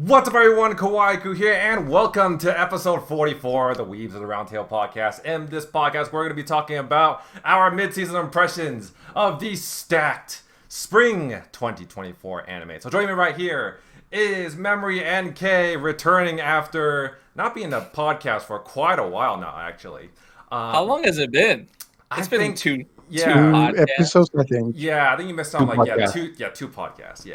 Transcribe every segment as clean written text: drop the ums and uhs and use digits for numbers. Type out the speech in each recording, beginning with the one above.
What's up, everyone? Kawaii here, and welcome to episode 44 of the Weebs of the Roundtable podcast. In this podcast, we're going to be talking about our mid-season impressions of the stacked spring 2024 anime. So joining me right here is Memory NK, returning after not being a podcast for quite a while now, actually. How long has it been? It's been two episodes, I think. Yeah, I think you missed on two podcasts.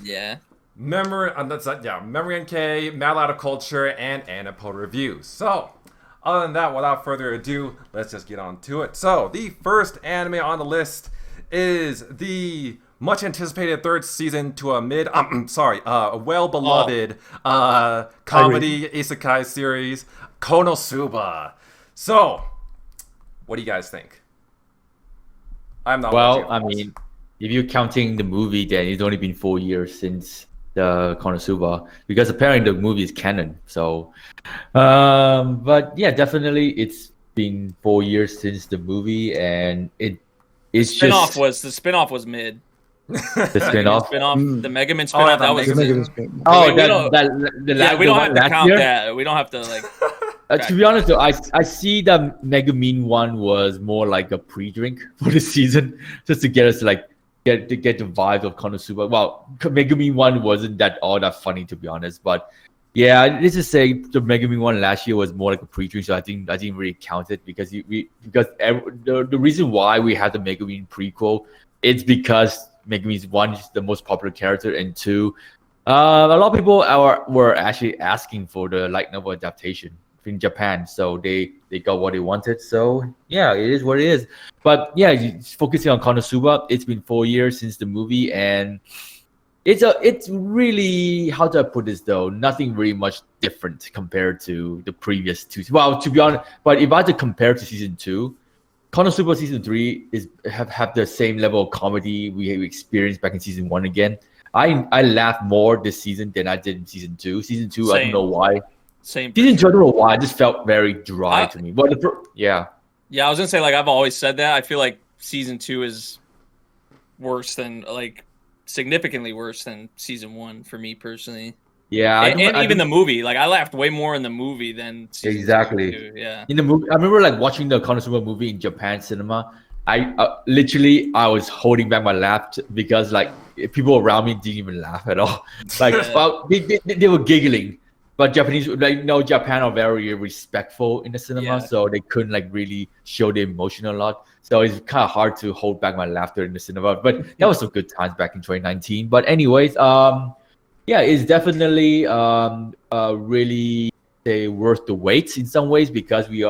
Yeah. Memory NK, Mad Ladder Culture, and Anipod Reviews. So, other than that, without further ado, let's just get on to it. So, the first anime on the list is the much anticipated third season to a well-beloved comedy isekai series, Konosuba. So, what do you guys think? I'm not Well, I mean, if you're counting the movie, then it's only been 4 years since the Konosuba, because apparently the movie is canon. So, but yeah, definitely it's been 4 years since the movie, and the spinoff was mid. The spinoff, the Mega Man spinoff, that was mid. We don't have to count that. We don't have to like. To be honest, though, I see the Mega Man one was more like a pre-drink for the season, just to get us like. Get the vibe of Konosuba. Well, Mega Man 1 wasn't all that funny, to be honest. But yeah, let's just say the Mega Man 1 last year was more like a pre-drink, so I didn't really count it because the reason why we had the Mega Man prequel, it's because Mega Man 1 is the most popular character, and 2, a lot of people were actually asking for the light novel adaptation in Japan, so they got what they wanted. So yeah, it is what it is. But yeah, focusing on Konosuba, it's been 4 years since the movie, and it's really, how do I put this though? Nothing really much different compared to the previous two. Well, to be honest, but if I had to compare to season 2, Konosuba season 3 have the same level of comedy we experienced back in season 1 again. I laughed more this season than I did in season 2. Season 2, I don't know why. Same. Season 2, I don't know why. It just felt very dry to me. But yeah, I was gonna say, like, I've always said that. I feel like season 2 is worse than, like, significantly worse than season 1 for me personally. Yeah, and even the movie. Like, I laughed way more in the movie than season 2. Yeah. In the movie, I remember like watching the Konosuba movie in Japan cinema. I was holding back my laugh because like people around me didn't even laugh at all. Like, they were giggling. But Japanese, Japan are very respectful in the cinema, so they couldn't like really show the emotion a lot. So it's kind of hard to hold back my laughter in the cinema. But that was some good times back in 2019. But anyways, it's definitely really worth the wait in some ways, because we've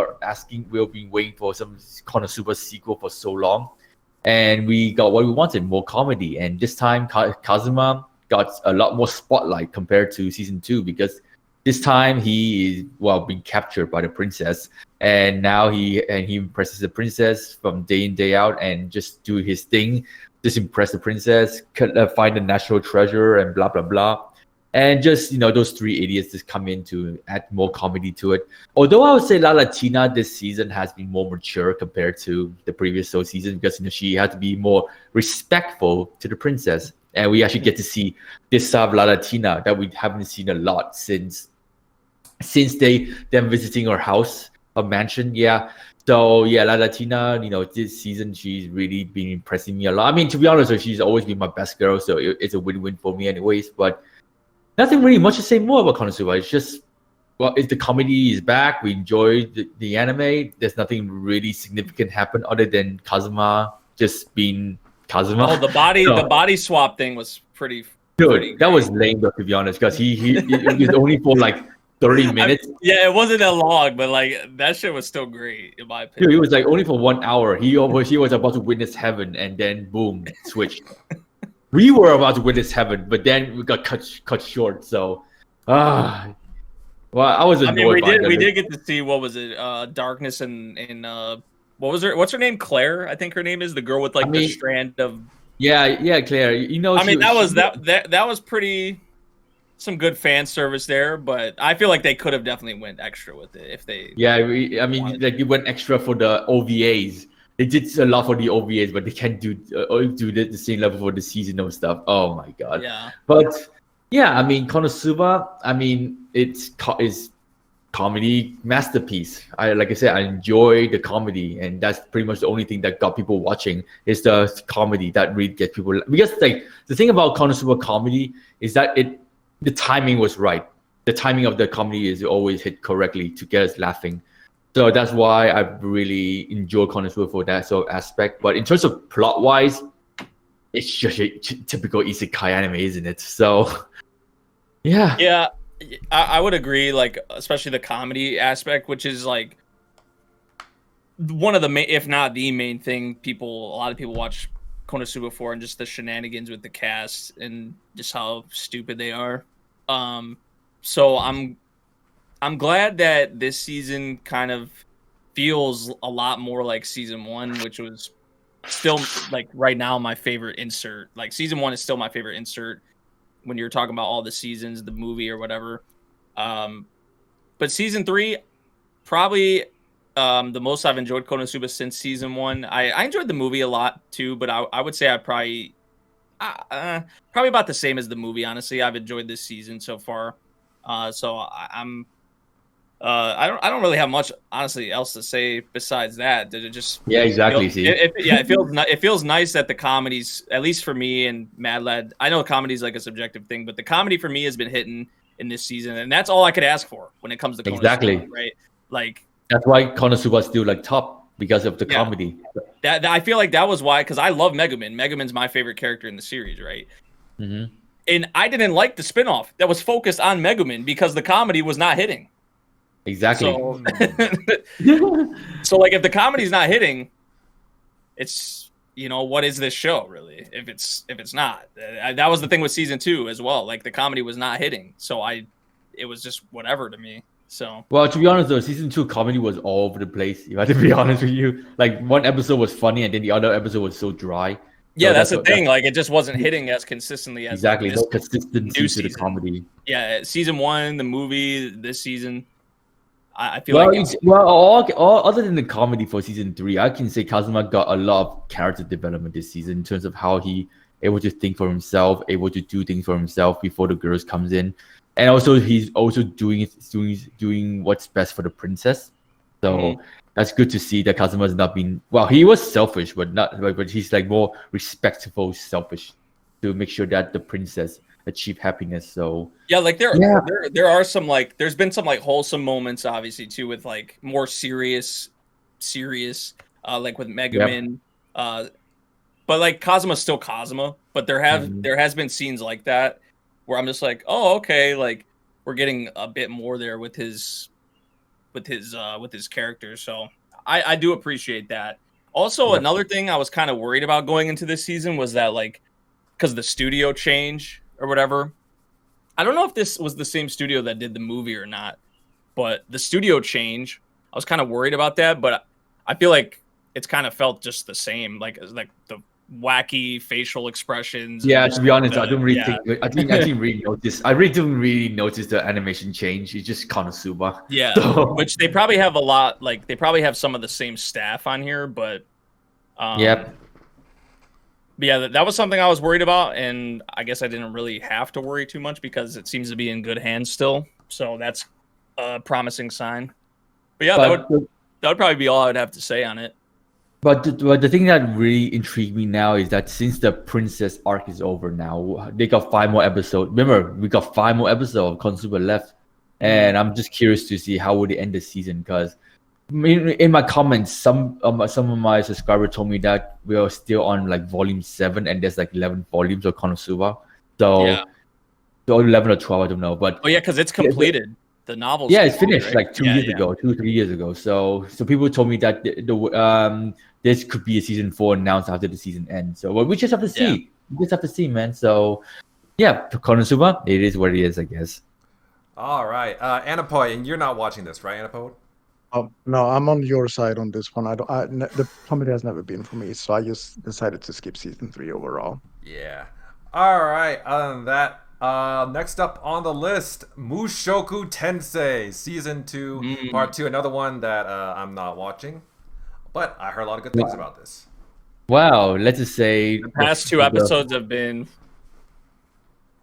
been waiting for some Konosuba sequel for so long, and we got what we wanted, more comedy. And this time, Kazuma got a lot more spotlight compared to season 2, because this time he is being captured by the princess, and now he impresses the princess from day in day out and just do his thing, just impress the princess, find the national treasure and blah blah blah, and just those three idiots just come in to add more comedy to it. Although I would say La Latina this season has been more mature compared to the previous season, because she had to be more respectful to the princess, and we actually get to see this side of La Latina that we haven't seen a lot since them visiting our house, a mansion. So La Latina, this season she's really been impressing me a lot. I mean, to be honest, she's always been my best girl, so it's a win-win for me anyways. But nothing really much to say more about Konosuba. It's just, the comedy is back. We enjoyed the anime. There's nothing really significant happen other than Kazuma just being Kazuma. Oh, the body swap thing was pretty that was lame though, to be honest, because he it was only for like 30 minutes. It wasn't that long, but like that shit was still great in my opinion. Dude, it was like only for 1 hour. He was about to witness heaven, and then boom, switched. We were about to witness heaven, but then we got cut short. So, I was annoyed. We did get to see, what was it? Darkness and what was what's her name? Claire, I think her name is, the girl with like the strand of. Yeah, Claire. That was pretty. Some good fan service there, but I feel like they could have definitely went extra with it if they. You went extra for the OVAs. They did a lot for the OVAs, but they can't do the same level for the seasonal stuff. Oh my god! Yeah. But Yeah, I mean Konosuba. I mean it's comedy masterpiece. Like I said, I enjoy the comedy, and that's pretty much the only thing that got people watching is the comedy that really gets people. Because like the thing about Konosuba comedy is that the timing was right. The timing of the comedy is always hit correctly to get us laughing. So that's why I really enjoy Konosuba for that sort of aspect. But in terms of plot wise, it's just a typical isekai anime, isn't it? So yeah. Yeah, I would agree, like, especially the comedy aspect, which is like one of the main, if not the main thing a lot of people watch Konosuba for, and just the shenanigans with the cast and just how stupid they are. So I'm glad that this season kind of feels a lot more like season 1, which was still, like, right now my favorite insert. Like, season 1 is still my favorite insert when you're talking about all the seasons, the movie or whatever. But season 3, probably the most I've enjoyed Konosuba since season 1. I enjoyed the movie a lot too, but I would say I probably about the same as the movie. Honestly, I've enjoyed this season so far. So I don't really have much honestly else to say besides that. Did it just exactly. It feels nice that the comedies, at least for me and Mad Lad, I know comedy is like a subjective thing, but the comedy for me has been hitting in this season, and that's all I could ask for when it comes to Konosuba, right? Like, that's why Konosuba is still like top because of the comedy. That I feel like that was why, because I love Megumin. Megumin's my favorite character in the series, right? Mm-hmm. And I didn't like the spinoff that was focused on Megumin because the comedy was not hitting. Exactly. So like, if the comedy's not hitting, it's, what is this show really? If it's not, that was the thing with season 2 as well. Like, the comedy was not hitting, so it was just whatever to me. So, well, to be honest though, season 2 comedy was all over the place. If I have to be honest with you, like one episode was funny and then the other episode was so dry. Yeah, so that's the thing. Like, it just wasn't hitting as consistently as exactly. No consistency to the comedy. Yeah, season 1, the movie, this season, I feel all other than the comedy for season 3, I can say Kazuma got a lot of character development this season in terms of how he able to think for himself, able to do things for himself before the girls comes in, and also he's also doing what's best for the princess. So that's good to see that Kazuma has not been, well, he was selfish, but he's like more respectful, selfish to make sure that the princess achieve happiness. So yeah, like there are some, like, there's been some like wholesome moments obviously too, with like more serious like with Megumin. But like Kazuma's still Kazuma, but there has been scenes like that where I'm just like, oh, okay, like we're getting a bit more there with his character. So I do appreciate that. Also, another thing I was kind of worried about going into this season was that, like, because the studio change or whatever, I don't know if this was the same studio that did the movie or not, but the studio change, I was kind of worried about that, but I feel like it's kind of felt just the same, like the wacky facial expressions. Yeah, to be honest, I don't really think. I didn't really notice. I really didn't really notice the animation change. It's just Konosuba. Yeah, which they probably have a lot. Like, they probably have some of the same staff on here, but yep. But yeah, that was something I was worried about, and I guess I didn't really have to worry too much because it seems to be in good hands still. So that's a promising sign. But yeah, that would probably be all I would have to say on it. But the thing that really intrigued me now is that since the princess arc is over now, they got 5 more episodes. Remember, we got 5 more episodes of Konosuba left, and I'm just curious to see how would they end the season. Because in my comments, some of my subscribers told me that we are still on like volume 7, and there's like 11 volumes of Konosuba. So, so 11 or 12, I don't know. But because it's completed. The novel. Yeah, it's finished right? Like 2-3 years ago. So people told me that this could be a season 4 announced after the season ends. So we just have to see. Yeah. We just have to see, man. So yeah, Konosuba, it is what it is, I guess. All right, Anapoi, and you're not watching this, right, Anapoi? Oh no, I'm on your side on this one. The comedy has never been for me, so I just decided to skip season 3 overall. Yeah. All right. Other than that. Next up on the list, Mushoku Tensei Season 2, Part 2. Another one that I'm not watching, but I heard a lot of good things about this. Wow, let's just say the past 2 episodes have been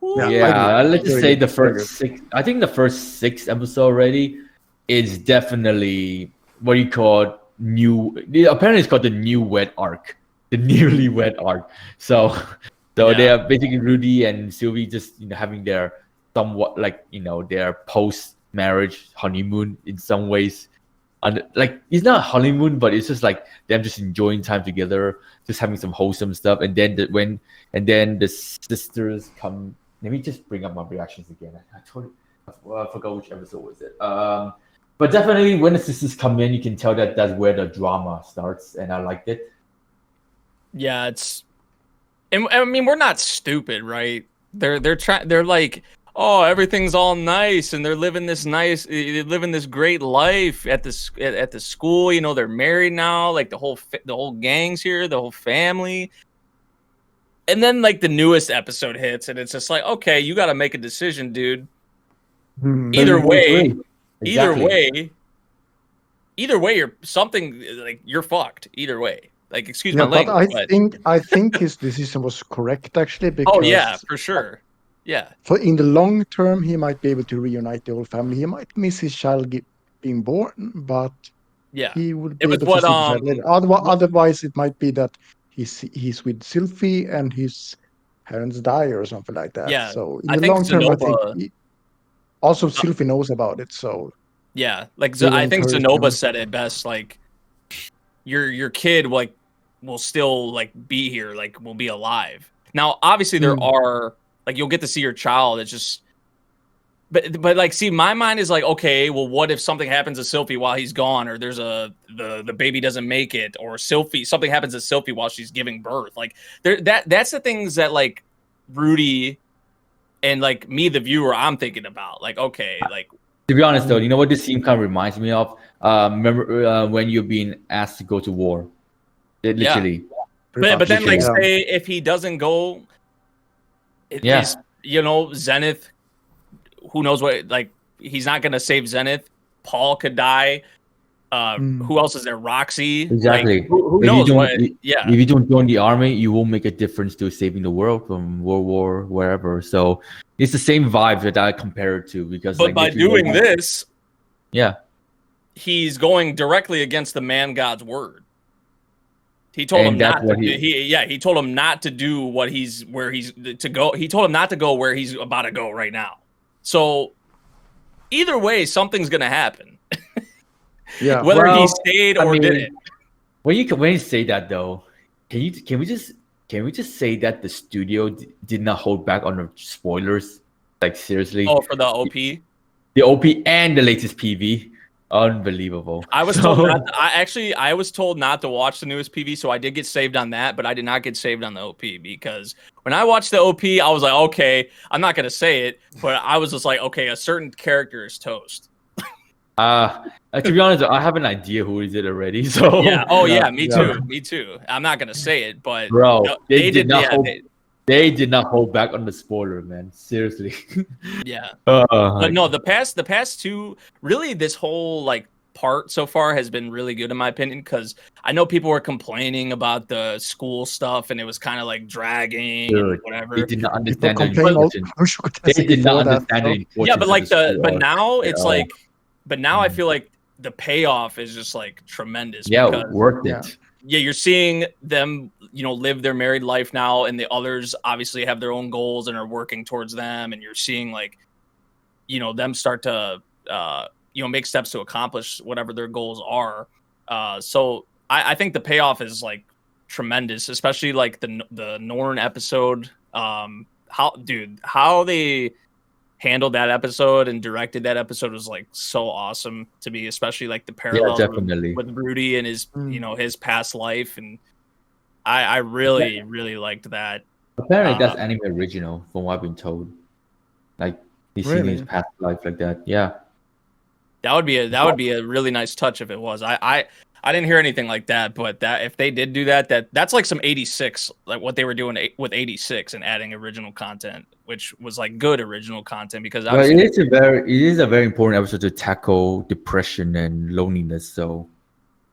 Yeah, let's just Very say good, the very first six. I think the first six episode already is definitely what you call new. Apparently, it's called the new wed arc, the newly wed arc. So they are basically Rudy and Sylvie just having their somewhat like their post marriage honeymoon in some ways. And like it's not honeymoon, but it's just like them just enjoying time together, just having some wholesome stuff. And then the sisters come. Let me just bring up my reactions again. I forgot which episode was it. But definitely when the sisters come in, you can tell that that's where the drama starts, and I liked it. Yeah, and I mean we're not stupid, right? They're trying. They're like, oh, everything's all nice, and they're living this great life at the school. They're married now. Like the whole gang's here, the whole family. And then like the newest episode hits, and it's just like, okay, you got to make a decision, dude. Either way, you're something like you're fucked. Either way, like excuse my language. But I think his decision was correct actually. Because, oh yeah, for sure. Yeah. For in the long term, he might be able to reunite the whole family. He might miss his child being born, but he would be able to see the child later. Otherwise, it might be that he's with Sylvie and his parents die or something like that. Yeah. So in the long term, I think also Sylvie knows about it. So yeah, like I think Zenoba said it best. Like your kid will still be here, will be alive. Now, obviously, there are you'll get to see your child. It's just. But see, my mind is like, okay, well, what if something happens to Sylvie while he's gone, or there's the baby doesn't make it, or something happens to Sylvie while she's giving birth? Like that's the things that Rudy and me, the viewer, I'm thinking about. Like, okay, to be honest though, you know what this scene kind of reminds me of? Remember when you're being asked to go to war? Literally. Yeah. But then say if he doesn't go, is Zenith. Who knows what? He's not gonna save Zenith. Paul could die. Who else is there? Roxy. Exactly. Who knows what? Yeah. If you don't join the army, you won't make a difference to saving the world from World War wherever. So it's the same vibe that I compare it to because. But by doing this, yeah, he's going directly against the man God's word. He told him not to. He told him not to do where he's to go. He told him not to go where he's about to go right now. So, either way, something's gonna happen. Yeah, whether he stayed or didn't. When you say that though, can we just say that the studio did not hold back on the spoilers? Like seriously? Oh, for the OP, the OP and the latest PV. Unbelievable. I was told I was told not to watch the newest PV, so I did get saved on that, but I did not get saved on the OP because when I watched the OP, I was like, okay, I'm not gonna say it, but I was just like, okay, a certain character is toast. To be honest, I have an idea who is it already. So yeah, me too. I'm not gonna say it, but bro, they did not hold back on the spoiler, man. Seriously. Yeah. But no, the past two, really, this whole part so far has been really good in my opinion because I know people were complaining about the school stuff and it was kind of dragging and whatever. They did not understand the importance. They did not understand the importance. Yeah, but now it's but now I feel like the payoff is just tremendous. Yeah, worth it. Yeah, you're seeing them, live their married life now, and the others obviously have their own goals and are working towards them. And you're seeing them start to, make steps to accomplish whatever their goals are. So I think the payoff is tremendous, especially the Norn episode. How they handled that episode and directed that episode was so awesome to me, especially the parallel with Rudy and his his past life, and I really liked that. Apparently that's anime original from what I've been told. He's seen his past life like that. Yeah. That would be a really nice touch if it was. I didn't hear anything like that, but that if they did do that's some 86, what they were doing with 86 and adding original content, which was good original content because it is a very important episode to tackle depression and loneliness. So,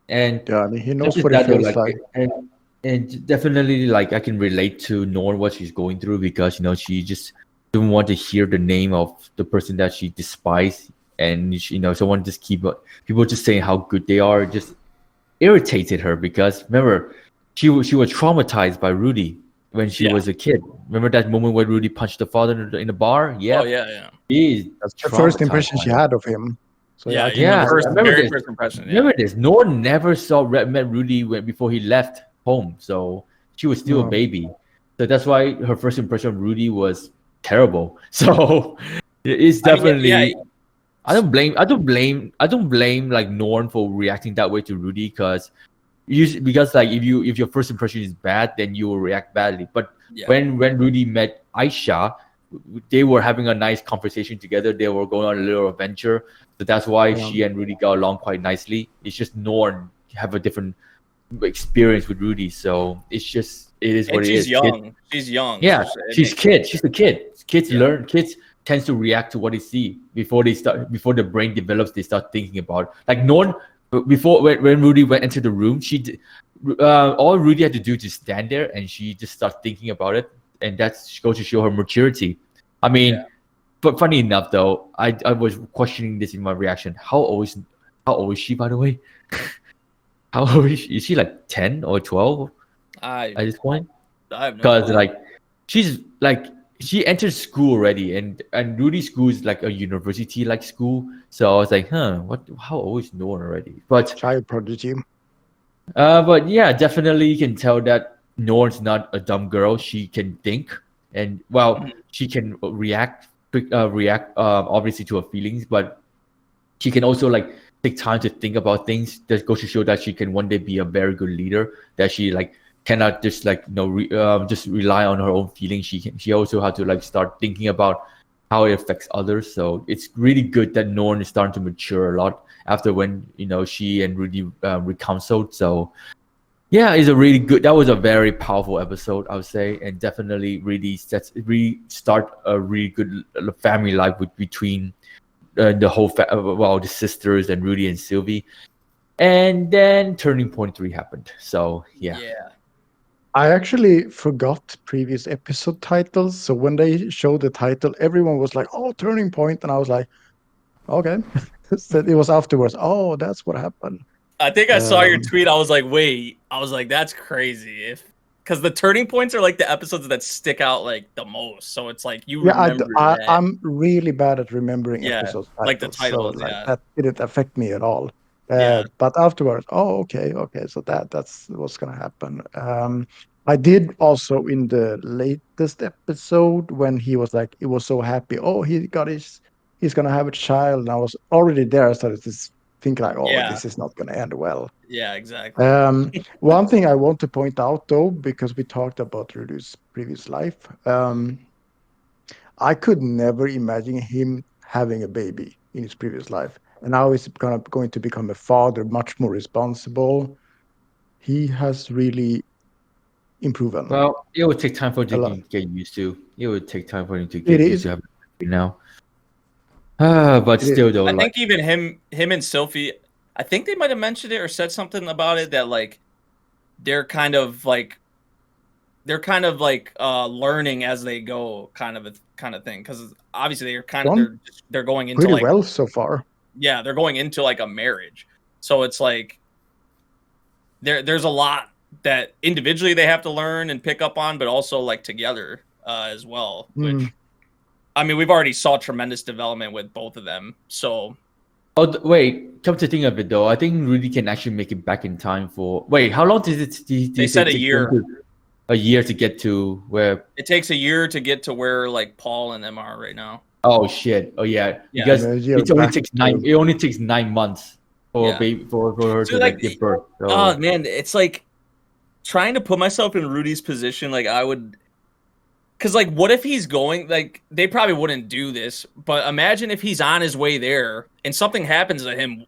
and he knows what it feels like. And definitely I can relate to Norn what she's going through because she just didn't want to hear the name of the person that she despised, and someone just people just saying how good they are, just irritated her because remember she was traumatized by Rudy when she was a kid. Remember that moment where Rudy punched the father in the bar? Yeah. Oh yeah. That's the first impression she had of him. So first impression. Yeah. Remember this? Norn never met Rudy before he left home, so she was still a baby. So that's why her first impression of Rudy was terrible. So it's definitely. I don't blame like Norn for reacting that way to Rudy because like if your first impression is bad, then you will react badly. But when Rudy met Aisha, they were having a nice conversation together. They were going on a little adventure. So that's why she and Rudy got along quite nicely. It's just Norn have a different experience with Rudy. So it is what it is. She's young. Yeah, she's a kid. Kids learn. Kids tends to react to what they see before the brain develops. They start thinking about like Norn. Before when Rudy went into the room, all Rudy had to do is stand there, and she just started thinking about it, and that's goes to show her maturity. I mean, but funny enough though, I was questioning this in my reaction. How old is she, by the way? How old is she? Is she like 10 or 12 at this point? Because she's like. She entered school already, and Rudy's school is like a university like school. So I was like, how old is Norn already? But child prodigy. But yeah, definitely you can tell that Norn's not a dumb girl. She can think, and she can react obviously to her feelings, but she can also like take time to think about things. That goes to show that she can one day be a very good leader. That she like. Cannot just like just rely on her own feelings. She also had to like start thinking about how it affects others. So it's really good that Norn is starting to mature a lot after when she and Rudy reconciled. So yeah, it's a really good. That was a very powerful episode, I would say, and definitely really start a really good family life between the whole the sisters and Rudy and Sylvie. And then Turning Point 3 happened. So yeah. I actually forgot previous episode titles. So when they showed the title, everyone was like, "Oh, Turning Point," and I was like, "Okay." So it was afterwards. Oh, that's what happened. I think I saw your tweet. I was like, "Wait," I was like, "That's crazy." Because the turning points are like the episodes that stick out like the most. So it's like you. Yeah, I'm really bad at remembering episodes. Titles, like the titles. So, that didn't affect me at all. But afterwards, okay. So that's what's gonna happen. I did also in the latest episode when he was like, it was so happy. Oh, he's gonna have a child, and I was already there. I started to think like, this is not gonna end well. Yeah, exactly. One thing I want to point out though, because we talked about Rudy's previous life, I could never imagine him having a baby in his previous life. And now he's going to become a father, much more responsible. He has really improved. Well, it would take time for him to get used to. It would take time for him to get used to having a baby now. But still, though, I think even him and Sophie, I think they might have mentioned it or said something about it that like they're kind of like learning as they go, kind of thing. Because obviously they're going into pretty well so far. Yeah, they're going into like a marriage. So it's like there's a lot that individually they have to learn and pick up on, but also like together as well. Which I mean, we've already saw tremendous development with both of them. So wait, come to think of it though, I think Rudy can actually make it back in time for how long does it they said a year. A year to get to where it takes a year to get to where like Paul and them are right now. Oh shit! Oh yeah, because it only takes 9 months for her to give birth. So. Oh man, it's like trying to put myself in Rudy's position. Like I would, because like, what if he's going? Like they probably wouldn't do this, but imagine if he's on his way there and something happens to him.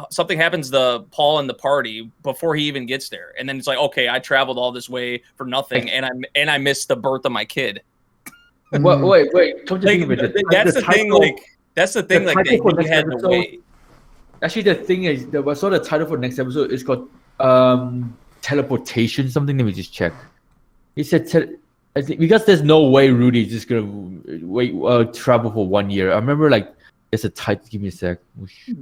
Something happens to Paul and the party before he even gets there, and then it's like, okay, I traveled all this way for nothing, and I missed the birth of my kid. Wait. That's the thing. Like that's the thing. Like that he had to wait. Actually, the thing is, I saw the title for next episode is called teleportation. Something. Let me just check. He said I think because there's no way Rudy's just gonna travel for 1 year. I remember like there's a title. Give me a sec.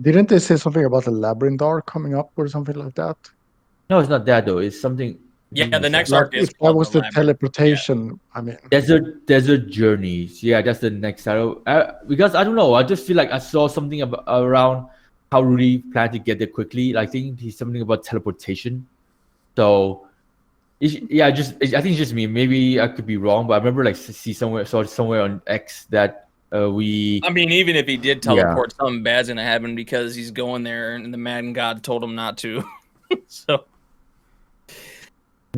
Didn't they say something about a labyrinth arc coming up or something like that? No, it's not that though. It's something. Yeah, the next arc is if that was the teleportation. Yeah. I mean, there's a journey. Yeah, that's the next title. Because I don't know. I just feel like I saw something around how Rudy planned to get there quickly. I think he's something about teleportation. So. I think it's just me. Maybe I could be wrong, but I remember like saw somewhere on X that we. I mean, even if he did teleport, something bad's gonna happen because he's going there, and the Madden God told him not to. So.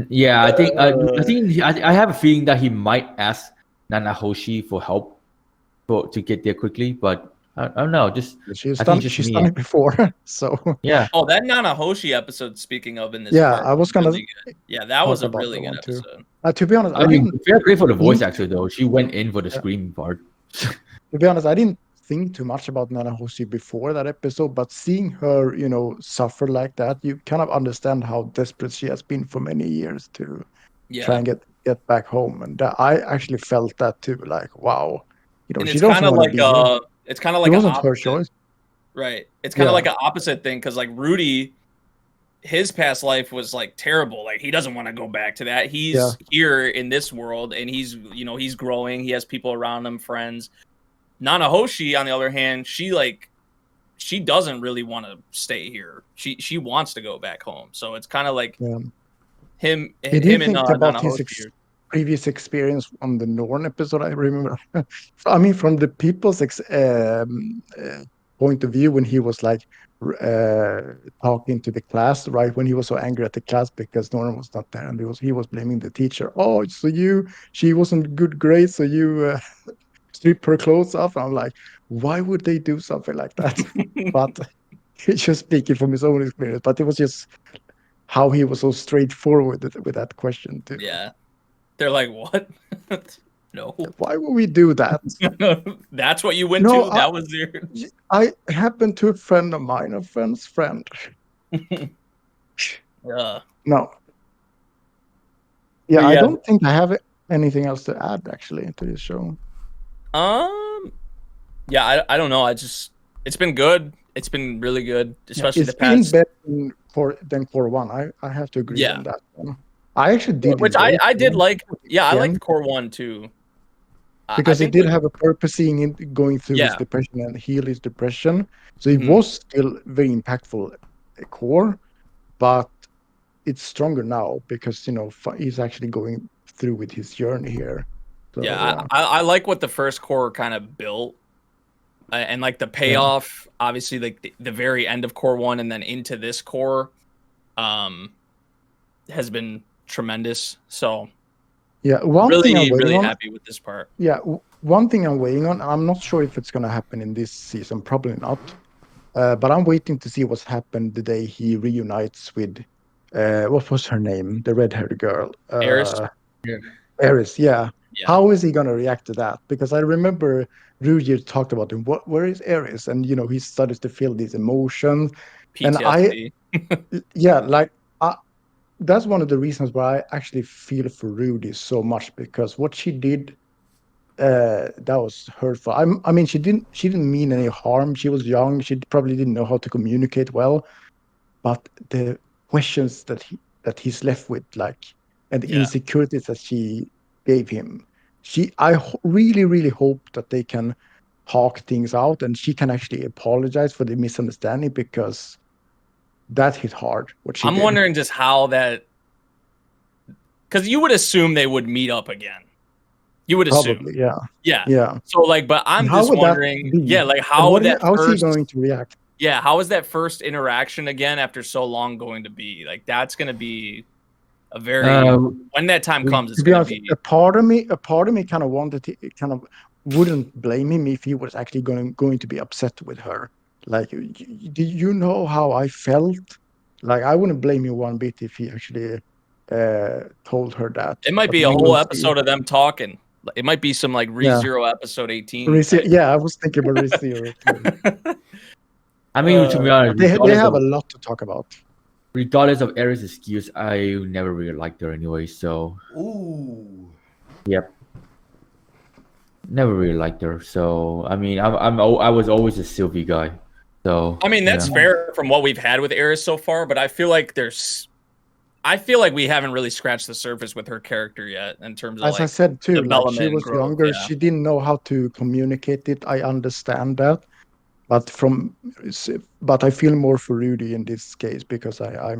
Yeah, I think I have a feeling that he might ask Nanahoshi for help to get there quickly, but I don't know. She's done it before, so yeah. Oh, that Nanahoshi episode. Speaking of in this, I was gonna. Really good. Yeah, that was a really good episode. To be honest, I mean, fair play for the voice actor though. She went in for the screaming part. To be honest, I didn't think too much about Nanahoshi before that episode, but seeing her, suffer like that, you kind of understand how desperate she has been for many years to try and get back home, and I actually felt that too. Like, wow, she doesn't want to be here. It's kind of like it wasn't her choice, right? It's kind of like an opposite thing because like Rudy, his past life was like terrible. Like he doesn't want to go back to that. He's here in this world, and he's growing. He has people around him, friends. Nanahoshi, on the other hand, she doesn't really want to stay here. She wants to go back home. So it's kind of like him and Nanahoshi. Previous experience on the Norn episode, I remember. I mean, from the people's point of view, when he was like talking to the class, right? When he was so angry at the class because Norn was not there, and he was blaming the teacher. Oh, so she wasn't good grades, so you strip her clothes off. And I'm like, why would they do something like that? But he's just speaking from his own experience. But it was just how he was so straightforward with that question too. Yeah. They're like, what? No. Why would we do that? That's what you went to? That was your... I happened to a friend of mine, a friend's friend. No. Yeah, I don't think I have anything else to add, actually, to this show. Yeah, I don't know. It's been good. It's been really good, especially the past... It's been better than Core 1. I have to agree on that one. I actually did. Which I did like. Yeah, I liked Core 1 too. Because it did have a purpose, seeing him going through his depression and heal his depression. So it was still very impactful Core, but it's stronger now because he's actually going through with his journey here. So, I like what the first Core kind of built, and like the payoff. Obviously, like the very end of Core 1 and then into this Core, has been tremendous. So really happy with this part. One thing I'm waiting on, I'm not sure if it's going to happen in this season, probably not, but I'm waiting to see what's happened the day he reunites with what was her name, the red-haired girl, Eris. How is he going to react to that? Because I remember Ryuji talked about him, where is Eris? And he starts to feel these emotions. PTSD. And that's one of the reasons why I actually feel for Rudy so much, because what she did, that was hurtful. I mean, she didn't mean any harm. She was young. She probably didn't know how to communicate well, but the questions that he's left with, and the insecurities that she gave him, I really, really hope that they can talk things out and she can actually apologize for the misunderstanding, because that hit hard. I'm wondering just how that, because you would assume they would meet up again. You would assume, probably, yeah. So but I'm just wondering, how is he going to react? Yeah, how is that first interaction again after so long going to be? Like that's going to be a very when that time comes, it's going to be. A part of me kind of wanted to, wouldn't blame him if he was actually going to be upset with her. Like, do you know how I felt? Like, I wouldn't blame you one bit if he actually told her that. It might be a whole episode of them talking. It might be some like ReZero episode 18. I was thinking about ReZero too. I mean, to be honest, they have a lot to talk about. Regardless of Eris' excuse, I never really liked her anyway. So. Ooh. Yep. Never really liked her. So I mean, I was always a Sylvie guy. So I mean, that's fair from what we've had with Eris so far, but I feel like we haven't really scratched the surface with her character yet in terms of As I said too, like she was growth, younger, she didn't know how to communicate it. I understand that, but I feel more for Rudy in this case because I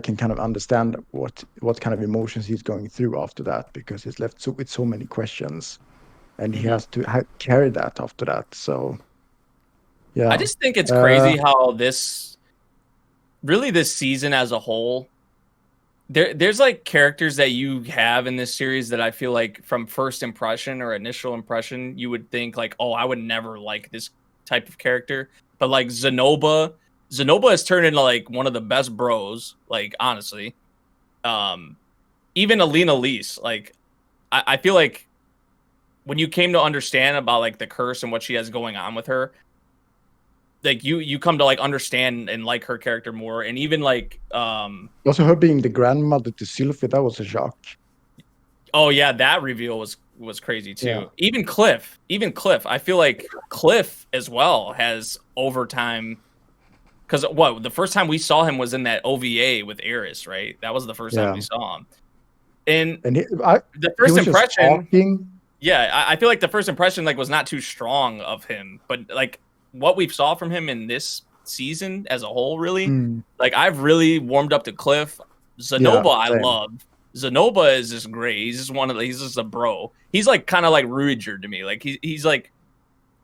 can kind of understand what kind of emotions he's going through after that, because he's left with so many questions, and he has to carry that after that. So yeah, I just think it's crazy how this season as a whole, there's like characters that you have in this series that I feel like from first impression or initial impression you would think like, oh, I would never like this type of character, but like Zenoba has turned into like one of the best bros, like honestly. Even Alina Lise, like I feel like when you came to understand about like the curse and what she has going on with her, like you come to like understand and like her character more. And even like also her being the grandmother to Sylvie, that was a shock. Oh yeah, that reveal was crazy too. Yeah. Even Cliff, I feel like Cliff as well has overtime. Because the first time we saw him was in that OVA with Eris, right? That was the first time we saw him. And the first impression, I feel like the first impression like was not too strong of him, but like what we saw from him in this season as a whole, really, like I've really warmed up to Cliff. Zenoba, I love. Zenoba is just great. He's just a bro. He's like kind of like Ruiger to me. Like he's like,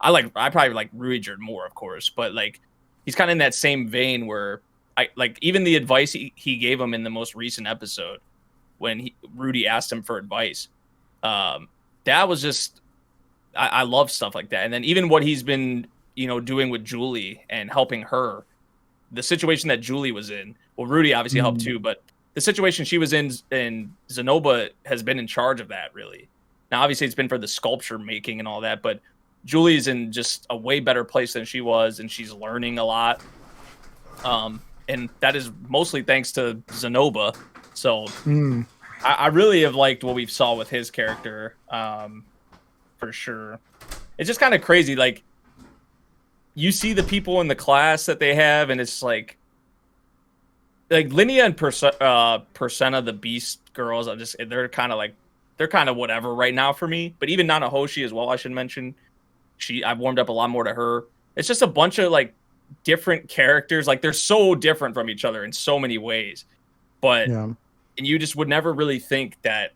I probably like Ruiger more, of course, but like. He's kind of in that same vein where I like even the advice he gave him in the most recent episode when Rudy asked him for advice. That was just, I love stuff like that. And then even what he's been, doing with Julie and helping her, the situation that Julie was in, well, Rudy obviously helped too, but the situation she was in, and Zenoba has been in charge of that really. Now, obviously it's been for the sculpture making and all that, but Julie's in just a way better place than she was, and she's learning a lot. And that is mostly thanks to Zenoba. So I really have liked what we've saw with his character, for sure. It's just kind of crazy. Like, you see the people in the class that they have, and it's like Linnea and Persena, the Beast girls, they're kind of whatever right now for me. But even Nanahoshi as well, I should mention. I've warmed up a lot more to her. It's just a bunch of like different characters. Like they're so different from each other in so many ways. But and you just would never really think that,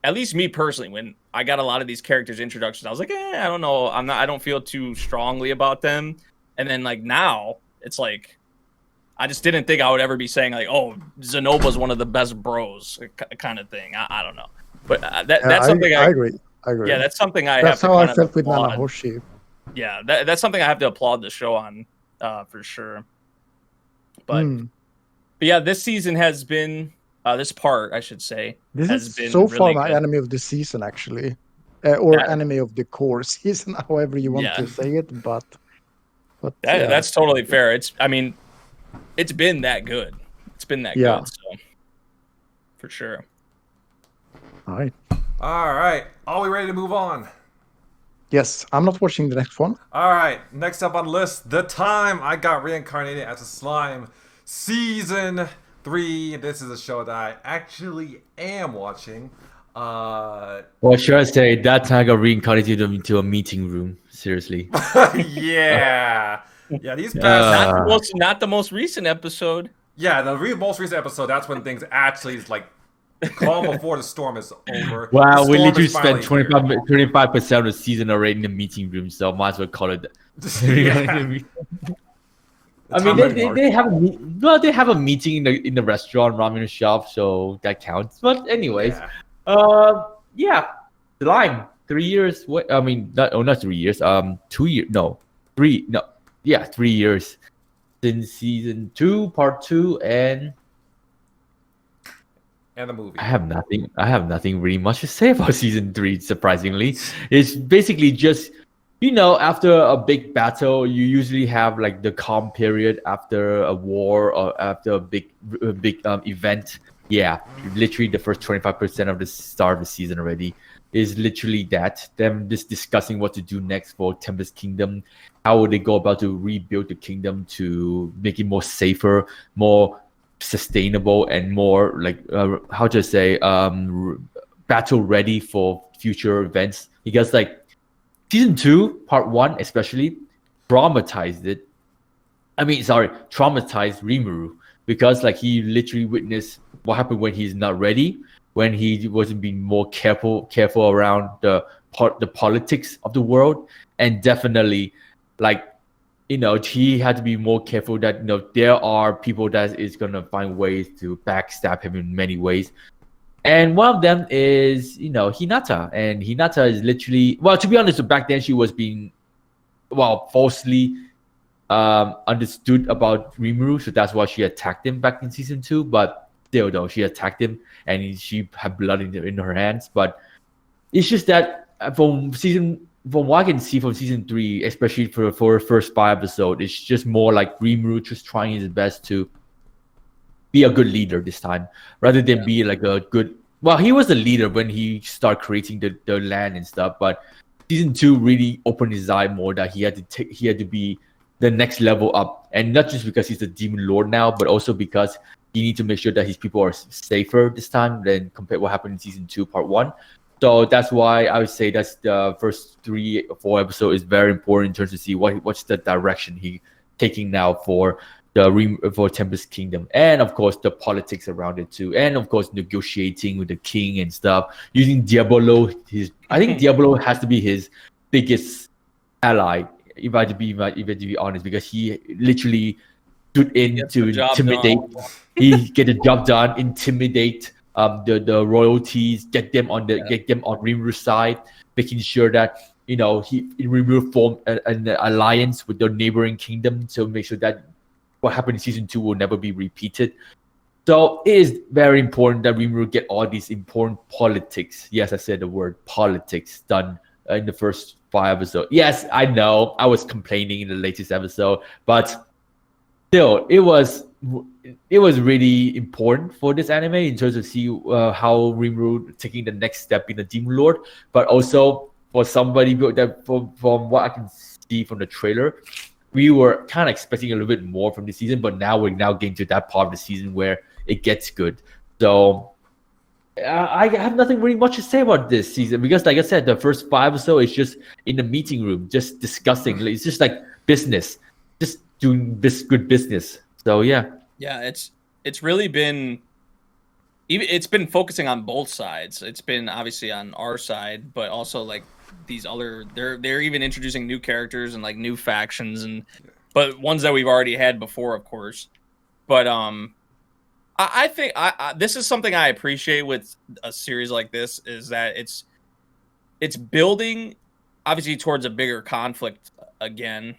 at least me personally, when I got a lot of these characters introductions, I was like, I don't know. I don't feel too strongly about them. And then like now it's like, I just didn't think I would ever be saying like, oh, Zenoba's one of the best bros kind of thing. I don't know. But that's something I agree. Yeah, that's something that's how I felt with Nanahoshi. Yeah, that's something I have to applaud the show on, for sure. But yeah, this season has been this part, I should say. This has is been so really far my good. anime of the season, actually, or anime of the core season, however you want to say it. But that's totally fair. It's been that good. It's been that good. So for sure. All right. All right. Are we ready to move on? Yes, I'm not watching the next one. All right. Next up on the list, The Time I Got Reincarnated as a Slime, Season 3. This is a show that I actually am watching. Well, should I say, that time I got reincarnated into a meeting room. Seriously. Yeah. Yeah, these past... not the most recent episode. Yeah, the most recent episode, that's when things actually is like calm before the storm is over. Wow, we literally spent 25% of the season already in the meeting room, so might as well call it. I mean, they have a meeting in the restaurant, ramen shop, so that counts. But anyways, Slime, 3 years. What? I mean, not 3 years. 2 years. No, 3. No, 3 years since season 2, part 2, and the movie. I have nothing really much to say about season 3. Surprisingly, it's basically just, after a big battle, you usually have like the calm period after a war or after a big event, yeah, literally the first 25% of the start of the season already is literally that. Them just discussing what to do next for Tempest Kingdom. How would they go about to rebuild the kingdom to make it more safer, more sustainable, and more like, how to say, battle ready for future events. Because like season 2, part 1 especially, traumatized Rimuru, because like he literally witnessed what happened when he's not ready, when he wasn't being more careful around the politics of the world, and definitely like, you know, he had to be more careful that, you know, there are people that is gonna find ways to backstab him in many ways. And one of them is, you know, Hinata. And Hinata is literally, well, to be honest, back then she was being, well, falsely understood about Rimuru, so that's why she attacked him back in season 2. But still, though, she attacked him, and she had blood in her hands. But it's just that from what I can see from season 3, especially for the first 5 episodes, it's just more like Rimuru just trying his best to be a good leader this time, rather than be like a good. Well, he was a leader when he started creating the land and stuff, but season 2 really opened his eye more that he had to be the next level up, and not just because he's a demon lord now, but also because he needs to make sure that his people are safer this time than compared to what happened in season 2, part 1. So that's why I would say that's the first 3 or 4 episodes is very important in terms to see what's the direction he taking now for Tempest Kingdom, and of course the politics around it too, and of course negotiating with the king and stuff, using Diablo. I think Diablo has to be his biggest ally, if I had to be honest, because he literally stood in to intimidate. He get the job done, intimidate the royalties, get them on Rimuru's side, making sure that, you know, Rimuru formed an alliance with the neighboring kingdom to make sure that what happened in season 2 will never be repeated. So it is very important that Rimuru get all these important politics. Yes, I said the word politics done in the first 5 episodes. Yes, I know I was complaining in the latest episode, but still, it was really important for this anime in terms of see how Rimuru taking the next step in the Demon Lord, but also for somebody that from what I can see from the trailer, we were kind of expecting a little bit more from the season, but now we're getting to that part of the season where it gets good. So I have nothing really much to say about this season, because like I said, the first 5 or so is just in the meeting room, just discussing. It's just like business, just doing this good business. So yeah, it's really been, it's been focusing on both sides. It's been obviously on our side, but also like these other, they're even introducing new characters and like new factions, but ones that we've already had before, of course. But I think this is something I appreciate with a series like this, is that it's building obviously towards a bigger conflict again,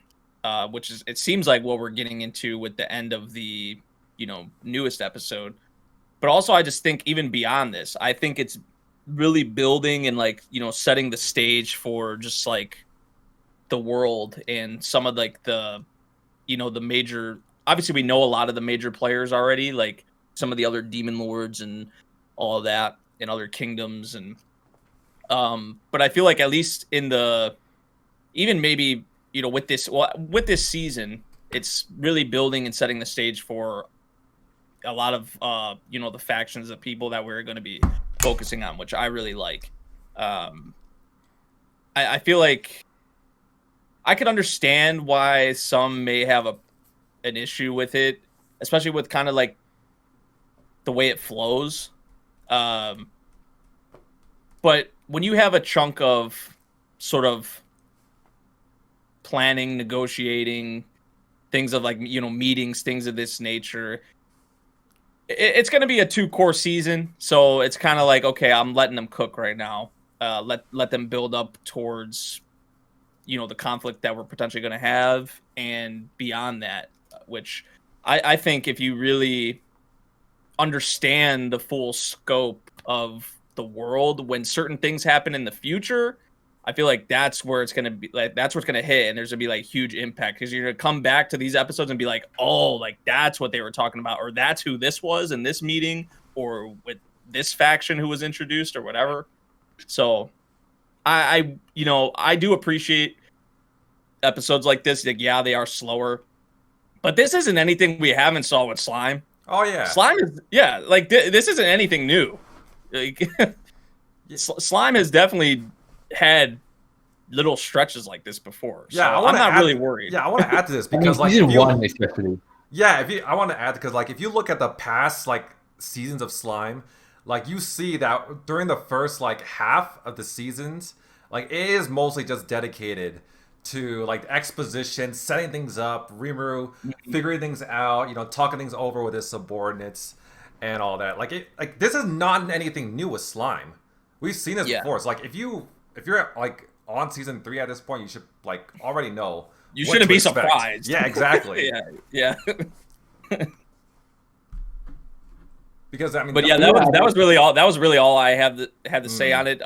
which is, it seems like what we're getting into with the end of the, you know, newest episode. But also I just think even beyond this, I think it's really building and like, you know, setting the stage for just like the world and some of like the, you know, the major, obviously we know a lot of the major players already, like some of the other demon lords and all of that and other kingdoms. And but I feel like at least in the, even maybe, you know, with this season, it's really building and setting the stage for a lot of you know, the factions of people that we're going to be focusing on, which I really like. I feel like I could understand why some may have an issue with it, especially with kind of like the way it flows. But when you have a chunk of sort of planning, negotiating, things of like, you know, meetings, things of this nature, it's going to be a 2-core season. So it's kind of like, okay, I'm letting them cook right now. Let them build up towards, you know, the conflict that we're potentially going to have and beyond that, which I think if you really understand the full scope of the world, when certain things happen in the future, I feel like that's where it's going to be, like, that's what's going to hit. And there's going to be like huge impact, because you're going to come back to these episodes and be like, oh, like that's what they were talking about, or that's who this was in this meeting, or with this faction who was introduced or whatever. So I do appreciate episodes like this. Like, yeah, they are slower, but this isn't anything we haven't saw with Slime. Oh yeah, Slime is like this isn't anything new. Like Slime has definitely had little stretches like this before. So I'm not really worried. Yeah, I want to add to this because like season 1 especially. Yeah, I want to add because like if you look at the past like seasons of Slime, like you see that during the first like half of the seasons, like it is mostly just dedicated to like exposition, setting things up, Rimuru figuring things out, talking things over with his subordinates and all that. Like this is not anything new with Slime. We've seen this before. It's like if you're like on season 3 at this point, you should like already know. You shouldn't be surprised. Yeah, exactly. yeah. Because I mean, but yeah, that was really all. That was really all I had to say on it.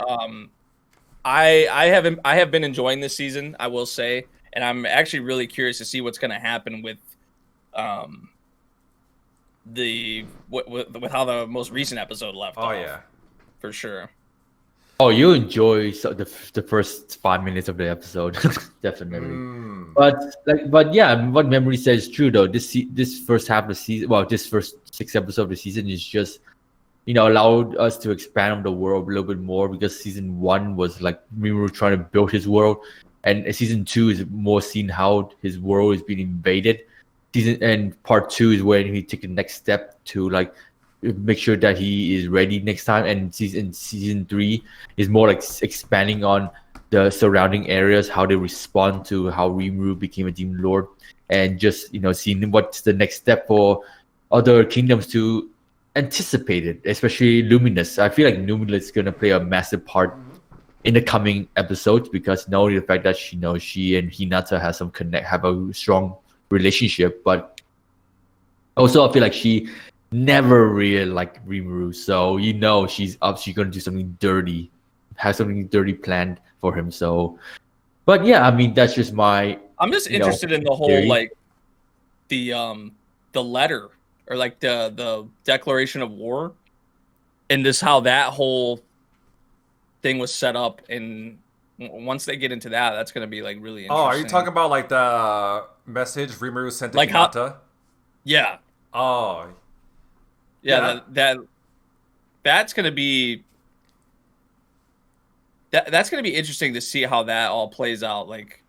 I have been enjoying this season, I will say, and I'm actually really curious to see what's going to happen with with how the most recent episode left off. Yeah, for sure. Oh, you enjoy the first 5 minutes of the episode, definitely. But yeah, what Memory says is true though. This first half of the season, well, this first 6 episodes of the season is just allowed us to expand on the world a little bit more, because season 1 was like Rimuru trying to build his world, and season 2 is more seeing how his world is being invaded. And part 2 is when he take the next step to like make sure that he is ready next time, and season 3 is more like expanding on the surrounding areas, how they respond to how Rimuru became a demon lord, and just seeing what's the next step for other kingdoms to anticipate it, especially Luminous. I feel like Luminous is gonna play a massive part in the coming episodes, because not only the fact that she and Hinata have a strong relationship, but also I feel like she never really liked Rimuru, so she's gonna do something dirty, have something dirty planned for him. So, but yeah, I mean that's just my. I'm just interested in the whole theory. Like the letter, or like the declaration of war, and just how that whole thing was set up. And once they get into that, that's gonna be like really interesting. Oh, are you talking about like the message Rimuru sent to Hinata? Yeah. Oh. Yeah, that's gonna be that's gonna be interesting to see how that all plays out. Like,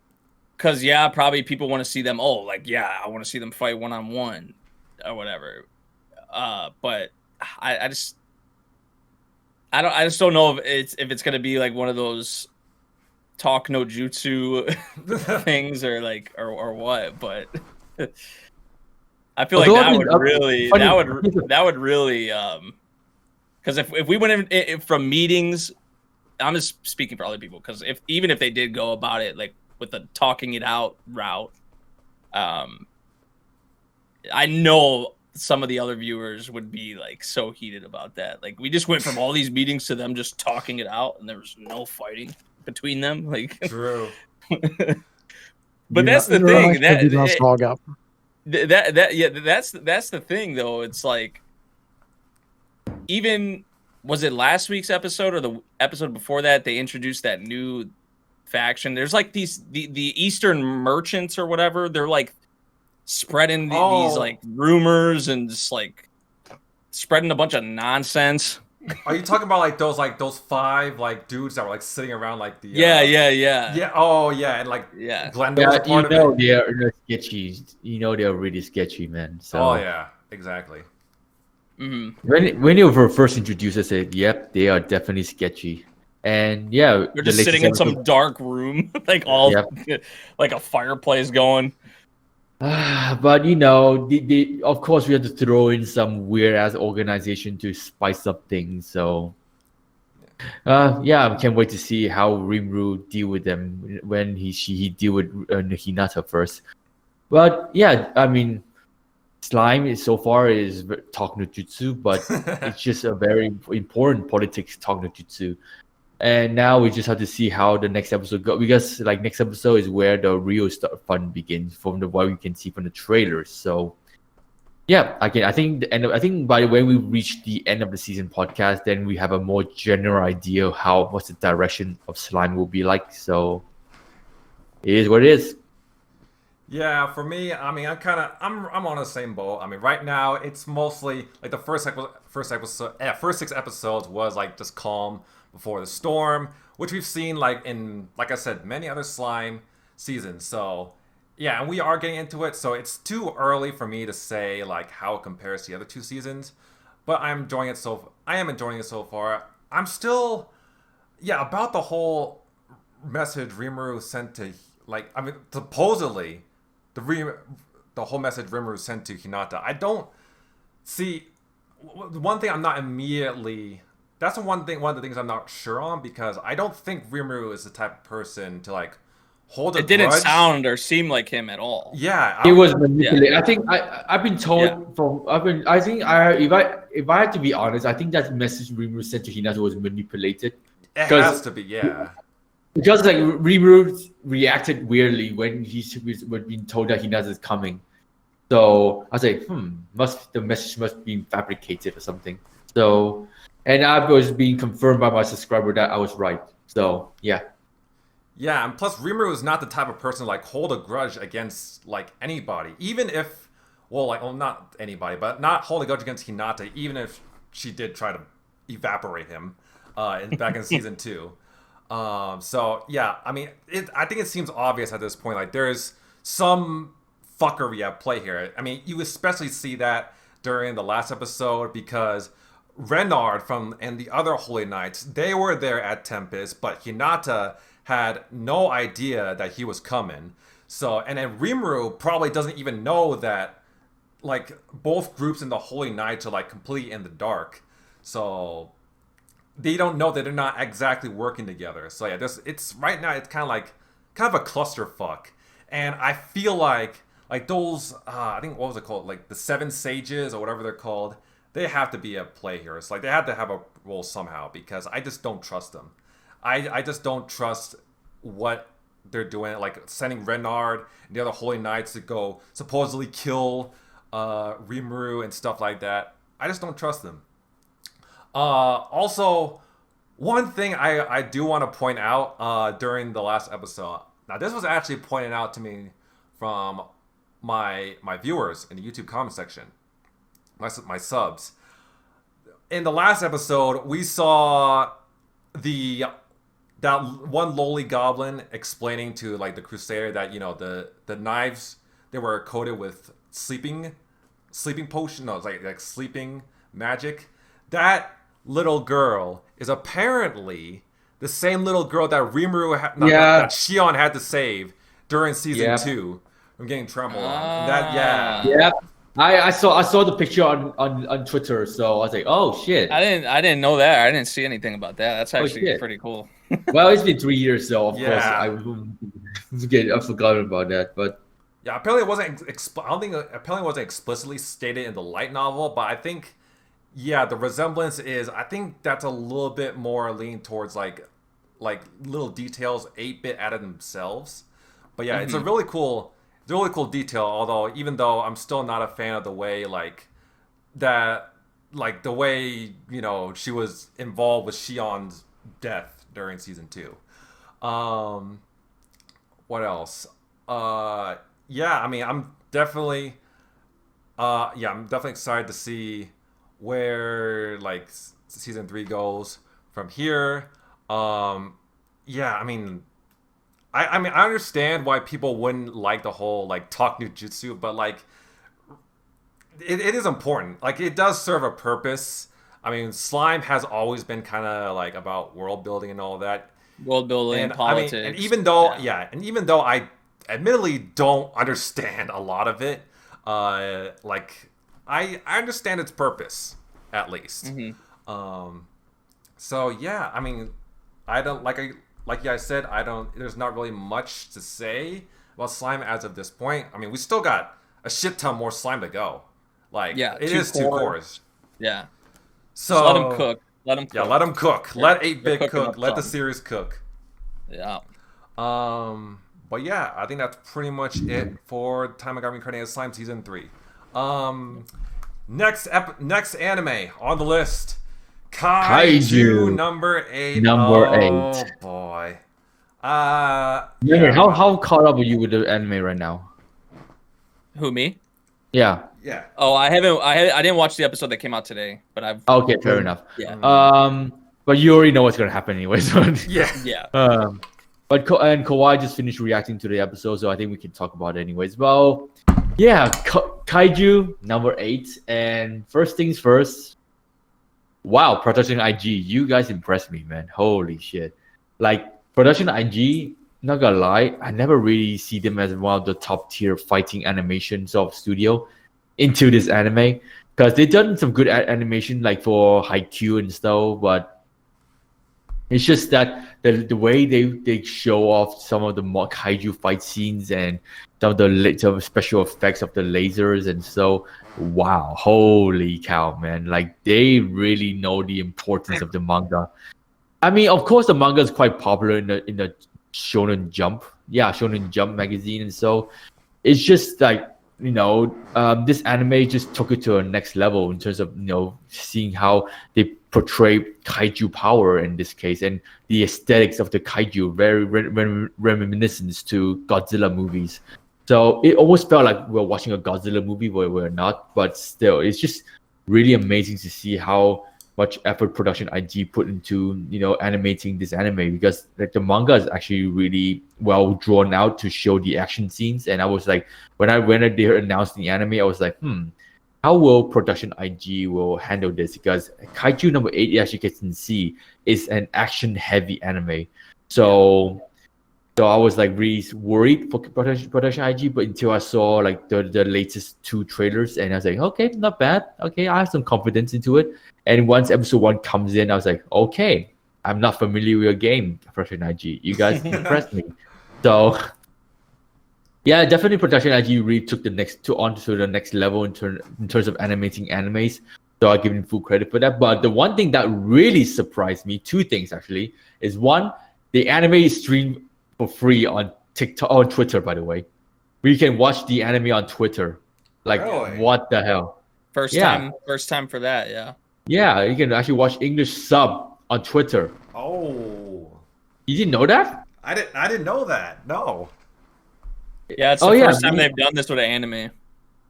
cause probably people want to see them. Oh, like I want to see them fight 1-on-1 or whatever. But I just don't know if it's gonna be like one of those talk no jutsu things or like or what. But I feel like that would really because if we went in from meetings, I'm just speaking for other people, because even if they did go about it like with the talking it out route, I know some of the other viewers would be like so heated about that. Like, we just went from all these meetings to them just talking it out, and there was no fighting between them. Like, true. But that's the thing. That's the thing though. It's like, even was it last week's episode or the episode before that, they introduced that new faction. There's like the Eastern merchants or whatever. They're like spreading these like rumors and just like spreading a bunch of nonsense. Are you talking about like those 5 like dudes that were like sitting around like the yeah oh yeah, and like Glenda was a part of it. They're sketchy. They're really sketchy, man. So exactly. Mm-hmm. When they were first introduced, I said, "Yep, they are definitely sketchy." And they're just sitting in some dark room, like like a fireplace going. But of course, we have to throw in some weird ass organization to spice up things. So, I can't wait to see how Rimuru deal with them when he deal with Hinata first. But yeah, I mean, Slime is talk no jutsu, but it's just a very important politics talk no jutsu. And now we just have to see how the next episode goes, because like next episode is where the real fun begins, from what we can see from the trailers. So Yeah, again, I think by when we reach the end of the season podcast, then we have a more general idea of what's the direction of slime will be like. So it is what it is. Yeah, for me, I mean, I'm on the same boat. I mean, right now it's mostly like the first 6 episodes was like just calm before the storm, which we've seen like in, like I said, many other slime seasons. So yeah, and we are getting into it. So it's too early for me to say like how it compares to the other 2 seasons, but I am enjoying it so far. I'm still, yeah, about the whole message Rimuru sent to, like, I mean, supposedly the whole message Rimuru sent to Hinata. I don't see, one thing I'm not immediately, that's one of the things I'm not sure on, because I don't think Rimuru is the type of person to like hold a grudge. It didn't sound or seem like him at all. Yeah, it was manipulated. Yeah. I think I've been told if I had to be honest, I think that message Rimuru sent to Hinata was manipulated. It has to be, yeah. Because like Rimuru reacted weirdly when he was being told that Hinata is coming. So I was like, the message must be fabricated or something. So, and I was being confirmed by my subscriber that I was right. So yeah. Yeah, and plus Rimuru is not the type of person to like hold a grudge against like anybody, even if, not anybody, but not hold a grudge against Hinata, even if she did try to evaporate him back in season 2. So yeah, I mean, I think it seems obvious at this point, like there's some fuckery at play here. I mean, you especially see that during the last episode, because Renard and the other Holy Knights, they were there at Tempest, but Hinata had no idea that he was coming. So, and then Rimuru probably doesn't even know that like both groups in the Holy Knights are like completely in the dark. So they don't know that they're not exactly working together. So yeah, it's right now it's kind of a clusterfuck. And I feel like those I think, what was it called? Like the 7 Sages or whatever they're called, they have to be at play here. It's like they have to have a role somehow, because I just don't trust them. I just don't trust what they're doing, like sending Renard and the other Holy Knights to go supposedly kill Rimuru and stuff like that. I just don't trust them. Also, one thing I do want to point out during the last episode. Now, this was actually pointed out to me from my viewers in the YouTube comment section, my subs. In the last episode, we saw that one lowly goblin explaining to like the Crusader that, you know, the knives, they were coated with sleeping potion. No, it's like sleeping magic. That little girl is apparently the same little girl that Rimuru that Shion had to save during season 2 from getting trampled on. Yeah. I saw the picture on Twitter, so I was like, oh shit. I didn't know that. I didn't see anything about that. That's actually pretty cool. Well, it's been 3 years, so of course I forgot about that. But yeah, apparently it wasn't. I don't think apparently it wasn't explicitly stated in the light novel, but I think the resemblance is. I think that's a little bit more leaning towards like little details 8-bit added themselves. But yeah, it's a really cool detail. Although, even though I'm still not a fan of the way the way, you know, she was involved with Shion's death during season 2. What else? I mean, I'm definitely excited to see where like season 3 goes from here. I mean, I understand why people wouldn't like the whole like talk no jutsu, but like it is important. Like it does serve a purpose. I mean, slime has always been kind of like about world building and all that. World building, politics. I mean, and even though I admittedly don't understand a lot of it, like I understand its purpose at least. So yeah, I mean, I don't like I said, there's not really much to say about slime as of this point. I mean, we still got a shit ton more slime to go. Like, it is 2 cores. Yeah. So just let them cook. Yeah, let them cook. Yeah, let 8-bit cook. Let the series cook. Yeah. But yeah, I think that's pretty much it for Time of God Reincarnated Slime Season 3. Next anime on the list. Kaiju number 8. Number 8. Oh boy. How caught up are you with the anime right now? Who, me? Yeah. Yeah. Oh, I didn't watch the episode that came out today, but I've. Okay, fair enough. Yeah. But you already know what's gonna happen anyway. So Yeah. But Kawaii just finished reacting to the episode, so I think we can talk about it anyways. Well, yeah, Kaiju number 8, and first things first. Wow, Production IG, you guys impressed me, man. Holy shit! Like Production IG, not gonna lie, I never really see them as one of the top tier fighting animations of studio into this anime, because they've done some good animation like for Haikyuu and stuff, but it's just that the way they show off some of the kaiju fight scenes and some of the special effects of the lasers, and so wow, holy cow, man! Like they really know the importance of the manga. I mean, of course, the manga is quite popular in the Shonen Jump, Shonen Jump magazine, and so it's just like this anime just took it to a next level in terms of seeing how they portray kaiju power in this case, and the aesthetics of the kaiju very reminiscent to Godzilla movies. So it almost felt like we're watching a Godzilla movie, where we're not, but still, it's just really amazing to see how much effort Production IG put into animating this anime, because like the manga is actually really well drawn out to show the action scenes. And I was like, when they announced the anime, I was like, how will Production IG will handle this? Because Kaiju number 8, as you can see, is an action heavy anime. So I was like really worried for Production IG, but until I saw like the latest 2 trailers, and I was like, okay, not bad. Okay, I have some confidence into it. And once episode 1 comes in, I was like, okay, I'm not familiar with your game, Production IG. You guys impressed me. So yeah, definitely Production IG really took on to the next level in terms of animating animes. So I give him full credit for that. But the one thing that really surprised me, 2 things actually, is one, the anime is streamed for free on TikTok, on Twitter, by the way. We can watch the anime on Twitter. Like, really? What the hell? First time for that, yeah. Yeah, you can actually watch English sub on Twitter. Oh. You didn't know that? I didn't know that. No. Yeah, it's the first time they've done this with an anime.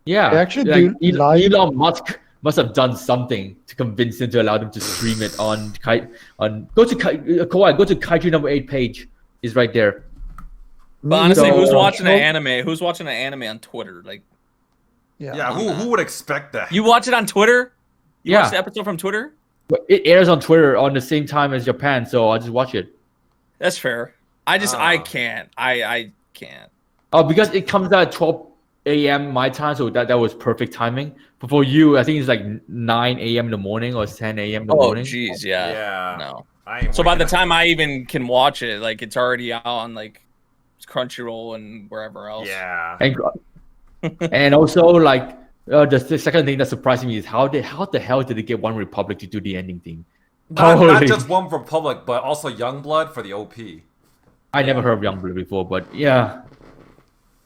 Yeah. They actually Elon Musk must have done something to convince them to allow them to stream it on go to Kaiju number 8 page. Is right there. But honestly, who's watching an anime? Who's watching an anime on Twitter? Like, who would expect that? You watch it on Twitter? You watch the episode from Twitter? It airs on Twitter on the same time as Japan, so I'll just watch it. That's fair. I can't. I can't. Oh, because it comes out at 12 a.m. my time, so that was perfect timing. But for you, I think it's like 9 a.m. in the morning or 10 a.m. in the morning. Oh, jeez, yeah. Yeah. No. So by the time I even can watch it, like it's already out on like Crunchyroll and wherever else. Yeah. And also like the second thing that surprised me is how the hell did they get One Republic to do the ending theme? Not just One Republic, but also Youngblood for the OP. I never heard of Youngblood before, but yeah.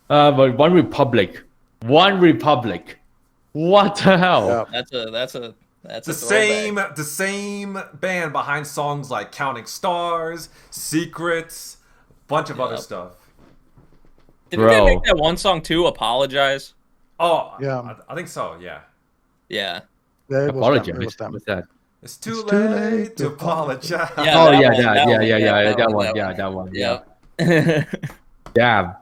But One Republic. What the hell? Yeah. That's the same band behind songs like Counting Stars, Secrets, a bunch of other stuff. Didn't they make that one song too? Apologize. Oh yeah, I think so. Yeah. Yeah. Apologize. What's that? It's too late to apologize. That one. Yeah, that one. Yeah. Damn.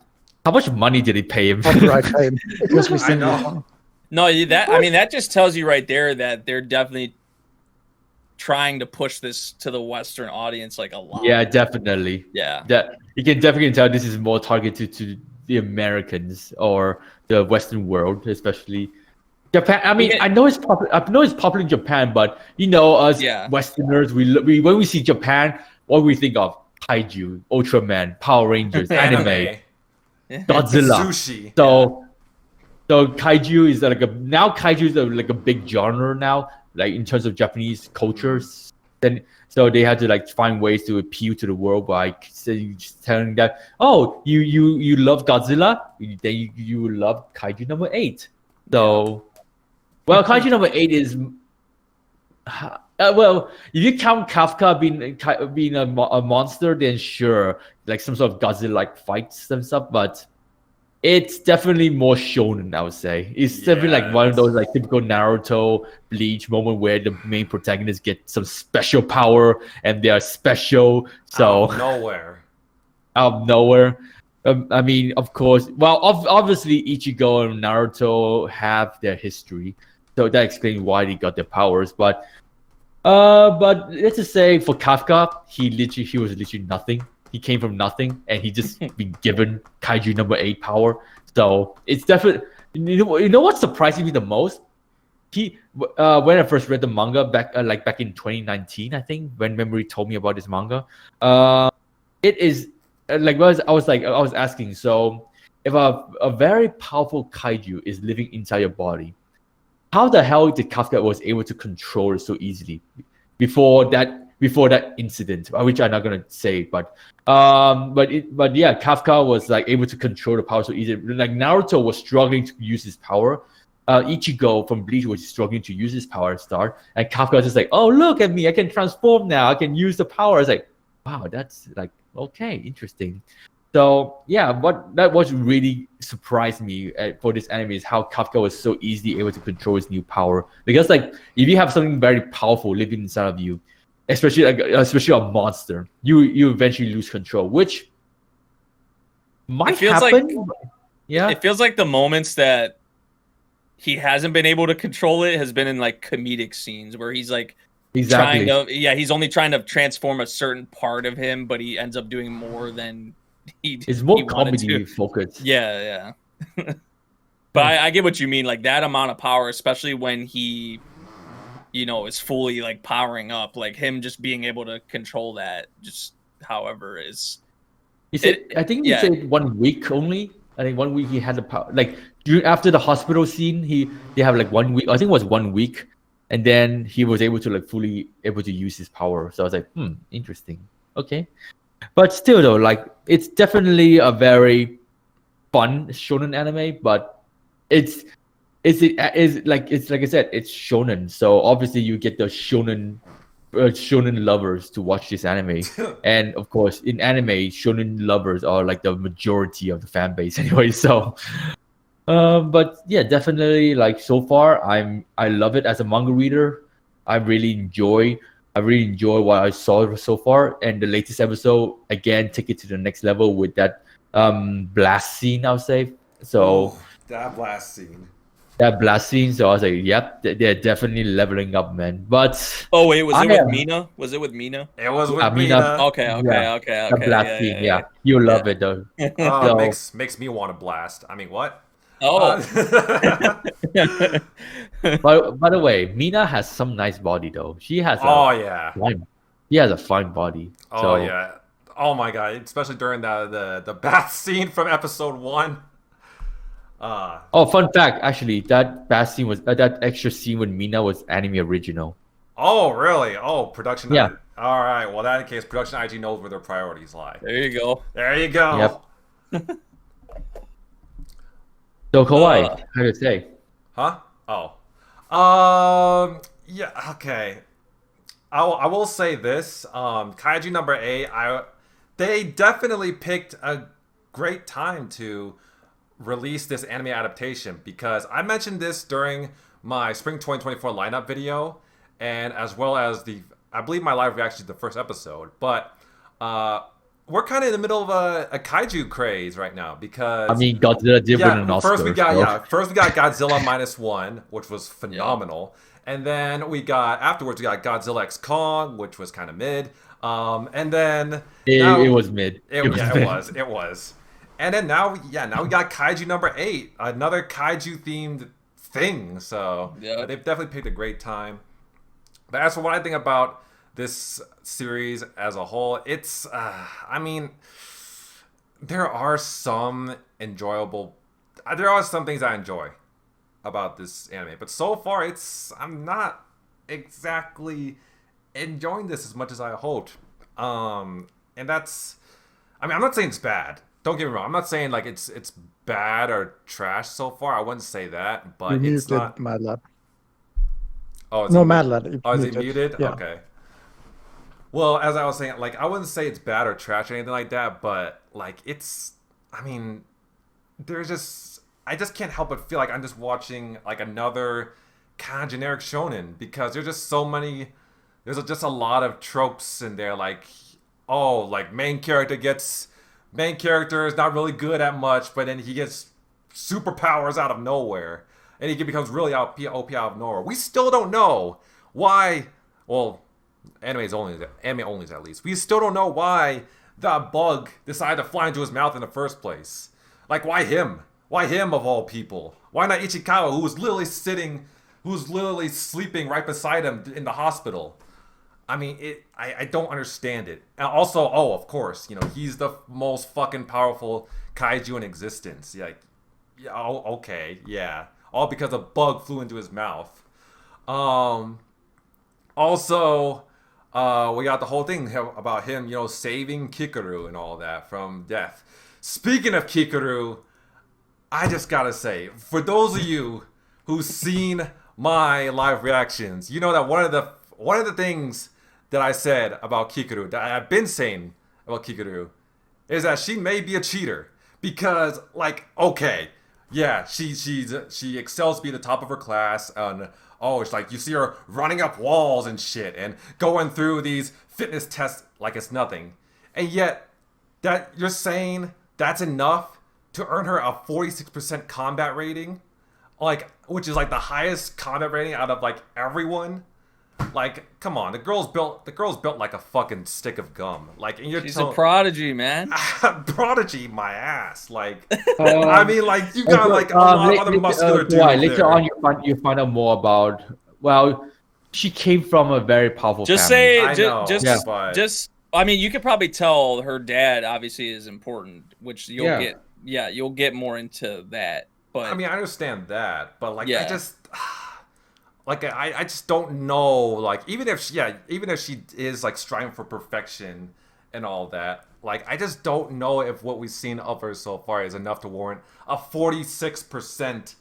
How much money did he pay him? I know. No, that just tells you right there that they're definitely trying to push this to the Western audience like a lot. Yeah, definitely. Yeah. That you can definitely tell this is more targeted to the Americans or the Western world, especially Japan. I mean, I know it's popular in Japan, but us Westerners, we when we see Japan, what do we think of? Kaiju, Ultraman, Power Rangers, anime, Godzilla, sushi. So kaiju is like a big genre now, like in terms of Japanese cultures. Then so they had to like find ways to appeal to the world by telling that, oh, you love Godzilla, then you love Kaiju number 8. So, well, Kaiju number 8 is well, if you count Kafka being a monster, then sure, like some sort of Godzilla-like fights and stuff. But it's definitely more shonen, I would say. It's definitely like one of those like typical Naruto, Bleach moment where the main protagonists get some special power and they are special. So out of nowhere. I mean, of course. Well, obviously, Ichigo and Naruto have their history, so that explains why they got their powers. But let's just say for Kafka, he was literally nothing. He came from nothing, and he just been given Kaiju number 8 power. So it's definitely you know what surprised me the most? When I first read the manga back in 2019, I think when Memory told me about this manga, it is I was asking. So if a very powerful kaiju is living inside your body, how the hell did Kafka was able to control it so easily before that incident, which I'm not gonna say, but yeah, Kafka was like able to control the power so easily. Like Naruto was struggling to use his power. Ichigo from Bleach was struggling to use his power at start, and Kafka was just like, "Oh, look at me! I can transform now. I can use the power." It's like, wow, that's like okay, interesting. So yeah, that was really surprised me for this anime is how Kafka was so easily able to control his new power. Because like if you have something very powerful living inside of you, especially a monster, you eventually lose control, which might happen. Yeah, it feels like the moments that he hasn't been able to control it has been in like comedic scenes where he's like he's only trying to transform a certain part of him, but he ends up doing more than it's more comedy focused. Yeah. But I get what you mean. Like that amount of power, especially when he, is fully like powering up. Like him just being able to control that, just however is. He said, I think he said 1 week only. I think 1 week he had the power. Like after the hospital scene, they have like 1 week. I think it was 1 week, and then he was able to like fully able to use his power. So I was like, interesting. Okay. But still though, like it's definitely a very fun shonen anime, but it's like I said, it's shonen. So obviously you get the shonen lovers to watch this anime, and of course in anime, shonen lovers are like the majority of the fan base anyway. So, but yeah, definitely like so far, I love it as a manga reader. I really enjoy what I saw so far, and the latest episode again take it to the next level with that blast scene, I'll say. So that blast scene. So I was like, yep, they're definitely leveling up, man. But wait, was it with Mina? Was it with Mina? It was with Mina. Okay. The blast scene, yeah. You love it though. It makes me want to blast. I mean, what? Oh. But by the way, Mina has some nice body though. She has she has a fine body. Oh yeah. Oh my god, especially during the bath scene from episode 1. Fun fact, actually, that bath scene was that extra scene with Mina was anime original. Oh really? Oh, production. Yeah. All right. Well, in that case, production IG knows where their priorities lie. There you go. Yep. So kawaii, how to say? Huh? Yeah. Okay. I will say this. Kaiju number 8. They definitely picked a great time to release this anime adaptation, because I mentioned this during my spring 2024 lineup video, and as well as I believe my live reaction to the first episode. But we're kind of in the middle of a kaiju craze right now, because I mean Godzilla did win an Oscar. First we got Godzilla -1, which was phenomenal, and then afterwards we got Godzilla X Kong, which was kind of mid, and then it was mid. It was. And then now we got Kaiju number 8, another kaiju themed thing. So they've definitely picked a great time. But as for what I think about this series as a whole, it's I mean, there are some things I enjoy about this anime, but so far I'm not exactly enjoying this as much as I hoped. And that's, I mean, I'm not saying it's bad. Don't get me wrong. I'm not saying like it's bad or trash so far. I wouldn't say that, but You it's muted not. Mad Lab. Oh, No, Mad Lab. is he muted? Yeah. Okay. Well, as I was saying, like I wouldn't say it's bad or trash or anything like that, but like it's. I mean, there's just. I just can't help but feel like I'm just watching like another kind of generic shonen because there's just so many. There's just a lot of tropes in there, like, oh, like main character is not really good at much, but then he gets superpowers out of nowhere, and he becomes really OP out of nowhere. We still don't know why. Well, anime only at least. We still don't know why that bug decided to fly into his mouth in the first place. Like, why him? Why him of all people? Why not Ichikawa, who was literally sleeping right beside him in the hospital? I mean, I don't understand it. And also, oh, of course, he's the most fucking powerful kaiju in existence. Like, yeah, oh, okay, yeah. All because a bug flew into his mouth. Also, we got the whole thing about him, saving Kikaru and all that from death. Speaking of Kikaru, I just gotta say, for those of you who've seen my live reactions, you know that one of the things that I said about Kikaru, that I've been saying about Kikaru, is that she may be a cheater. Because, like, okay, yeah, she excels to be the top of her class, and it's like you see her running up walls and shit, and going through these fitness tests like it's nothing. And yet, that you're saying that's enough to earn her a 46% combat rating? Like, which is like the highest combat rating out of like everyone? Like, come on, the girl's built like a fucking stick of gum. Like, and she's a prodigy, man. Prodigy, my ass. Like, I mean, like you got like a lot of other muscular dudes. Later on, you find out more about. Well, she came from a very powerful family. I mean, you could probably tell her dad obviously is important, which you'll get more into that. But I mean, I understand that, but like, I just. Like, I just don't know, like, even if she is, like, striving for perfection and all that, like, I just don't know if what we've seen of her so far is enough to warrant a 46%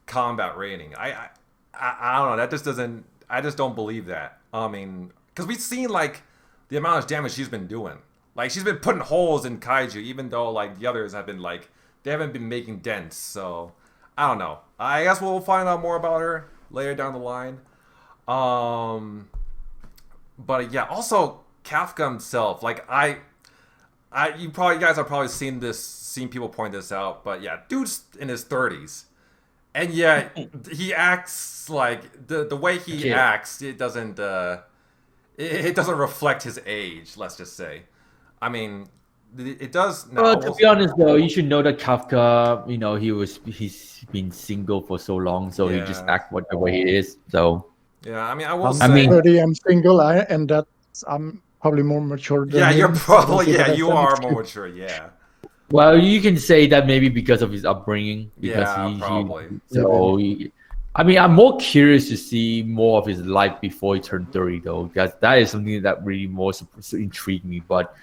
combat rating. I don't know, I just don't believe that. I mean, because we've seen, like, the amount of damage she's been doing. Like, she's been putting holes in kaiju, even though, like, the others have been, like, they haven't been making dents, so, I don't know. I guess we'll find out more about her later down the line. But yeah, also Kafka himself, like you guys have probably seen people point this out, but yeah, dude's in his 30s. And yet he acts like the way he acts, it doesn't reflect his age, let's just say. I mean, it does. No, to be honest, though, you should know that Kafka, he's been single for so long, so he just act the way he is. So yeah, I mean, I'm single, and I'm probably more mature. Than you're probably you are more mature. Yeah. Well, you can say that maybe because of his upbringing. Because probably. I mean, I'm more curious to see more of his life before he turned 30, though, because that is something that really more intrigued me. But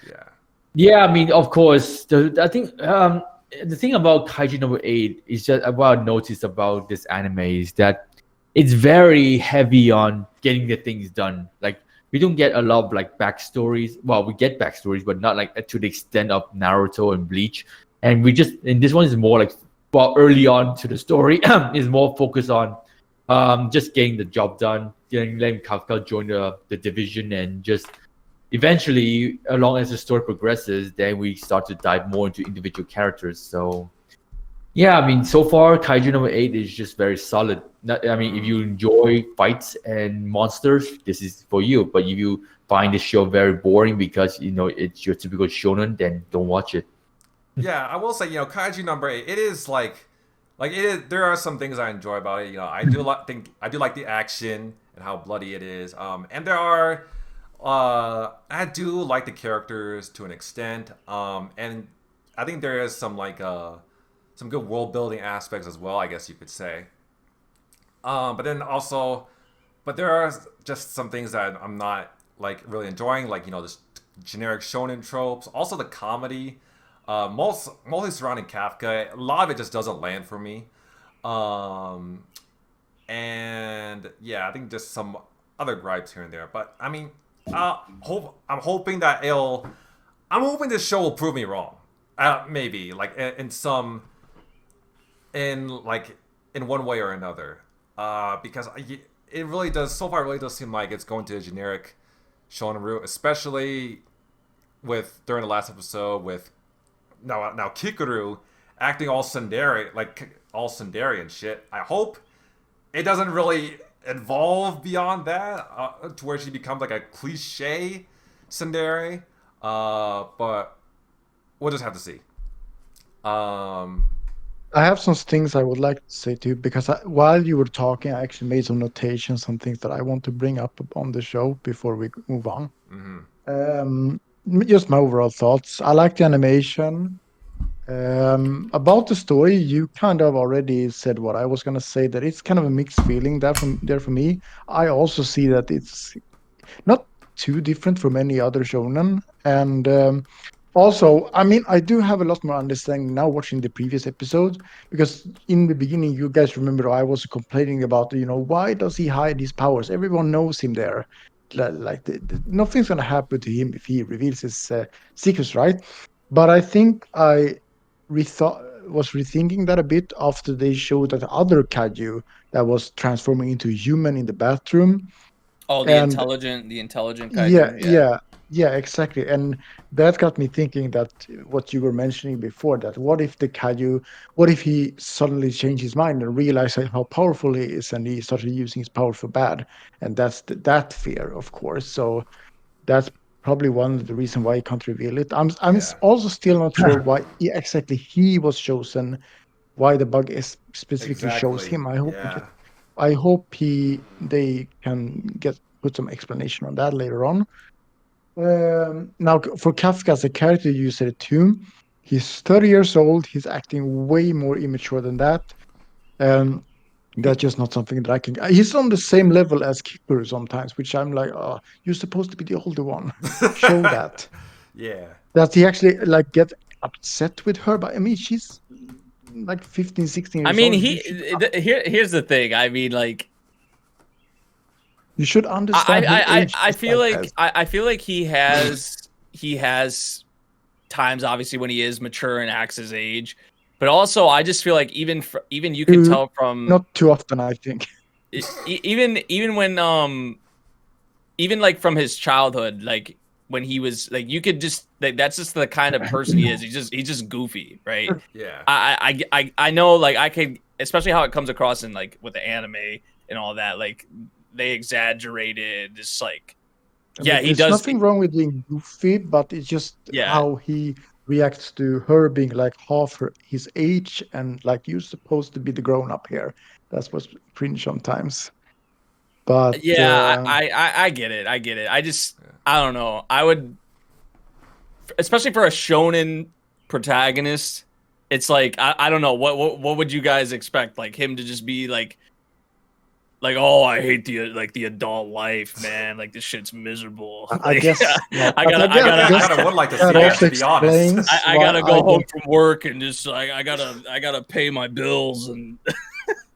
yeah, I mean, of course, I think the thing about Kaiju number 8 is just what I noticed about this anime is that it's very heavy on getting the things done. Like, we don't get a lot of like backstories. Well, we get backstories, but not like to the extent of Naruto and Bleach. And this one is more like, well, early on to the story is more focused on just getting the job done, letting Kafka join the division, and just eventually, along as the story progresses, then we start to dive more into individual characters. So, yeah, I mean, so far, Kaiju number 8 is just very solid. I mean, if you enjoy fights and monsters, this is for you. But if you find the show very boring because, it's your typical shonen, then don't watch it. Yeah, I will say, Kaiju number 8, it is like it is. There are some things I enjoy about it. I do like the action and how bloody it is. And there are. I do like the characters to an extent, and I think there is some good world building aspects as well, I guess you could say. But there are just some things that I'm not like really enjoying, like this generic shonen tropes. Also the comedy, Mostly surrounding Kafka. A lot of it just doesn't land for me. And yeah, I think just some other gripes here and there. But I mean, I'm hoping this show will prove me wrong. Maybe like in one way or another. Because it really does. So far, it really does seem like it's going to a generic shonen route, especially during the last episode with now Kikuru acting all tsundere and shit. I hope it doesn't really evolve beyond that to where she becomes like a cliche tsundere. But we'll just have to see. I have some things I would like to say too, because while you were talking, I actually made some notations, some things that I want to bring up on the show before we move on. Just my overall thoughts. I like the animation. About the story, you kind of already said what I was going to say, that it's kind of a mixed feeling there for me. I also see that it's not too different from any other shonen. And also, I mean, I do have a lot more understanding now watching the previous episode, because in the beginning, you guys remember I was complaining about, why does he hide his powers? Everyone knows him there. Like nothing's going to happen to him if he reveals his secrets, right? But I think I was rethinking that a bit after they showed that other kaiju that was transforming into human in the bathroom. Oh, the intelligent kaiju. Yeah, exactly. And that got me thinking that what you were mentioning before, that what if he suddenly changed his mind and realized how powerful he is, and he started using his power for bad? And that's that fear, of course. So that's probably one of the reasons why he can't reveal it. I'm also still not sure why exactly he was chosen, why the bug is specifically shows him. I hope they can put some explanation on that later on. Now, for Kafka as a character, you said it too. He's 30 years old. He's acting way more immature than that. That's just not something that I can. He's on the same level as Kikuru sometimes, which I'm like, oh, you're supposed to be the older one. Show that. Yeah. That he actually get upset with her, but I mean, she's like 15, 16 years old. I mean, here's the thing. I mean, like, you should understand. I feel like he has times, obviously, when he is mature and acts his age, but also I just feel like even you can tell from not too often, I think. even when even like from his childhood, like when he was like, you could just like, that's just the kind of person he is. He's just goofy, right? Yeah. I know, like, I could, especially how it comes across in like with the anime and all that, like they exaggerated, just like, yeah, he does. There's nothing wrong with being goofy, but it's just how he reacts to her being like half his age, and like, you're supposed to be the grown up here. That's what's cringe sometimes. But yeah, I get it. I don't know. I would, especially for a shonen protagonist, it's like, I don't know, what would you guys expect? Like him to just be like, oh, I hate the adult life, man. Like, this shit's miserable. I guess. I would like to see that, to be honest. I gotta go home from work and just I gotta pay my bills, and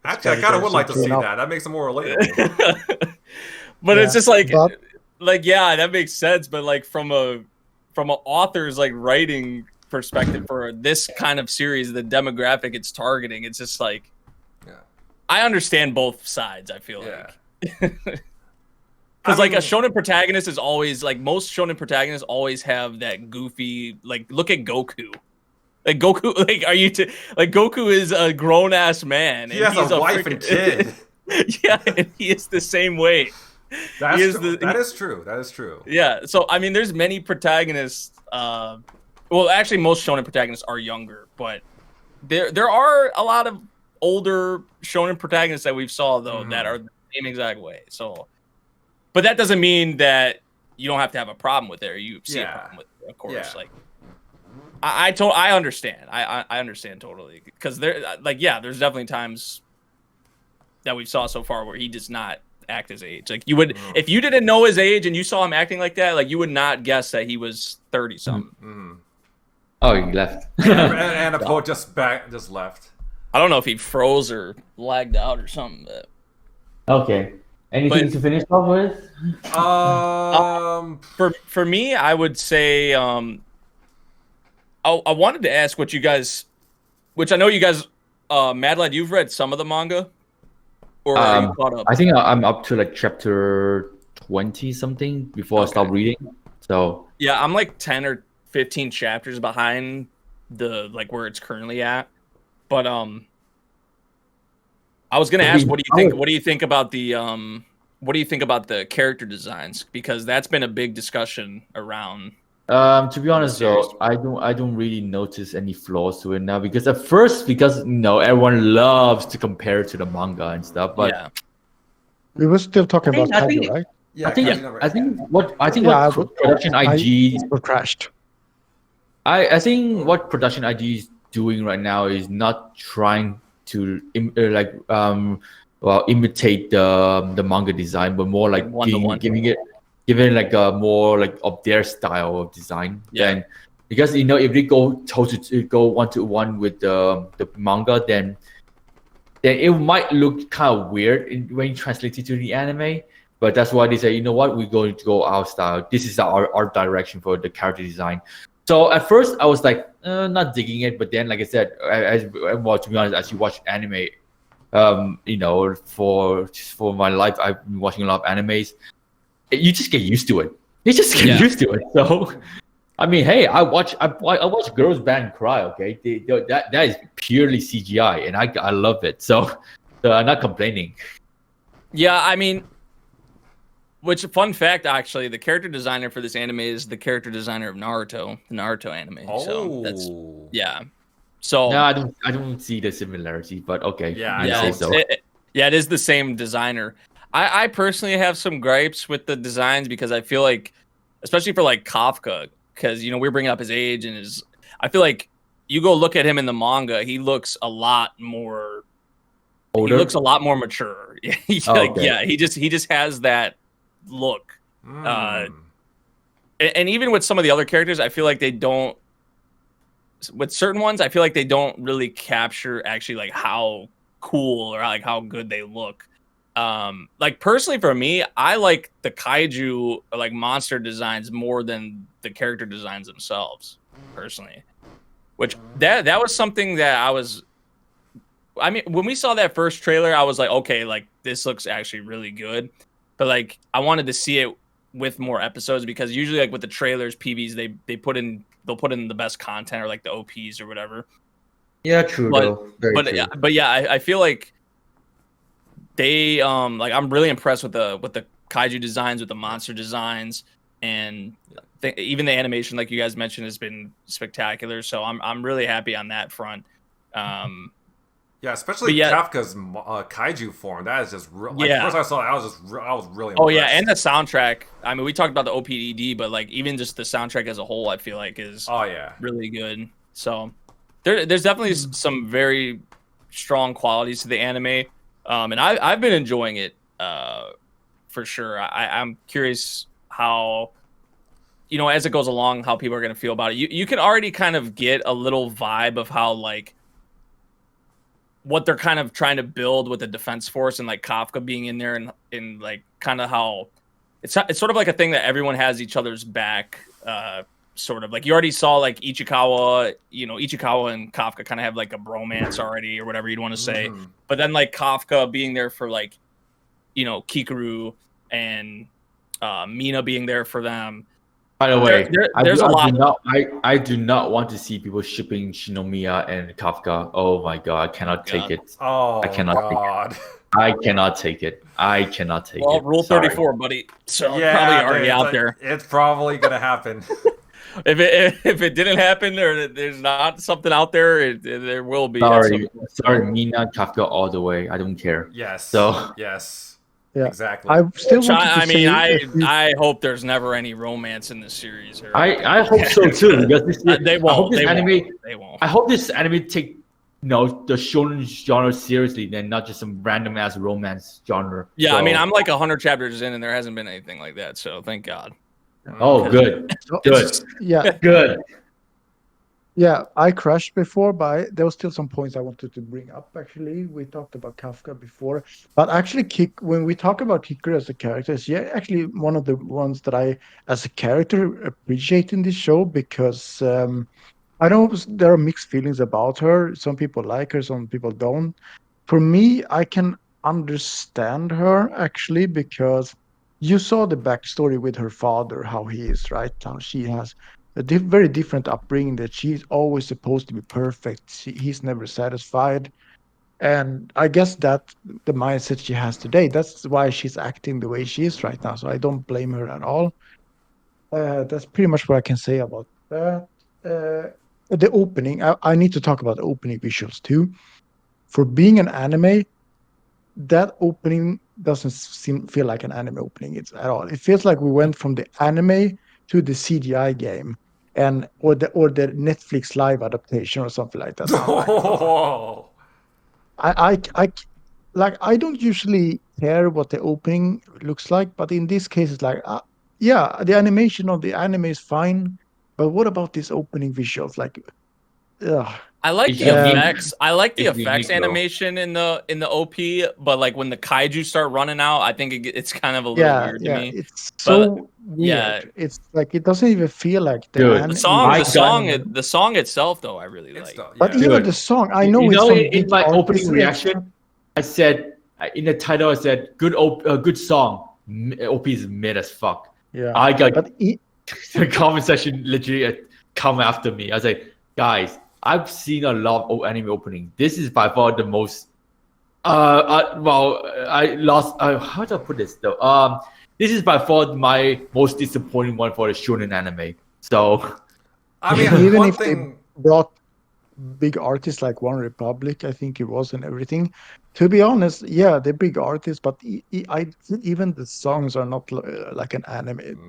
actually, I kind of would like to see that. That makes it more relatable. But it's just like yeah, that makes sense. But like from an author's like writing perspective for this kind of series, the demographic it's targeting, it's just like, I understand both sides, I feel like. Because like a shonen protagonist is always like, most shonen protagonists always have that goofy, like, look at Goku. Like Goku, like, like Goku is a grown ass man. He has a wife and kid. Yeah, and he is the same way. That is true. That is true. Yeah. So I mean, there's many protagonists. Well, actually, most shonen protagonists are younger, but there are a lot of older shonen protagonists that we've saw though that are the same exact way. So, but that doesn't mean that you don't have to have a problem with it, or you see a problem with it, of course. Yeah. Like, I understand. I understand totally, because there's definitely times that we've saw so far where he does not act his age. Like, you would, if you didn't know his age and you saw him acting like that, like, you would not guess that he was 30 something. Oh, he left. and a quote just left. I don't know if he froze or lagged out or something. But... Okay. Anything to finish off with? For me, I would say I wanted to ask what you guys, which I know you guys, Mad Lad, you've read some of the manga, or are you caught up? I think I'm up to like chapter 20 something before I stop reading. So yeah, I'm like 10 or 15 chapters behind the like where it's currently at. But I was gonna ask, what do you think? What do you think about the character designs? Because that's been a big discussion around. To be honest though, I don't really notice any flaws to it now, because at first, everyone loves to compare it to the manga and stuff, but yeah. We were still talking about Kaiju, right? Yeah, I think what production IG were crashed. I think what production IG is doing right now is not trying to imitate the manga design, but more like giving it like a more like of their style of design. Yeah. Then, because if they go one to one with the manga, then it might look kind of weird when you translate it to the anime. But that's why they say, we're going to go our style. This is our direction for the character design. So at first I was like, not digging it. But then, like I said, to be honest, as you watch anime, for my life, I've been watching a lot of animes. You just get used to it. You just get used to it. So, I mean, hey, I watch girls band cry. Okay, that is purely CGI, and I love it. So I'm not complaining. Yeah, I mean. Which, fun fact, actually, the character designer for this anime is the character designer of Naruto, the Naruto anime. Oh. So that's So no, I don't see the similarity, but okay. It is the same designer. I personally have some gripes with the designs because I feel like, especially for like Kafka, because we're bringing up his age and I feel like you go look at him in the manga, he looks a lot more older. He looks a lot more mature. He just has that look. And even with some of the other characters, I feel like they don't. With certain ones, I feel like they don't really capture actually like how cool or like how good they look. Like personally for me, I like the kaiju or like monster designs more than the character designs themselves. Personally, which that was something that I mean, when we saw that first trailer, I was like, okay, like this looks actually really good. But like I wanted to see it with more episodes, because usually like with the trailers, PVs, they'll put in the best content or like the OPs or whatever. Yeah, true. But I feel like they like I'm really impressed with the kaiju designs, with the monster designs, and even the animation, like you guys mentioned, has been spectacular. So I'm really happy on that front. Yeah, especially Kafka's kaiju form. That is just real. Like, first I saw it, I was really impressed. Oh yeah, and the soundtrack. I mean, we talked about the OPED, but like even just the soundtrack as a whole, I feel like is really good. So there's definitely some very strong qualities to the anime, and I've been enjoying it for sure. I'm curious how, as it goes along, how people are going to feel about it. You can already kind of get a little vibe of how like what they're kind of trying to build with the defense force, and like Kafka being in there, and like kind of how it's sort of like a thing that everyone has each other's back, sort of like you already saw like Ichikawa and Kafka kind of have like a bromance already, or whatever you'd want to say. But then like Kafka being there for like, Kikaru and Mina being there for them. By the way, there's a lot. I do not want to see people shipping Shinomiya and Kafka. Oh my god, I cannot take it. Oh, I cannot take it. I cannot take it. Well, Rule 34, buddy. So probably already out there. It's probably gonna happen. If it didn't happen, or there's not something out there, there will be. Sorry, Mina, Kafka all the way. I don't care. Yes. So yes. Yeah. Exactly. I hope there's never any romance in this series. I hope so too, because they won't. I hope this anime take the shonen genre seriously, then not just some random ass romance genre. Yeah, so, I mean, I'm like 100 chapters in, and there hasn't been anything like that. So thank God. Oh, good. Yeah. Good. Yeah, I crashed before, but there was still some points I wanted to bring up. Actually, we talked about Kafka before, but actually, when we talk about Hikaru as a character, yeah, actually one of the ones that I, as a character, appreciate in this show because I know there are mixed feelings about her. Some people like her, some people don't. For me, I can understand her actually because you saw the backstory with her father, how he is, right? How she has a very different upbringing, that she's always supposed to be perfect. He's never satisfied. And I guess that the mindset she has today, that's why she's acting the way she is right now. So I don't blame her at all. That's pretty much what I can say about that. The opening, I need to talk about the opening visuals too. For being an anime, that opening doesn't feel like an anime opening at all. It feels like we went from the anime to the CGI game, or the Netflix live adaptation or something like that. Oh. I don't usually care what the opening looks like, but in this case, it's like, yeah, the animation of the anime is fine, but what about this opening visuals? Like, ugh. I like It's the unique. effects. I like the It's effects unique, though. animation in the OP, but like when the kaiju start running out, I think it's kind of a little weird to me. It's But, so weird. yeah. It's like it doesn't even feel like the Dude, The song itself, though, I really like. But Yeah. even Dude, the song, I know you it's know, from in big my artists, opening reaction, I said in the title, I said good song. OP is mid as fuck. Yeah, I got but the comment section literally come after me. I was like, guys, I've seen a lot of anime opening. This is by far the most. I lost. How do I put this though? This is by far my most disappointing one for the shonen anime. So, I mean, even one if thing. they brought big artists like One Republic, I think it was, and everything. To be honest, yeah, they're big artists, but even the songs are not like an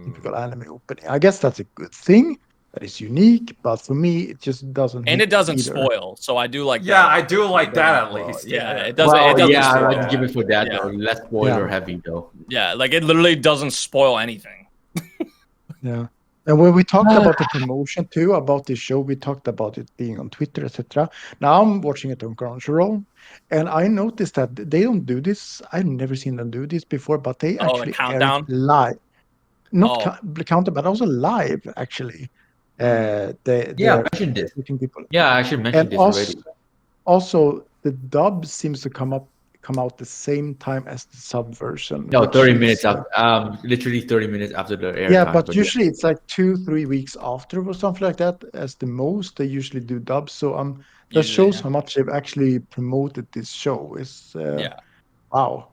typical anime opening. I guess that's a good thing. That is unique, but for me, it just doesn't. And hit it doesn't either. spoil, so I do like that. Yeah, I do like that at least. Yeah, Yeah. it doesn't. well, it doesn't yeah, spoil. I can give it for that Yeah. though. Less spoiler heavy though. Yeah, like it literally doesn't spoil anything. Yeah. And when we talked about the promotion too, about this show, we talked about it being on Twitter, etc. Now I'm watching it on Crunchyroll, and I noticed that they don't do this. I've never seen them do this before, but they Oh, the actually air countdown? it live. Not Oh. counter, but also live, actually. Yeah, I mentioned this. People. Yeah, I should mention And this already. also, the dub seems to come out the same time as the sub version. No, which 30 is, minutes after, literally 30 minutes after the air. Yeah, time, but usually it's like 2-3 weeks after or something like that. As the most, they usually do dubs. So that Usually, shows how much they've actually promoted this show. Is yeah. Wow.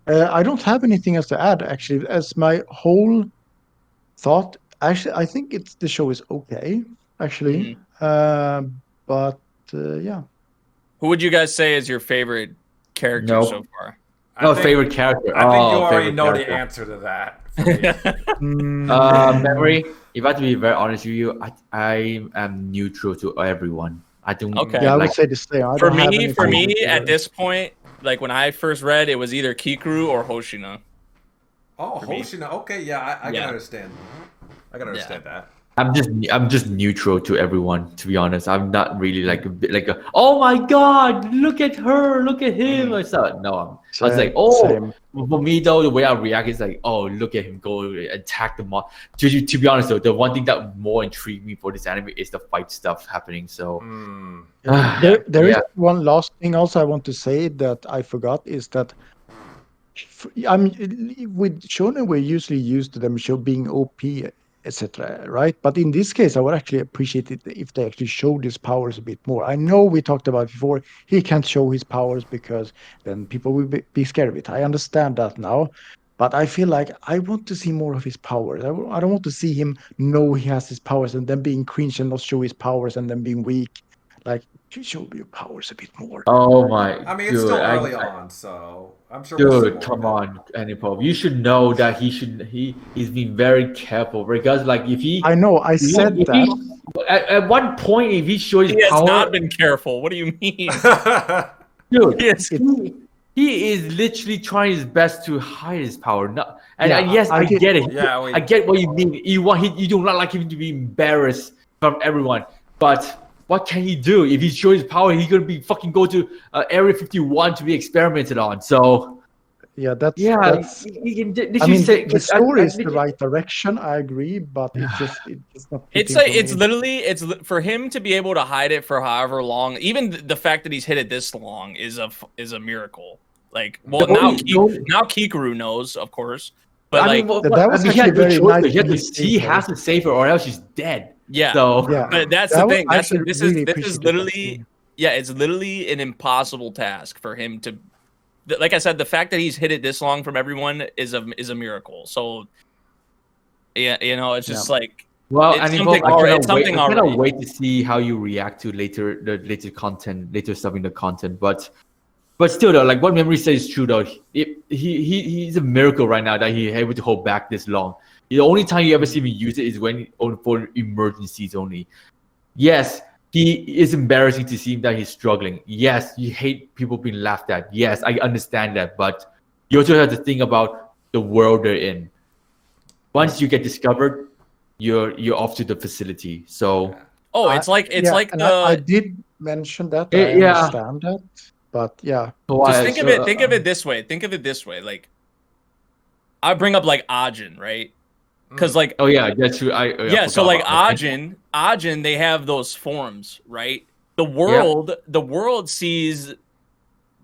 I don't have anything else to add actually. As my whole thought, actually, I think the show is okay actually. But yeah. Who would you guys say is your favorite character Nope. so far? No, favorite character. I think you already favorite know the character. answer to that. for me. Memory. If I have to be very honest with you, I am neutral to everyone. I don't. Okay. Yeah, I like, would say the same. I For don't have me, anything at this point, like when I first read, it was either Kikuru or Hoshina. Oh, me. Hoshina. Okay, yeah, I can Yeah. understand. I can understand that. I'm just neutral to everyone. To be honest, I'm not really like a oh my god, look at her, look at him. Or something. No, I was like, Same. for me though, the way I react is like, oh, look at him go attack the mob. To be honest though, the one thing that more intrigued me for this anime is the fight stuff happening. So There is one last thing also I want to say that I forgot is that with shonen we're usually used to them being OP, etc. Right? But in this case, I would actually appreciate it if they actually showed his powers a bit more. I know we talked about before he can't show his powers because then people will be scared of it. I understand that now. But I feel like I want to see more of his powers. I don't want to see him know he has his powers and then being cringe and not show his powers and then being weak. Like, show your powers a bit more. oh my. I mean, it's still early on, so I'm sure. Dude, come on, Anipov. You should know that he's been very careful because like if he I know I said that. At one point if he shows his He has power, not been careful. What do you mean? dude, Yes. he is literally trying his best to hide his power. And Yeah, yes, I get it. Yeah, I get what you mean. You do not like him to be embarrassed from everyone, but what can he do? If he shows his power, he's gonna be fucking go to Area 51 to be experimented on. So that's he can. The story is the right direction. I agree, but it's not. It's literally for him to be able to hide it for however long. Even the fact that he's hid it this long is a miracle. Like, well, now Kikaru knows, of course, but that was actually very nice. He has to save her, or else she's dead. Yeah. So but that's the thing. This is literally it's literally an impossible task for him to. Like I said, the fact that he's hid it this long from everyone is a miracle. So, yeah, it's just like, well, it's something I cannot wait to see how you react to later stuff in the content. But still, though, like what Memory says is true. Though, he's a miracle right now that he's able to hold back this long. The only time you ever see him use it is for emergencies only. Yes. He is embarrassing to see that he's struggling. Yes, you hate people being laughed at. Yes, I understand that. But you also have to think about the world they're in. Once you get discovered, you're off to the facility. So I did mention that. I understand that. But yeah. Just think of it this way. Think of it this way. Like, I bring up like Ajin, right? Because like that's true. So like Ajin, they have those forms, right? The world sees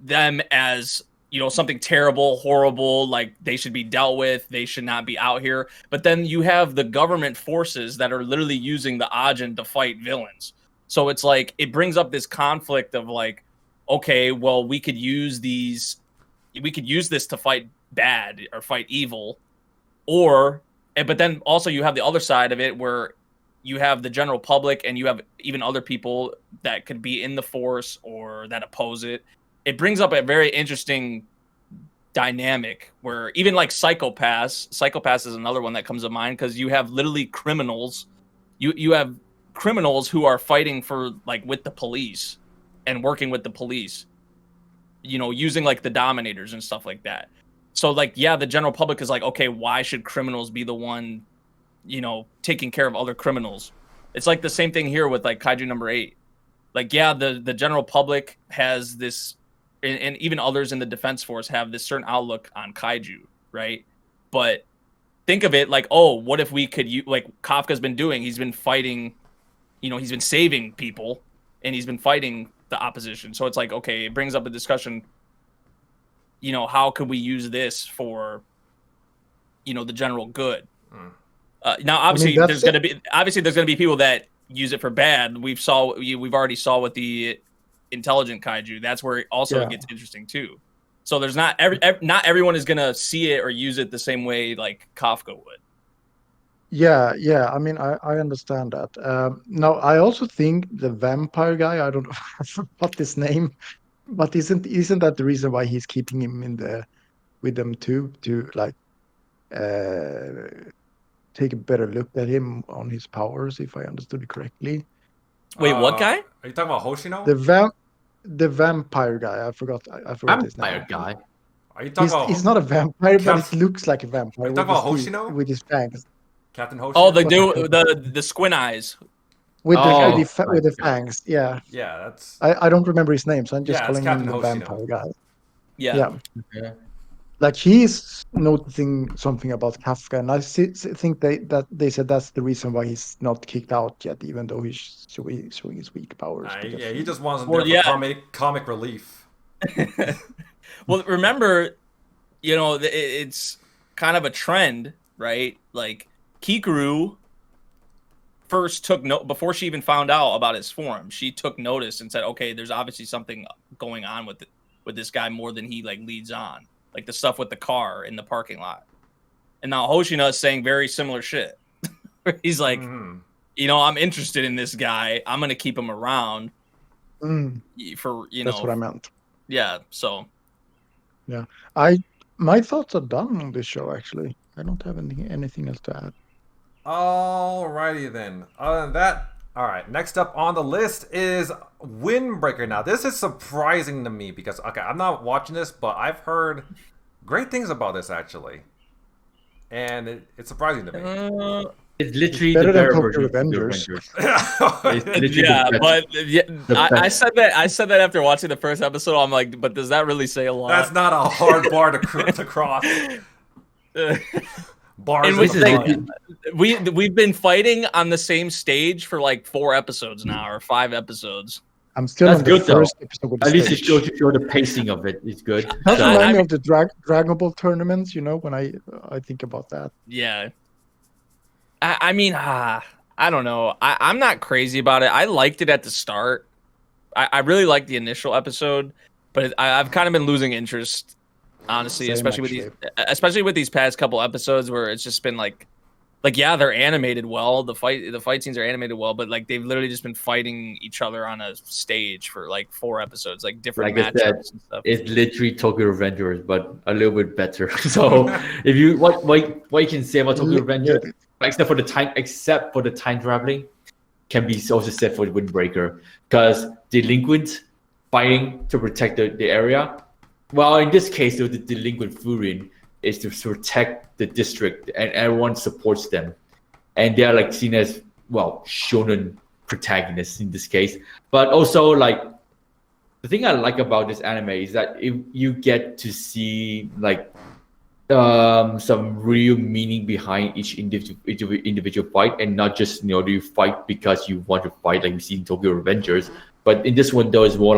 them as something terrible, horrible, like they should be dealt with, they should not be out here. But then you have the government forces that are literally using the Ajin to fight villains. So it's like it brings up this conflict of like, okay, well we could use this to fight bad or fight evil, but then also you have the other side of it where you have the general public and you have even other people that could be in the force or that oppose it. It brings up a very interesting dynamic where even like Psychopaths is another one that comes to mind because you have literally criminals. You have criminals who are fighting for like with the police and working with the police, using like the Dominators and stuff like that. So, like, the general public is like, okay, why should criminals be the one, taking care of other criminals? It's like the same thing here with, like, Kaiju number 8. Like, the general public has this, and even others in the defense force have this certain outlook on Kaiju, right? But think of it like, oh, what if we could, like Kafka's been doing? He's been fighting, he's been saving people, and he's been fighting the opposition. So it's like, okay, it brings up a discussion. How could we use this for, the general good? Now, obviously, there's going to be people that use it for bad. We've already saw with the intelligent kaiju. That's where it gets interesting too. So there's not everyone is going to see it or use it the same way like Kafka would. Yeah. I mean, I understand that. Now, I also think the vampire guy. I don't know. I forgot his name. But isn't that the reason why he's keeping him with them too, to like take a better look at him on his powers, if I understood it correctly? Wait, what guy? Are you talking about Hoshino? The vampire guy. I forgot his name. Vampire guy. Are you talking about? He's not a vampire, but it looks like a vampire. Are you talking about Hoshino? With his fangs. Captain Hoshino. Oh, the squint eyes. With the fangs, yeah. Yeah, that's. I don't remember his name, so I'm just calling him the Hoshino. vampire guy. Yeah. Like he's noticing something about Kafka, and I think they said that's the reason why he's not kicked out yet, even though he's showing his weak powers. He just wants for comic relief. Well, remember, it's kind of a trend, right? Like Kikaru first took note before she even found out about his form. She took notice and said, "Okay, there's obviously something going on with this guy more than he like leads on, like the stuff with the car in the parking lot." And now Hoshina is saying very similar shit. He's like, I'm interested in this guy. I'm gonna keep him around for That's what I meant. Yeah. So. Yeah, my thoughts are done on this show. Actually, I don't have anything else to add. Alrighty then. Other than that, all right. Next up on the list is Windbreaker. Now, this is surprising to me because I'm not watching this, but I've heard great things about this actually, and it's surprising to me. It's literally better the than better Tokyo version of the Revengers. Avengers. It's literally Yeah, the but best. I said that. I said that after watching the first episode. I'm like, but does that really say a lot? That's not a hard bar to cross. Bars And in the mud. we've been fighting on the same stage for like 4 episodes now, or 5 episodes. I'm still That's on the good, though. first episode of the At least it stage. shows the pacing of it is good. Does So- remind me of the Dragon Ball tournaments, when I think about that. Yeah. I mean, I don't know. I'm not crazy about it. I liked it at the start. I really liked the initial episode, but I've kind of been losing interest, honestly, Same, especially with these past couple episodes where it's just been like yeah, they're animated well. The fight scenes are animated well, but like they've literally just been fighting each other on a stage for like 4 episodes, like different Like I said, matchups and stuff. It's literally Tokyo Revengers, but a little bit better. So, if you what you can say about Tokyo Revengers, except for the time traveling, can be also said for Windbreaker, because delinquent fighting to protect the area. Well, in this case, the delinquent Furin is to protect the district, and everyone supports them, and they are like seen as shonen protagonists in this case. But also, like, the thing I like about this anime is that if you get to see like some real meaning behind each individual fight, and not just do you fight because you want to fight like we see in Tokyo Revengers. But in this one though, it's more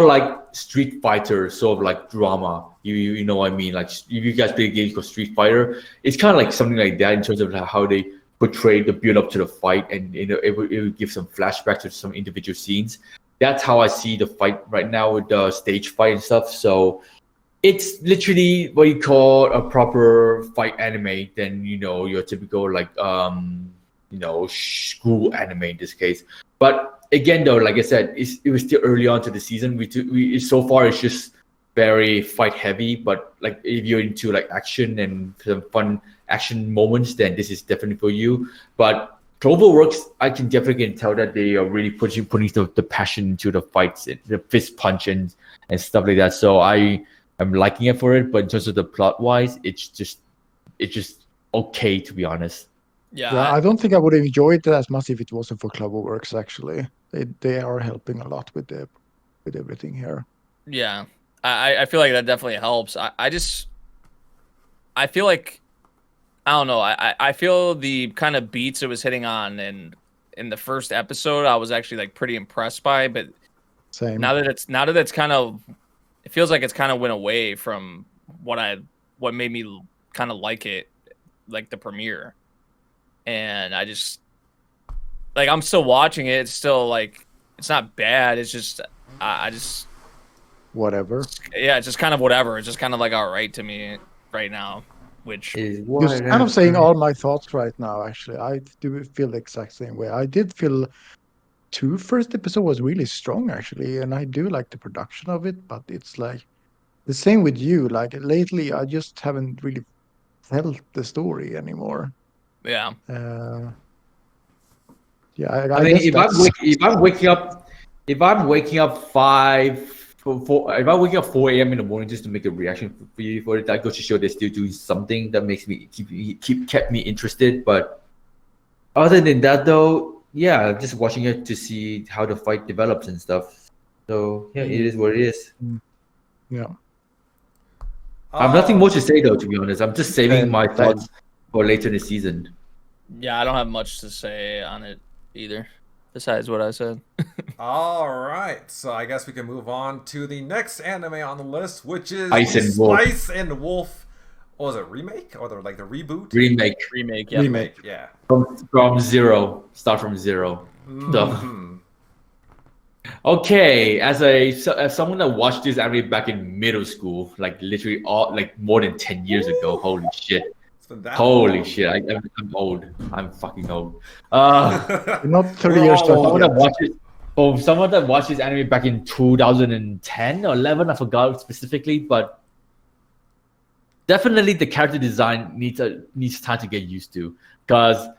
like Street Fighter, sort of like drama. You know what I mean? Like, if you guys play games called Street Fighter, it's kind of like something like that in terms of how they portray the build up to the fight, and it would give some flashbacks to some individual scenes. That's how I see the fight right now with the stage fight and stuff. So it's literally what you call a proper fight anime than your typical like school anime in this case. But again, though, like I said, it was still early on to the season. We so far it's just very fight heavy. But like if you're into like action and some fun action moments, then this is definitely for you. But Cloverworks, I can definitely tell that they are really putting the passion into the fights, the fist punch and stuff like that. So I'm liking it for it. But in terms of the plot wise, it's just okay, to be honest. Yeah, I don't think I would have enjoyed it as much if it wasn't for Cloverworks. Actually, they are helping a lot with everything here. Yeah, I feel like that definitely helps. I feel like, I don't know. I feel the kind of beats it was hitting on in the first episode, I was actually like pretty impressed by. But Same. now that it's kind of, it feels like it's kind of went away from what made me kind of like it, like the premiere. And I just like, I'm still watching it. It's still like, it's not bad. It's just I just whatever. Yeah, it's just kind of whatever. It's just kind of like all right to me right now. Which you're kind of saying all my thoughts right now. Actually, I do feel the exact same way. I did feel first episode was really strong actually, and I do like the production of it. But it's like the same with you. Like lately, I just haven't really felt the story anymore. Yeah. Yeah. I mean, if I'm waking up 4 a.m. in the morning just to make a reaction for you for it, that goes to show they're still doing something that makes me kept me interested. But other than that, though, yeah, I'm just watching it to see how the fight develops and stuff. So yeah, it is what it is. Yeah. I have nothing more to say though, to be honest. I'm just saving my thoughts for later in the season. Yeah, I don't have much to say on it either, besides what I said. All right, so I guess we can move on to the next anime on the list, which is Spice and Wolf. What was it, remake or the reboot? Remake, yeah. From zero, start from zero. Mm-hmm. Okay, as someone that watched this anime back in middle school, like literally more than 10 years ago. Holy shit. Holy shit, I'm old. I'm fucking old. You're not 30 years old. Someone that watched this anime back in 2010 or 11, I forgot specifically, but definitely the character design needs time to get used to. Because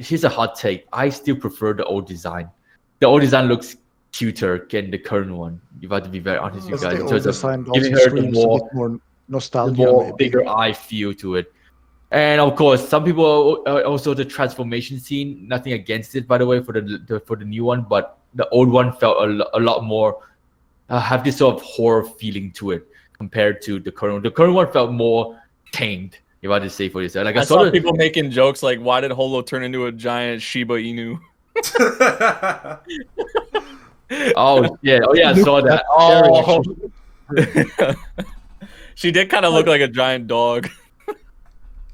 here's a hot take: I still prefer the old design. The old design looks cuter than the current one. You have to be very honest, you guys. In terms of giving her the more nostalgia, bigger eye feel to it. And of course, some people also the transformation scene. Nothing against it, by the way, for the new one, but the old one felt a lot more have this sort of horror feeling to it compared to the current one. The current one felt more tamed. If I just say for yourself, like I saw people making jokes like, "Why did Holo turn into a giant Shiba Inu?" Oh yeah, I saw that. Oh, she did kind of look like a giant dog.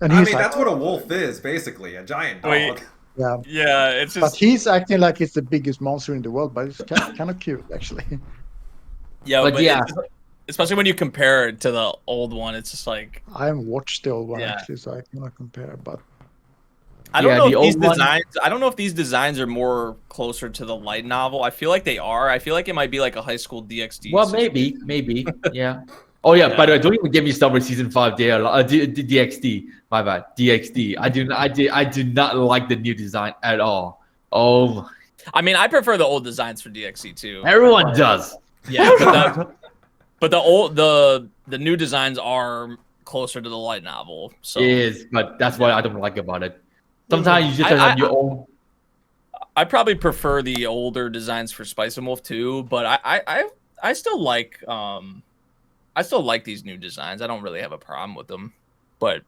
And I mean, like, that's what a wolf is, basically, a giant dog. Yeah, it's just. But he's acting like it's the biggest monster in the world, but it's kind of cute, actually. Yeah, but yeah. Especially when you compare it to the old one, it's just like. I haven't watched the old one actually, so I cannot compare. But I don't know if these designs. I don't know if these designs are more closer to the light novel. I feel like they are. I feel like it might be like a high school DxD. Well, maybe, yeah. Oh yeah, by the way, don't even get me started with season 5 DxD. My bad, DxD. I do not like the new design at all. Oh, I mean, I prefer the old designs for DxD too. Everyone does. Yeah, but the new designs are closer to the light novel. So it is, but that's what I don't like about it. Sometimes you just have your own. I probably prefer the older designs for Spice and Wolf too, but I still like these new designs. I don't really have a problem with them, but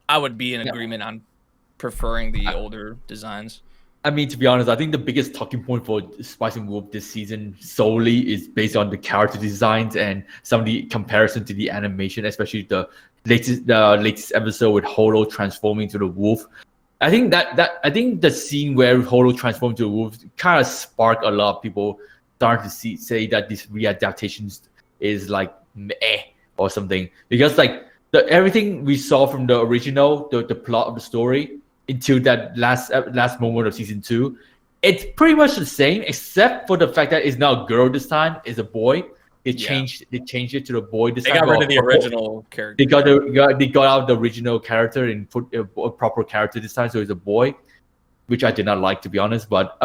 I would be in agreement on preferring the older designs. I mean, to be honest, I think the biggest talking point for Spice and Wolf this season solely is based on the character designs and some of the comparison to the animation, especially the latest episode with Holo transforming to the wolf. I think the scene where Holo transformed to a wolf kind of sparked a lot of people starting to say that this readaptations is like meh or something, because like everything we saw from the original, the plot of the story until that last moment of season 2, it's pretty much the same except for the fact that it's not a girl this time, it's a boy. They changed it to the boy this time. They got rid of the original character. They got out the original character and put a proper character this time, so it's a boy, which I did not like, to be honest. But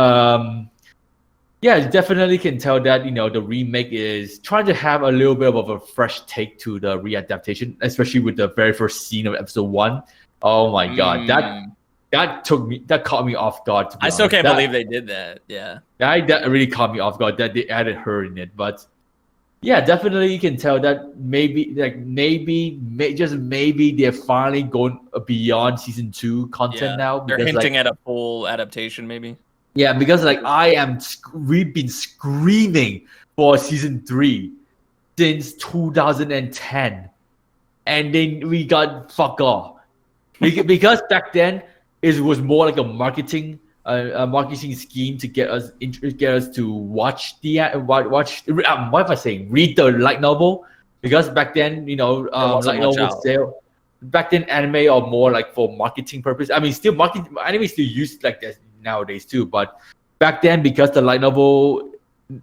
yeah, definitely can tell that the remake is trying to have a little bit of a fresh take to the readaptation, especially with the very first scene of episode 1. Oh my god, that caught me off guard. To be I still honest. can't believe they did that. Yeah, that really caught me off guard that they added her in it. But yeah, definitely you can tell that maybe just maybe they're finally going beyond season 2 content now. They're hinting at a full adaptation, maybe. Yeah, because like we've been screaming for season 3 since 2010, and then we got fuck off because back then it was more like a marketing scheme to get us to watch what am I saying? Read the light novel, because back then light novel sale. Back then, anime are more like for marketing purpose. I mean, anime is still used like this nowadays too. But back then, because the light novel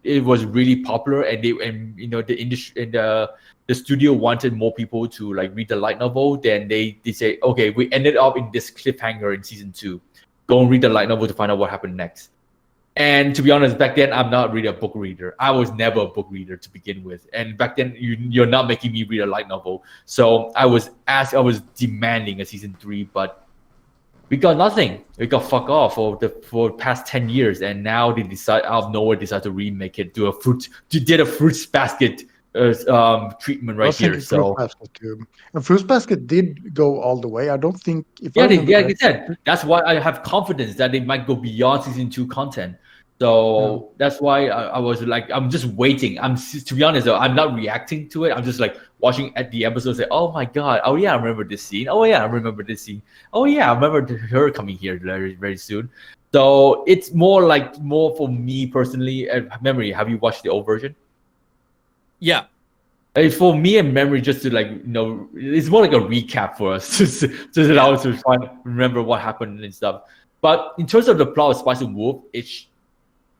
it was really popular, and the industry and the studio wanted more people to like read the light novel, then they say, okay, we ended up in this cliffhanger in season 2. Go and read the light novel to find out what happened next. And to be honest, back then I'm not really a book reader. I was never a book reader to begin with. And back then you're not making me read a light novel. So I was demanding a season 3, but we got nothing. We got fuck off for past 10 years, and now they decide out of nowhere to remake it. Did a Fruits Basket treatment right here. So and Fruits Basket did go all the way. I don't think they said that's why I have confidence that they might go beyond season 2 content. So that's why I was like, I'm just waiting. To be honest though, I'm not reacting to it. I'm just like watching at the episode, say, oh my god, oh yeah, I remember this scene. Oh yeah, I remember this scene. Oh yeah, I remember her coming here very, very soon. So it's more for me personally. Memory, have you watched the old version? Yeah. For me and Memory, just to it's more like a recap for us, just that I was to try to remember what happened and stuff. But in terms of the plot of Spice and Wolf, it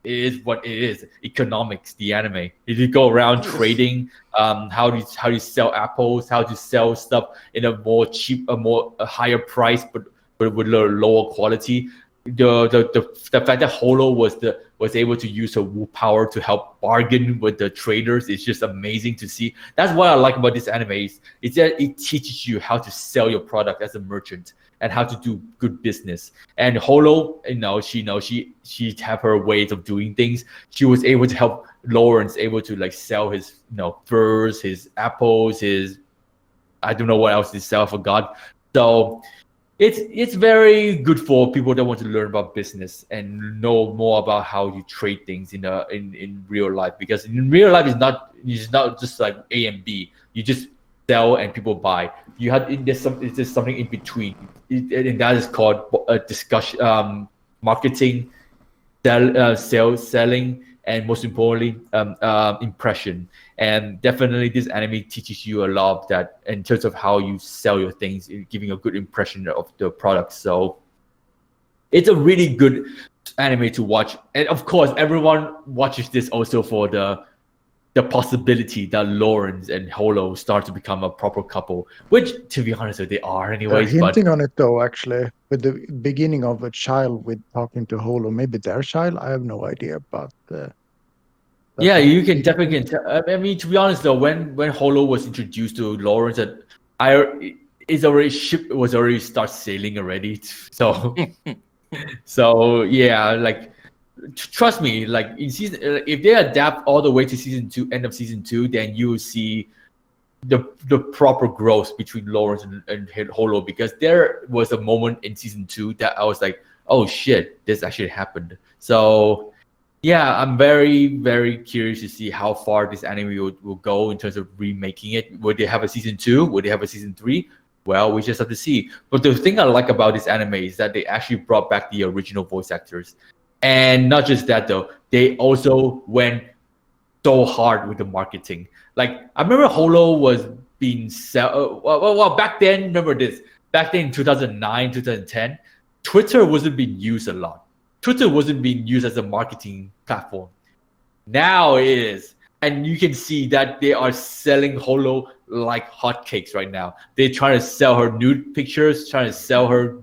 is what it is. Economics, the anime. If you go around trading, how do you sell apples, how to sell stuff in a more higher price, but with a lower quality. the fact that Holo was able to use her Wu power to help bargain with the traders is just amazing to see. That's what I like about this anime is that it teaches you how to sell your product as a merchant and how to do good business. And Holo, she have her ways of doing things. She was able to help Lawrence able to like sell his furs, his apples, his I don't know what else to sell, I forgot. So it's very good for people that want to learn about business and know more about how you trade things in real life, because in real life it's not just like A and B. You just sell and people buy. You have there's something in between, and that is called a discussion, marketing, selling, and most importantly, impression. And definitely this anime teaches you a lot of that in terms of how you sell your things, giving a good impression of the product. So it's a really good anime to watch. And of course, everyone watches this also for the possibility that Lawrence and Holo start to become a proper couple, which, to be honest, they are anyways. They're hinting on it though, actually, with the beginning of a child with talking to Holo, maybe their child. I have no idea, but yeah, you can definitely tell. I mean, to be honest though, when Holo was introduced to Lawrence, ship was already start sailing already. So, so yeah, like. Trust me, like in season, if they adapt all the way to season 2, end of season 2, then you will see the proper growth between Lawrence and Holo, because there was a moment in season 2 that I was like, oh shit, this actually happened. So yeah, I'm very, very curious to see how far this anime will go in terms of remaking it. Would they have a season 2? Would they have a season 3? Well, we just have to see. But the thing I like about this anime is that they actually brought back the original voice actors. And not just that though, they also went so hard with the marketing. Like I remember Holo was being well back then. Remember this? Back then in 2009, 2010, Twitter wasn't being used a lot. Twitter wasn't being used as a marketing platform. Now it is, and you can see that they are selling Holo like hotcakes right now. They're trying to sell her nude pictures, trying to sell her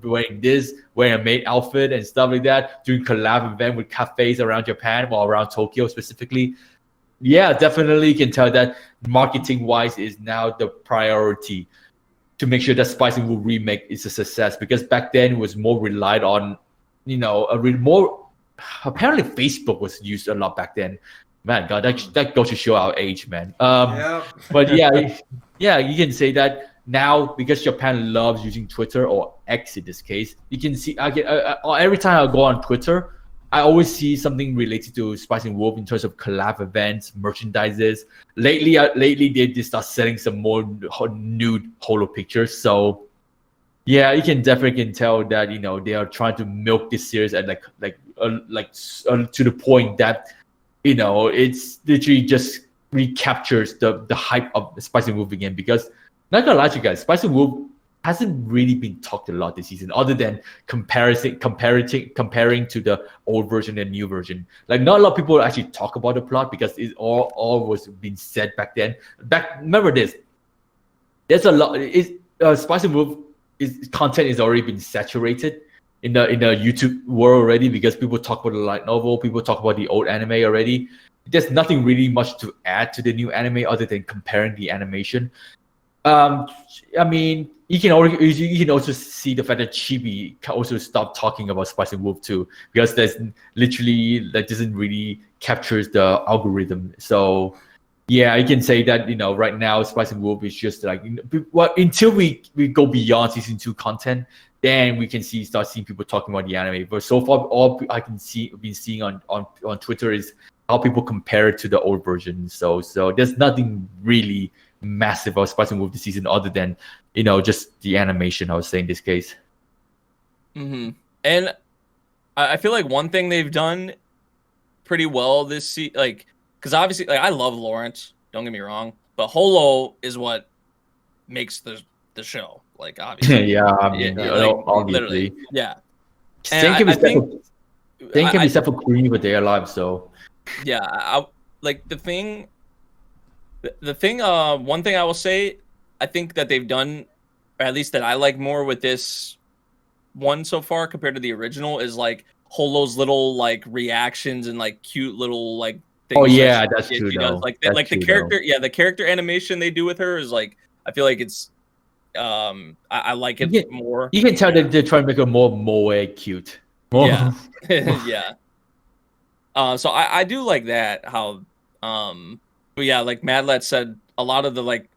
wearing a maid outfit and stuff like that, doing collab event with cafes around Japan, or around Tokyo specifically. Yeah, definitely you can tell that marketing wise is now the priority to make sure that Spice and Wolf remake is a success, because back then it was more relied on, apparently Facebook was used a lot back then. Man, God, that goes to show our age, man. But yeah, you can say that now, because Japan loves using Twitter, or X in this case. You can see every time I go on Twitter, I always see something related to Spice and Wolf in terms of collab events, merchandises. Lately they start selling some more nude Holo pictures. So yeah, you can definitely tell that they are trying to milk this series at to the point that. It's literally just recaptures the hype of Spice and Wolf again, because not gonna lie to you guys, Spice and Wolf hasn't really been talked a lot this season, other than comparing to the old version and new version. Like not a lot of people actually talk about the plot, because it all was being said back then. Remember this, there's a lot. Spice and Wolf content is already been saturated in the YouTube world already, because people talk about the light novel, people talk about the old anime already. There's nothing really much to add to the new anime other than comparing the animation. I mean, you can also see the fact that Chibi also stopped talking about Spice and Wolf too, because there's literally that doesn't really captures the algorithm. So yeah, you can say that right now Spice and Wolf is just like until we go beyond season 2 content. Then we can start seeing people talking about the anime. But so far, all I can been seeing on Twitter is how people compare it to the old version. So there's nothing really massive about Spice and Wolf this season, other than just the animation. I was saying in this case. Mm-hmm. And I feel like one thing they've done pretty well this season, because obviously, I love Lawrence. Don't get me wrong, but Holo is what makes the show. Obviously, yeah, obviously, yeah. Same can be said for Queen, but they're alive. So, yeah, the thing. One thing I will say, I think that they've done, or at least that I like more with this one so far compared to the original is like Holo's little like reactions and like cute little like things. Oh yeah, that's true though. Like the character, the character animation they do with her is like, I feel like it's I like it more. You can tell that they're trying to make her more moe cute. Yeah. Yeah. So I do like that how but yeah, like Madlat said, a lot of the like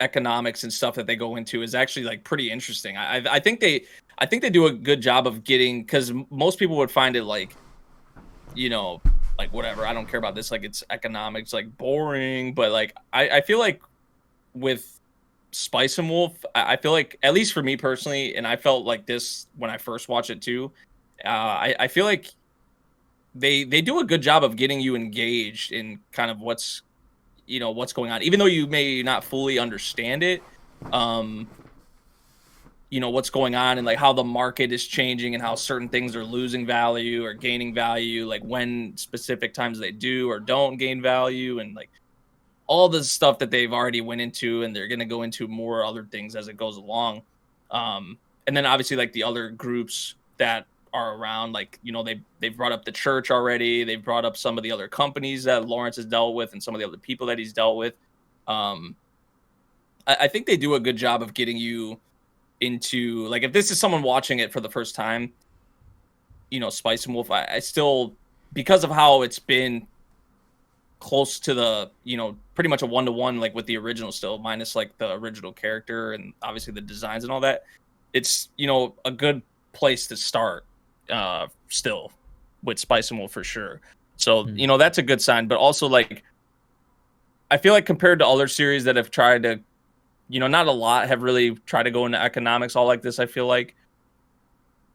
economics and stuff that they go into is actually like pretty interesting. I think they do a good job of getting, because most people would find it like, you know, like whatever, I don't care about this, like it's economics, like boring. But like I feel like with Spice and Wolf, I feel like, at least for me personally, and I felt like this when I first watched it too, I feel like they do a good job of getting you engaged in kind of what's going on, even though you may not fully understand it. You know, what's going on and like how the market is changing and how certain things are losing value or gaining value, like when specific times they do or don't gain value, and like all the stuff that they've already went into, and they're going to go into more other things as it goes along. And then obviously like the other groups that are around, like, you know, they've brought up the church already. They've brought up some of the other companies that Lawrence has dealt with and some of the other people that he's dealt with. I think they do a good job of getting you into, like, if this is someone watching it for the first time, you know, Spice and Wolf, I still, because of how it's been close to the, you know, pretty much a 1-to-1, like with the original still, minus like the original character and obviously the designs and all that, it's, you know, a good place to start still with Spice and Wolf for sure. So, you know, that's a good sign. But also, like, I feel like compared to other series that have tried to, you know, not a lot have really tried to go into economics all like this, I feel like.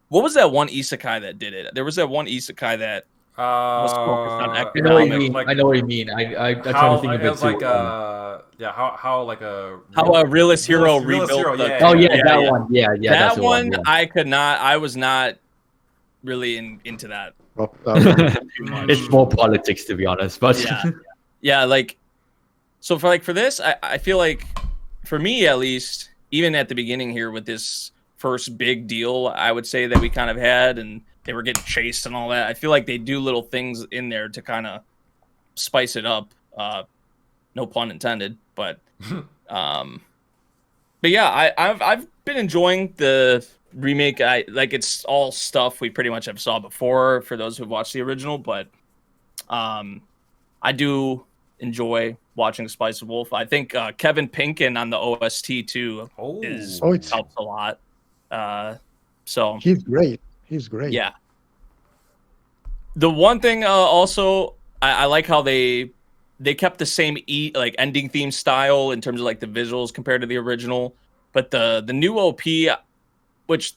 What was that one isekai that did it? There was that one isekai that was focused on economics. I know what you mean. I try to think of it too. How a realist hero rebuilt the... Oh yeah, that one. Yeah, that one, yeah. I was not really into that. It's more politics, to be honest. But yeah, like, so for this, I feel like, for me at least, even at the beginning here with this first big deal, I would say that we kind of had, and they were getting chased and all that, I feel like they do little things in there to kind of spice it up. No pun intended, but yeah, I've been enjoying the remake. It's all stuff we pretty much have saw before for those who've watched the original, but I do enjoy watching Spice and Wolf. I think Kevin Pinkin on the OST too helps a lot. So he's great. Yeah. The one thing also, I like how they kept the same ending theme style in terms of like the visuals compared to the original, but the new OP, which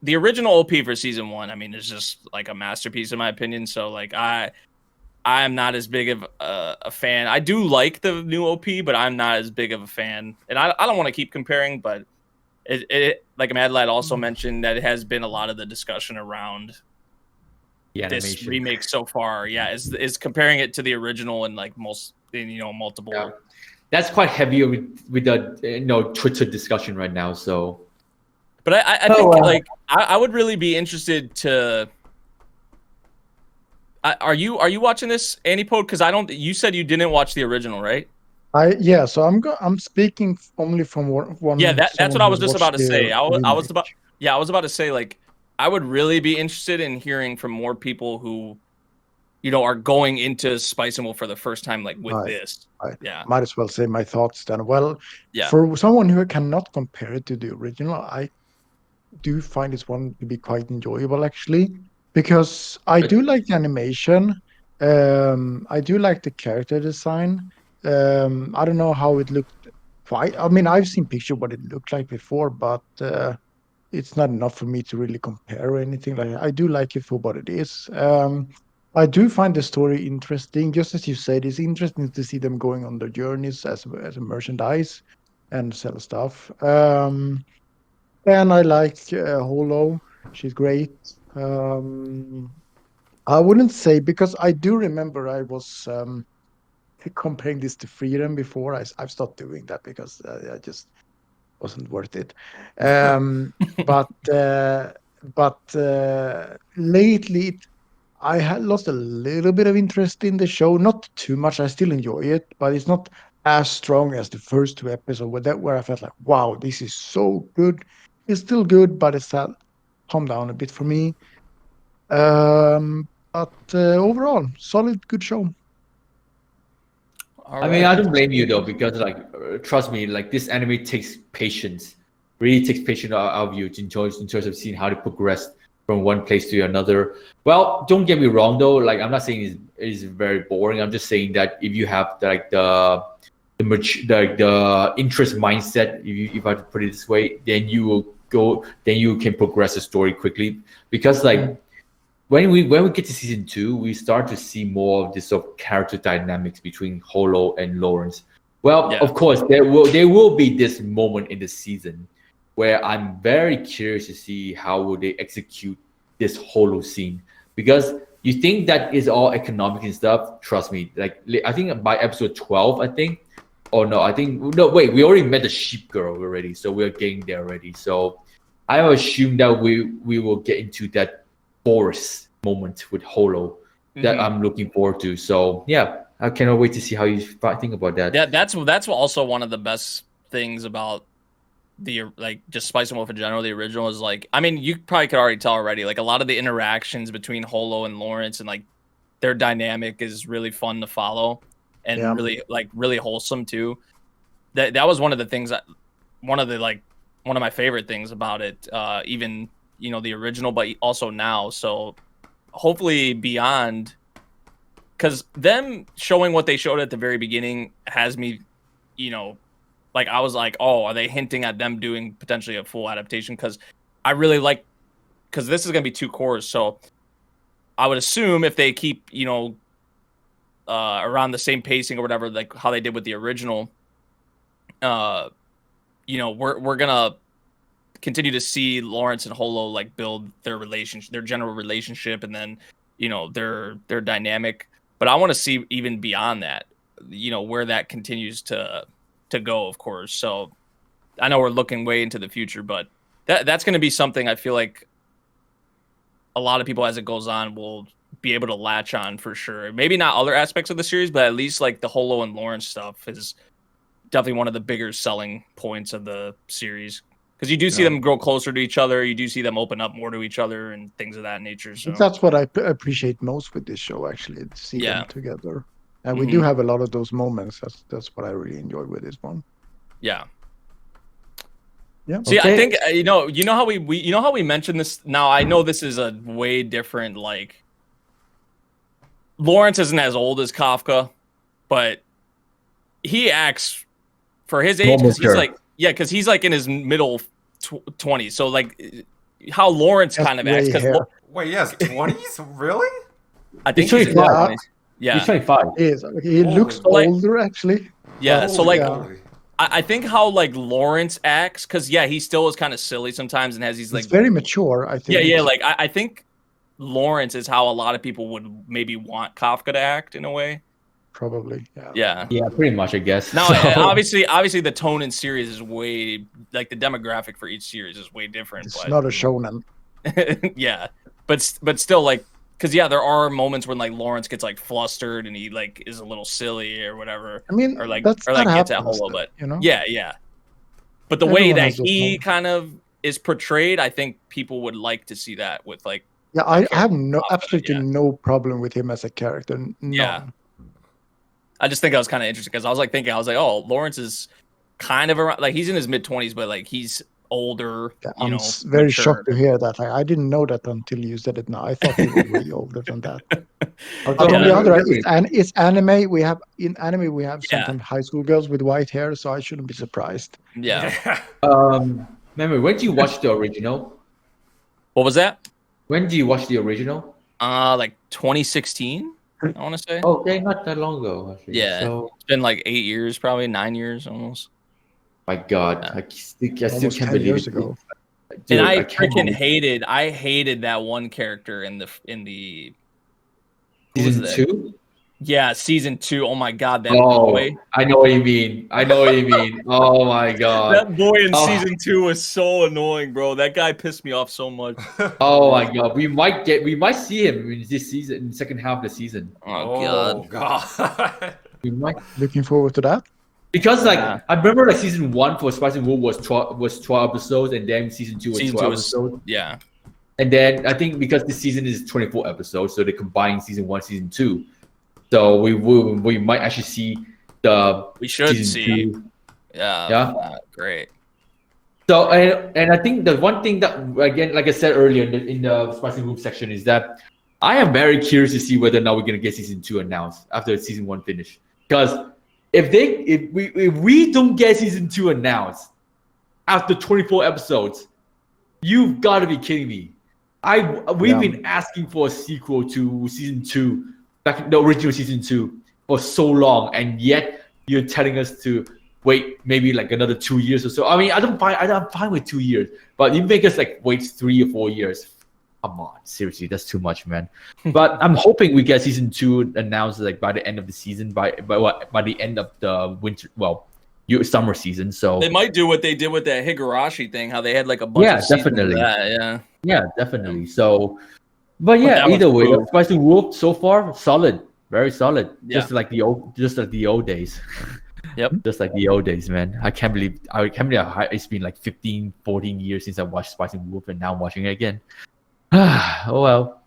the original OP for season 1, I mean, is just like a masterpiece in my opinion. So like I'm not as big of a fan. I do like the new OP, but I'm not as big of a fan. And I don't want to keep comparing, but it like Mad Lad also mentioned that it has been a lot of the discussion around this remake so far. Yeah, is comparing it to the original and like multiple. Yeah. That's quite heavy with the Twitter discussion right now. So, but I think I would really be interested to. Are you watching this, Anipode? Because you said you didn't watch the original, right? So I'm speaking only from one. Yeah, that's what I was just about to say. I was about to say, like, I would really be interested in hearing from more people who, you know, are going into Spice and Wolf for the first time, like with this. Might as well say my thoughts then. Well, for someone who cannot compare it to the original, I do find this one to be quite enjoyable actually, because I do like the animation. I do like the character design. I don't know how it looked. I've seen picture what it looked like before, but it's not enough for me to really compare or anything. Like, I do like it for what it is. I do find the story interesting. Just as you said, it's interesting to see them going on their journeys as a merchandise and sell stuff. And I like Holo. She's great. I wouldn't say, because I do remember I was comparing this to Freedom before. I've stopped doing that because I just wasn't worth it. But but lately I had lost a little bit of interest in the show. Not too much. I still enjoy it, but it's not as strong as the first 2 episodes where I felt like, wow, this is so good. It's still good, but it's calmed down a bit for me. But overall, solid, good show. I mean, I don't blame you though, because like, trust me, like this anime takes patience, really takes patience out of you in terms of seeing how to progress from one place to another. Well, don't get me wrong though. Like, I'm not saying it's very boring. I'm just saying that if you have like the interest mindset, if I have to put it this way, then you can progress the story quickly. Because like when we get to season 2, we start to see more of this sort of character dynamics between Holo and Lawrence. Well, of course, there will be this moment in the season where I'm very curious to see how will they execute this Holo scene. Because you think that is all economic and stuff, trust me. Like, I think by episode 12, we already met the sheep girl already, so we're getting there already. So I assume that we will get into that forest moment with Holo that I'm looking forward to. So yeah, I cannot wait to see how you think about that. Yeah, that's also one of the best things about just Spice and Wolf in general. The original is like, I mean, you probably could already tell already, like a lot of the interactions between Holo and Lawrence and like their dynamic is really fun to follow and really wholesome too. That was one of the things one of my favorite things about it, even, you know, the original, but also now. So hopefully beyond, because them showing what they showed at the very beginning has me, you know, like I was like, oh, are they hinting at them doing potentially a full adaptation? Because I really like, because this is going to be 2 cores. So I would assume if they keep, you know, around the same pacing or whatever, like how they did with the original, you know, we're gonna continue to see Lawrence and Holo like build their relationship, their general relationship, and then, you know, their dynamic. But I want to see even beyond that, you know, where that continues to go, of course. So I know we're looking way into the future, but that's going to be something I feel like a lot of people as it goes on will be able to latch on for sure. Maybe not other aspects of the series, but at least like the Holo and Lawrence stuff is definitely one of the bigger selling points of the series, because you do see them grow closer to each other. You do see them open up more to each other and things of that nature. So that's what I appreciate most with this show, actually, to see them together. And we do have a lot of those moments. That's what I really enjoyed with this one. Yeah. Yeah. See, I think you know how we mentioned this. Now I know this is a way different. Like, Lawrence isn't as old as Kafka, but he acts for his age. Because he's like in his middle 20s. So like how Lawrence kind of acts. Wait, he has 20s? Really? I think he's 25. Yeah, he's 25. He looks older, actually. Yeah, so like, I think how like Lawrence acts, because he still is kind of silly sometimes and has these like, he's very mature, I think. Yeah, like I think Lawrence is how a lot of people would maybe want Kafka to act in a way. Probably, yeah, pretty much, I guess. Now, obviously, the tone in series is way, like the demographic for each series is way different. It's not a shonen. Yeah, but still, like, because there are moments when like Lawrence gets like flustered and he like is a little silly or whatever. I mean, or like gets at Holo, but you know, yeah. But the way that he kind of is portrayed, I think people would like to see that with like. Yeah, I have absolutely no problem with him as a character. No. Yeah. I just think I was kind of interested because I was like, oh, Lawrence is kind of around, like he's in his mid-20s, but like he's older. Yeah, I'm very shocked to hear that. I didn't know that until you said it now. I thought he was way older than that. But on the other hand, it's anime. In anime we have sometimes high school girls with white hair, so I shouldn't be surprised. Yeah. Memory, when did you watch the original? What was that? When did you watch the original? Like 2016. I want to say. Okay, not that long ago. Actually. Yeah, so, it's been like 8 years, probably 9 years almost. My God, I still can't believe it. Ago. Dude, and I freaking hated that one character in the season 2. Yeah, season 2. Oh my god, that boy. I know what you mean. Oh my god. That boy in season 2 was so annoying, bro. That guy pissed me off so much. Oh my god. We might see him in this season, in the second half of the season. Oh god. We might. Looking forward to that. Because I remember like season 1 for Spicy Wolf was 12 episodes, and then season 2 was 12 episodes. Yeah. And then I think because this season is 24 episodes, so they combine season 1, season 2. So we might actually see we should see. 2. Yeah. Great. So and I think the one thing that, again, like I said earlier in the Spicy Wolf section, is that I am very curious to see whether or not we're gonna get season 2 announced after season 1 finish. Because if we don't get season 2 announced after 24 episodes, you've got to be kidding me. We've been asking for a sequel to season 2, back in the original season 2, for so long, and yet you're telling us to wait maybe like another 2 years or so. I mean, I'm fine with 2 years, but you make us like wait 3 or 4 years. Come on, seriously, that's too much, man. But I'm hoping we get season 2 announced like by the end of the season, by the end of the winter, summer season. So they might do what they did with that Higurashi thing, how they had like a bunch of seasons definitely. Of that, yeah, definitely. So, but yeah, either way, Spicy Wolf so far solid, very solid. Yeah. Just like the old days. Yep. Just like the old days, man. I can't believe it's been like 15, 14 years since I watched Spicy Wolf, and now I'm watching it again. Oh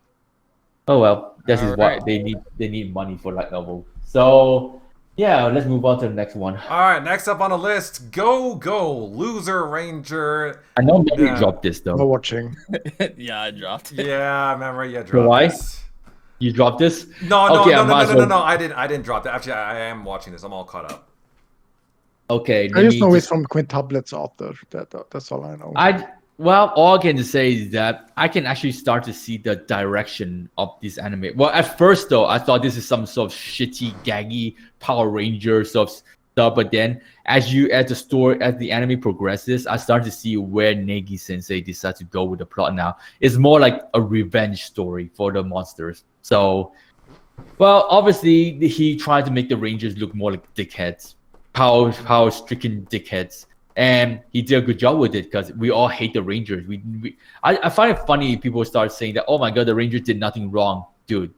well. This is what they need money for light novel. So yeah, let's move on to the next one. All right, next up on the list, Go Loser Ranger. I know maybe you dropped this though. No watching. Yeah, I dropped it. Yeah, I remember you dropped this. You dropped this? No. I didn't drop that. Actually, I am watching this. I'm all caught up. Okay. I just know it's from quintuplets author. That's all I know. All I can say is that I can actually start to see the direction of this anime. Well, at first though, I thought this is some sort of shitty, gaggy Power Rangers sort of stuff. But then, as the anime progresses, I start to see where Negi Sensei decides to go with the plot now. It's more like a revenge story for the monsters. So, well, obviously he tried to make the Rangers look more like dickheads, power-stricken dickheads. And he did a good job with it because we all hate the Rangers. I find it funny people start saying that, oh my god, the Rangers did nothing wrong. Dude,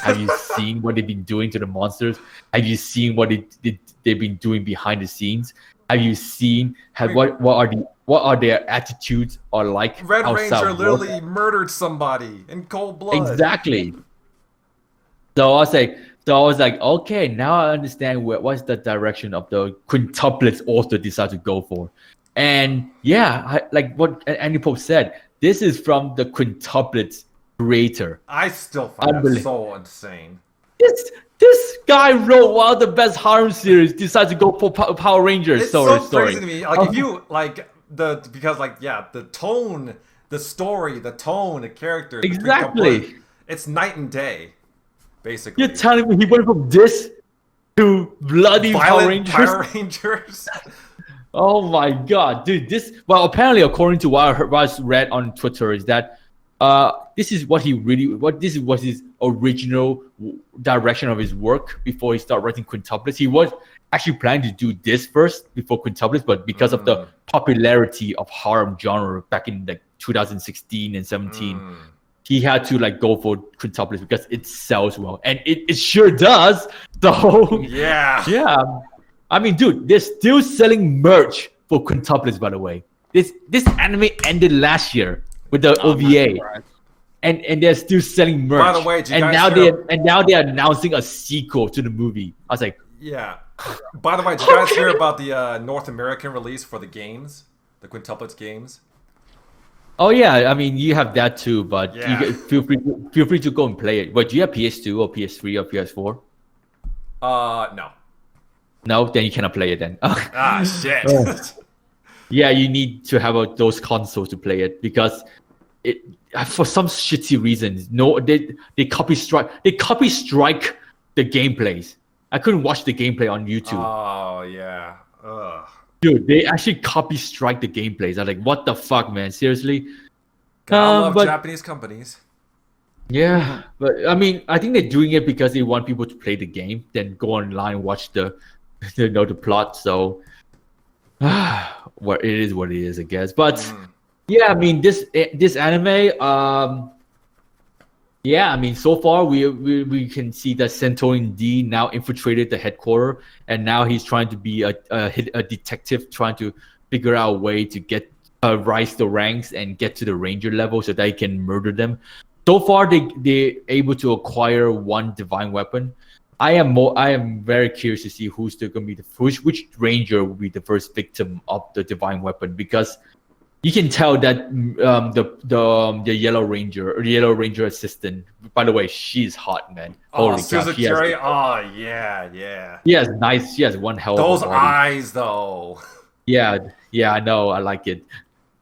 have you seen what they've been doing to the monsters? Have you seen what they've been doing behind the scenes? Have you seen what are their attitudes are like? Red Ranger literally murdered somebody in cold blood. Exactly. So I was like, okay, now I understand what's the direction of the quintuplets author decided to go for. And yeah, like what Andy Pope said, this is from the quintuplets creator. I still find that so insane. This guy wrote one of the best harem series, decided to go for Power Rangers. It's so crazy to me. Like if you the tone, the story, the tone, the character, exactly, it's night and day. Basically, you're telling me he went from this to bloody Power Rangers? Oh my god, dude! Apparently, according to what I read on Twitter, is that this is what his original direction of his work before he started writing quintuplets. He was actually planning to do this first before quintuplets, but because of the popularity of harem genre back in like 2016 and 17. He had to like go for quintuplets because it sells well, and it sure does. So yeah. I mean, dude, they're still selling merch for quintuplets. By the way, this anime ended last year with the OVA, and they're still selling merch. By the way, now they're announcing a sequel to the movie. I was like, yeah. By the way, did you guys hear about the North American release for the games, the quintuplets games? Oh yeah, I mean you have that too, but you feel free to go and play it. But do you have PS2 or PS3 or PS4? No. No, then you cannot play it then. Shit. Yeah, you need to have those consoles to play it because it for some shitty reasons. No, they copy strike the gameplays. I couldn't watch the gameplay on YouTube. Oh yeah. Ugh. Dude, they actually copy strike the gameplays. I'm like, what the fuck, man? Seriously? Gotta love Japanese companies. Yeah, but I mean, I think they're doing it because they want people to play the game, then go online watch the the plot. So, what it is, what it is, I guess. But yeah, I mean, this anime, yeah, I mean, so far we can see that Centurion D now infiltrated the headquarters, and now he's trying to be a detective, trying to figure out a way to get rise the ranks and get to the ranger level so that he can murder them. So far, they able to acquire one divine weapon. I am very curious to see who's going to be which ranger will be the first victim of the divine weapon, because you can tell that the yellow ranger or the yellow ranger assistant. By the way, she's hot, man. Holy cow! Oh yeah. She has one hell of those a body. eyes though. Yeah, I know. I like it.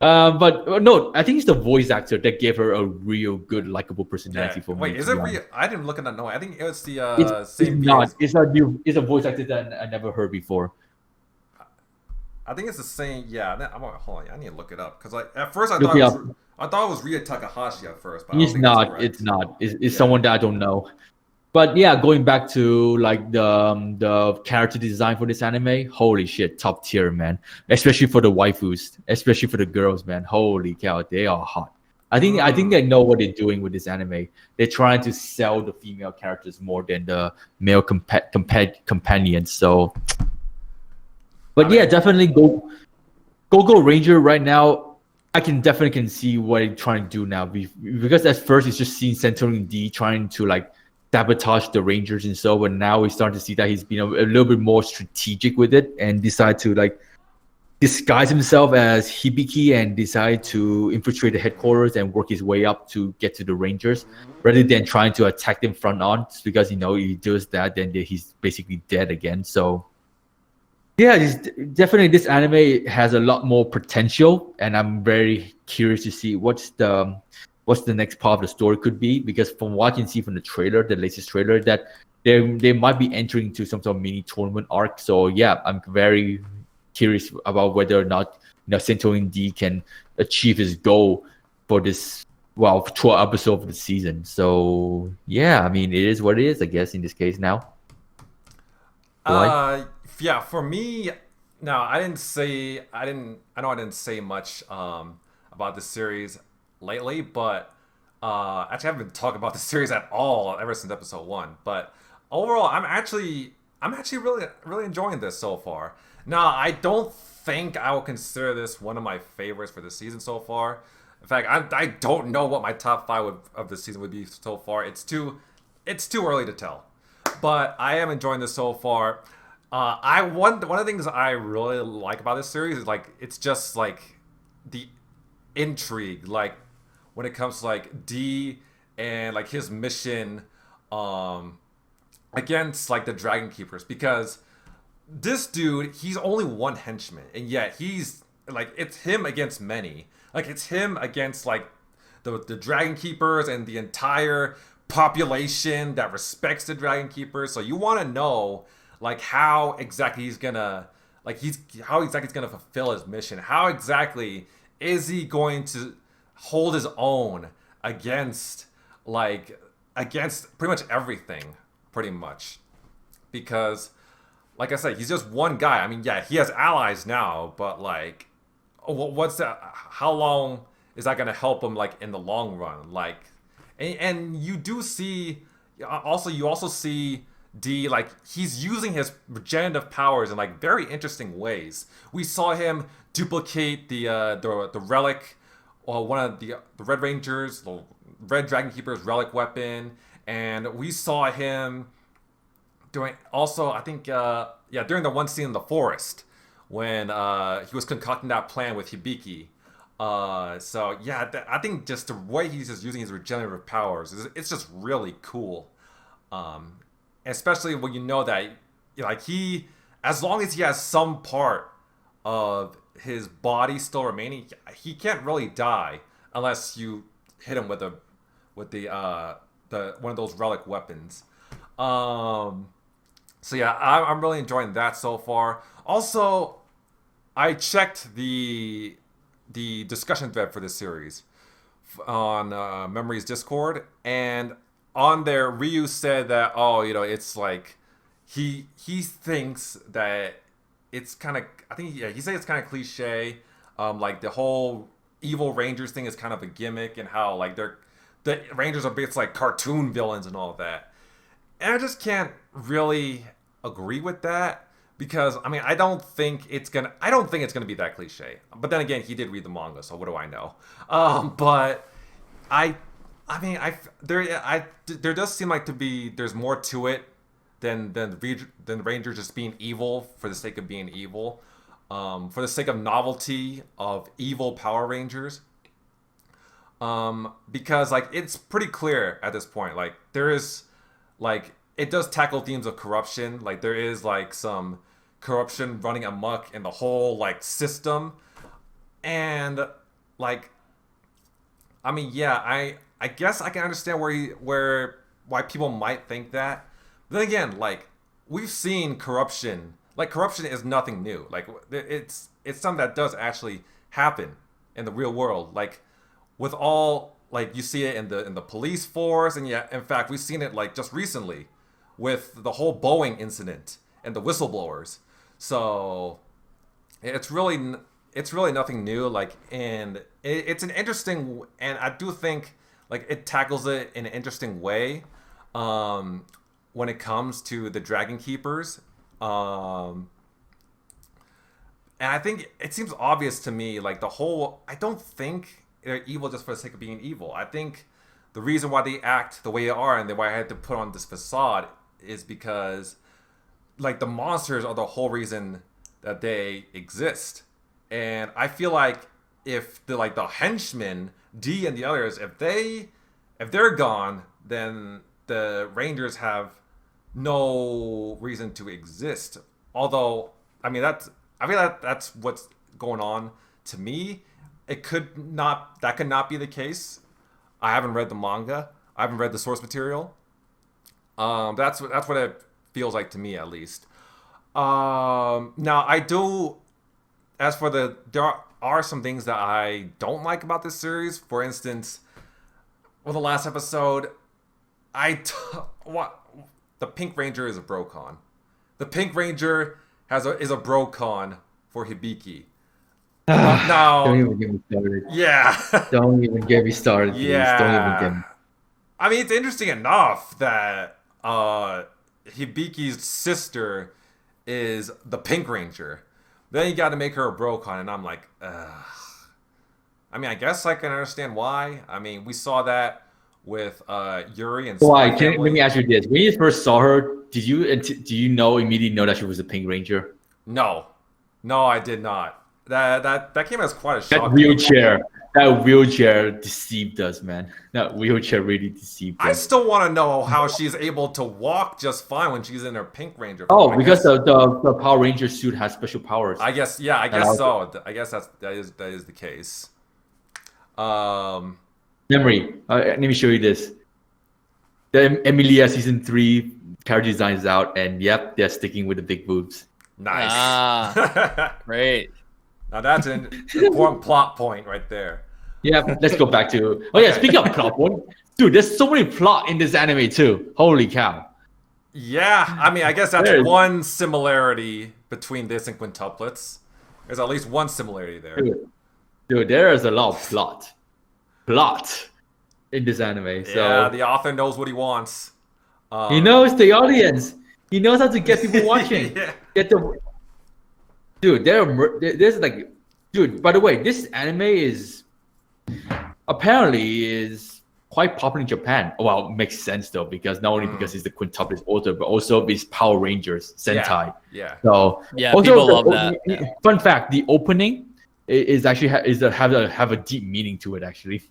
But no, I think it's the voice actor that gave her a real good, likable personality for me. Wait, is it real? I didn't look at that. No, I think it was the same. It's not. It's a voice actor that I never heard before. I think it's the same. Yeah, hold on. I need to look it up because at first I thought it was Ria Takahashi at first, but it's not. It's not. It's someone that I don't know. But yeah, going back to like the character design for this anime, holy shit, top tier, man. Especially for the waifus, especially for the girls, man. Holy cow, they are hot. I think they know what they're doing with this anime. They're trying to sell the female characters more than the male companions. So, but yeah, definitely go Ranger right now. I can see what they're trying to do now, because at first it's just seeing Centurion D trying to like sabotage the Rangers and so, but now we start to see that he's been a little bit more strategic with it and decide to like disguise himself as Hibike and decide to infiltrate the headquarters and work his way up to get to the Rangers, rather than trying to attack them front on, because he does that, then he's basically dead again. So yeah, definitely this anime has a lot more potential, and I'm very curious to see what's the next part of the story could be, because from what you can see from the trailer, the latest trailer, that they might be entering into some sort of mini tournament arc. So yeah, I'm very curious about whether or not Centurion D can achieve his goal for this 12 episode of the season. So yeah, I mean, it is what it is, I guess, in this case now. Yeah, for me, no, I didn't say much about the series lately, but actually I haven't been talking about the series at all ever since episode 1. But overall, I'm actually really enjoying this so far. Now, I don't think I will consider this one of my favorites for the season so far. In fact, I don't know what my top 5 of the season would be so far. It's too early to tell. But I am enjoying this so far. One of the things I really like about this series is like it's just like the intrigue, like when it comes to like D and like his mission against like the Dragon Keepers, because this dude, he's only one henchman, and yet he's like, it's him against many. Like it's him against like the Dragon Keepers and the entire population that respects the Dragon Keepers. So you want to know like how exactly he's gonna fulfill his mission. How exactly is he going to hold his own against pretty much everything, pretty much? Because like I said, he's just one guy. I mean, yeah, he has allies now, but like, what's that? How long is that gonna help him like in the long run? Like, and you do see you also see D, like he's using his regenerative powers in like very interesting ways. We saw him duplicate the relic, or one of the Red Rangers, the Red Dragon Keeper's relic weapon, and we saw him doing also, I think during the one scene in the forest when he was concocting that plan with Hibike. So yeah, I think just the way he's just using his regenerative powers it's just really cool. Especially when you know that like he, as long as he has some part of his body still remaining, he can't really die unless you hit him with the one of those relic weapons. So yeah, I'm really enjoying that so far. Also, I checked the discussion thread for this series. on Memory's Discord, and on there Ryu said that it's like he thinks that it's kind of he said it's kind of cliche, like the whole evil Rangers thing is kind of a gimmick, and how like the Rangers are bits like cartoon villains and all of that, and I just can't really agree with that. Because I don't think it's gonna be that cliche. But then again, he did read the manga, so what do I know? But there does seem like there's more to it than Rangers just being evil for the sake of being evil, for the sake of novelty of evil Power Rangers. Because like it's pretty clear at this point, like there is like it does tackle themes of corruption. Like there is like some corruption running amok in the whole like system, and like I guess I can understand why people might think that. But then again, like we've seen corruption. Like corruption is nothing new. Like it's something that does actually happen in the real world. Like with all like you see it in the police force, and yeah, in fact we've seen it like just recently with the whole Boeing incident and the whistleblowers. So it's really nothing new. Like, and it's an interesting, and I do think like it tackles it in an interesting way when it comes to the Dragon Keepers. And I think it seems obvious to me, like I don't think they're evil just for the sake of being evil. I think the reason why they act the way they are and why I had to put on this facade is because like the monsters are the whole reason that they exist. And I feel like if the henchmen, D and the others, if they're gone, then the Rangers have no reason to exist. Although I feel like that's what's going on to me. That could not be the case. I haven't read the manga. I haven't read the source material. That's what it feels like to me, at least. Now I do. As for there are some things that I don't like about this series. For instance, with the last episode, the Pink Ranger is a brocon. The Pink Ranger is a brocon for Hibike. Now, don't even get me started. Yeah. Don't even get me started. Please. Yeah. Don't even get me. I mean, it's interesting enough that Hibike's sister is the Pink Ranger. Then you got to make her a brocon, and I'm like, ugh. I mean, I guess I can understand why. I mean, we saw that with Yuri and. Why? Let me ask you this: when you first saw her, did you immediately know that she was a Pink Ranger? No, I did not. That came as quite a shock. That wheelchair deceived us, man. That wheelchair really deceived us. I still want to know how she's able to walk just fine when she's in her Pink Ranger form. Oh, because the Power Ranger suit has special powers. I guess, yeah, I guess so. I guess that is the case. Memory. Let me show you this. The Emilia season 3 character design is out, and yep, they're sticking with the big boobs. Nice. Great. Now that's an important plot point right there. Yeah, let's go back to. Oh yeah, speaking of plot point, dude, there's so many plot in this anime too. Holy cow! Yeah, I mean, I guess that's one similarity between this and quintuplets. There's at least one similarity there. Dude, there is a lot of plot in this anime. So yeah, the author knows what he wants. He knows the audience. He knows how to get people watching. Yeah. Get the. Dude, there's like, dude. By the way, this anime is apparently quite popular in Japan. Well, it makes sense though, because not only because it's the quintuplet author, but also it's Power Rangers Sentai. Yeah. So yeah, also people love that. Yeah. Fun fact: the opening is actually have a deep meaning to it. Actually,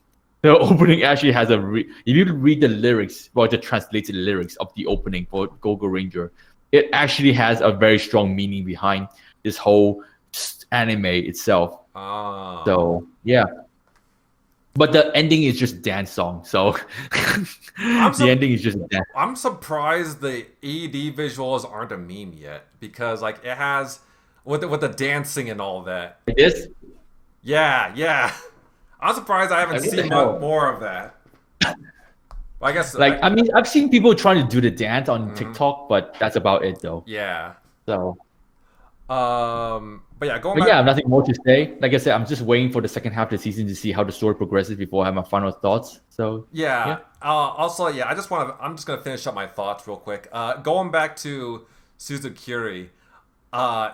the opening actually has if you read the lyrics, the translated lyrics of the opening for Go-Go Ranger, it actually has a very strong meaning behind this whole anime itself. Oh. So yeah, but the ending is just dance song. So the ending is just dance. I'm surprised the ED visuals aren't a meme yet, because like it has with the dancing and all that. It is. Yeah. I'm surprised I haven't seen more of that. I guess I mean, I've seen people trying to do the dance on TikTok, but that's about it though. Yeah. So. But yeah, nothing more to say. Like I said, I'm just waiting for the second half of the season to see how the story progresses before I have my final thoughts. So I'm just gonna finish up my thoughts real quick. Going back to Suzukuri, I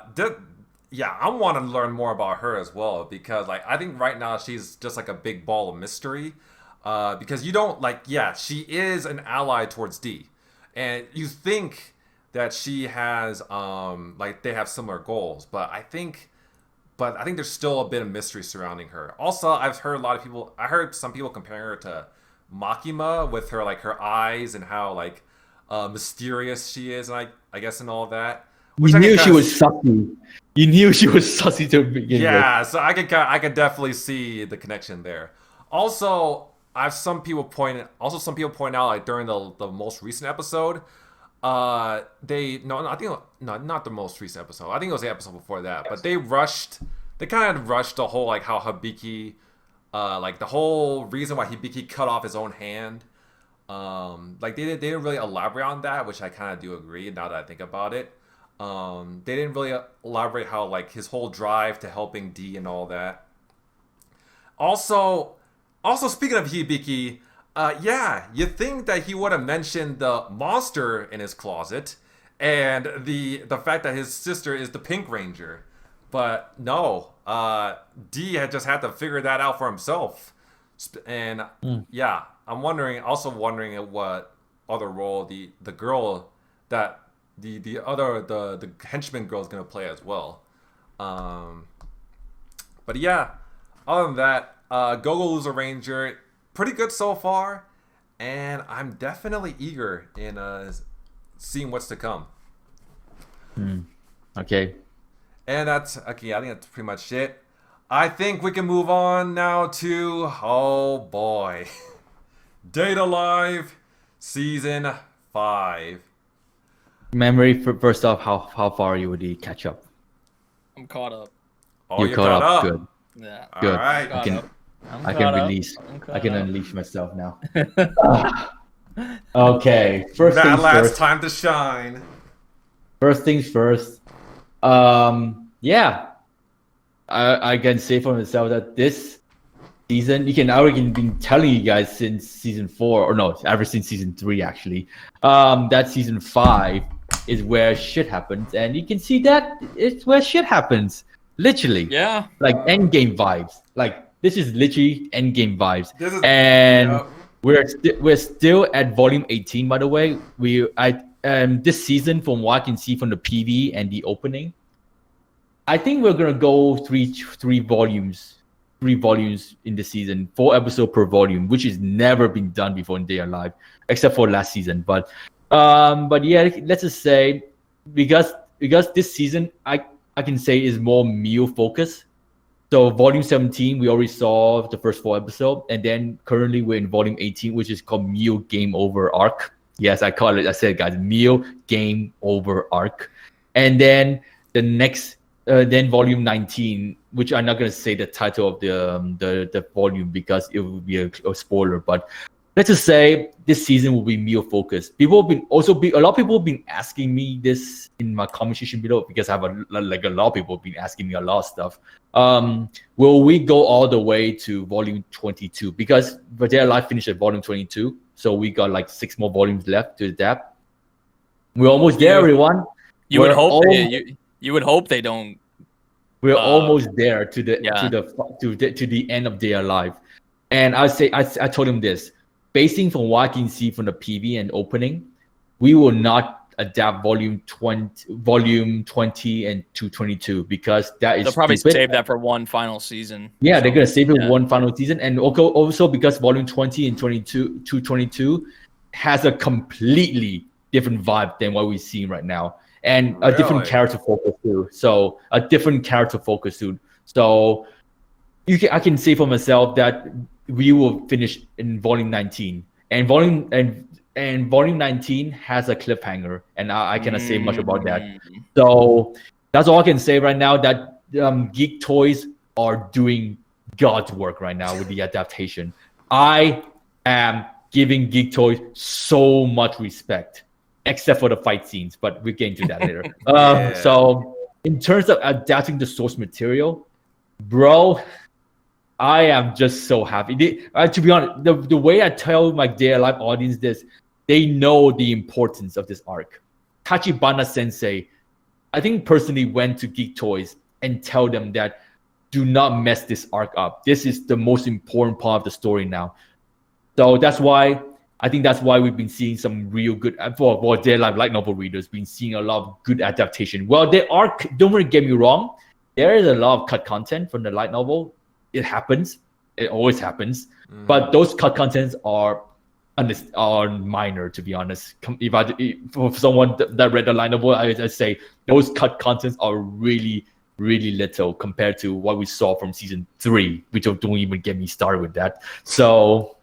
want to learn more about her as well, because like I think right now she's just like a big ball of mystery. Because you don't she is an ally towards D, and you think that she has they have similar goals, but I think there's still a bit of mystery surrounding her. Also, I've heard some people comparing her to Makima with her her eyes and how mysterious she is, and I guess and all that. You knew she was sussy. You knew she was sussy to begin with. Yeah, so I could definitely see the connection there. Also, some people point out during the most recent episode. Not the most recent episode. I think it was the episode before that. But they kind of rushed the whole how Hibike, the whole reason why Hibike cut off his own hand. They didn't really elaborate on that, which I kind of do agree now that I think about it. They didn't really elaborate how his whole drive to helping D and all that. Also speaking of Hibike. You think that he would have mentioned the monster in his closet and the fact that his sister is the Pink Ranger. But no, D had just had to figure that out for himself. And I'm wondering what other role the girl that the henchman girl is going to play as well. But yeah, other than that, Gogo Loser Ranger, pretty good so far, and I'm definitely eager in seeing what's to come. Okay. And that's okay. I think that's pretty much it. I think we can move on now to Date Alive Season 5. Memory, first off, how far are you with the catch up? I'm caught up. Oh, you're caught up. Good. Yeah. Good. All right. I can release. I can unleash myself now. Okay. First things first. Time to shine. First things first. I can say for myself that this season, I already been telling you guys since season 4, or no, ever since season 3 actually. That season 5 is where shit happens, and you can see that it's where shit happens. Literally. Yeah. Endgame vibes. This is literally endgame vibes. We're still at volume 18, by the way. This season, from what I can see from the PV and the opening, I think we're gonna go three volumes in the season, 4 episodes per volume, which has never been done before in Day Alive, except for last season. But yeah, let's just say because this season I can say is more Mew focused. So volume 17, we already saw the first 4 episodes, and then currently we're in volume 18, which is called Mew Game Over Arc. Yes, I said guys, Mew Game Over Arc. And then the next, then volume 19, which I'm not gonna say the title of the volume because it would be a spoiler. But let's just say this season will be Mew focused. A lot of people have been asking me this in my comment section below, because I have a lot of people have been asking me a lot of stuff. Will we go all the way to volume 22? Because Day Alive finished at volume 22, so we got 6 more volumes left to adapt. We're almost there, everyone. You would hope they don't. We're almost there to the end of Day Alive, and I told him this. Basing from what I can see from the PV and opening, we will not adapt volume 20 and 222 because that is. They'll probably save that for one final season. Yeah, they're gonna save it for one final season, and also because volume 20 and 222 has a completely different vibe than what we're seeing right now, and a different character focus too. So I can say for myself that we will finish in volume 19, and volume 19 has a cliffhanger, and I cannot say much about that. So that's all I can say right now. That Geek Toys are doing God's work right now with the adaptation. I am giving Geek Toys so much respect, except for the fight scenes, but we'll get into that later. So in terms of adapting the source material, bro, I am just so happy. To be honest, the way I tell my Dead Alive audience this, they know the importance of this arc. Tachibana Sensei, I think personally went to Geek Toys and tell them that do not mess this arc up. This is the most important part of the story now. So that's why we've been seeing some real good for Dead Alive light novel readers, been seeing a lot of good adaptation. Well, there are, don't really get me wrong, there is a lot of cut content from the light novel. It happens. It always happens. But those cut contents are minor, to be honest. For someone that read the light novel, I say those cut contents are really, really little compared to what we saw from season 3, which don't even get me started with that. So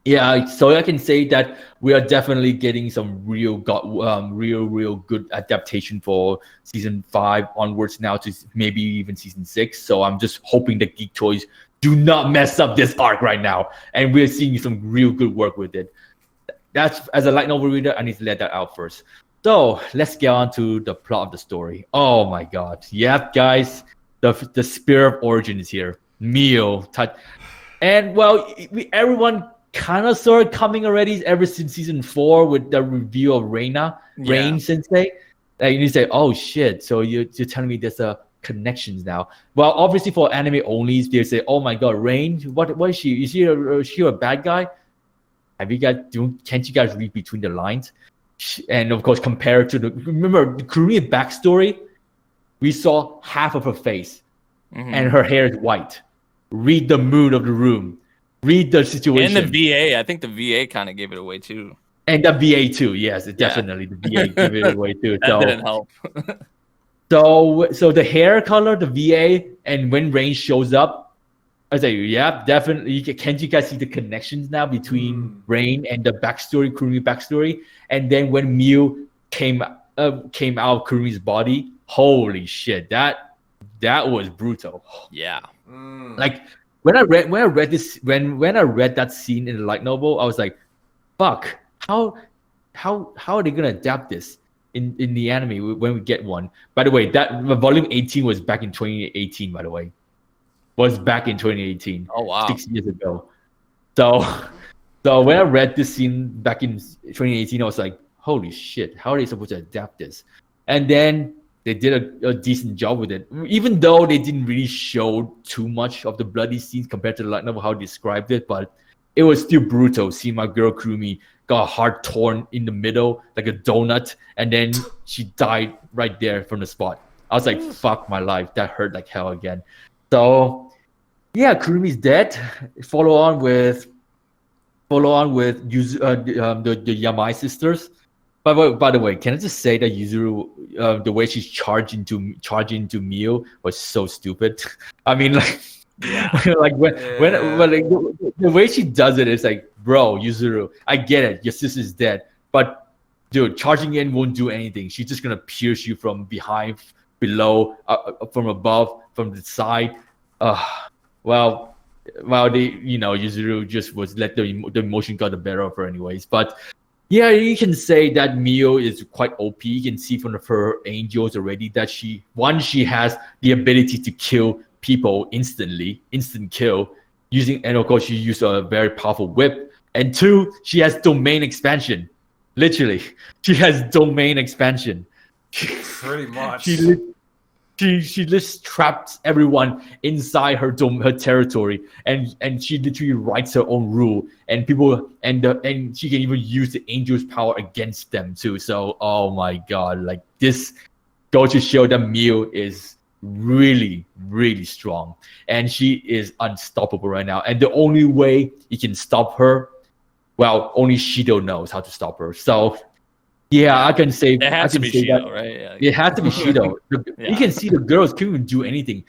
yeah, so I can say that we are definitely getting some real good adaptation for season 5 onwards now to maybe even season 6. So I'm just hoping that Geek Toys do not mess up this arc right now, and we're seeing some real good work with it. That's, as a light novel reader, I need to let that out first. So let's get on to the plot of the story. Oh my god, yeah, guys, the spirit of origin is here. Mio, and well, everyone kind of saw it coming already ever since season 4 with the review of Rain Sensei. And you say, oh shit, so you're telling me there's a connections now. Well, obviously for anime onlys, they say, oh my god, Rain, what is she? Is she a bad guy? Can't you guys read between the lines? And of course, compared to remember the Korean backstory, we saw half of her face and her hair is white. Read the mood of the room. Read the situation. And the VA, I think the VA kind of gave it away too. And the VA too, yes, definitely the VA gave it away too. That didn't help. So the hair color, the VA, and when Rain shows up, I say, yeah, definitely. Can't you guys see the connections now between Rain and the backstory, Kurumi backstory? And then when Mew came out of Kurumi's body, holy shit, that was brutal. Yeah. Like when I read that scene in the light novel, I was like, fuck, how are they gonna adapt this in the anime when we get one? By the way, that volume 18 was back in 2018, by the way. Was back in 2018. Oh wow. 6 years ago. So when I read this scene back in 2018, I was like, holy shit, how are they supposed to adapt this? And then they did a decent job with it. Even though they didn't really show too much of the bloody scenes compared to the light novel, how they described it, but it was still brutal seeing my girl Kurumi got her heart torn in the middle like a donut, and then she died right there from the spot. I was like, fuck my life, that hurt like hell again. So yeah, Kurumi's dead. Follow on with the Yamai sisters. By the way, can I just say that Yuzuru, the way she's charging into Mio was so stupid. I mean, like, like when the way she does it is like, bro, Yuzuru, I get it, your sister's dead, but dude, charging in won't do anything. She's just gonna pierce you from behind, below, from above, from the side. Well, Yuzuru just was let the emotion got the better of her anyways. But yeah, you can say that Mio is quite OP. You can see from her angels already that she has the ability to kill people instantly, instant kill, and of course she used a very powerful whip. And 2, she has domain expansion. Literally, she has domain expansion. Pretty much. She just traps everyone inside her territory, and she literally writes her own rule, and people and she can even use the angel's power against them too. So oh my god, like this goes to show that Mio is really, really strong, and she is unstoppable right now. And the only way you can stop her, well, only Shido knows how to stop her. So yeah, I can say it has to be Shido, right? Yeah. It has to be Shido. You can see the girls can't even do anything.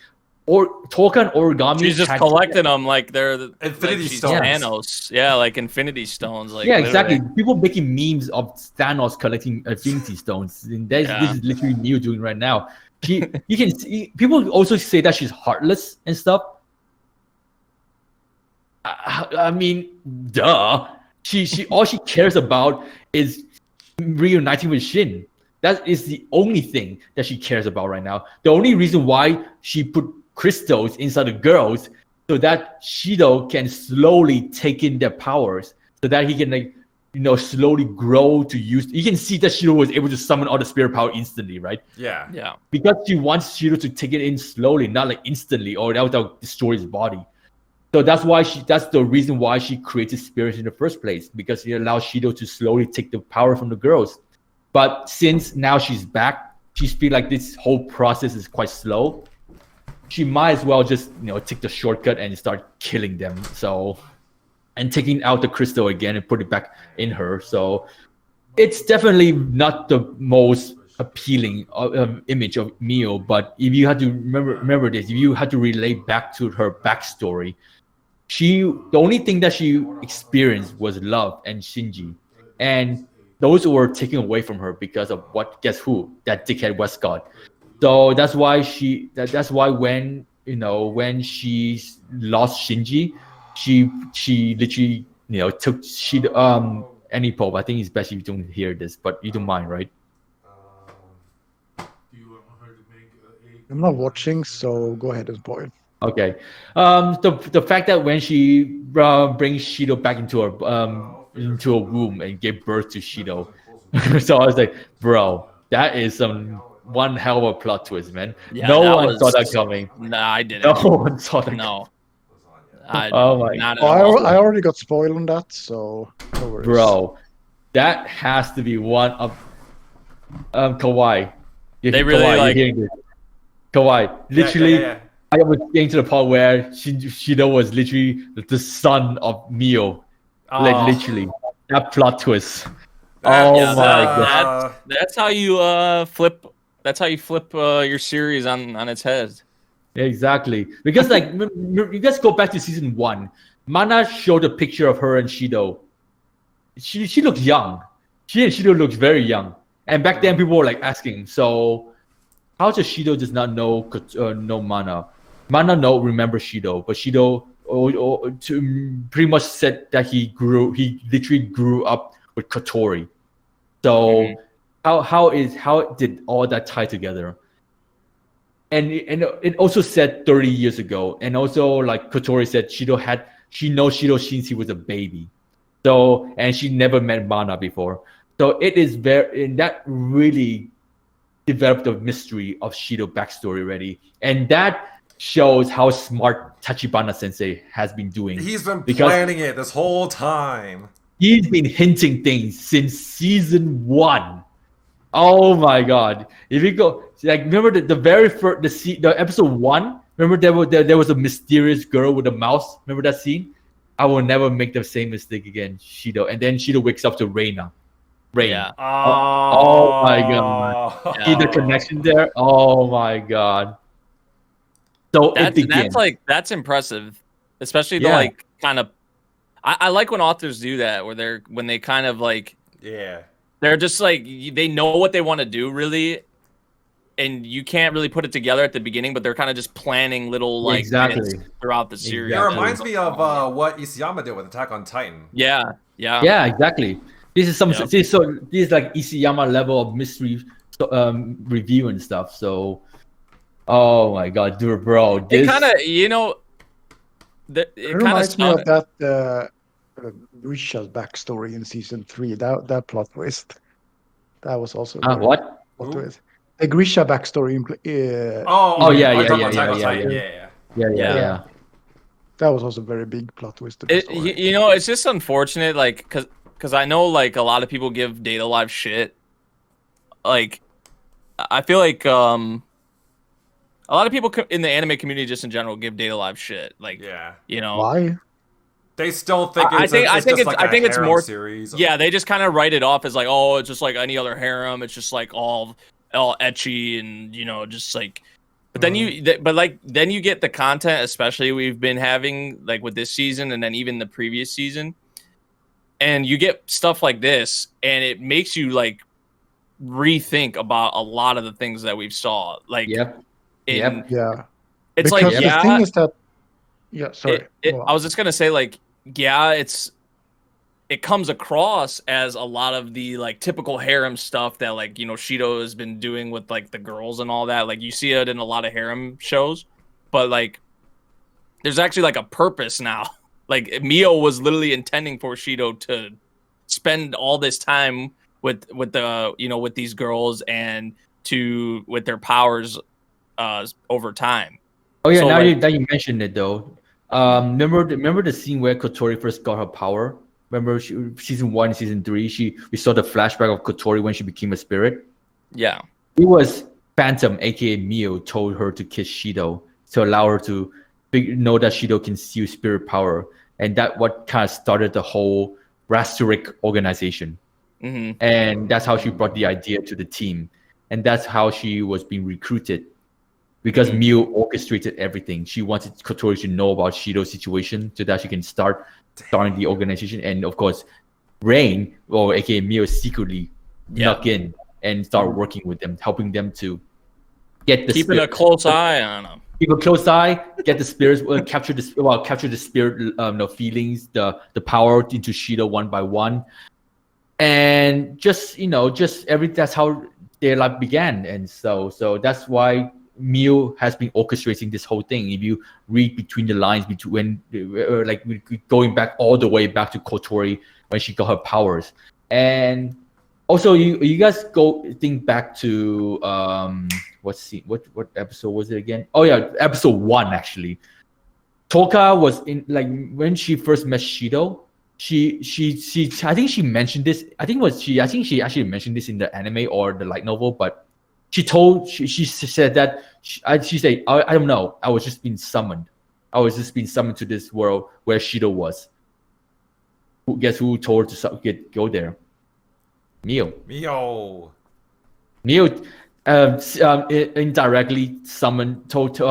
Or Tokan Origami. She's just collecting them like they're Infinity Stones. Thanos. Yeah, like Infinity Stones. Like yeah, exactly. People making memes of Thanos collecting Infinity Stones. And this is literally Mio doing right now. You can see people also say that she's heartless and stuff. I mean, duh. She all she cares about is reuniting with Shin. That is the only thing that she cares about right now. The only reason why she put crystals inside the girls so that Shido can slowly take in their powers, so that he can slowly grow to use. You can see that Shido was able to summon all the spirit power instantly, right? Yeah. Because she wants Shido to take it in slowly, not like instantly, or that would destroy his body. So that's the reason why she created spirits in the first place, because it allows Shido to slowly take the power from the girls. But since now she's back, she feels like this whole process is quite slow. She might as well just take the shortcut and start killing them. So, and taking out the crystal again and put it back in her. So it's definitely not the most appealing image of Mio. But if you had to remember this, if you had to relate back to her backstory, the only thing that she experienced was love and Shinji, and those were taken away from her because of guess who? That dickhead Westcott. So that's why when she lost Shinji, she literally took any Pope. I think it's best if you don't hear this, but you don't mind, right? I'm not watching, so go ahead and spoil. Okay. The fact that when she brings Shido back into a womb and gave birth to Shido, so I was like, bro, that is one hell of a plot twist, man. Yeah, no one saw that coming. Nah, I didn't. No one saw that. No. Oh my God. I already got spoiled on that, so no worries. Bro, that has to be one of kawaii. They really like kawaii. Literally, Yeah. I was getting to the part where Shido was literally the son of Mio. Like literally, that plot twist. My god! That's how you flip. That's how you flip your series on its head. Exactly, because you guys go back to season 1. Mana showed a picture of her and Shido. She looks young. She and Shido looks very young. And back then, people were like asking, so how does Shido does not know Mana? Mana remember Shido, but Shido pretty much said that he literally grew up with Kotori. So how did all that tie together? And it also said 30 years ago, and also like Kotori said, she knows Shido since he was a baby. So, and she never met Mana before. So it is and that really developed the mystery of Shido backstory already, and that shows how smart Tachibana Sensei has been doing. He's been planning it this whole time. He's been hinting things since season 1. Oh my god! If you go remember the very first the episode 1. Remember there was a mysterious girl with a mouse. Remember that scene? I will never make the same mistake again, Shido. And then Shido wakes up to Reina. Yeah. Oh my god! See the connection there? Oh my god! So that's impressive, especially the kind of. I like when authors do that, where they kind of they're just they know what they want to do really, and you can't really put it together at the beginning, but they're kind of just planning little bits throughout the series. It reminds me of what Isayama did with Attack on Titan. Yeah, exactly. This is this is like Isayama level of mystery review and stuff. So, oh my god, dude, bro, this... it kind of it reminds me of that Grisha's backstory in season 3. That plot twist. That was also what? Plot twist. The Grisha backstory. Yeah. That was also a very big plot twist. It's just unfortunate, because I know a lot of people give Data Live shit. I feel like a lot of people in the anime community just in general give Data Live shit. Why? They still think I think it's more series. Yeah, they just kind of write it off as it's just like any other harem. It's just all ecchi and just But then you get the content, especially we've been having with this season and then even the previous season, and you get stuff like this, and it makes you rethink about a lot of the things that we've saw. Yeah. It's because the thing is that Yeah, sorry. I was just gonna say, like, yeah, it comes across as a lot of the like typical harem stuff that, like, you know, Shido has been doing with like the girls and all that. Like, you see it in a lot of harem shows, but like there's actually like a purpose now. Like, Mio was literally intending for Shido to spend all this time with the, you know, with these girls and with their powers over time. Oh yeah, so now you mentioned it though. Remember the scene where Kotori first got her power? Remember season 1, season 3, we saw the flashback of Kotori when she became a spirit? Yeah. It was Phantom, aka Mio, told her to kiss Shido to allow her to know that Shido can steal spirit power. And that what kind of started the whole Rasteric organization. Mm-hmm. And that's how she brought the idea to the team. And that's how she was being recruited. Because Mio orchestrated everything. She wanted Kotori to know about Shido's situation so that she can starting the organization. And of course, Rain, or aka Mio, secretly snuck in and start working with them, helping them to get the keeping a close eye on them. Keep a close eye, get the spirits, capture the spirit feelings, the power into Shido one by one, and that's how their life began. And so that's why Mio has been orchestrating this whole thing. If you read between the lines, going back all the way back to Kotori when she got her powers, and also you guys think back to what episode was it again? Oh yeah, episode 1 actually. Toka was in, like, when she first met Shido. She I think she mentioned this. I think she actually mentioned this in the anime or the light novel, but she said that she said, I don't know, I was just being summoned. I was just being summoned to this world where Shido was. Guess who told her to go there? Mio. Indirectly summoned, let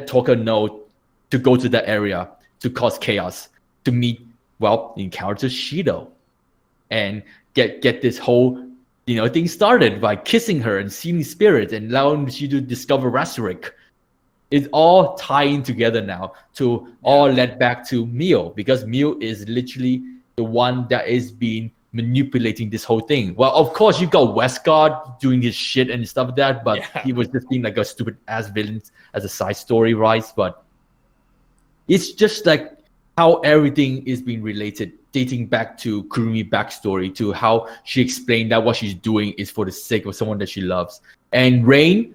Toka know to go to that area to cause chaos, to encounter Shido, and get this whole thing started by kissing her and seeing spirits and allowing Shido to discover Rasteric. It's all tying together now to all led back to Mio, because Mio is literally the one that is being manipulating this whole thing. Well, of course, you got Westguard doing his shit and stuff like that, but he was just being like a stupid ass villain as a side story, right? But it's just like how everything is being related, dating back to Kurumi backstory, to how she explained that what she's doing is for the sake of someone that she loves. And Rain,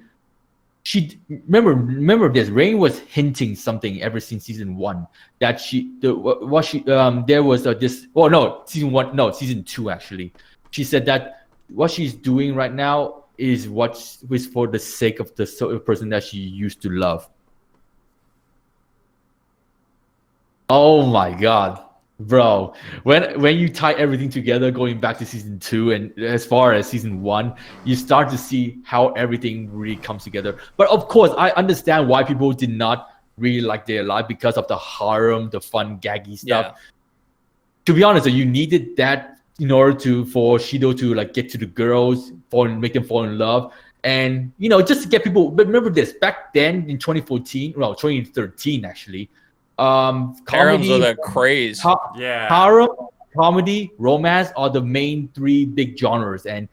she remember this. Rain was hinting something ever since season 1 that season 2 actually. She said that what she's doing right now is what was for the sake of the person that she used to love. Oh my god, bro! When you tie everything together, going back to season 2 and as far as season 1, you start to see how everything really comes together. But of course, I understand why people did not really like their life, because of the harem, the fun, gaggy stuff. Yeah. To be honest, you needed that in order for Shido to like get to the girls, make them fall in love, and just to get people. But remember this, back then in 2013 actually. Harems are the craze. Harem, comedy, romance are the main 3 big genres, and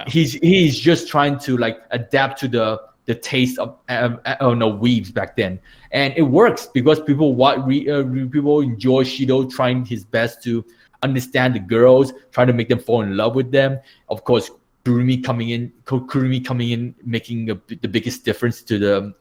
he's just trying to like adapt to the taste of Weebs back then, and it works because people enjoy Shido trying his best to understand the girls, trying to make them fall in love with them. Of course, Kurumi coming in, making the biggest difference to the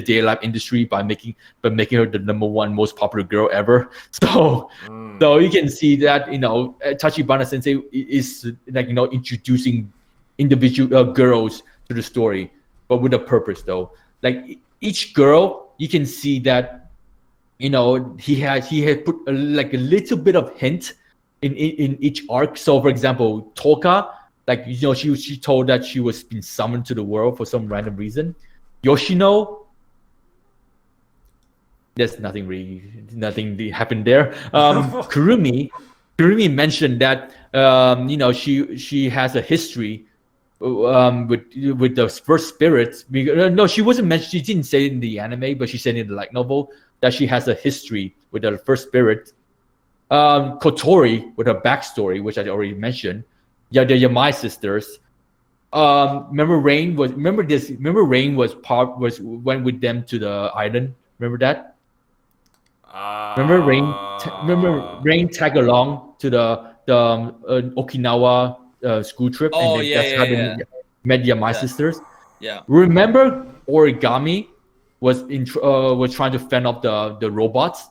day life industry by making her the #1 most popular girl ever. So you can see that Tachibana Sensei is like introducing individual girls to the story, but with a purpose though. Like each girl, you can see that he had put a little bit of hint in each arc. So for example, Toka. Like, she told that she was being summoned to the world for some random reason. Yoshino, there's nothing really happened there. Kurumi mentioned that she has a history with the first spirit. No, she wasn't mentioned. She didn't say it in the anime, but she said in the light novel that she has a history with the first spirit. Kotori with her backstory, which I already mentioned. Yeah, the Yamai sisters. Remember Rain was went with them to the island. Remember that? Remember Rain tagged along to the Okinawa school trip, Oh, and yeah, that's how they met the Yamai sisters. Yeah. Remember Origami was trying to fend off the robots,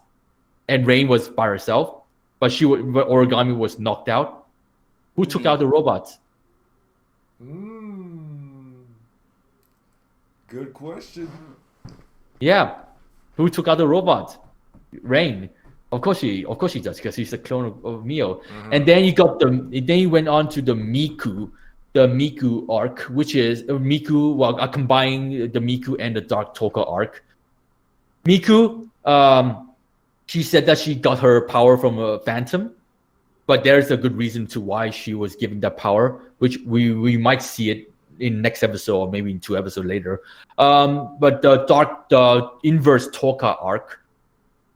and Rain was by herself, but Origami was knocked out. Who took out the robots? Good question. Yeah, who took out the robots? Rain. Of course she does, because she's a clone of Mio. And then you went on to the Miku arc, which is Miku, combining the Miku and the Dark Toka arc. Miku, she said that she got her power from a phantom, but there's a good reason to why she was given that power, which we might see it in next episode or maybe in 2 episodes later. But the inverse Toka arc,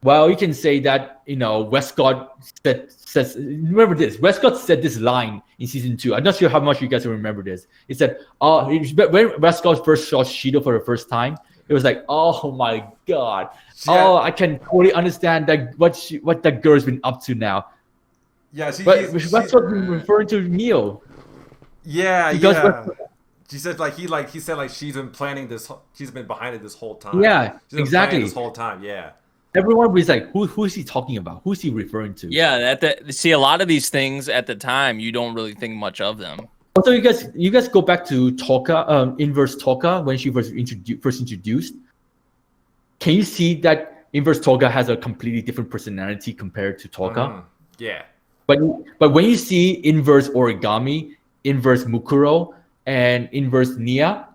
well, you can say that, Westcott says, remember this, Westcott said this line in season 2. I'm not sure how much you guys remember this. He said, when Westcott first saw Shido for the first time, it was like, oh my God. Yeah. Oh, I can totally understand that what that girl's been up to now. Yeah, but Westcott's referring to Mio. Yeah, because she said he said she's been planning this. She's been behind it this whole time. Yeah, exactly. This whole time, yeah. Everyone was like, who is he talking about? Who's he referring to? Yeah, see, a lot of these things at the time, you don't really think much of them. Also, you guys go back to Toka, inverse Toka, when she was first introduced. Can you see that inverse Toka has a completely different personality compared to Toka? Yeah. But when you see inverse Origami, inverse Mukuro, and inverse Nia,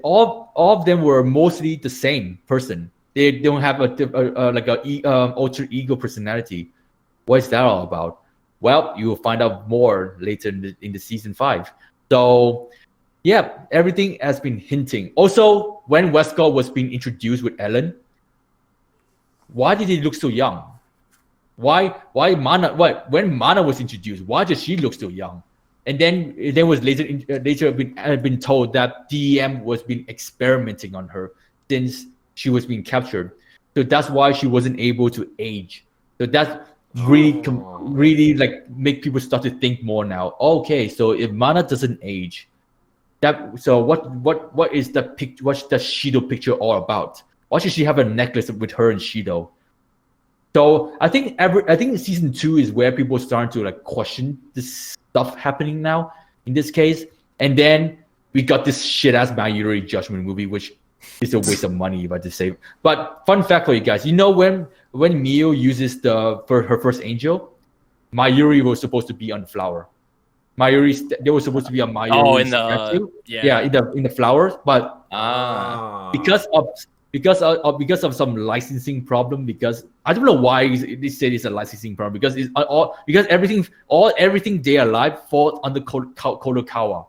all of them were mostly the same person. They don't have a alter ego personality. What is that all about? Well, you will find out more later in the season 5. So, yeah, everything has been hinting. Also, when Westcott was being introduced with Ellen, why did he look so young? Why Mana? When Mana was introduced, why did she look so young? And then was later been told that DEM was been experimenting on her since she was being captured. So that's why she wasn't able to age. So that's really make people start to think more now. Okay, so if Mana doesn't age, what is the what's the Shido picture all about? Why should she have a necklace with her and Shido? So I think season 2 is where people starting to question this stuff happening now in this case. And then we got this shit ass Mayuri Judgment movie, which is a waste of money, if I just say. But fun fact for you guys, when Mio uses for her first angel, Mayuri was supposed to be on the flower. There was supposed to be a Mayuri statue. In the flowers, but because of some licensing problem, because I don't know why they said it's a licensing problem, because everything Day Alive falls under Kodokawa.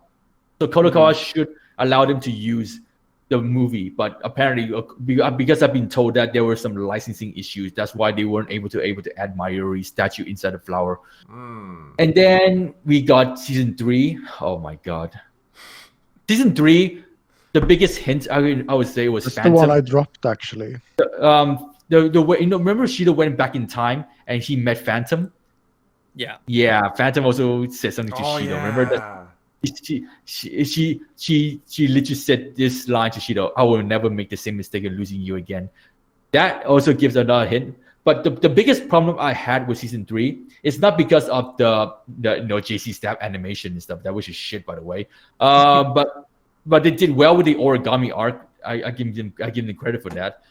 So Kodokawa should allow them to use the movie, but apparently because I've been told that there were some licensing issues, that's why they weren't able to add Mayuri statue inside the flower. And then we got season 3. Oh my God, season 3. The biggest hint I would say was That's Phantom. the one I dropped actually. The way remember Shido went back in time and he met Phantom. Yeah. Phantom also said something to Shido. Yeah. Remember that? She literally said this line to Shido: "I will never make the same mistake of losing you again." That also gives another hint. But the biggest problem I had with season 3 is not because of the JC Stab animation and stuff. That was just shit, by the way. But they did well with the Origami arc. I give them credit for that.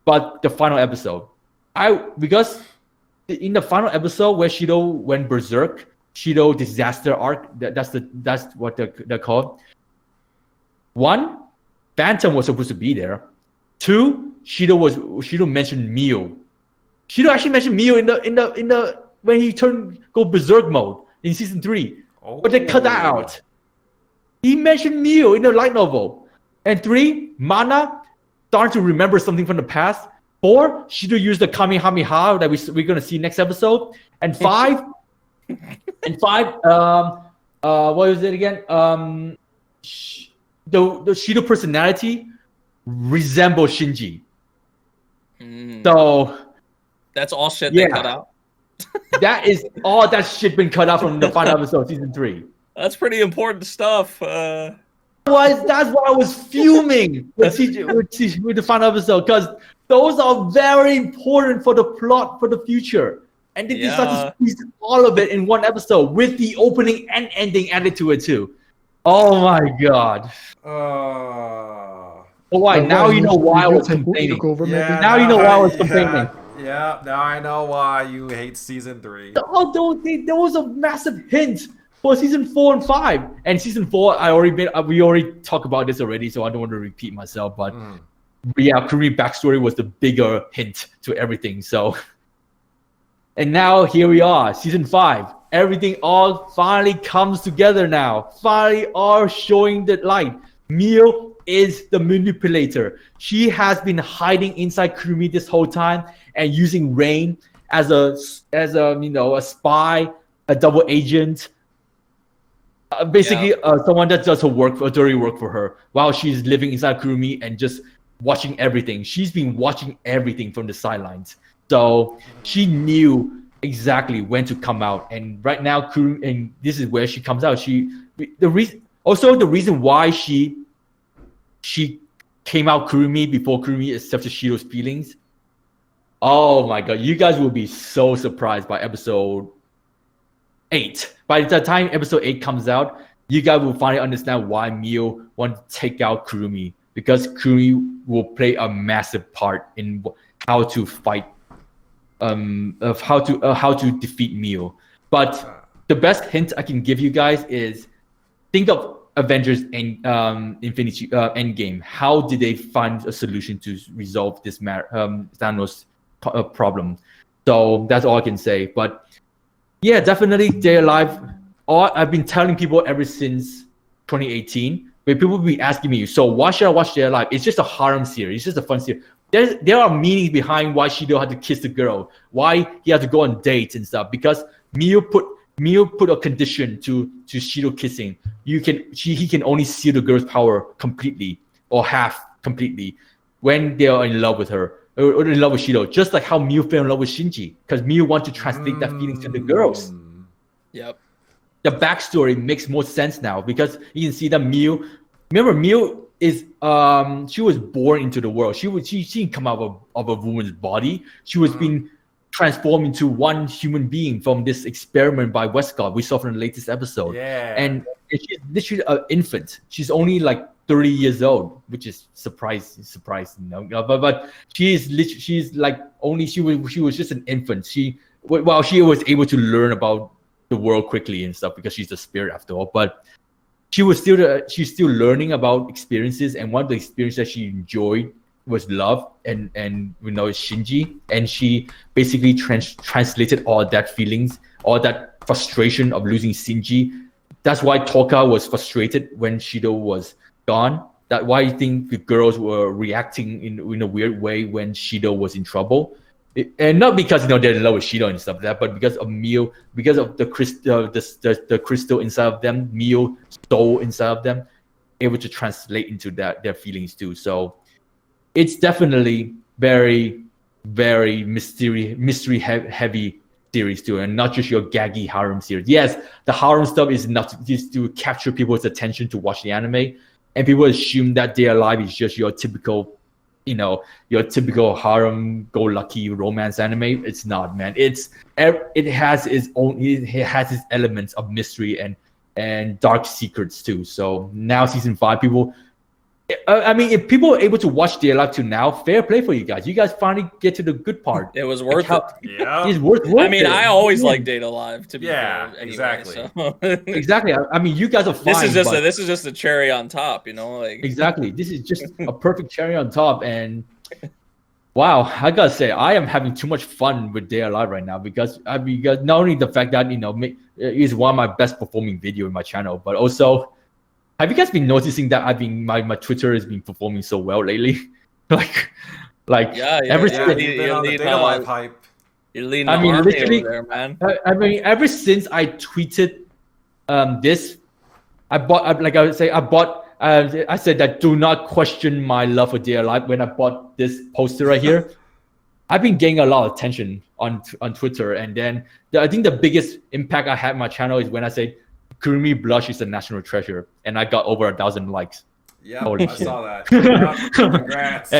But the final episode, because in the final episode where Shido went berserk, Shido disaster arc. That's what they're called. 1, Phantom was supposed to be there. 2, Shido mentioned Mio. Shido actually mentioned Mio in the when he go berserk mode in season 3. But they cut that out. He mentioned Mew in the light novel. And 3, Mana starting to remember something from the past. 4, Shido used the Kamehameha that we're gonna see next episode. And 5, what was it again? The Shido personality resembles Shinji. So that's all shit they cut out. That is all that shit been cut out from the final episode, season 3. That's pretty important stuff. That's why I was fuming with the final episode, because those are very important for the plot for the future. And they decided to squeeze all of it in one episode with the opening and ending added to it too. Oh my god. Now you know why I was complaining. Now you know why I was complaining. Yeah, now I know why you hate season 3. Although there was a massive hint for season 4 and 5. And season 4, we already talked about this already, so I don't want to repeat myself. But Kurumi backstory was the bigger hint to everything. So, and now here we are, season 5. Everything all finally comes together now. Finally, all showing the light. Mio is the manipulator. She has been hiding inside Kurumi this whole time and using Rain as a spy, a double agent, basically someone that does her work, dirty work for her, while she's living inside Kurumi and just watching everything. She's been watching everything from the sidelines, so she knew exactly when to come out. And right now, Kurumi, and this is where she comes out. The reason why she came out Kurumi before Kurumi accepted Shido's feelings. Oh my god, you guys will be so surprised by episode 8. By the time episode 8 comes out, you guys will finally understand why Mio wanted to take out Kurumi, because Kurumi will play a massive part in how to fight, of how to defeat Mio. But the best hint I can give you guys is think of Avengers and Infinity Endgame. How did they find a solution to resolve this Thanos problem? So that's all I can say. But yeah, definitely Stay Alive. I've been telling people ever since 2018, where people will be asking me, so why should I watch Stay Alive? It's just a harem series. It's just a fun series. There are meanings behind why Shido had to kiss the girl, why he had to go on dates and stuff, because Mio put a condition to Shido kissing. He can only see the girl's power completely or half completely when they are in love with her or in love with Shido. Just like how Mio fell in love with Shinji, because Mio wants to translate that feeling to the girls. Yep. The backstory makes more sense now, because you can see that Mio is she was born into the world. She didn't come out of a woman's body. She was being transformed into one human being from this experiment by Westcott we saw from the latest episode. Yeah. And she's literally an infant. She's only like 30 years old, which is surprising. But she was just an infant. She was able to learn about the world quickly and stuff, because she's a spirit after all. But she's still learning about experiences, and one of the experiences that she enjoyed was love and Shinji, and she basically translated all that feelings, all that frustration of losing Shinji. That's why Toka was frustrated when Shido was gone. That's why I think the girls were reacting in a weird way when Shido was in trouble. And not because they're in love with Shido and stuff like that, but because of Mio, because of the crystal inside of them, Mio soul inside of them, able to translate into their feelings too. So it's definitely very, very mystery heavy series too, and not just your gaggy harem series. Yes, the harem stuff is not just to capture people's attention to watch the anime, and people assume that Stay Alive is just your typical harem-go-lucky romance anime. It's not, man. It has its elements of mystery and dark secrets too. So now season 5, people. I mean, if people are able to watch Stay Alive to now, fair play for you guys. You guys finally get to the good part. It was worth it. Yeah, it's worth it. I mean, I always like Stay Alive. To be fair, anyway, exactly. So. Exactly. I mean, you guys are fine. This is just a cherry on top, like. Exactly. This is just a perfect cherry on top, and wow, I gotta say, I am having too much fun with Stay Alive right now, because not only the fact that it's one of my best performing video in my channel, but also Have you guys been noticing that my Twitter has been performing so well lately? like You've been on the Data Live hype. You're leading the army over there, man. I mean, ever since I tweeted this, I said that do not question my love for Dear Life when I bought this poster right here. I've been getting a lot of attention on Twitter, and then I think the biggest impact I had on my channel is when I said Creamy Blush is a national treasure, and I got over 1,000 likes. Yeah, I saw that. Yeah, congrats.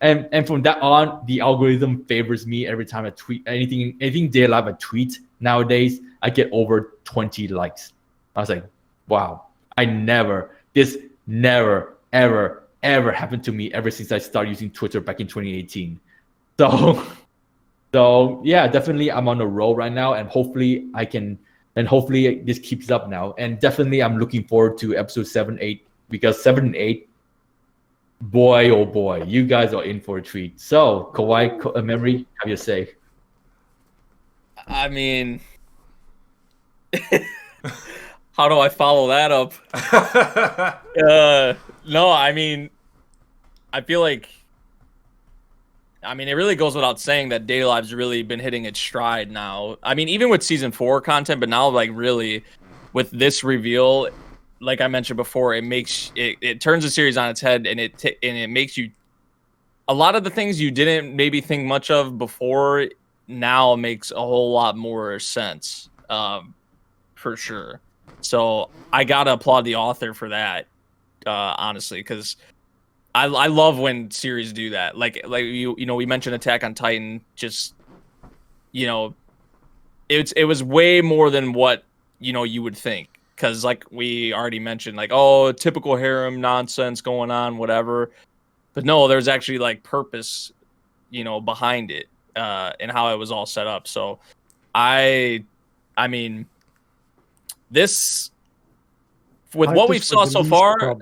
And from that on, the algorithm favors me every time I tweet anything Dear Life I tweet. Nowadays, I get over 20 likes. I was like, wow, this never, ever, ever happened to me ever since I started using Twitter back in 2018. So yeah, definitely I'm on a roll right now, and hopefully this keeps up now. And definitely I'm looking forward to episode 7, 8, because 7 and 8, boy, oh boy, you guys are in for a treat. So, Kawaii Memory, have your say. I mean, how do I follow that up? No, I mean, I feel like, it really goes without saying that Data Live's really been hitting its stride now. I mean, even with season 4 content, but now like really with this reveal, like I mentioned before, it turns the series on its head, and it makes you, a lot of the things you didn't maybe think much of before now makes a whole lot more sense, for sure. So I gotta applaud the author for that, honestly, because I love when series do that. Like we mentioned Attack on Titan. Just it was way more than what you would think. Because like we already mentioned, like, oh, typical harem nonsense going on, whatever. But no, there's actually like purpose, behind it, and how it was all set up. So I mean, this with what we've saw so far.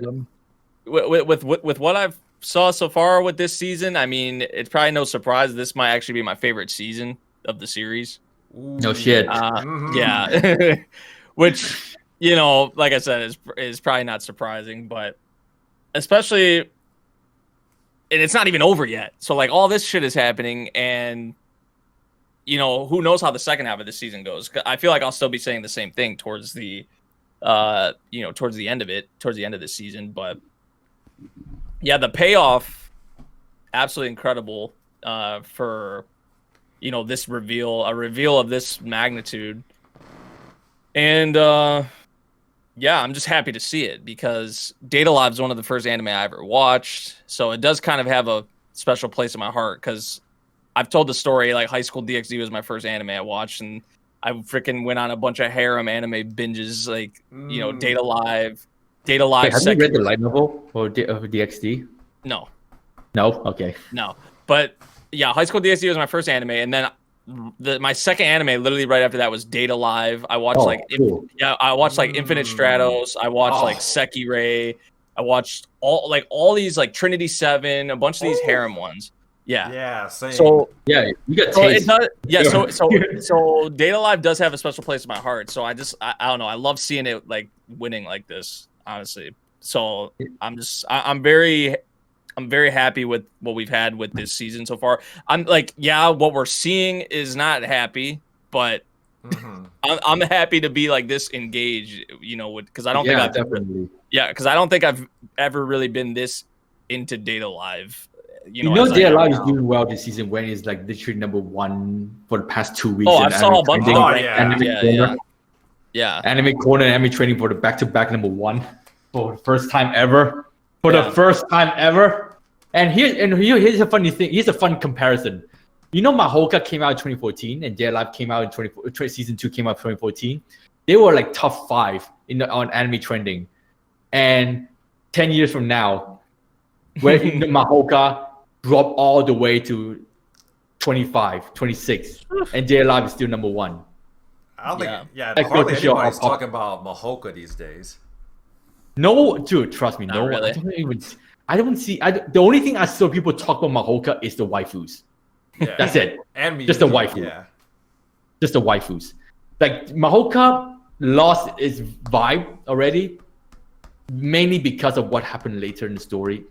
With what I've saw so far with this season, I mean, it's probably no surprise this might actually be my favorite season of the series. No shit. Yeah. Which, like I said, is probably not surprising, but especially, and it's not even over yet. So like all this shit is happening, and who knows how the second half of the season goes. I feel like I'll still be saying the same thing towards the towards the end of the season, but yeah, the payoff absolutely incredible for this reveal of this magnitude. And yeah, I'm just happy to see it, because Data Live is one of the first anime I ever watched, so it does kind of have a special place in my heart, because I've told the story, like High School DxD was my first anime I watched, and I freaking went on a bunch of harem anime binges, like, Data Live. Wait, have you read the light novel of DxD? No. No? Okay. No. But yeah, High School DxD was my first anime, and then my second anime literally right after that was Data Live. I watched I watched like Infinite Stratos. I watched like Seki Ray. I watched all these like Trinity 7, a bunch of these harem ones. Yeah. Yeah. Same. So yeah, you got taste. So Data Live does have a special place in my heart. So I don't know. I love seeing it like winning like this, honestly. So I'm very happy with what we've had with this season so far. I'm like, yeah, what we're seeing is not happy, but I'm happy to be like this engaged, because I don't think I've ever really been this into Data Live. Data Live is doing well this season when it's like literally number 1 for the past 2 weeks. Oh, I saw a bunch of Anime Corner and Anime Training for the back-to-back number 1 for the first time ever. The first time ever. And here's a funny thing. Here's a fun comparison. Mahoka came out in 2014 and Data Live came out in season 2 came out in 2014. They were like top 5 on anime trending. And 10 years from now, where Mahoka dropped all the way to 25, 26, and Data Live is still number 1. I don't think, hardly anybody's talking about Mahoka these days. No, dude, trust me. Not no, really. The only thing I saw people talk about Mahoka is the waifus. Yeah. That's it. And me. Just the waifu. Yeah. Just the waifus. Like Mahoka lost its vibe already. mainly because of what happened later in the story.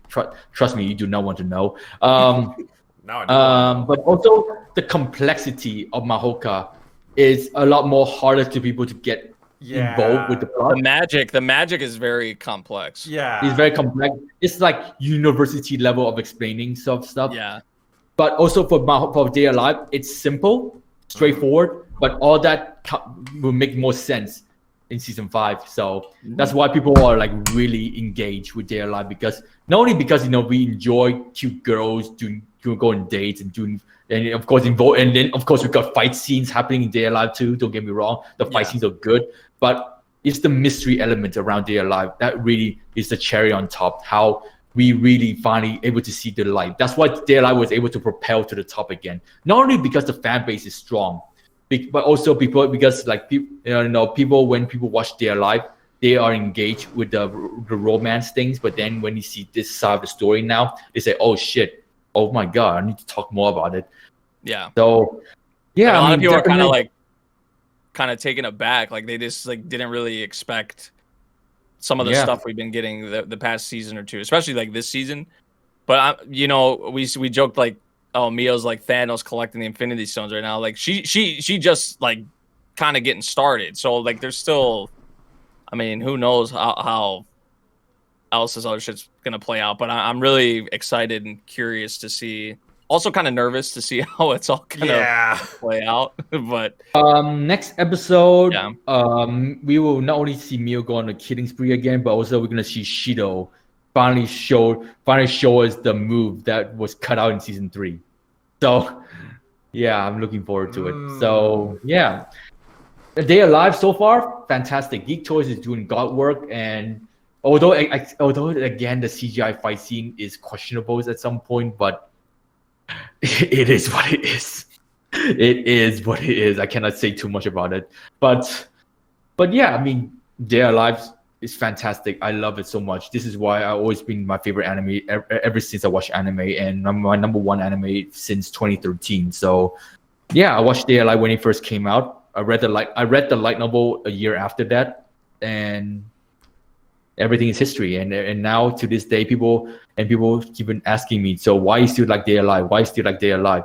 Trust me, you do not want to know. But also the complexity of Mahoka is a lot more harder to people to get involved with the plot. The magic is very complex. Yeah, it's very complex. It's like university level of explaining stuff. Yeah, but also for Day Alive, it's simple, straightforward, but all that will make more sense in season 5. So that's why people are like really engaged with Day Alive, because not only because we enjoy cute girls going on dates and of course and then of course we got fight scenes happening in Day Alive too. Don't get me wrong, the fight scenes are good, but it's the mystery element around Day Alive that really is the cherry on top. How we really finally able to see the light. That's why Day Alive was able to propel to the top again. Not only because the fan base is strong, but also because like people when people watch Day Alive, they are engaged with the romance things. But then when you see this side of the story now, they say, "Oh shit! Oh my god! I need to talk more about it." Yeah. So yeah, a lot of people are kind of taken aback. Like they just like didn't really expect some of the stuff we've been getting the past season or two, especially like this season. But we joked like, oh, Mio's like Thanos collecting the Infinity Stones right now. Like she just like kind of getting started. So like there's still, I mean, who knows how else this other shit's gonna play out. But I'm really excited and curious to see. Also kind of nervous to see how it's all gonna play out. But next episode, we will not only see Mio go on a killing spree again, but also we're gonna see Shido finally show us the move that was cut out in season 3. So yeah, I'm looking forward to it. So yeah, Day Alive so far, fantastic. Geek Toys is doing god work, and although again the CGI fight scene is questionable at some point, but it is what it is. It is what it is. I cannot say too much about it, but yeah, I mean, Day Alive is fantastic. I love it so much. This is why I've always been my favorite anime ever since I watched anime, and my number one anime since 2013. So yeah, I watched Day Alive when it first came out. I read the light novel a year after that, and everything is history. And now to this day, people keep asking me, so why you still like Day Alive? Why you still like Day Alive?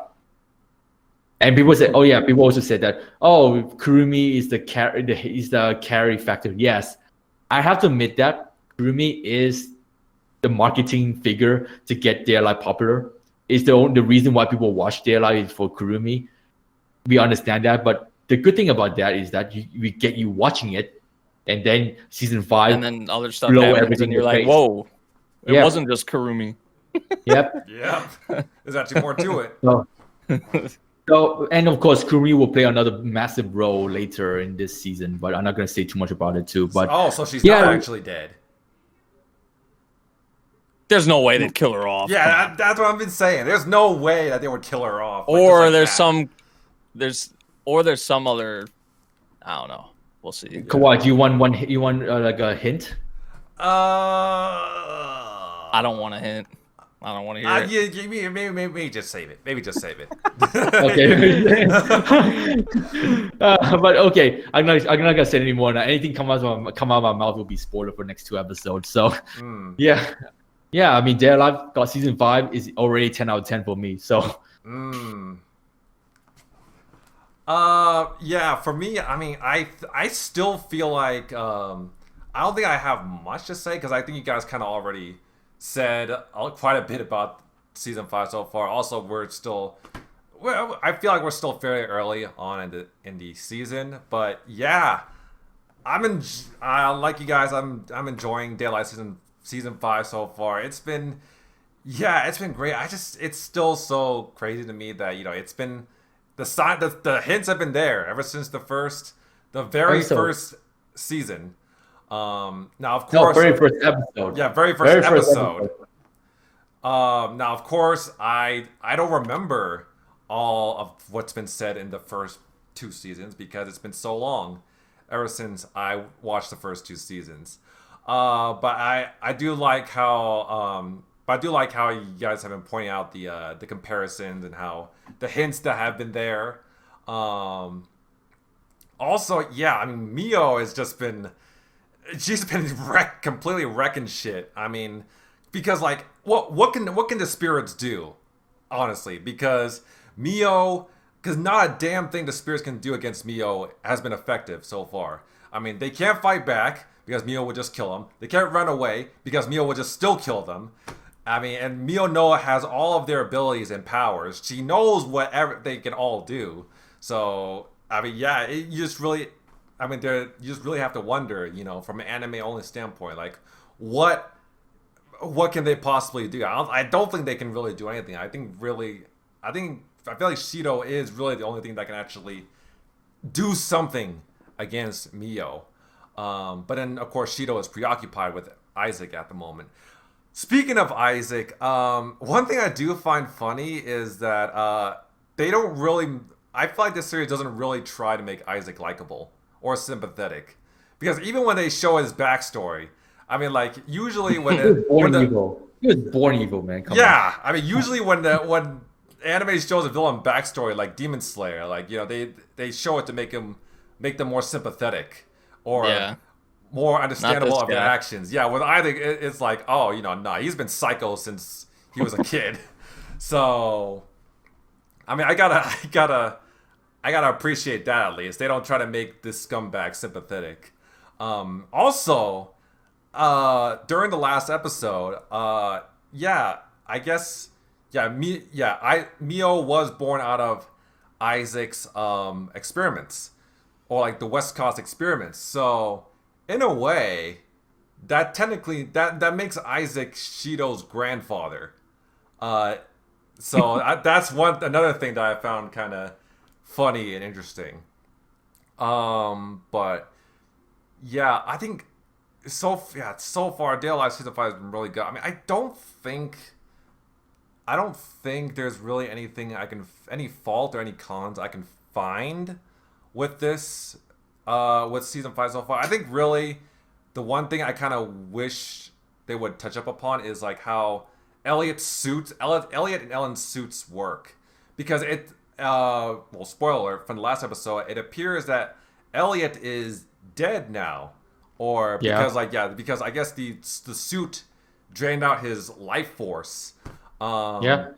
And people say, oh yeah, people also said that, oh, Kurumi is the carry factor. Yes, I have to admit that Kurumi is the marketing figure to get Day Alive popular. Is the reason why people watch Day Alive is for Kurumi. We understand that, but the good thing about that is that we get you watching it, and then season 5, and then other stuff happens, and you're like, whoa, it wasn't just Kurumi. Yep. Yeah. There's actually more to it. So, and of course, Kurumi will play another massive role later in this season, but I'm not going to say too much about it too. But so she's not actually dead. There's no way they'd kill her off. Yeah, that's what I've been saying. There's no way that they would kill her off. Or there's some other. I don't know. We'll see. Kawaii, do you want like a hint? I don't want a hint. I don't want to hear it. Maybe just save it. Maybe just save it. Okay. But okay, I'm not gonna say any more. Anything come out of my mouth will be spoiler for next 2 episodes. So yeah. I mean, Day Alive got season 5 is already 10 out of 10 for me. So. Yeah, for me, I mean, I still feel like I don't think I have much to say, because I think you guys kind of already said quite a bit about season 5 so far. Also, I feel like we're still fairly early on in the season, but yeah, like you guys, I'm enjoying Day Alive season 5 so far. It's been great. It's still so crazy to me that it's been the hints have been there ever since the very first season. Now of course, very first episode. Yeah, very first episode. Now of course, I don't remember all of what's been said in the first 2 seasons because it's been so long ever since I watched the first 2 seasons. But I do like how you guys have been pointing out the comparisons and how the hints that have been there. Also, yeah, I mean, Mio has just been she's been completely wrecking shit. I mean, because like, what can the spirits do, honestly? Because not a damn thing the spirits can do against Mio has been effective so far. I mean, they can't fight back because Mio would just kill them. They can't run away because Mio would just still kill them. I mean, and Mio Noa has all of their abilities and powers. She knows whatever they can all do. So, I mean, yeah, you just really have to wonder, you know, from an anime-only standpoint, like, what can they possibly do? I don't think they can really do anything. I feel like Shido is really the only thing that can actually do something against Mio. But then, of course, Shido is preoccupied with Isaac at the moment. Speaking of Isaac, one thing I do find funny is that they don't really... I feel like this series doesn't really try to make Isaac likable or sympathetic. Because even when they show his backstory, I mean, like, usually when... He was born evil, man. Come on. I mean, usually when anime shows a villain backstory, like Demon Slayer, like, you know, they show it to make them more sympathetic or more understandable of their actions. Yeah, with Isaac, it's like, oh, you know, nah, he's been psycho since he was a kid. So, I mean, I gotta appreciate that at least. They don't try to make this scumbag sympathetic. Also, during the last episode, Mio was born out of Isaac's experiments, or like the West Coast experiments. So, in a way, that technically that makes Isaac Shido's grandfather. That's another thing that I found kind of funny and interesting. But yeah, I think so far, Day of Life season 5 has been really good. I mean, I don't think there's really any fault or any cons I can find with this, with season 5 so far. I think really the one thing I kind of wish they would touch up upon is like how Elliot and Ellen's suits work, because spoiler alert from the last episode, it appears that Elliot is dead now, or because because I guess the suit drained out his life force. I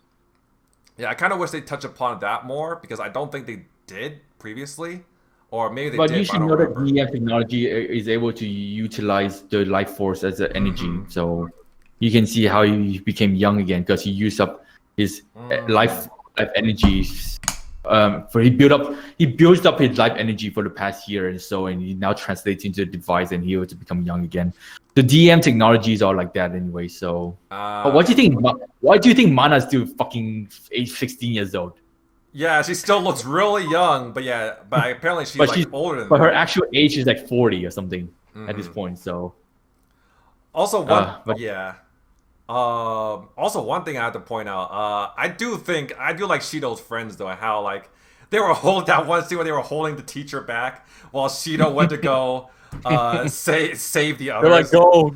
kind of wish they touch upon that more, because I don't think they did previously, or maybe they did. But you should know that DEM technology is able to utilize the life force as an energy, so you can see how he became young again, because he used up his life energy. He built up his life energy for the past year and so, and he now translates into a device, and he was to become young again. The DM technologies are like that anyway. So, what do you think? Why do you think Mana's still fucking age 16 years old? Yeah, she still looks really young, but apparently she's older than that. But her actual age is like 40 or something at this point. So, also also one thing I have to point out, I do like Shido's friends though, and how like they were holding that one scene where they were holding the teacher back while Shido went to go save the others. They're like, go.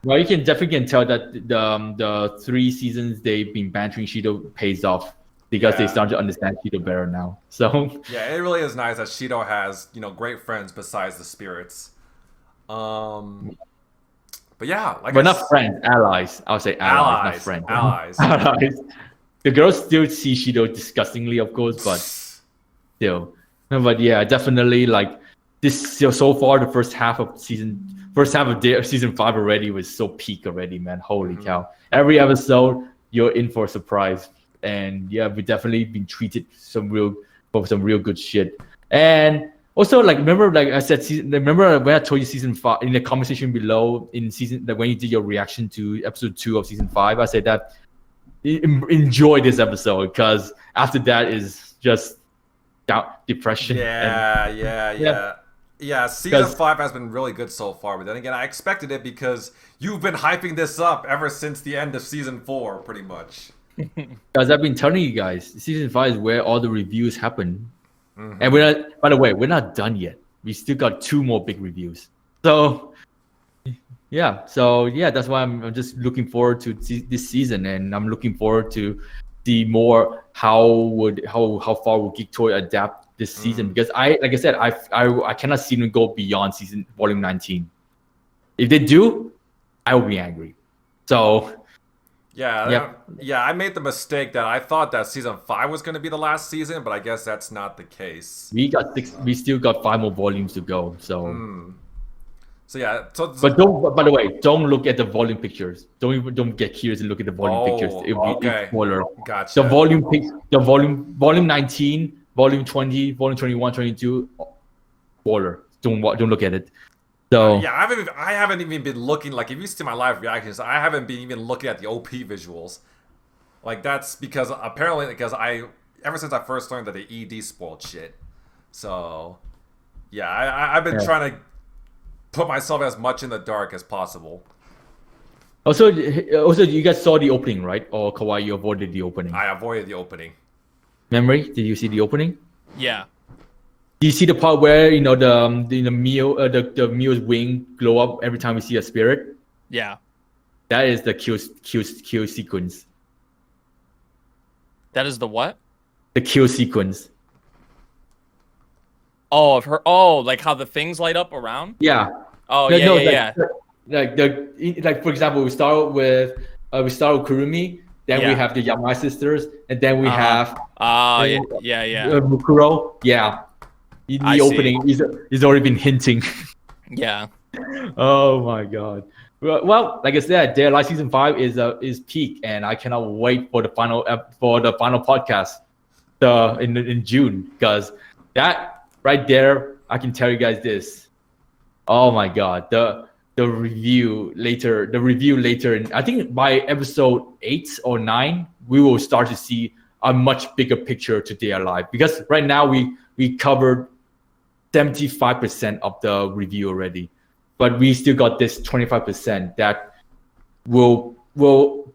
Well, you can definitely tell that the 3 seasons they've been bantering Shido pays off, because they start to understand Shido better now. So yeah, it really is nice that Shido has, you know, great friends besides the spirits. But yeah, not friends, allies. I would say allies, not friends. Allies. The girls still see Shido disgustingly, of course, but still. No, but yeah, definitely like this. So far, the first half of season 5 already was so peak already, man. Holy cow! Every episode, you're in for a surprise, and yeah, we definitely been treated some real good shit. And also, like, remember, like I said, remember when I told you season 5 in the conversation below when you did your reaction to episode 2 of season 5, I said that enjoy this episode, because after that is just depression. Season 5 has been really good so far, but then again, I expected it because you've been hyping this up ever since the end of season 4, pretty much. Because I've been telling you guys, season 5 is where all the reviews happen. And we're not done yet. We still got 2 more big reviews. So that's why I'm just looking forward to this season, and I'm looking forward to see more how far will Geek Toy adapt this season, because like I said, I cannot see them go beyond season volume 19. If they do, I will be angry. So yeah, I made the mistake that I thought that season 5 was going to be the last season, but I guess that's not the case. We still got 5 more volumes to go. So so yeah, but by the way, don't look at the volume pictures. Don't get curious and look at the volume pictures. It'll be spoiler. Gotcha. The volume 19, volume 20, volume 21, 22, spoiler. Don't look at it. So yeah, I haven't even been looking. Like, if you see my live reactions, I haven't been even looking at the OP visuals. Like, that's because ever since I first learned that the ED spoiled shit. So yeah, I've been trying to put myself as much in the dark as possible. Also, you guys saw the opening, right? Or Kawaii, you avoided the opening? I avoided the opening. Memory, did you see the opening? Yeah. Do you see the part where the Meow's wing glow up every time we see a spirit? Yeah. That is the kill sequence. That is the what? The kill sequence. Oh, of her. Oh, like how the things light up around? Yeah. Oh, yeah. Like for example, we start with Kurumi, then we have the Yamai sisters, and then we have Mukuro. Yeah. In the opening, he's already been hinting. Yeah. Oh my god. Well, like I said, Dead Alive season 5 is peak, and I cannot wait for the final podcast, in June, because that right there, I can tell you guys this. Oh my god, the review later, and I think by episode 8 or 9, we will start to see a much bigger picture to Dead Alive, because right now we covered 75% of the review already, but we still got this 25% that will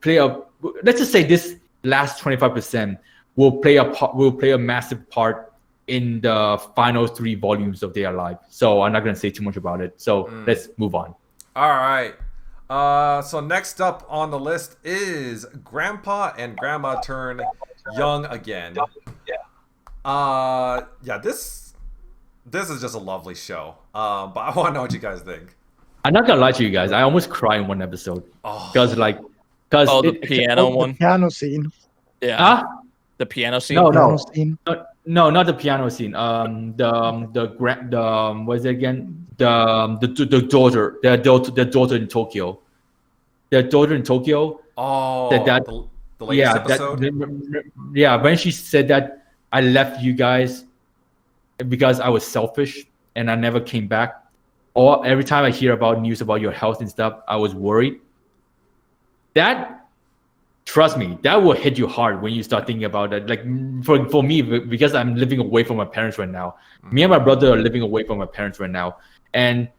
play a. Let's just say this last 25% will play a massive part in the final 3 volumes of Dead Alive. So I'm not gonna say too much about it. So let's move on. All right. So next up on the list is Grandpa and Grandma turn young again. This is just a lovely show. But I want to know what you guys think. I'm not gonna lie to you guys. I almost cried in one episode because the piano one. The piano scene. Yeah. Huh? The piano scene. No, not the piano scene. What is it again? The daughter in Tokyo. Their daughter in Tokyo. Oh, the latest episode. When she said that, I left you guys because I was selfish and I never came back. Or every time I hear about news about your health and stuff, I was worried. That, trust me, that will hit you hard when you start thinking about that. Like for me, because I'm living away from my parents right now. Me and my brother are living away from my parents right now. And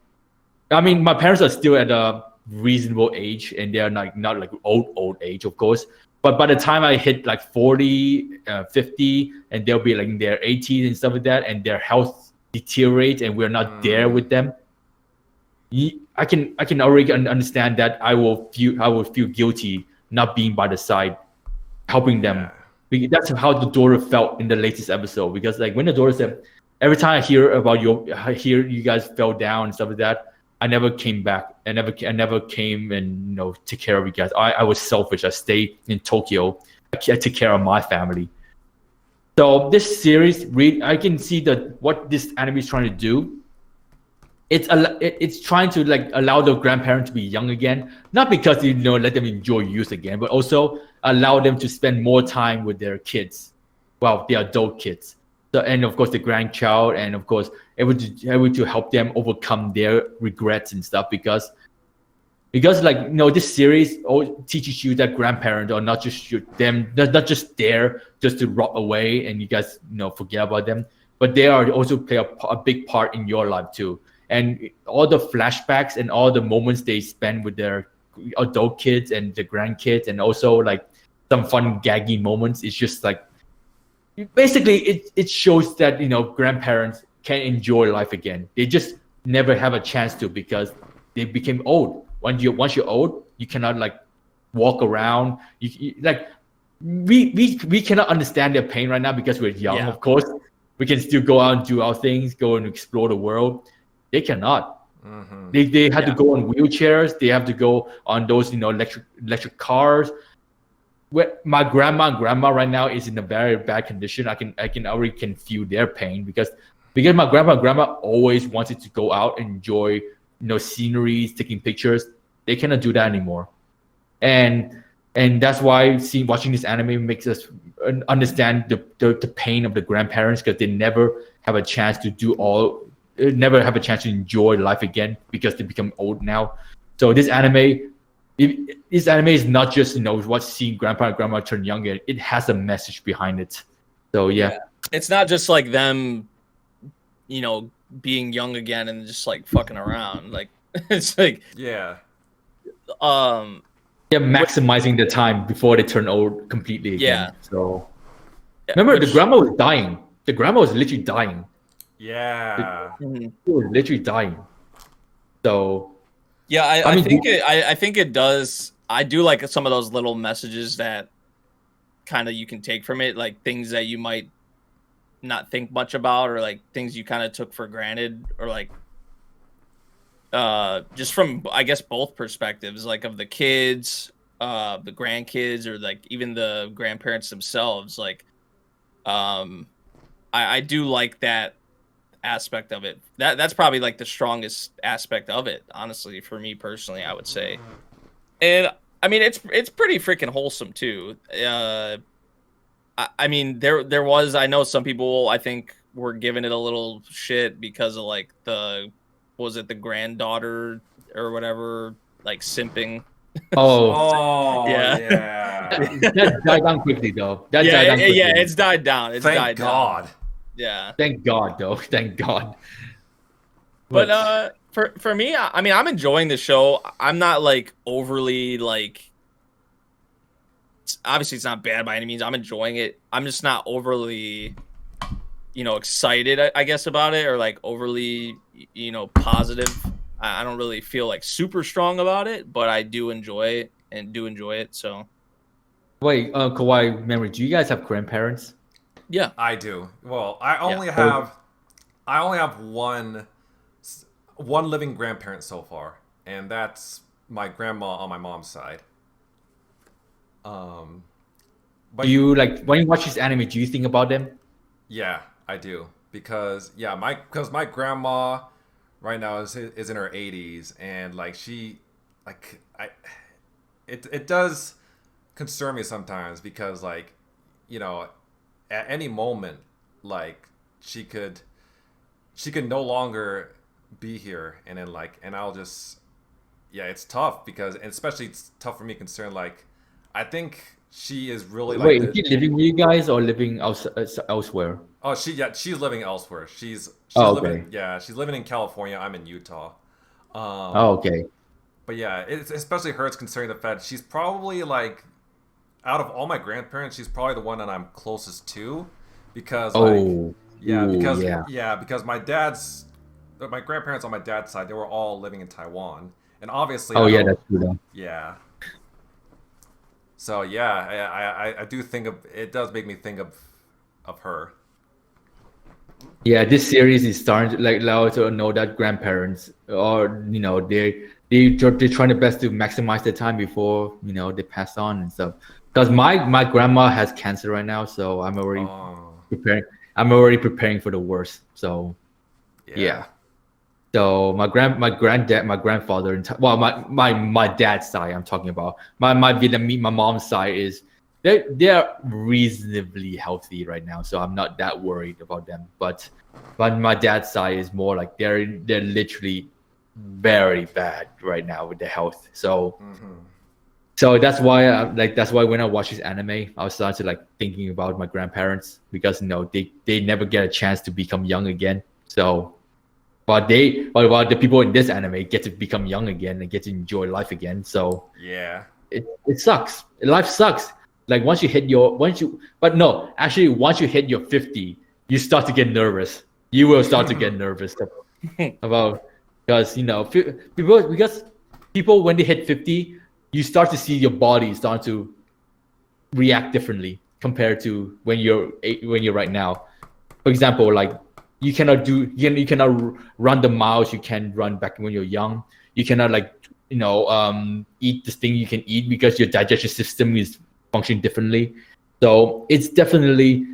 I mean, my parents are still at a reasonable age, and they're not like old age, of course. But by the time I hit like 40, 50, and they'll be like in their 80s and stuff like that, and their health deteriorates, and we're not there with them, I can already understand that I will feel guilty not being by the side, helping them. That's how the daughter felt in the latest episode. Because like when the daughter said, every time I hear you guys fell down and stuff like that, I never came back. I never came and took care of you guys. I was selfish. I stayed in Tokyo. I took care of my family. So this series, I can see that what this anime is trying to do. It's trying to like allow the grandparents to be young again, not because let them enjoy youth again, but also allow them to spend more time with their kids, the adult kids. So, and of course the grandchild, and of course able to help them overcome their regrets and stuff, because this series teaches you that grandparents are not just not just there just to rot away and you guys forget about them, but they are also play a big part in your life too. And all the flashbacks and all the moments they spend with their adult kids and the grandkids, and also like some fun gaggy moments, it's just like basically it shows that grandparents can enjoy life again. They just never have a chance to, because they became old. Once you're old, you cannot like walk around. You like we cannot understand their pain right now because we're young. Of course, we can still go out and do our things, go and explore the world. They cannot. Mm-hmm. They have to go on wheelchairs. They have to go on those electric cars. Where my grandma and grandma right now is in a very bad condition. I can already feel their pain because my grandma and grandma always wanted to go out and enjoy sceneries, taking pictures. They cannot do that anymore, and that's why watching this anime makes us understand the pain of the grandparents because they never have a chance to enjoy life again because they become old now. So this anime is not just seeing grandpa and grandma turn younger. It has a message behind it. So yeah. It's not just like them, being young again and just like fucking around. Like it's like they're maximizing the time before they turn old completely again. So remember, the grandma was dying. The grandma was literally dying. Yeah. She was literally dying. So yeah, I think it does. I do like some of those little messages that kind of you can take from it, like things that you might not think much about, or like things you kind of took for granted, or like just from I guess both perspectives, like of the kids, the grandkids, or like even the grandparents themselves. Like, I do like that aspect of it. That's probably like the strongest aspect of it, honestly, for me personally, I would say. And I mean, it's pretty freaking wholesome too. I mean, there was, I know some people I think were giving it a little shit because of like the granddaughter or whatever, like simping. Yeah. That died down quickly though. It's died down. Thank God. Yeah. Thank God, though. Thank God. But for me, I mean, I'm enjoying the show. I'm not like overly like. Obviously, it's not bad by any means. I'm enjoying it. I'm just not overly, excited, I guess, about it, or like overly, positive. I don't really feel like super strong about it, but I do enjoy it. So. Wait, Kawaii Memory, do you guys have grandparents? Yeah, I do. Well, I only have one living grandparent so far, and that's my grandma on my mom's side. But do you when you watch this anime, do you think about them? Yeah, I do because my grandma right now is in her 80s, and it does concern me sometimes because at any moment, she could no longer be here, and then and I'll just, it's tough because, and especially it's tough for me considering I think she is really Wait, is she living with you guys or living elsewhere? Oh, she's living elsewhere. She's living in California. I'm in Utah. Okay. But yeah, it's especially hurts considering the fact she's probably out of all my grandparents, she's probably the one that I'm closest to, because because my grandparents on my dad's side, they were all living in Taiwan, and obviously that's true though. Yeah. So I do think it does make me think of her. Yeah, this series is starting to allow to know that grandparents, or they're trying their best to maximize their time before they pass on and stuff. Because my grandma has cancer right now, so I'm already preparing. I'm already preparing for the worst. So yeah. So my grandfather, my dad's side, I'm talking about. My Vietnamese, my mom's side is they're reasonably healthy right now, so I'm not that worried about them. But my dad's side is more they're literally very bad right now with their health. So so that's why when I watch this anime, I was starting to thinking about my grandparents, because they never get a chance to become young again. So. But the people in this anime get to become young again and get to enjoy life again. So it sucks. Life sucks. Once you hit your 50, you start to get nervous. You will start to get nervous about because people when they hit 50, you start to see your body start to react differently compared to when you're right now. For example, like you cannot run the miles you can run back when you're young. You cannot eat this thing you can eat because your digestive system is functioning differently. So it's definitely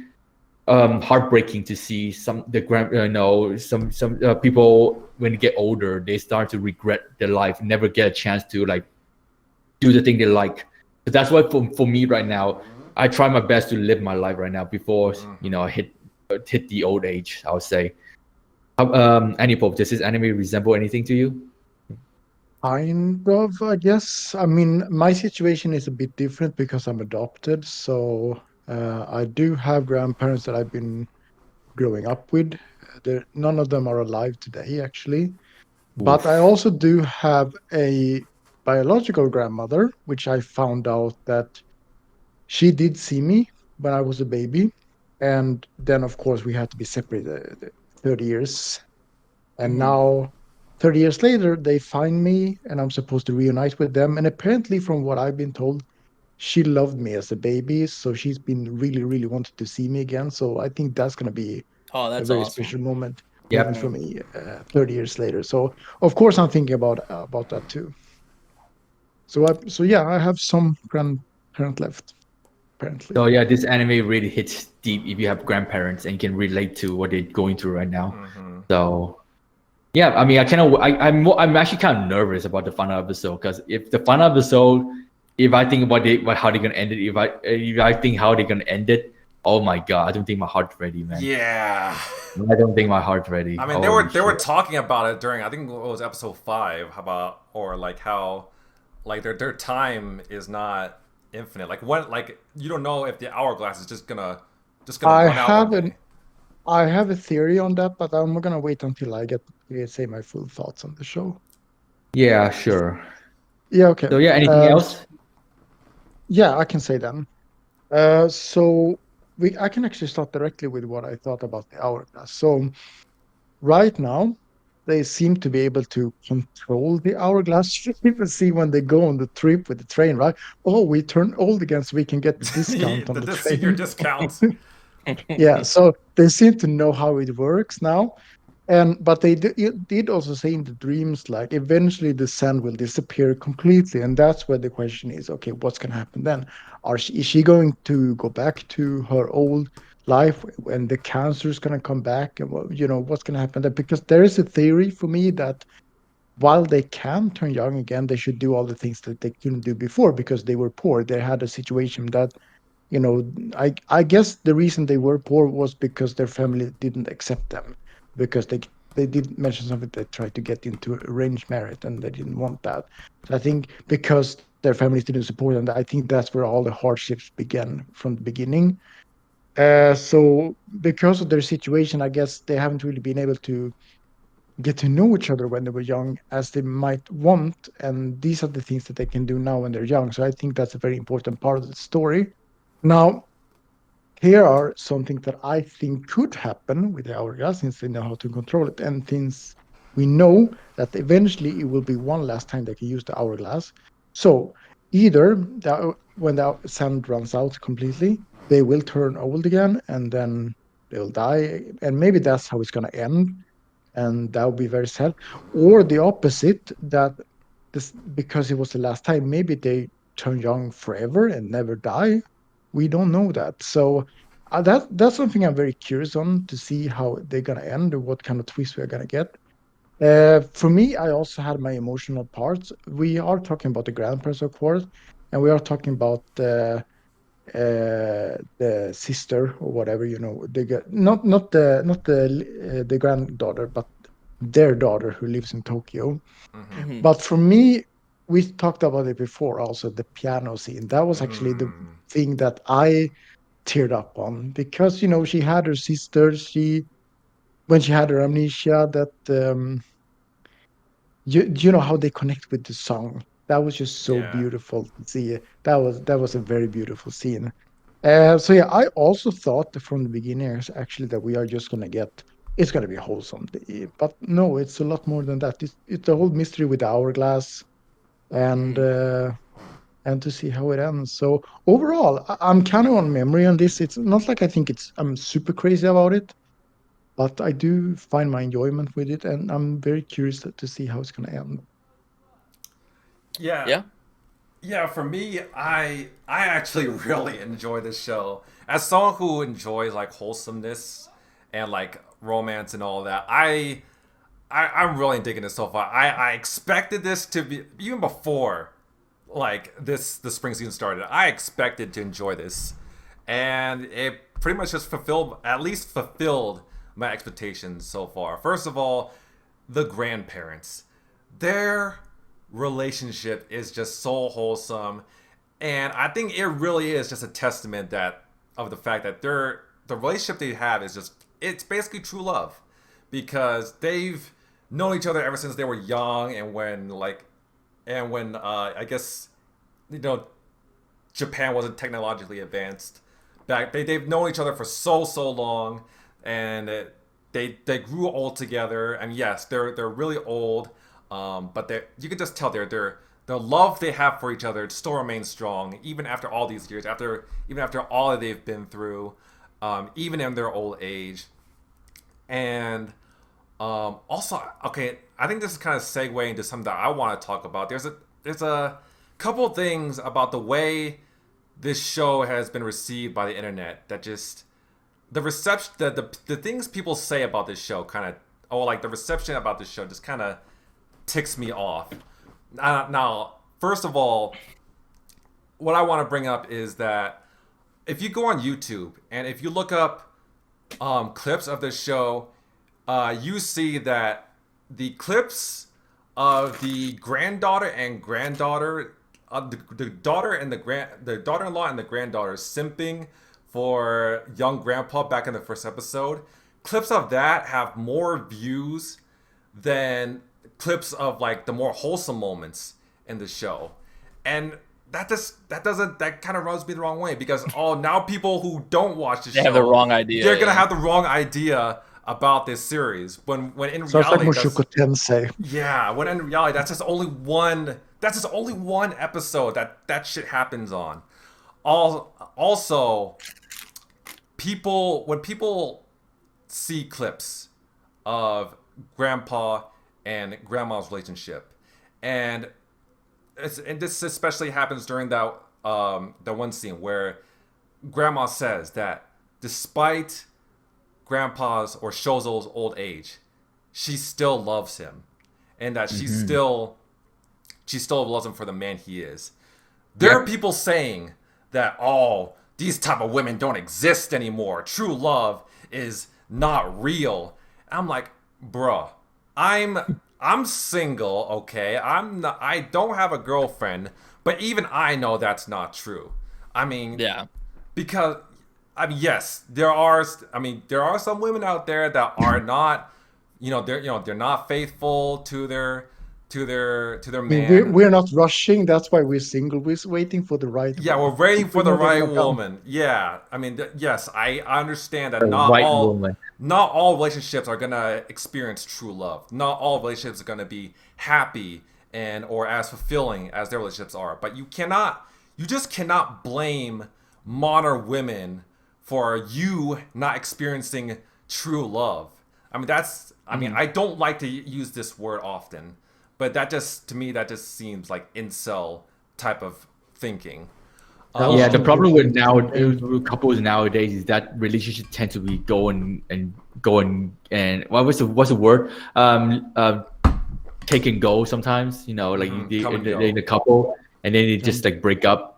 heartbreaking to see some people when they get older, they start to regret their life, never get a chance to like do the thing they like. But that's why for me right now, I try my best to live my life right now before I hit the old age, I would say. Anipop, does this anime resemble anything to you? Kind of, I guess. I mean, my situation is a bit different because I'm adopted. So I do have grandparents that I've been growing up with. None of them are alive today, actually. Oof. But I also do have a biological grandmother, which I found out that she did see me when I was a baby. And then, of course, we had to be separated 30 years. And now, 30 years later, they find me and I'm supposed to reunite with them. And apparently, from what I've been told, she loved me as a baby. So she's been really, really wanted to see me again. So I think that's going to be a very special moment for me 30 years later. So, of course, I'm thinking about that too. So I have some grandparent left, apparently. So yeah, this anime really hits deep if you have grandparents and you can relate to what they're going through right now. So yeah, I mean, I'm actually kind of nervous about the final episode because if the final episode, if I think about how they're gonna end it, if I think how they're gonna end it, oh my god, I don't think my heart's ready, man. Yeah, I don't think my heart's ready. I mean, they were talking about it during, I think it was episode 5, how their time is not infinite. Like you don't know if the hourglass is just gonna run out. I have a theory on that, but I'm gonna wait until I say my full thoughts on the show. Yeah, sure. Yeah, okay. So yeah, anything else? Yeah, I can say then. So I can actually start directly with what I thought about the hourglass. So right now, they seem to be able to control the hourglass. You can see when they go on the trip with the train, right? Oh, we turn old again so we can get the discount on the train. Senior discounts. Yeah, so they seem to know how it works now. But they did also say in the dreams, like eventually the sand will disappear completely. And that's where the question is, okay, what's going to happen then? Is she going to go back to her old life when the cancer is going to come back? And what's going to happen there? Because there is a theory for me that while they can turn young again, they should do all the things that they couldn't do before because they were poor. They had a situation that, I guess the reason they were poor was because their family didn't accept them. Because they did mention something, they tried to get into arranged marriage and they didn't want that. So I think because their families didn't support them, I think that's where all the hardships began from the beginning. So because of their situation, I guess they haven't really been able to get to know each other when they were young as they might want. And these are the things that they can do now when they're young. So I think that's a very important part of the story. Now, here are something that I think could happen with the hourglass since they know how to control it. And since we know that eventually it will be one last time they can use the hourglass. So either when the sand runs out completely, they will turn old again and then they'll die. And maybe that's how it's going to end. And that would be very sad. Or the opposite, that because it was the last time, maybe they turn young forever and never die. We don't know that. So that's something I'm very curious on to see how they're going to end or what kind of twist we're going to get. For me, I also had my emotional parts. We are talking about the grandparents, of course, and we are talking about the sister or whatever, not the granddaughter, but their daughter who lives in Tokyo. Mm-hmm. But for me, we talked about it before also, the piano scene. That was actually the thing that I teared up on because, she had her sister, when she had her amnesia, that, you know how they connect with the song. That was just so beautiful to see. That was a very beautiful scene. So yeah, I also thought from the beginning actually that we are just going to get, it's going to be wholesome. But no, it's a lot more than that. It's the whole mystery with the hourglass. And and to see how it ends. So overall, I'm kind of on memory on this. It's not like I think I'm super crazy about it, but I do find my enjoyment with it, and I'm very curious to see how it's going to end. Yeah, for me, I actually really enjoy this show. As someone who enjoys like wholesomeness and like romance and all that, I'm really digging this so far. I expected this to be, even before like the spring season started, I expected to enjoy this, and it pretty much just fulfilled my expectations so far. First of all, the grandparents, their relationship is just so wholesome, and I think it really is just a testament of the fact that the relationship they have is just, it's basically true love, because they've known each other ever since they were young, and when I guess, you know, Japan wasn't technologically advanced back, they've known each other for so long, and they grew old together. And yes, they're really old, but you can just tell the love they have for each other still remains strong even after all these years, even after all that they've been through, even in their old age. And also, okay, I think this is kind of segueing into something that I want to talk about. There's a couple things about the way this show has been received by the internet that just, the reception, the things people say about this show the reception about this show just kind of ticks me off. Now, first of all, what I want to bring up is that if you go on YouTube and if you look up clips of this show, you see that the clips of the granddaughter and granddaughter, the daughter-in-law and the granddaughter simping for young grandpa back in the first episode, clips of that have more views than clips of like the more wholesome moments in the show. And that kind of rubs me the wrong way, because now people who don't watch the show have the wrong idea. They're gonna have the wrong idea about this series, when in so reality, it's like Mushoku Tensei. Yeah, when in reality that's just only one episode that shit happens on. Also, when people see clips of grandpa and grandma's relationship, and this especially happens during that one scene where grandma says that despite grandpa's or Shozo's old age, she still loves him, and that she still loves him for the man he is. There are people saying that these type of women don't exist anymore. True love is not real. I'm like, bruh, I'm single, okay? I don't have a girlfriend, but even I know that's not true. I mean, yeah, because yes, there are some women out there that are not, they're not faithful to their man. We're not rushing. That's why we're single. We're waiting for the right. Yeah, we're waiting for the right woman. Yeah, I mean, yes, I understand that not all relationships are gonna experience true love. Not all relationships are gonna be happy or as fulfilling as their relationships are. But you just cannot blame modern women for you not experiencing true love. I mean, I don't like to use this word often, but to me, that just seems like incel type of thinking. The problem with couples nowadays is that relationships tend to be going and what's the word? Take and go sometimes. Like they're in a couple and then they just like break up.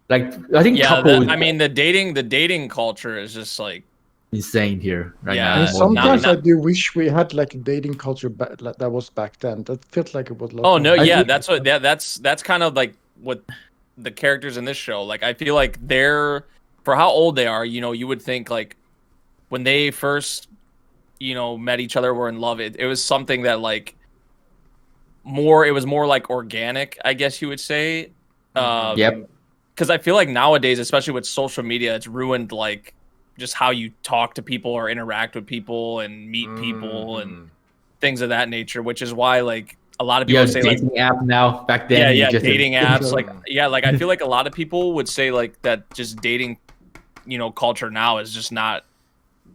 Like I think couples. The dating culture is just like insane here right now. And sometimes I do wish we had like a dating culture that was back then. That felt like it was. That's kind of like what the characters in this show. Like I feel like for how old they are. You would think like when they first, met each other, were in love. It was something that like it was more like organic, I guess you would say. Yep. Because I feel like nowadays, especially with social media, it's ruined like just how you talk to people or interact with people and meet people and things of that nature, which is why like a lot of people would say dating like app now. Back then, dating apps. Like I feel like a lot of people would say like that just dating, culture now is just not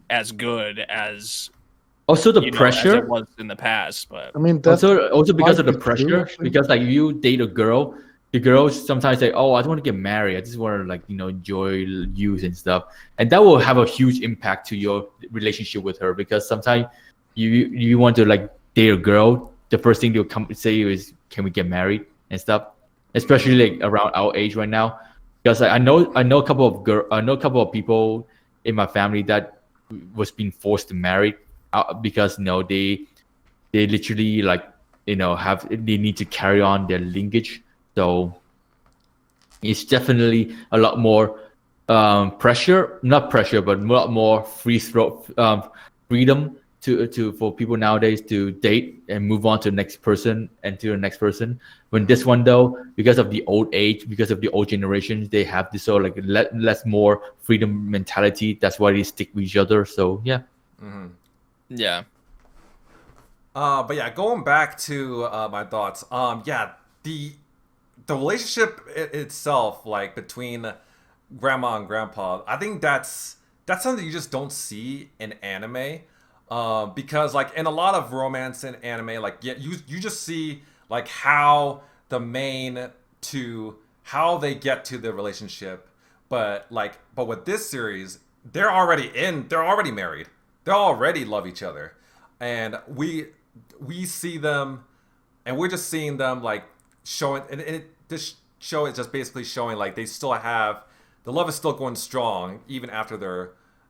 as good as also the pressure as it was in the past. But I mean, also because of the true, pressure, because like you date a girl, the girls sometimes say, "Oh, I don't want to get married. I just want to like enjoy youth and stuff," and that will have a huge impact to your relationship with her because sometimes you want to like date a girl, the first thing they'll come say is, "Can we get married?" and stuff. Especially like around our age right now, because like, I know a couple of people in my family that was being forced to marry because they literally like they need to carry on their lineage. So it's definitely a lot more not pressure, but a lot more freedom for people nowadays to date and move on to the next person and to the next person. When this one though, because of the old age, because of the old generations, they have this sort of like less more freedom mentality. That's why they stick with each other. So yeah. Mm-hmm. Yeah. But yeah, going back to my thoughts. The relationship itself, like between grandma and grandpa, I think that's something you just don't see in anime. Because like in a lot of romance in anime, like you just see like how how they get to the relationship, but with this series, they're already married, they already love each other, and we see them, and we're just seeing them like showing, and this show is just basically showing like they still have the love is still going strong even after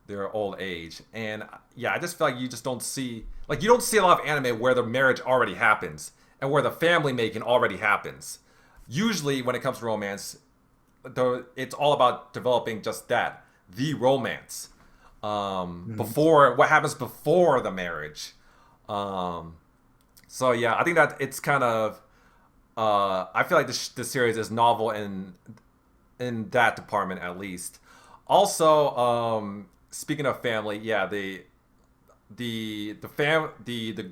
their old age. And yeah, I just feel like you don't see a lot of anime where the marriage already happens and where the family making already happens. Usually when it comes to romance, it's all about developing just that, the romance, before what happens before the marriage. So yeah, I think that it's kind of I feel like this series is novel in that department at least. Also, speaking of family, yeah, the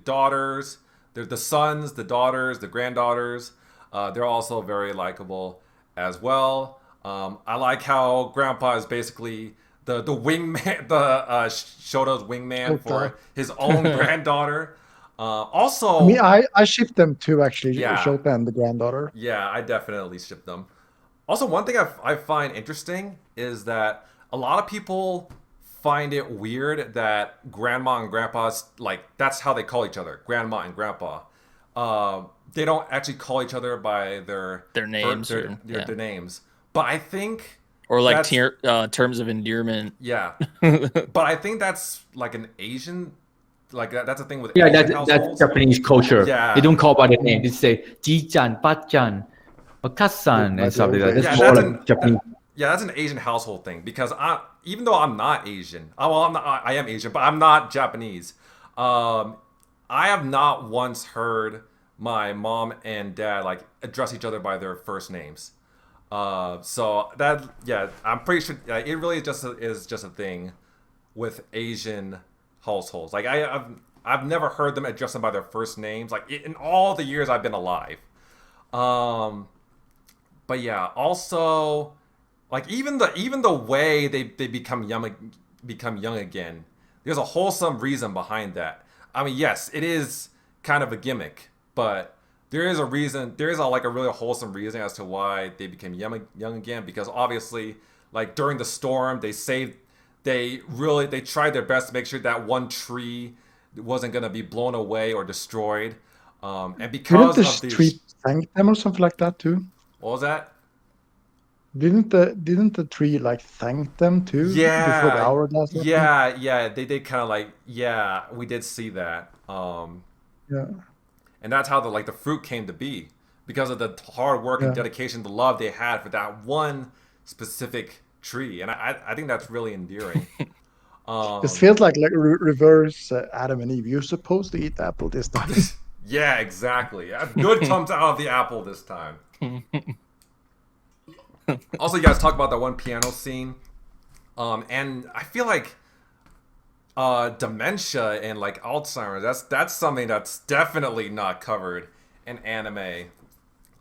daughters, the sons, the daughters, the granddaughters, they're also very likable as well. I like how Grandpa is basically the wingman, Shoto's wingman for his own granddaughter. Also, I mean, I shipped them too, actually. Yeah. Shota and the granddaughter. Yeah, I definitely shipped them. Also, one thing I find interesting is that a lot of people find it weird that grandma and grandpa's, like, that's how they call each other, grandma and grandpa. They don't actually call each other by their names. Their names. But I think... Or like terms of endearment. Yeah. But I think that's like an Asian... Like that's a thing with Asian households. That's Japanese culture. Yeah. They don't call by the name. They say Ji-chan, Ba-chan, or Ka-san and stuff like that. That's more like Japanese. That's an Asian household thing, because even though I'm not Asian, I am Asian, but I'm not Japanese. I have not once heard my mom and dad like address each other by their first names. So that, yeah, I'm pretty sure it really is just a thing with Asian households. Like I've never heard them address them by their first names, like in all the years I've been alive. But yeah, also, like even the way they become young again, there's a wholesome reason behind that. I mean, yes, it is kind of a gimmick, but there is a reason. There is a really wholesome reason as to why they became young again. Because obviously, like during the storm, they tried their best to make sure that one tree wasn't gonna be blown away or destroyed. And because didn't the tree thank them or something like that too? What was that? Didn't the tree like thank them too? Yeah. Before the hourglass? Yeah. They did kind of like, yeah, we did see that. Yeah. And that's how the fruit came to be, because of the hard work and dedication, the love they had for that one specific tree. And I think that's really endearing. This feels like reverse Adam and Eve. You're supposed to eat the apple this time. Yeah, exactly. Good comes out of the apple this time. Also, you guys talk about that one piano scene, and I feel like dementia and like Alzheimer's, that's something that's definitely not covered in anime at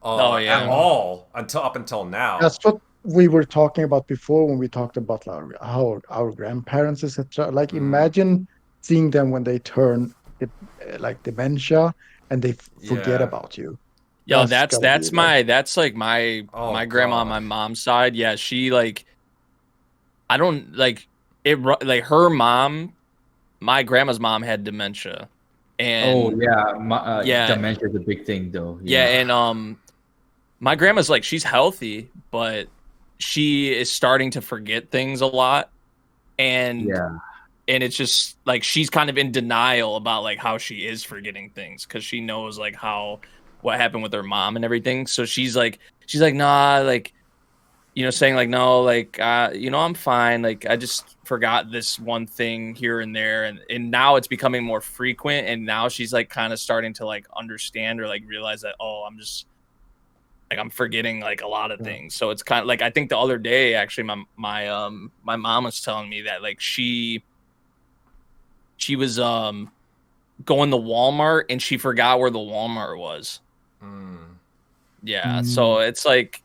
all up until now. That's what we were talking about before when we talked about how our grandparents, etc. Like, imagine seeing them when they turn like dementia and they forget about you. Yo, that's my grandma on my mom's side. Yeah, she like, I don't like it. Like her mom, my grandma's mom had dementia, and dementia is a big thing though. Yeah, and my grandma's like, she's healthy, but she is starting to forget things a lot, and it's just like she's kind of in denial about like how she is forgetting things because she knows like what happened with her mom and everything. So she's like nah, like, you know, saying like no, like you know, I'm fine, like I just forgot this one thing here and there, and now it's becoming more frequent, and now she's like kind of starting to like understand or like realize that I'm forgetting like a lot of things. So it's kind of like, I think the other day actually my mom was telling me that like she was going to Walmart and she forgot where the Walmart was. So it's like,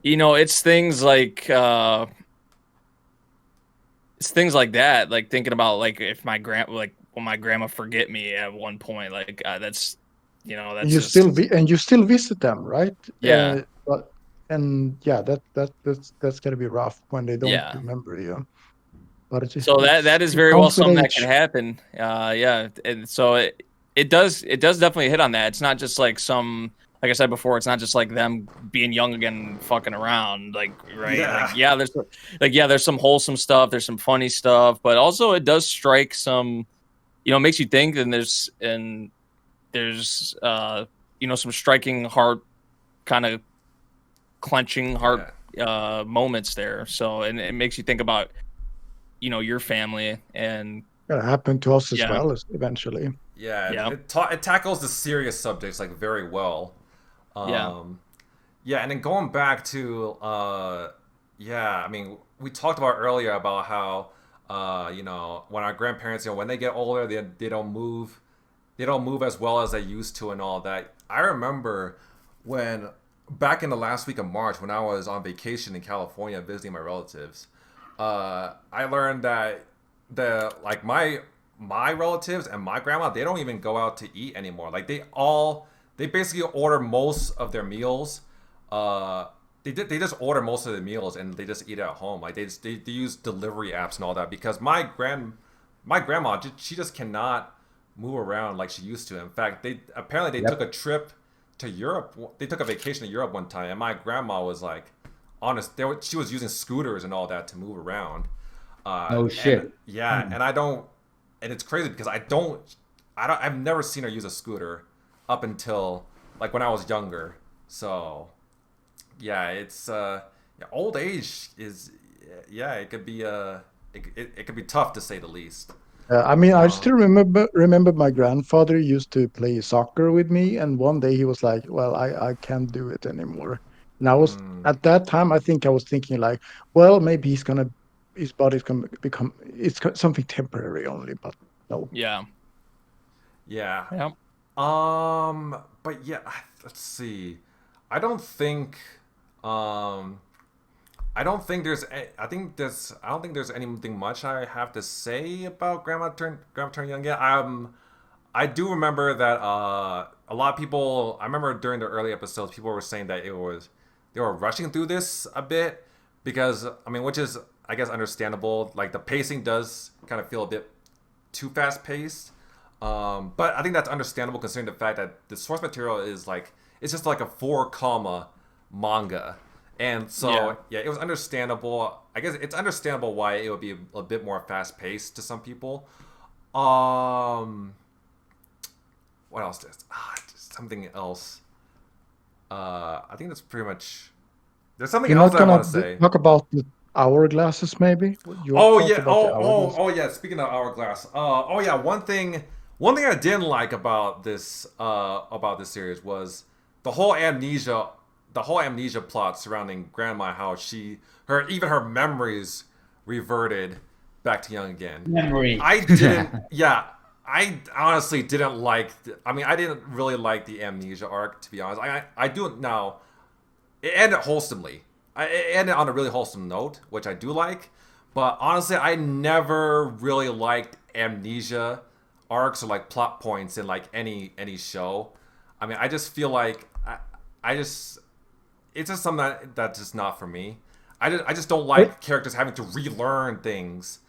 you know, it's things like that, like thinking about like if my will my grandma forget me at one point, like that's, you know, that's you still visit them, right? That's gonna be rough when they don't remember you. But so that is very well something that can happen. And so it does definitely hit on that. It's not just like like I said before, it's not just like them being young again and fucking around, like, right? There's some wholesome stuff, there's some funny stuff, but also it does strike some, you know, it makes you think, and there's you know, some striking heart, kind of clenching heart moments there. So, and it makes you think about, you know, your family, and it happened to us as well eventually. It tackles the serious subjects like very well. And then going back to I mean, we talked about earlier about how you know, when our grandparents, you know, when they get older, they don't move as well as they used to and all that. I remember when back in the last week of March, when I was on vacation in California visiting my relatives, I learned that my relatives and my grandma, they don't even go out to eat anymore. Like they basically order most of their meals. They just order most of the meals and they just eat at home. Like they use delivery apps and all that, because my grandma, she just cannot move around like she used to. In fact, they took a trip to Europe. They took a vacation to Europe one time, and my grandma was like, she was using scooters and all that to move around. Shit. And it's crazy because I've never seen her use a scooter up until like when I was younger. So it's old age is it could be it could be tough to say the least. I mean, I still remember my grandfather used to play soccer with me, and one day he was like, well, I can't do it anymore. And I was at that time, I think I was thinking like, well, maybe his body's gonna become, it's something temporary only, but no. But let's see. I don't think there's anything much I have to say about Grandma Turn Young yet. I do remember that a lot of people, I remember during the early episodes, people were saying that they were rushing through this a bit, because I mean, which is, I guess, understandable. Like the pacing does kind of feel a bit too fast paced. But I think that's understandable considering the fact that the source material is like, it's just like a 4-comma manga. And so, it was understandable. I guess it's understandable why it would be a bit more fast paced to some people. What else? Something else. I think that's pretty much. There's something else that I want to say. Talk about the hourglasses, maybe. Speaking of hourglass. One thing I didn't like about this series was the whole amnesia plot surrounding Grandma, how even her memories reverted back to young again. Memory. I didn't I honestly didn't like. I didn't really like the Amnesia arc, to be honest. I do now. It ended wholesomely. It ended on a really wholesome note, which I do like. But honestly, I never really liked Amnesia arcs or like plot points in like any show. I just feel like it's just something that's just not for me. I just don't like characters having to relearn things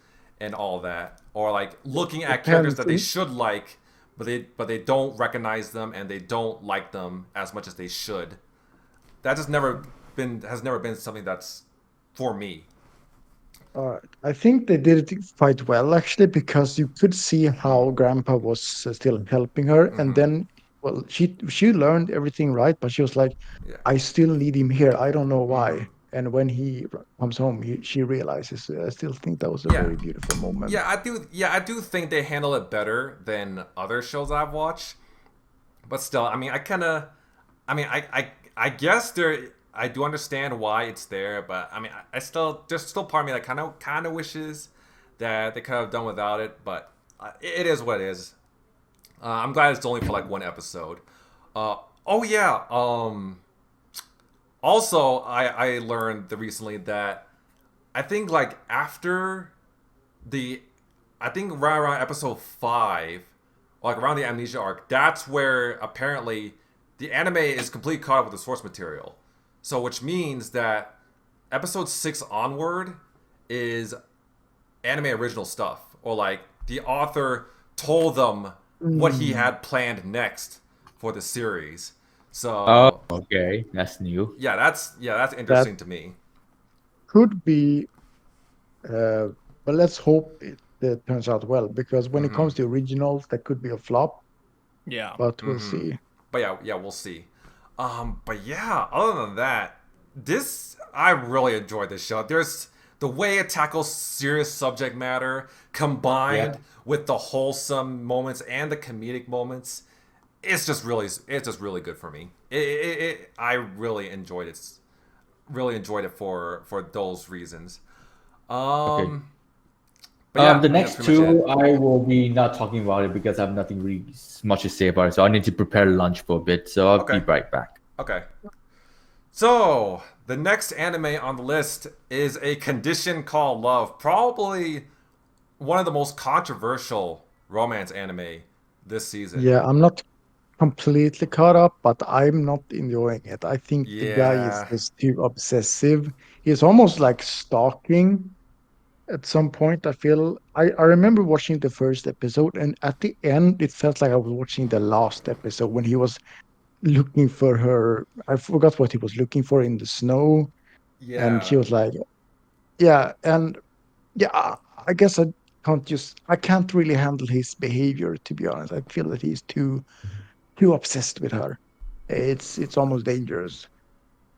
and all that, or like looking at characters that they should like, but they don't recognize them and they don't like them as much as they should. That has never been something that's for me. I think they did it quite well actually, because you could see how Grandpa was still helping her, and then she learned everything right, but she was like, I still need him here. I don't know why. And when he comes home, she realizes. I still think that was a very beautiful moment. Yeah, I do think they handle it better than other shows I've watched. But still, I guess I do understand why it's there, but there's still part of me that kind of wishes that they could have done without it. But it is what it is. I'm glad it's only for like one episode. Also, I learned recently that I think like after around episode 5, like around the Amnesia arc, that's where apparently the anime is completely caught up with the source material. So which means that episode 6 onward is anime original stuff, or like the author told them what he had planned next for the series. So okay, that's new. Yeah, that's interesting to me. Could be, but let's hope it turns out well, because when it comes to originals, that could be a flop. Yeah, but we'll see. But yeah, we'll see. But yeah, other than that, I really enjoyed this show. There's the way it tackles serious subject matter combined with the wholesome moments and the comedic moments. It's just really good for me. I really enjoyed it. Really enjoyed it for those reasons. But yeah, the next two I will be not talking about it because I have nothing really much to say about it. So I need to prepare lunch for a bit. So I'll be right back. Okay. So the next anime on the list is A Condition Called Love, probably one of the most controversial romance anime this season. Yeah, I'm not completely caught up, but I'm not enjoying it. I think the guy is just too obsessive. He's almost like stalking at some point. I remember watching the first episode, and at the end it felt like I was watching the last episode when he was looking for her. I forgot what he was looking for in the snow. And she was like, I guess I can't really handle his behavior, to be honest. I feel that he's too obsessed with her. It's almost dangerous.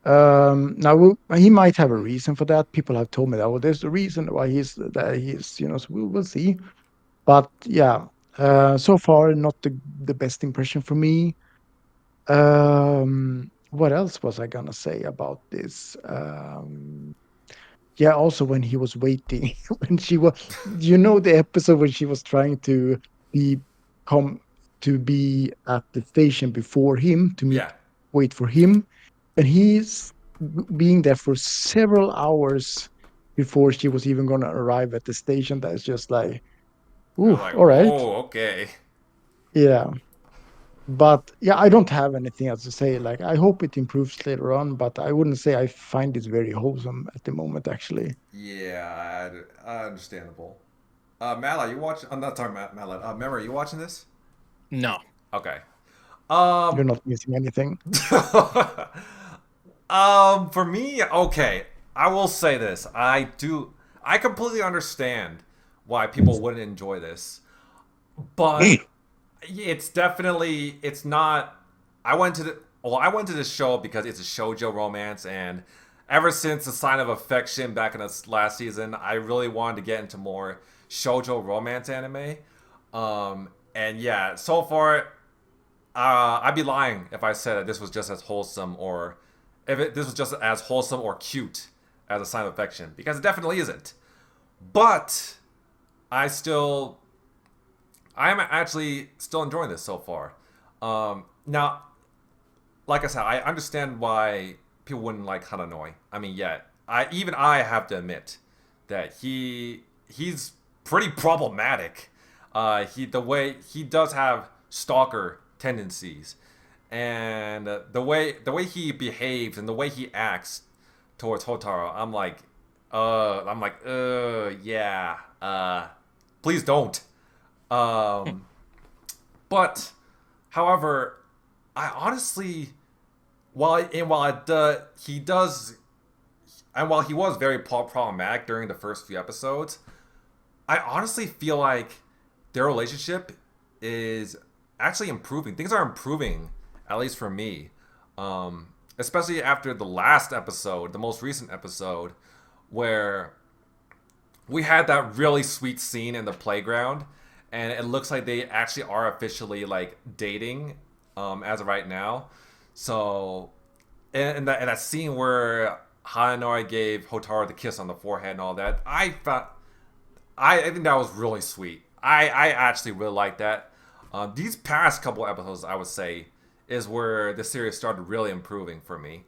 Now he might have a reason for that. People have told me that. Well, there's a reason why he's so we'll see. But yeah, so far not the best impression for me. What else was I gonna say about this? Also when he was waiting, when she was, the episode when she was trying to be at the station before him to wait for him, and he's being there for several hours before she was even gonna arrive at the station. That's just like, ooh, all right. Oh, okay. Yeah. But yeah, I don't have anything else to say. Like, I hope it improves later on, but I wouldn't say I find it very wholesome at the moment, actually. Yeah, understandable. Mala, you watch? I'm not talking about Mala. Memory, you watching this? No. Okay. You're not missing anything. For me, okay. I will say this. I completely understand why people wouldn't enjoy this, but it's not. I went to this show because it's a shoujo romance, and ever since The Sign of Affection back in the last season, I really wanted to get into more shoujo romance anime. And yeah, so far, I'd be lying if I said that this was just as wholesome, or this was just as wholesome or cute as A Sign of Affection, because it definitely isn't. But I still I'm actually still enjoying this so far. Now, like I said, I understand why people wouldn't like Hananoi. I mean, yeah, I have to admit that he's pretty problematic. The way he does have stalker tendencies, and the way he behaves and the way he acts towards Hotaru, yeah, please don't. But, however, I honestly, while he was very problematic during the first few episodes, I honestly feel like their relationship is actually improving. Things are improving, at least for me. Especially after the last episode, the most recent episode, where we had that really sweet scene in the playground, and it looks like they actually are officially like dating as of right now. So, in that scene where Hananori gave Hotaru the kiss on the forehead and all that, I think that was really sweet. I actually really like that. These past couple episodes, I would say, is where the series started really improving for me.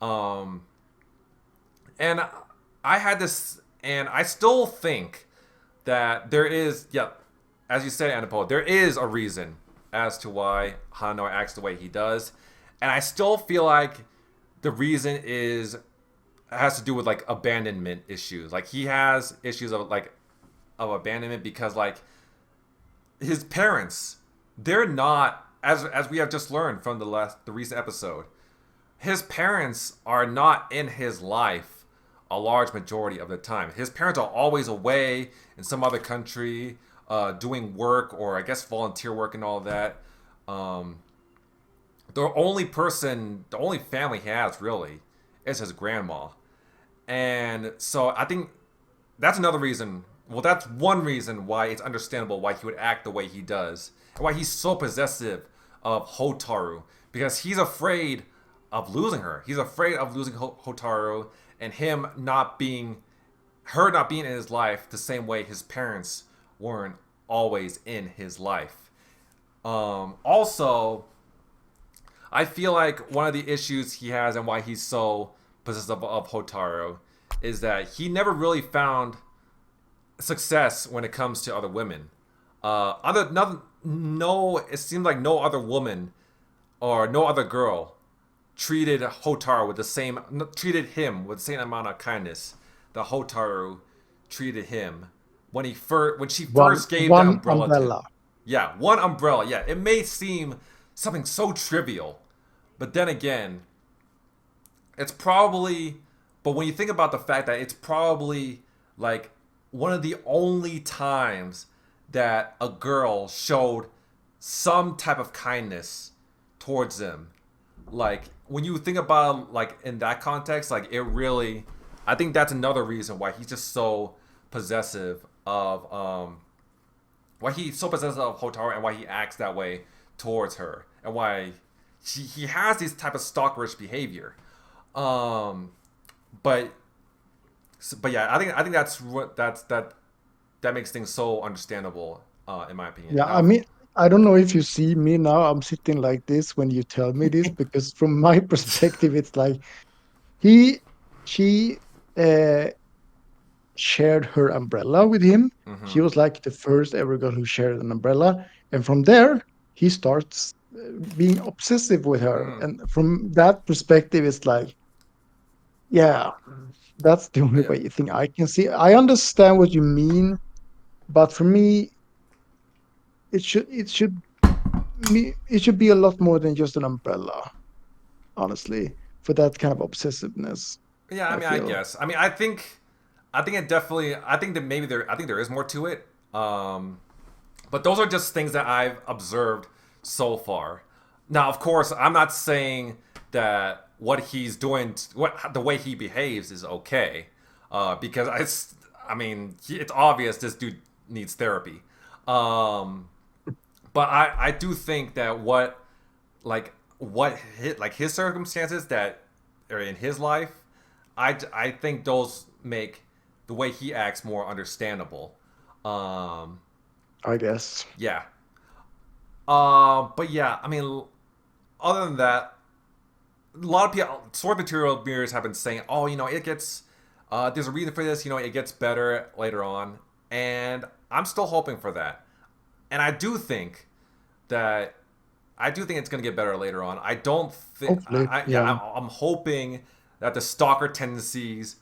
And I had this, and I still think that there is, as you said, Anapo, there is a reason as to why Hananori acts the way he does. And I still feel like the reason has to do with like abandonment issues. Like he has issues of abandonment because like his parents, they're not, as we have just learned from the recent episode, his parents are not in his life a large majority of the time. His parents are always away in some other country, doing work or I guess volunteer work and all that. The only family he has really is his grandma. And so I think that's another reason. Well, that's one reason why it's understandable why he would act the way he does and why he's so possessive of Hotaru, because he's afraid of losing her. He's afraid of losing Hotaru and her not being in his life the same way his parents weren't always in his life. Also, I feel like one of the issues he has and why he's so possessive of Hotaru is that he never really found success when it comes to other women. It seems like no other woman or no other girl treated him with the same amount of kindness that Hotaru treated him when she first gave the umbrella. One umbrella. Yeah, it may seem something so trivial, but then again, it's probably. But when you think about the fact that it's probably like one of the only times that a girl showed some type of kindness towards him, like when you think about like in that context, like it really, I think that's another reason why he's just so possessive of Hotaru and why he acts that way towards her and why he has this type of stalkerish behavior. But yeah, I think that makes things so understandable, in my opinion. Yeah, I mean, I don't know if you see me now. I'm sitting like this when you tell me this because from my perspective, it's like she shared her umbrella with him. Mm-hmm. She was like the first ever girl who shared an umbrella, and from there he starts being obsessive with her. And from that perspective, it's like, yeah, that's the only way thing I can see. I understand what you mean, but for me, it should be a lot more than just an umbrella, honestly, for that kind of obsessiveness. Yeah, I guess. I mean, I think it definitely. I think that maybe there is more to it. But those are just things that I've observed so far. Now, of course, I'm not saying that what he's doing, the way he behaves is okay, because it's obvious this dude needs therapy. But I do think that his circumstances that are in his life, I think those make the way he acts more understandable. I I guess. Yeah. But yeah, I mean, other than that, a lot of people, source material viewers have been saying, oh, it gets, there's a reason for this, it gets better later on. And I'm still hoping for that. And I do think it's going to get better later on. I don't think, I'm hoping that the stalker tendencies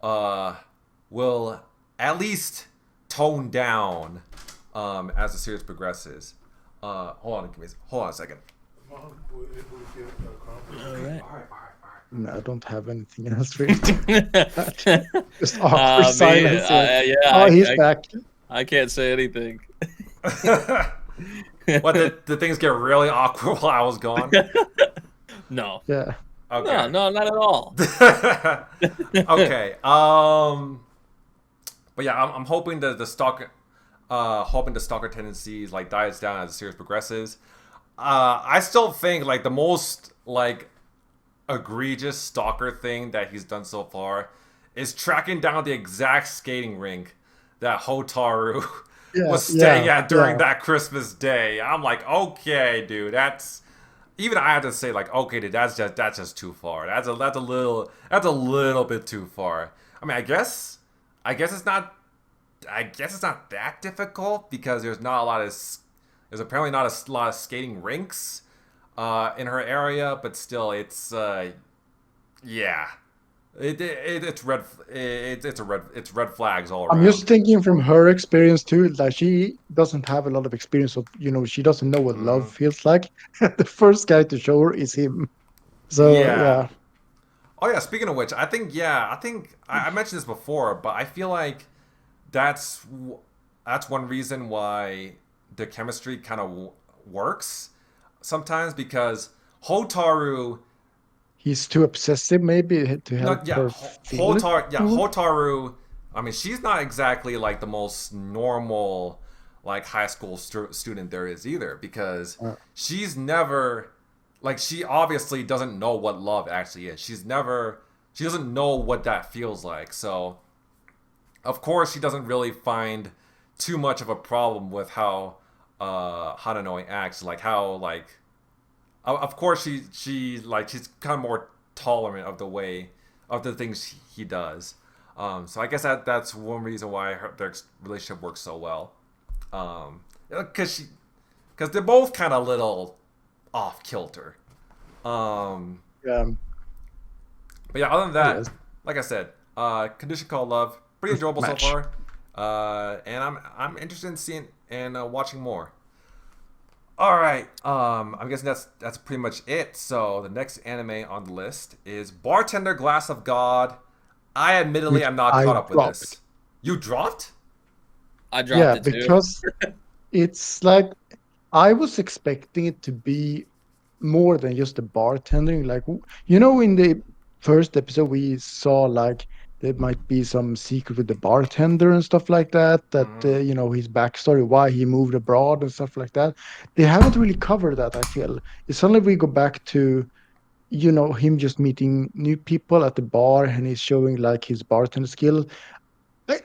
will at least tone down as the series progresses. Hold on a second. All right. No, I don't have anything else really. Just awkward silence. He's back. I can't say anything. What, did things get really awkward while I was gone? No. Yeah. Okay. No, not at all. Okay. But yeah, I'm hoping that the stalker tendencies like dies down as the series progresses. I still think like the most like egregious stalker thing that he's done so far is tracking down the exact skating rink that Hotaru was staying at during that Christmas day. I'm like, okay, dude, that's, even I had to say like, okay, dude, that's just too far. That's a little bit too far. I mean, I guess it's not that difficult because there's apparently not a lot of skating rinks in her area, but still, it's it's red flags all around. I'm just thinking from her experience too, like she doesn't have a lot of experience of, she doesn't know what love feels like. The first guy to show her is him. So yeah. Oh yeah, speaking of which, I think I mentioned this before, but I feel like that's one reason why the chemistry kind of works sometimes, because Hotaru, he's too obsessive maybe to help her feel it. Hotaru, I mean, she's not exactly like the most normal like high school student there is either, because she's never, like, she obviously doesn't know what love actually is. She doesn't know what that feels like. So of course she doesn't really find too much of a problem with how Hanano acts, like how, like, of course she's kind of more tolerant of the things he does. So I guess that's one reason why their relationship works so well. Because they're both kind of little off kilter. Yeah. But yeah, other than that, like I said, Condition Called Love, pretty enjoyable so far. And I'm interested in seeing and watching more. All right, I'm guessing that's pretty much it. So the next anime on the list is Bartender Glass of God. I admittedly am not caught up with this. You dropped? I dropped it too. Because it's like, I was expecting it to be more than just a bartending. Like, in the first episode we saw like there might be some secret with the bartender and stuff like that. His backstory, why he moved abroad and stuff like that. They haven't really covered that, I feel. It's only we go back to, him just meeting new people at the bar and he's showing like his bartender skill.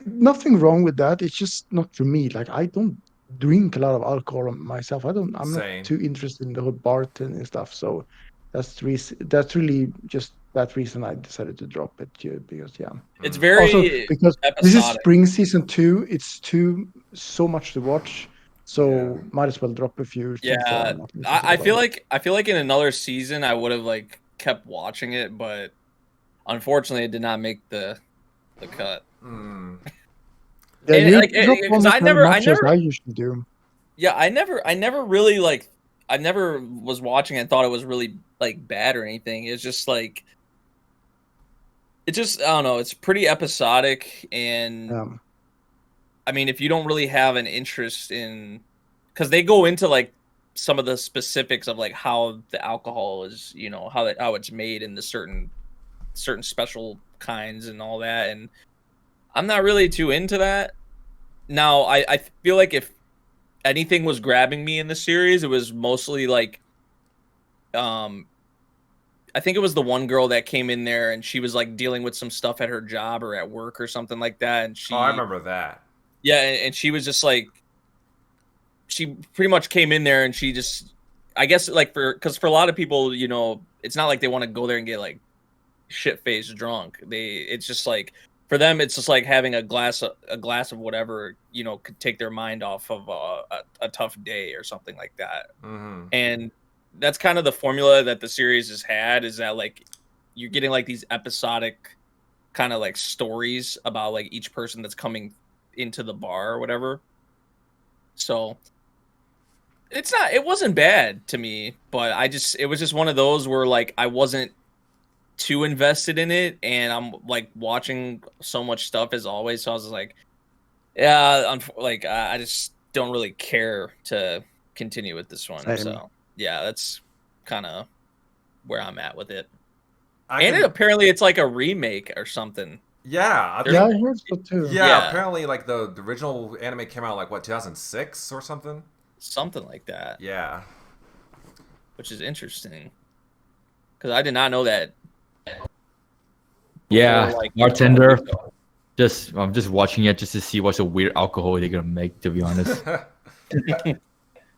Nothing wrong with that. It's just not for me. Like, I don't drink a lot of alcohol myself. I'm not too interested in the whole bartending stuff. So that's really just that reason I decided to drop it, because it's very also because episodic. This is spring season 2. It's so much to watch, so might as well drop a few. Yeah, I feel like in another season I would have like kept watching it, but unfortunately it did not make the cut. Yeah, I usually do. Yeah, I never really like. I never was watching and thought it was really like bad or anything. It's just like, I don't know. It's pretty episodic, and I mean, if you don't really have an interest in, because they go into like some of the specifics of like how the alcohol is, how it's made in the certain special kinds and all that, and I'm not really too into that. Now, I feel like if anything was grabbing me in the series, it was mostly like, I think it was the one girl that came in there and she was like dealing with some stuff at her job or at work or something like that. And I remember that. Yeah, and she was just like, she pretty much came in there and she just, I guess, like because for a lot of people, you know, it's not like they want to go there and get like shit-faced drunk. It's just like, for them, it's just like having a glass of whatever, you know, could take their mind off of a tough day or something like that. Mm-hmm. And that's kind of the formula that the series has had, is that like you're getting like these episodic kind of like stories about like each person that's coming into the bar or whatever. So it wasn't bad to me, but it was just one of those where like I wasn't too invested in it, and I'm like watching so much stuff as always, so I was like, yeah, I just don't really care to continue with this one. Same. So yeah, that's kind of where I'm at with it. Apparently it's like a remake or something. Yeah, I heard so too. Yeah, apparently like the original anime came out like what, 2006 or something like that. Yeah, which is interesting because I did not know that. Yeah, like, Bartender. I'm just watching it just to see what's a weird alcohol they're gonna make. To be honest,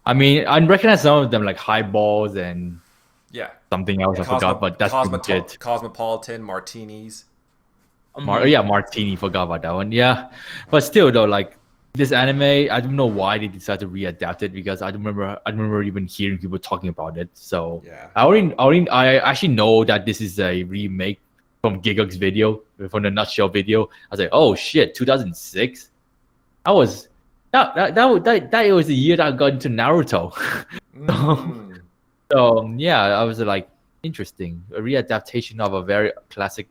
I mean, I recognize some of them like highballs and something else. I forgot, but that's it. Cosmopolitan martinis. Martini. Forgot about that one. Yeah, but still though, like this anime, I don't know why they decided to readapt it, because I remember even hearing people talking about it. So yeah, I actually know that this is a remake from Gigok's video, from the Nutshell video. I was like, oh shit, 2006. That was the year that I got into Naruto. So yeah, I was like, interesting, a readaptation of a very classic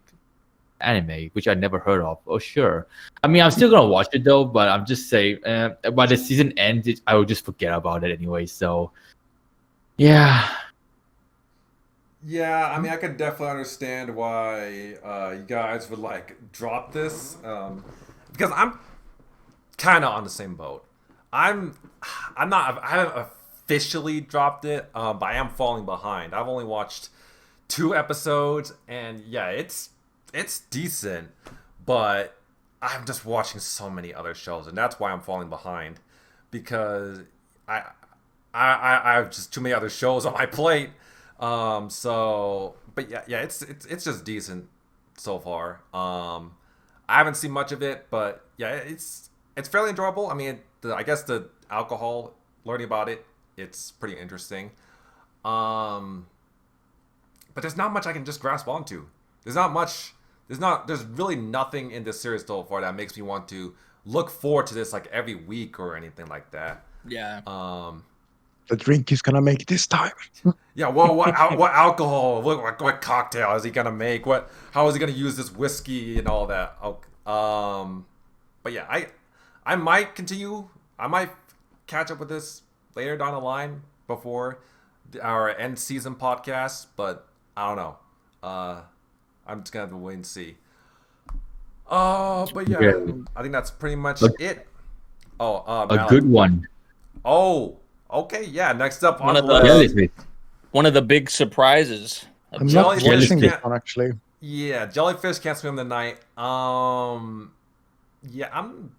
anime which I never heard of. Oh sure, I mean, I'm still gonna watch it though, but I'm just saying, by the season ends, I will just forget about it anyway. So yeah, I mean, I could definitely understand why you guys would like drop this, because I'm kind of on the same boat. I haven't officially dropped it, but I am falling behind. I've only watched 2 episodes, and yeah, it's decent, but I'm just watching so many other shows, and that's why I'm falling behind, because I have just too many other shows on my plate. So, but yeah, it's just decent so far. I haven't seen much of it, but yeah, it's fairly enjoyable. I mean, I guess the alcohol, learning about it, it's pretty interesting. But there's not much I can just grasp onto. There's really nothing in this series so far that makes me want to look forward to this like every week or anything like that. Yeah. The drink he's gonna make this time. Yeah. Well, what alcohol? What cocktail is he gonna make? How is he gonna use this whiskey and all that? But yeah, I might continue. I might catch up with this later down the line before our end season podcast, but I don't know. I'm just gonna have to wait and see. But yeah, I think that's pretty much it. A good one. Oh, okay, yeah. Next up on the list, one of the big surprises. I'm not watching this one actually. Yeah, Jellyfish can't swim the night. Yeah, I'm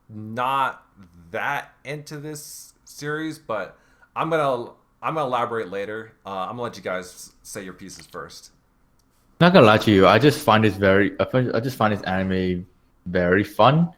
not that into this series, but I'm gonna elaborate later. I'm gonna let you guys say your pieces first. Not gonna lie to you, I just find this anime very fun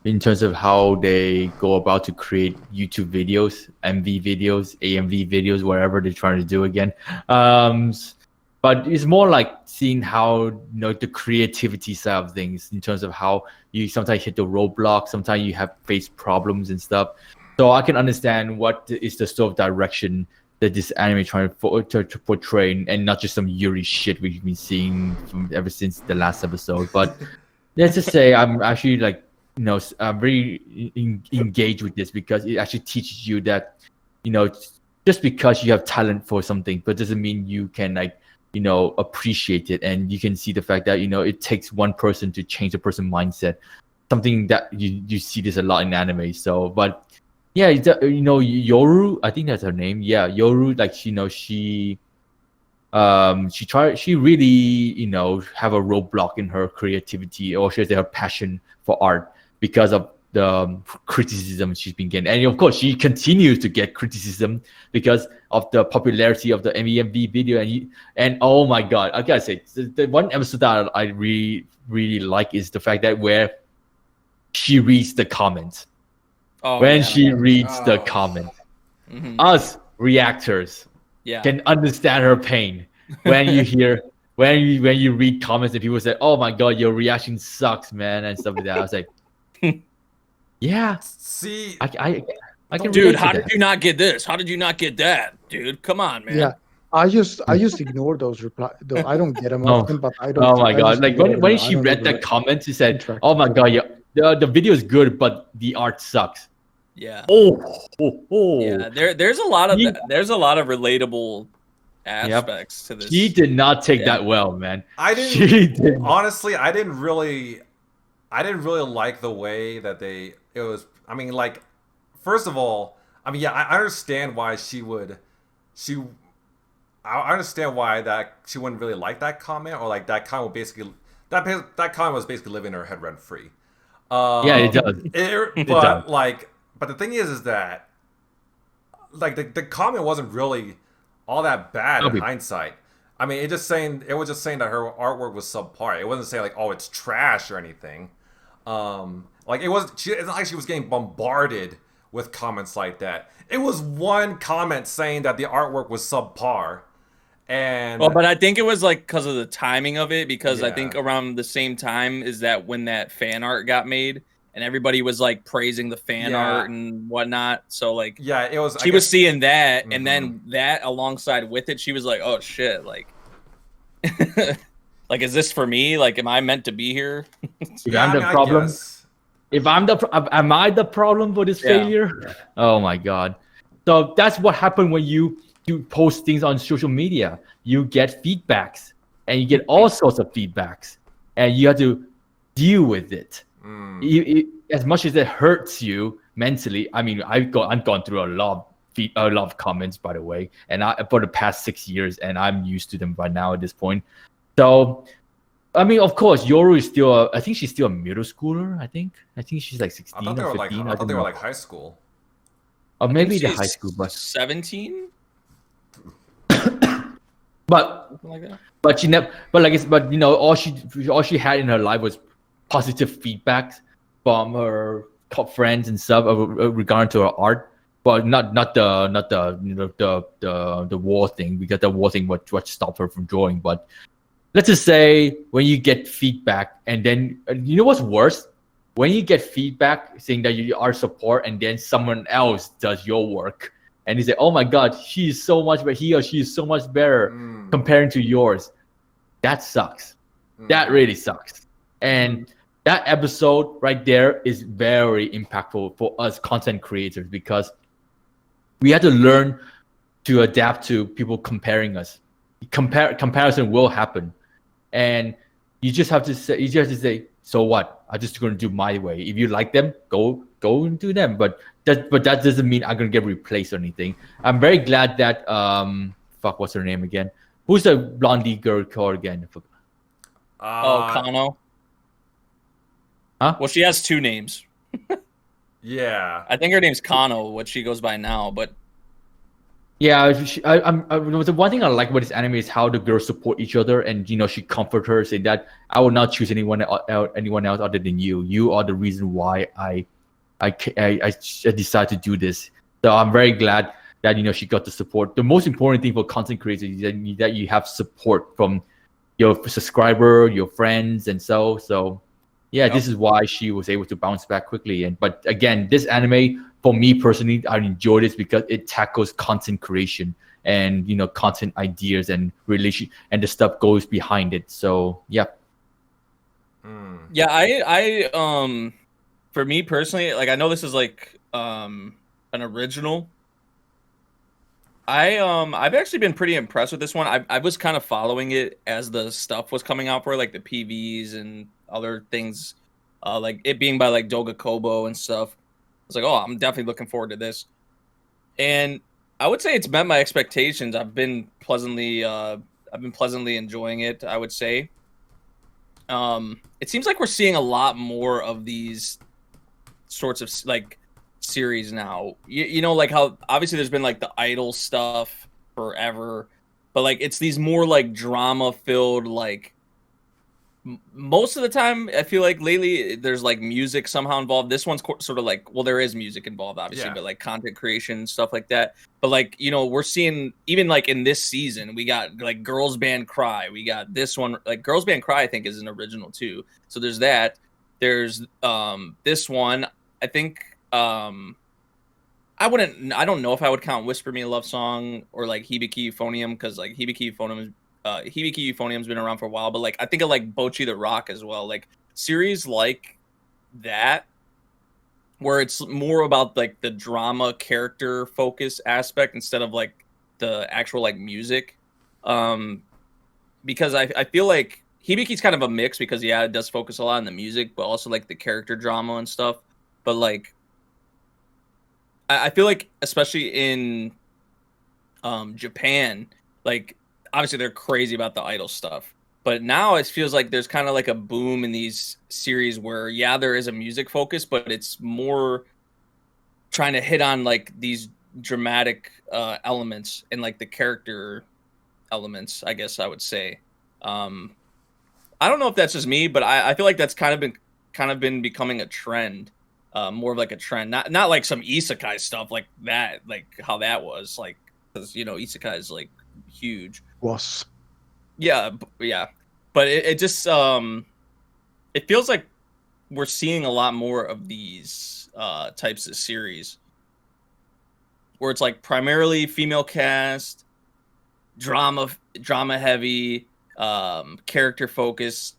in terms of how they go about to create YouTube videos, MV videos, AMV videos, whatever they're trying to do again. But it's more like seeing how the creativity side of things, in terms of how you sometimes hit the roadblock, sometimes you have face problems and stuff. So I can understand what is the sort of direction that this anime trying to portray, and not just some Yuri shit we've been seeing ever since the last episode. But let's just say I'm actually like, I'm very engaged with this, because it actually teaches you that, just because you have talent for something, but doesn't mean you can appreciate it, and you can see the fact that it takes one person to change a person's mindset. Something that you see this a lot in anime. So, but yeah, Yuru, I think that's her name. Yeah, Yuru, like she really have a roadblock in her creativity, or she has her passion for art, because of criticism she's been getting, and of course she continues to get criticism because of the popularity of the MEMV video. And oh my god, I gotta say, the one episode that I really like is the fact that where she reads the comments. She reads the comments, us reactors can understand her pain when you hear when you read comments and people say, "Oh my god, your reaction sucks, man," and stuff like that. I was like, yeah. See, I can. Dude, how did you not get this? How did you not get that, dude? Come on, man. Yeah, I just ignore those replies. I don't get them often, but I don't. Oh my god! Like when she read that comment, she said, "Oh my god, yeah, the video is good, but the art sucks." Yeah. Oh. Yeah. There's a lot of relatable aspects to this. She did not take that well, man. I didn't. Honestly, I didn't really like the way that it was. I mean, like, first of all, I mean, yeah, I understand why I understand why that she wouldn't really like that comment, or like that comment basically that comment was basically living in her head rent free. Yeah, it does. But the thing is that like the comment wasn't really all that bad in hindsight. I mean, it was just saying that her artwork was subpar. It wasn't saying like, oh, it's trash or anything. Like it's not like she was getting bombarded with comments like that. It was one comment saying that the artwork was subpar. And but I think it was like because of the timing of it, because I think around the same time is that when that fan art got made and everybody was like praising the fan art and whatnot. So like, it was. She was seeing that, and then that alongside with it, she was like, "Oh shit!" Like, like, is this for me? Like, am I meant to be here? I'm the problem. Am I the problem for this failure? Oh my god! So that's what happened when you post things on social media. You get feedbacks, and you get all sorts of feedbacks, and you have to deal with it. As much as it hurts you mentally, I mean, I've gone through a lot of comments, by the way, and for the past 6 years, and I'm used to them by now at this point. So, I mean, of course, Yuru is still. I think she's still a middle schooler. I think she's like 16 or 15. I thought they were like high school. Or maybe the high school, but 17. But she never. But you know, all she had in her life was positive feedback from her top friends and stuff regarding to her art, but not the war thing, because the war thing what stopped her from drawing. But let's just say when you get feedback, and then you know what's worse, when you get feedback saying that you are support, and then someone else does your work, and you say, "Oh my God, he or she is so much better comparing to yours." That sucks. That really sucks. And that episode right there is very impactful for us content creators, because we had to learn to adapt to people comparing us. Comparison will happen, and you just have to say, so what? I'm just going to do my way. If you like them, go and do them. But that doesn't mean I'm going to get replaced or anything. I'm very glad that what's her name again? Who's the blondie girl called again? Kano. Huh? Well, she has two names. Yeah. I think her name's Kano, what she goes by now, but yeah, the one thing I like about this anime is how the girls support each other, and you know, she comfort her, saying that I will not choose anyone else other than you. You are the reason why I decided to do this. So I'm very glad that, you know, she got the support. The most important thing for content creators is that you have support from your subscriber, your friends, and so. Yeah, this is why she was able to bounce back quickly. But again, this anime, for me personally, I enjoyed it because it tackles content creation and, you know, content ideas and relation, and the stuff goes behind it. So yeah. Yeah, I for me personally, like, I know this is like an original. I've actually been pretty impressed with this one. I was kind of following it as the stuff was coming out for it, like the PVs and other things, like it being by like Doga Kobo and stuff. I was like, oh, I'm definitely looking forward to this. And I would say it's met my expectations. I've been pleasantly enjoying it, I would say. It seems like we're seeing a lot more of these sorts of like series now. You know, like how obviously there's been like the idol stuff forever, but like it's these more like drama filled, like most of the time I feel like lately there's like music somehow involved. This one's sort of like, well, there is music involved obviously, but like content creation, stuff like that. But like, you know, we're seeing even like in this season, we got like Girls Band Cry. We got this one, like Girls Band Cry, I think is an original too. So there's that. There's this one, I think I don't know if I would count Whisper Me a Love Song or like Hibike Euphonium, because like Hibike Euphonium's been around for a while, but like I think of like Bochi the Rock as well. Like series like that where it's more about like the drama character focus aspect instead of like the actual like music. Because I feel like Hibiki's kind of a mix because it does focus a lot on the music, but also like the character drama and stuff. But like I feel like especially in Japan, like obviously they're crazy about the idol stuff, but now it feels like there's kind of like a boom in these series where there is a music focus, but it's more trying to hit on like these dramatic elements and like the character elements, I guess I would say. I don't know if that's just me, but I feel like that's kind of been becoming a trend. More of like a trend, not like some isekai stuff like that, like how that was, like, because you know isekai is like huge. Was. Yeah. But it just it feels like we're seeing a lot more of these types of series where it's like primarily female cast, drama heavy, character focused.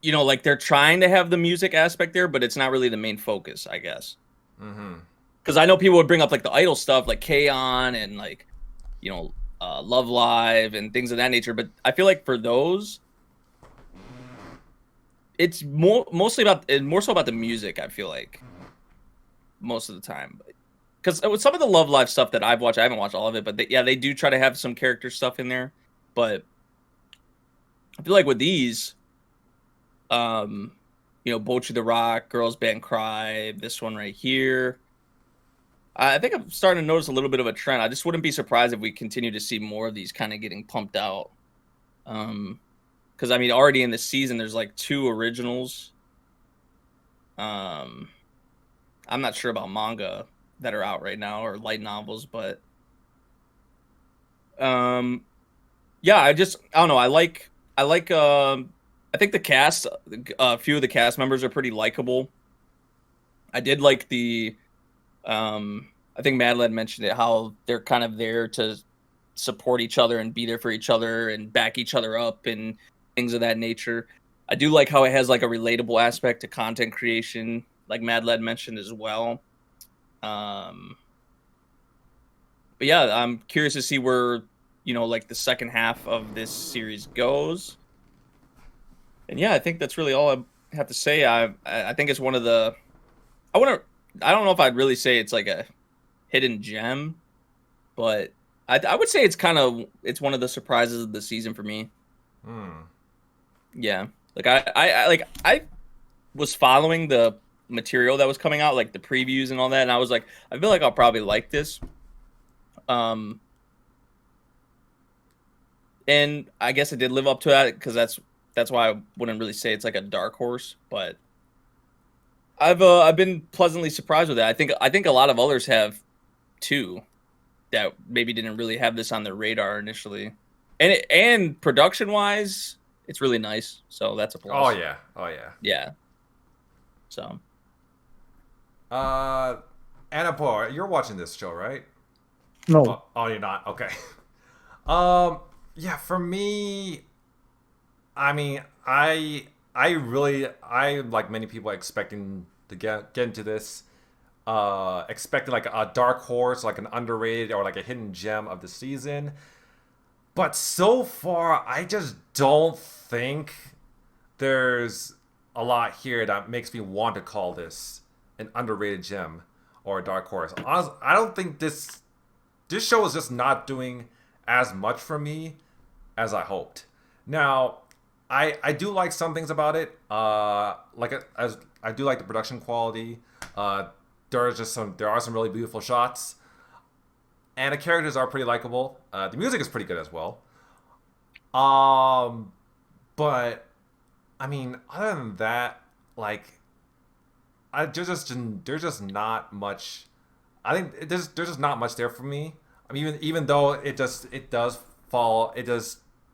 You know, like they're trying to have the music aspect there, but it's not really the main focus, I guess. Because I know people would bring up like the idol stuff, like K-On! And like, you know, Love Live and things of that nature. But I feel like for those, it's more so about the music. I feel like most of the time, because with some of the Love Live stuff that I've watched, I haven't watched all of it, but they do try to have some character stuff in there. But I feel like with these, you know, Bochi the Rock, Girls Band Cry, this one right here, I think I'm starting to notice a little bit of a trend. I just wouldn't be surprised if we continue to see more of these kind of getting pumped out. Because I mean, already in this season, there's like 2 originals. I'm not sure about manga that are out right now or light novels, but yeah, I don't know. I think the cast, a few of the cast members are pretty likable. I did like the, I think Madeline mentioned it, how they're kind of there to support each other and be there for each other and back each other up and things of that nature. I do like how it has like a relatable aspect to content creation, like Madeline mentioned as well. But yeah, I'm curious to see where, you know, like the second half of this series goes. And yeah, I think that's really all I have to say. I think it's one of the, I don't know if I'd really say it's like a hidden gem, but I would say it's one of the surprises of the season for me. Yeah, like I was following the material that was coming out, like the previews and all that, and I was like, I feel like I'll probably like this. And I guess it did live up to that, because that's why I wouldn't really say it's like a dark horse, but I've been pleasantly surprised with that. I think a lot of others have too, that maybe didn't really have this on their radar initially, and production wise, it's really nice. So that's a plus. Oh yeah. Yeah. So. Annapol, you're watching this show, right? No. Oh, you're not. Okay. Yeah, for me, I mean, I like many people expecting to get into this, expecting like a dark horse, like an underrated or like a hidden gem of the season. But so far, I just don't think there's a lot here that makes me want to call this an underrated gem or a dark horse. Honestly, I don't think this show is just not doing as much for me as I hoped. Now, I do like some things about it. As I do like the production quality. There are some really beautiful shots, and the characters are pretty likable. The music is pretty good as well. But I mean, other than that, like, there's just not much. I think there's just not much there for me. I mean, even though it does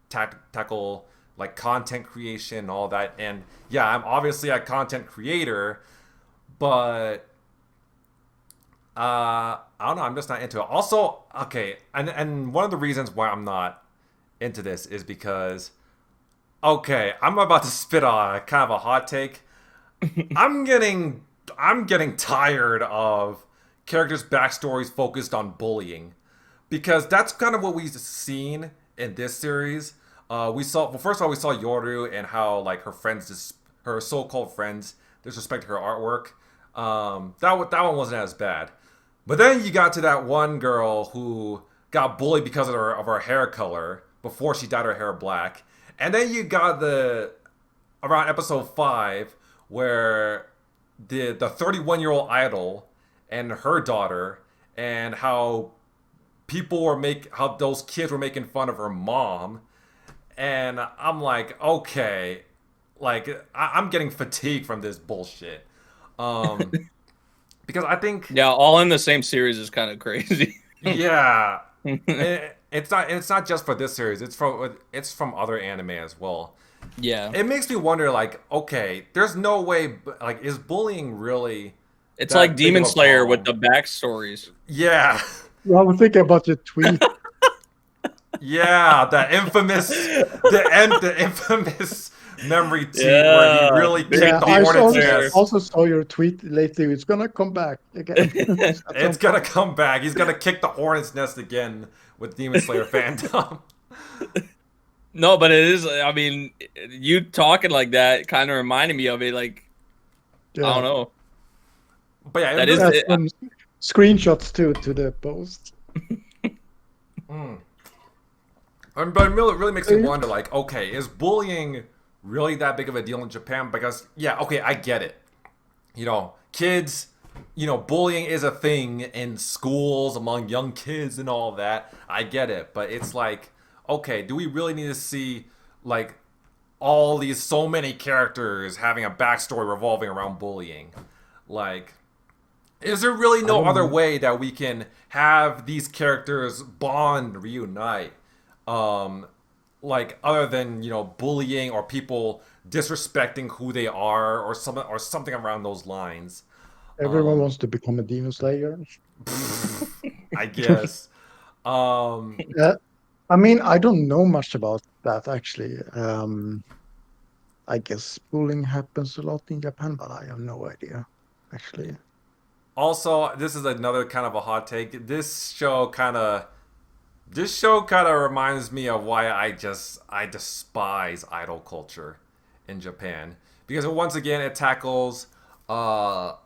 tackle like content creation and all that, and yeah, I'm obviously a content creator, but I don't know, I'm just not into it. Also, okay, and one of the reasons why I'm not into this is because, okay, I'm about to spit on kind of a hot take. I'm getting tired of characters' backstories focused on bullying, because that's kind of what we've seen in this series. First of all, we saw Yuru and how like her so-called friends disrespect her artwork. That one wasn't as bad, but then you got to that one girl who got bullied because of her hair color before she dyed her hair black, and then you got around episode 5 where the 31-year-old idol and her daughter, and how those kids were making fun of her mom, and I'm like, okay, like I'm getting fatigued from this bullshit, because I think all in the same series is kind of crazy. Yeah, it's not just for this series. It's from other anime as well. Yeah, it makes me wonder, like, okay, there's no way, like, is bullying really? It's like Demon Slayer with the backstories. Yeah. Well, I was thinking about your tweet. Yeah, the infamous memory tweet where he really kicked the hornet's nest. I also saw your tweet lately. It's gonna come back again. It's gonna come back. He's gonna kick the hornet's nest again with Demon Slayer fandom. No, but it is. I mean, you talking like that kind of reminded me of it. Like, yeah. I don't know. But yeah, that is some screenshots too to the post. But it really makes me wonder, like, okay, is bullying really that big of a deal in Japan? Because, yeah, okay, I get it. You know, kids, bullying is a thing in schools among young kids and all that. I get it. But it's like, okay, do we really need to see, like, so many characters having a backstory revolving around bullying? Like, is there really no other way that we can have these characters bond, reunite? Like, other than, bullying or people disrespecting who they are or something around those lines. Everyone wants to become a Demon Slayer. I guess. Yeah, I mean, I don't know much about that, actually. I guess bullying happens a lot in Japan, but I have no idea, actually. Also, this is another kind of a hot take. This show kind of reminds me of why I despise idol culture in Japan, because once again it tackles because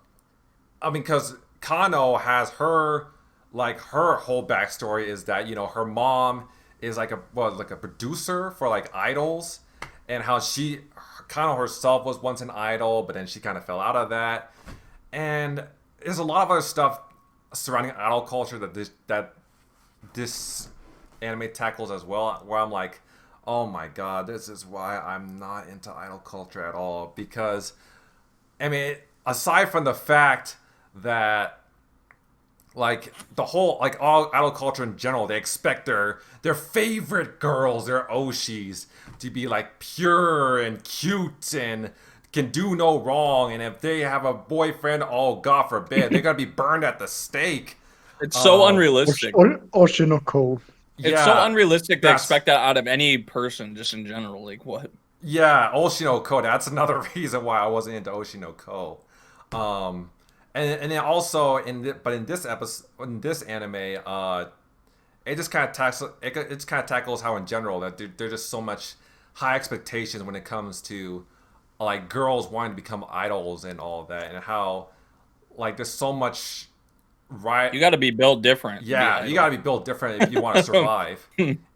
Kano has her whole backstory is that her mom is like a producer for like idols, and how Kano herself was once an idol, but then she kind of fell out of that, and there's a lot of other stuff surrounding idol culture that this anime tackles as well, where I'm like, oh my god, this is why I'm not into idol culture at all. Because, I mean, aside from the fact that, like, the whole, like, all idol culture in general, they expect their favorite girls, their oshis, to be, like, pure and cute and can do no wrong. And if they have a boyfriend, oh, god forbid, they're gonna be burned at the stake. It's so unrealistic. Oshinoko. It's so unrealistic to expect that out of any person, just in general. Like, what? Yeah, Oshinoko. That's another reason why I wasn't into Oshinoko. And then also in this anime, it just kind of tackles how in general that there's just so much high expectations when it comes to like girls wanting to become idols and all of that, and how like there's so much. Right, you got to be built different. Yeah, you got to be built different if you want to survive.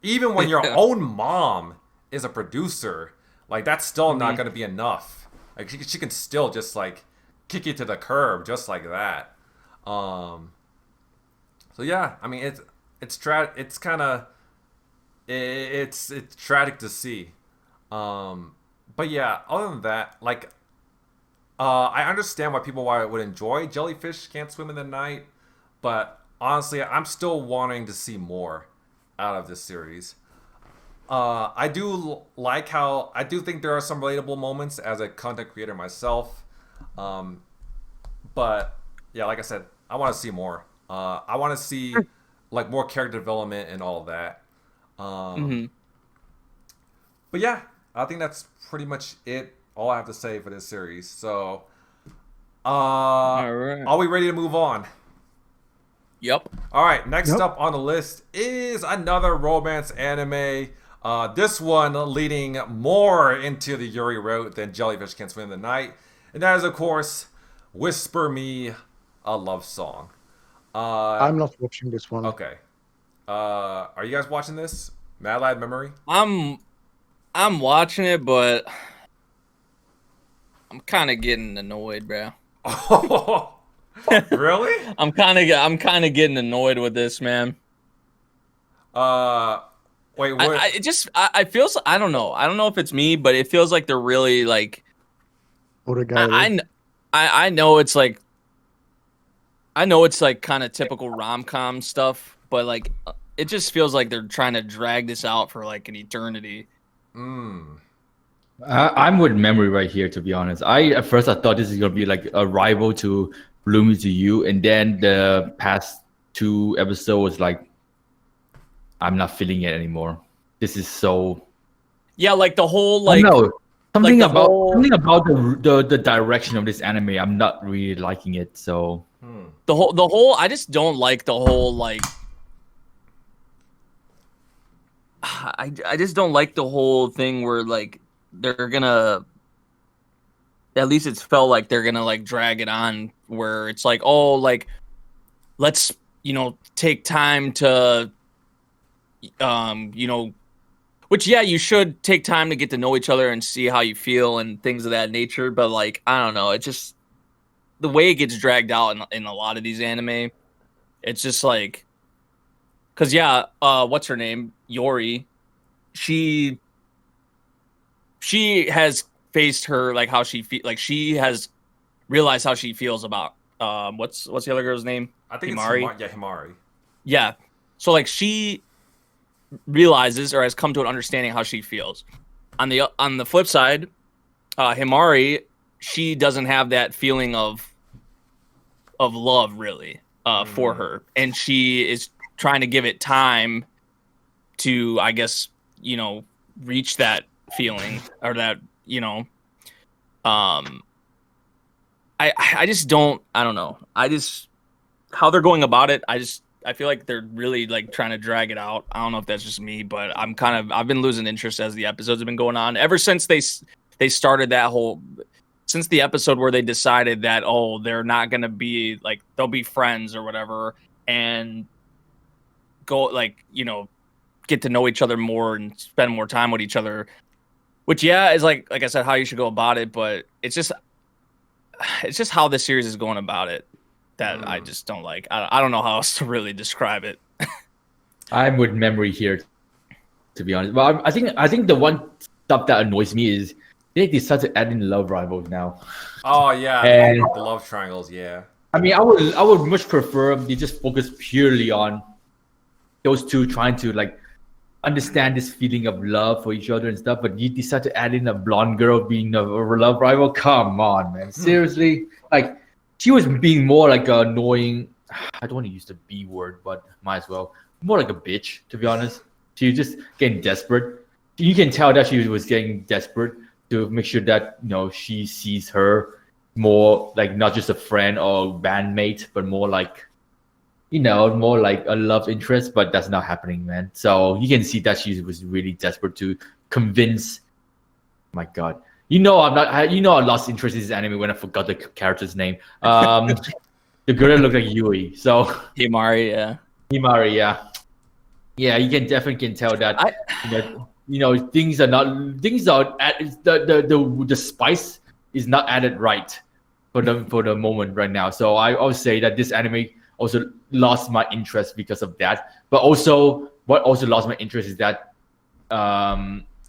Even when your own mom is a producer, Like that's still not going to be enough. Like she can still just like kick you to the curb just like that. So yeah, I mean it's kind of it's tragic to see. But yeah, other than that, like I understand why people would enjoy Jellyfish Can't Swim in the Night, but honestly, I'm still wanting to see more out of this series. I do think there are some relatable moments as a content creator myself. But yeah, like I said, I want to see more. I want to see like more character development and all of that. But yeah, I think that's pretty much all I have to say for this series. So, all right. Are we ready to move on? Yep. All right, next up on the list is another romance anime. This one leading more into the Yuri route than Jellyfish Can't Swim in the Night. And that is, of course, Whisper Me a Love Song. I'm not watching this one. Okay. Are you guys watching this? Mad Lad Memory? I'm watching it, but I'm kind of getting annoyed, bro. Really? I'm kind of getting annoyed with this, man. Wait, what? I feel so, I don't know if it's me, but it feels like they're really like. I know it's like kind of typical rom-com stuff, but like it just feels like they're trying to drag this out for like an eternity. I'm with Memory right here, to be honest. At first I thought this is gonna be like a rival to Blue Me to You, and then the past 2 episodes was like, I'm not feeling it anymore. This is so. Yeah, like the whole like. No, something about the direction of this anime. I'm not really liking it. So. The whole. I just don't like the whole like. I just don't like the whole thing where like they're gonna. At least it's felt like they're gonna like drag it on where it's like, oh, like let's take time to. Which you should take time to get to know each other and see how you feel and things of that nature. But like, I don't know, it just the way it gets dragged out in a lot of these anime, it's just like, cause what's her name? Yuri, she has faced her like how she she has realized how she feels about what's the other girl's name? I think Himari. It's Himari. Yeah, so like she realizes or has come to an understanding how she feels. On the flip side, Himari, she doesn't have that feeling of love really for her, and she is trying to give it time to, I guess, reach that feeling or that I just don't. I don't know. How they're going about it. I feel like they're really like trying to drag it out. I don't know if that's just me, but I've been losing interest as the episodes have been going on. Ever since they started that whole, since the episode where they decided that, oh, they're not going to be like, they'll be friends or whatever and go like, get to know each other more and spend more time with each other, which is like I said, how you should go about it. But it's just how the series is going about it that I just don't like. I don't know how else to really describe it. I'm with Memory here, to be honest. Well, I think the one stuff that annoys me is they decide to add in love rivals now. Oh yeah, and the love triangles. Yeah. I mean, I would much prefer they just focus purely on those two trying to like understand this feeling of love for each other and stuff. But you decide to add in a blonde girl being a love rival. Come on, man. Seriously, like. She was being more like an annoying. I don't want to use the B word, but might as well. More like a bitch, to be honest. She was just getting desperate. You can tell that she was getting desperate to make sure that she sees her more like not just a friend or bandmate, but more like more like a love interest. But that's not happening, man. So you can see that she was really desperate to convince. My God. I lost interest in this anime when I forgot the character's name. The girl that looked like Yui. So Himari, yeah. Himari, yeah. Yeah, you can definitely tell that things are at the spice is not added right for the moment right now. So I would say that this anime also lost my interest because of that. But also, what also lost my interest is that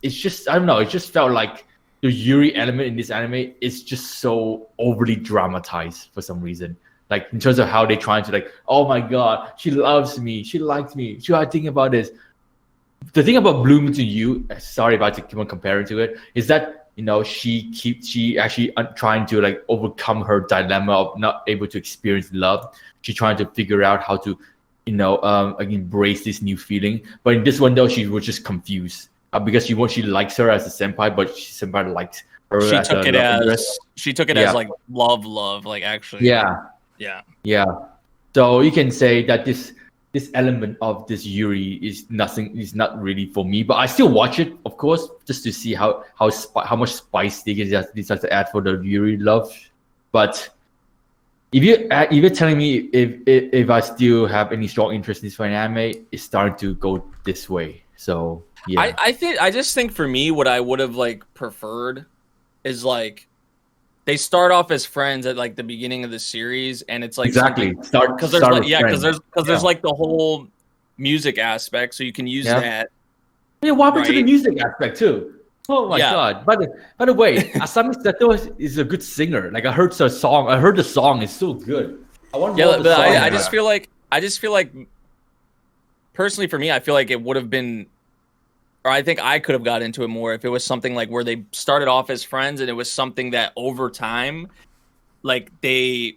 it's just, I don't know, it just felt like the Yuri element in this anime is just so overly dramatized for some reason. Like in terms of how they're trying to like, oh my god, she loves me, she likes me. Should I think about this? The thing about Bloom to You, sorry about to keep on comparing to it, is that she actually trying to like overcome her dilemma of not able to experience love. She's trying to figure out how to embrace this new feeling. But in this one though, she was just confused because she likes her as a senpai, but senpai likes her. She took it as like love, like actually. Yeah. So you can say that this element of this Yuri is not really for me, but I still watch it, of course, just to see how much spice they decide to add for the Yuri love. But if you're telling me if I still have any strong interest in this anime, it's starting to go this way. So yeah, I just think for me, what I would have like preferred is like they start off as friends at like the beginning of the series, and it's like exactly because there's like the whole music aspect, so you can use that. Yeah, what happened to the music aspect too? Oh my god! By the way, Asami Seto is a good singer. Like I heard the song is so good. I just feel like personally for me, I feel like it would have been, or I think I could have got into it more if it was something like where they started off as friends and it was something that over time, like they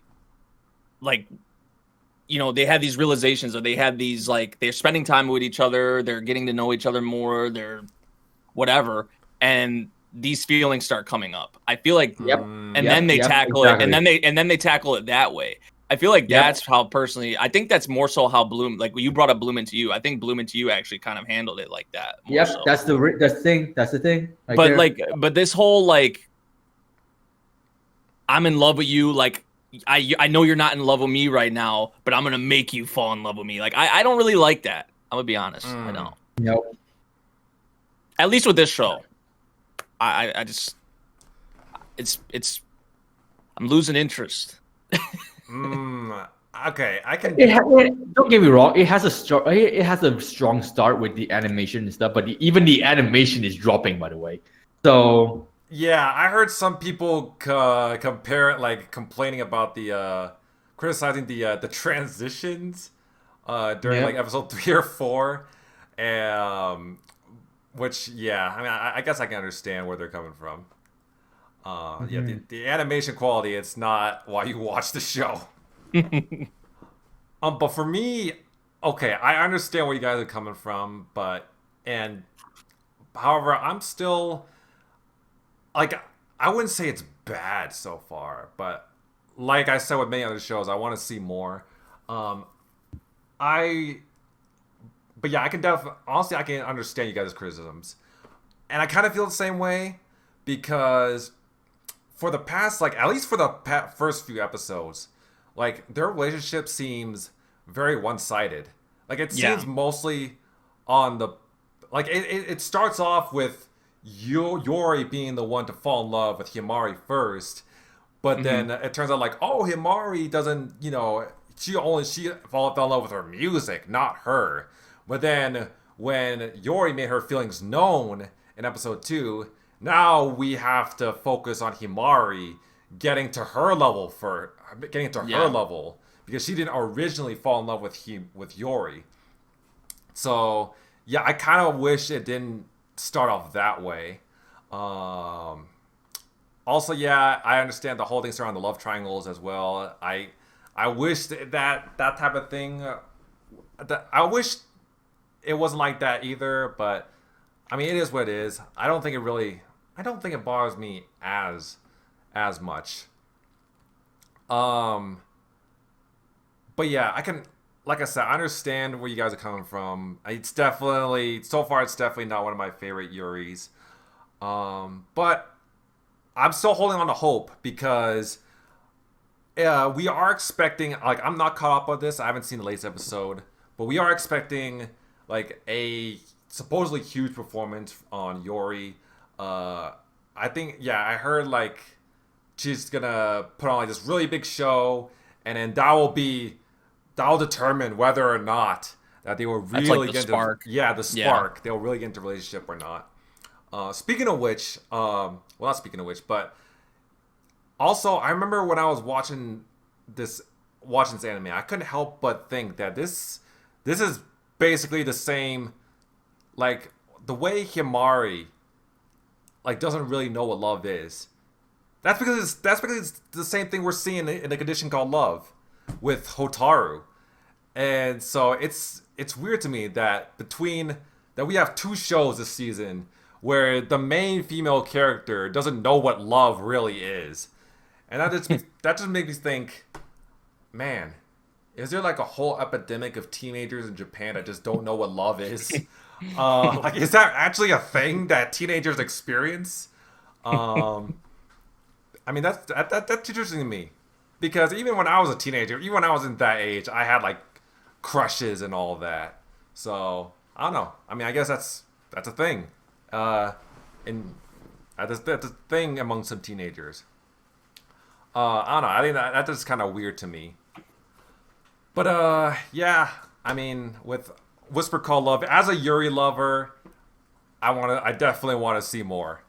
had these realizations, or they had these like they're spending time with each other, they're getting to know each other more, they're whatever, and these feelings start coming up. I feel like then they tackle it, and then they tackle it that way. I feel like that's how personally, I think that's more so how Bloom, like when you brought up Bloom Into You, I think Bloom Into You actually kind of handled it like that. Yep, so. That's the thing. But this whole like, I'm in love with you, like I know you're not in love with me right now, but I'm gonna make you fall in love with me. Like I don't really like that. I'm gonna be honest. I don't. Nope. At least with this show, I just it's I'm losing interest. Okay, I can. Don't get me wrong. It has a strong start with the animation and stuff, but even the animation is dropping, by the way. So yeah, I heard some people compare it, like complaining about the criticizing the transitions during like episode 3 or 4, which I mean I guess I can understand where they're coming from. The animation quality, it's not why you watch the show. But for me, okay, I understand where you guys are coming from, however, I'm still like, I wouldn't say it's bad so far, but like I said with many other shows, I want to see more. I can honestly, I can understand you guys' criticisms, and I kind of feel the same way because for the past, like, at least for the first few episodes, like, their relationship seems very one-sided. Like, it seems mostly on the... Like, it starts off with Yori being the one to fall in love with Himari first, but then it turns out, like, oh, Himari doesn't, she fell in love with her music, not her. But then, when Yori made her feelings known in episode 2... Now we have to focus on Himari getting to her level because she didn't originally fall in love with Yori. So yeah, I kind of wish it didn't start off that way. Also, I understand the whole thing around the love triangles as well. I wish that type of thing. I wish it wasn't like that either, but I mean, it is what it is. I don't think it bothers me as much. But yeah, I can, like I said, I understand where you guys are coming from. It's definitely not one of my favorite Yuris. But I'm still holding on to hope because we are expecting, like, I'm not caught up on this. I haven't seen the latest episode, but we are expecting like a supposedly huge performance on Yuri. I think, I heard like she's gonna put on like this really big show, and then that'll determine whether or not that they will really get spark. The spark. They'll really get into a relationship or not. Speaking of which, not speaking of which, but also I remember when I was watching this anime, I couldn't help but think that this is basically the same, like the way Himari like doesn't really know what love is. That's because it's the same thing we're seeing in a condition called love with Hotaru. And so it's weird to me that we have 2 shows this season where the main female character doesn't know what love really is. And that just makes me think, man, is there like a whole epidemic of teenagers in Japan that just don't know what love is? Like, is that actually a thing that teenagers experience? I mean, that's interesting to me, because even when I was a teenager, even when I was in that age, I had like crushes and all that. So I don't know. I mean, I guess that's a thing, that's a thing among some teenagers. I don't know. I think that's just kind of weird to me. But I mean, with Whisper Called Love, as a Yuri lover, I definitely want to see more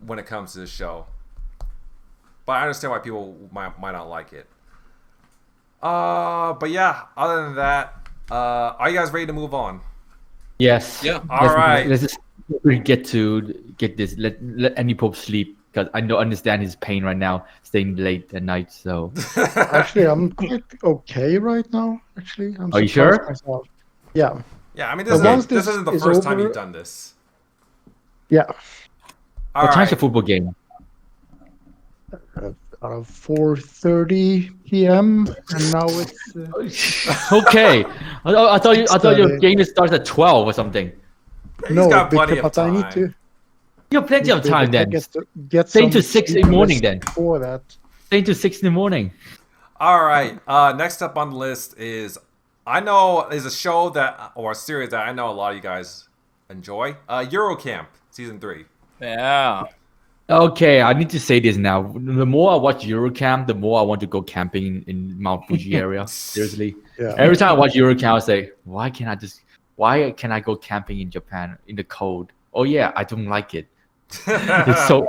when it comes to this show. But I understand why people might not like it. But yeah, other than that, are you guys ready to move on? Yes. Yeah. All right. Let's just get this. Let Andy Pope sleep, because I don't understand his pain right now, staying late at night. So actually, I'm quite okay right now. Actually, Are you sure? Myself. Yeah. Yeah. I mean, this isn't the first time you've done this. Yeah. What time's the football game? 4:30 p.m. and now it's okay. I thought your game starts at 12 or something. He's got plenty of time. I need to. You have plenty of time then. Stay to 6 in the morning then. Before that. Stay to 6 in the morning. All right. Next up on the list is a show or a series that I know a lot of you guys enjoy. Eurocamp season 3. Yeah. Okay, I need to say this now. The more I watch Eurocamp, the more I want to go camping in Mount Fuji area. Seriously. Yeah. Every time I watch Eurocamp, I say, why can I go camping in Japan in the cold? Oh yeah, I don't like it. It's so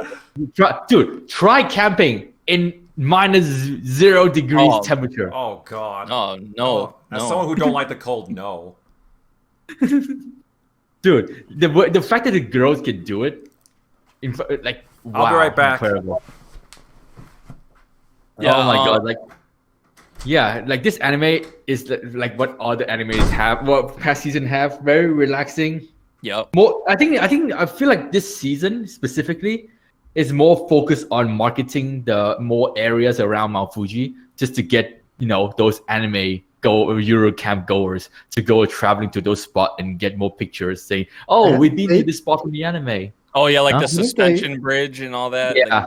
try camping in -0 degrees temperature. Oh god. Oh no. As someone who don't like the cold, no. Dude, the fact that the girls can do it, wow, I'll be right back. Incredible. Yeah, oh my god, like this anime is like what other animes have, what past season have, very relaxing. Yep. I feel like this season specifically is more focused on marketing the more areas around Mount Fuji, just to get those anime Eurocamp goers to go traveling to those spots and get more pictures saying, oh, we've been to this spot from the anime. Oh yeah, like the suspension bridge and all that. Yeah.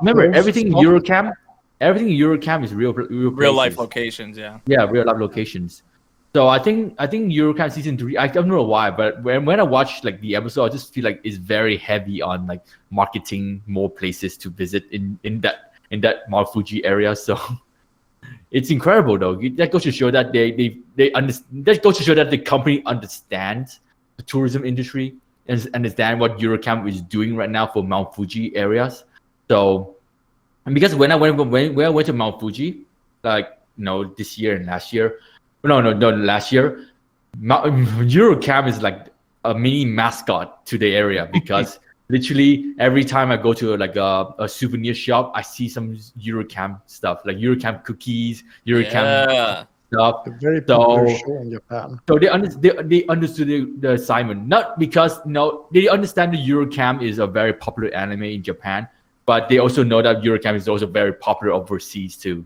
Remember, everything in Eurocamp is real life locations. Yeah, real life locations. So I think Eurocamp season 3, I don't know why, but when I watch like the episode, I just feel like it's very heavy on like marketing more places to visit in that Mount Fuji area. So it's incredible though. That goes to show that that goes to show that the company understands the tourism industry and understand what Eurocamp is doing right now for Mount Fuji areas. So, and because when I went to Mount Fuji, this year and last year, last year, Eurocamp is like a mini mascot to the area, because literally every time I go to like a souvenir shop, I see some Eurocamp stuff, like Eurocamp cookies, Eurocamp stuff. A very popular show in Japan. So they understood the assignment, not because they understand that Eurocamp is a very popular anime in Japan, but they also know that Eurocamp is also very popular overseas too.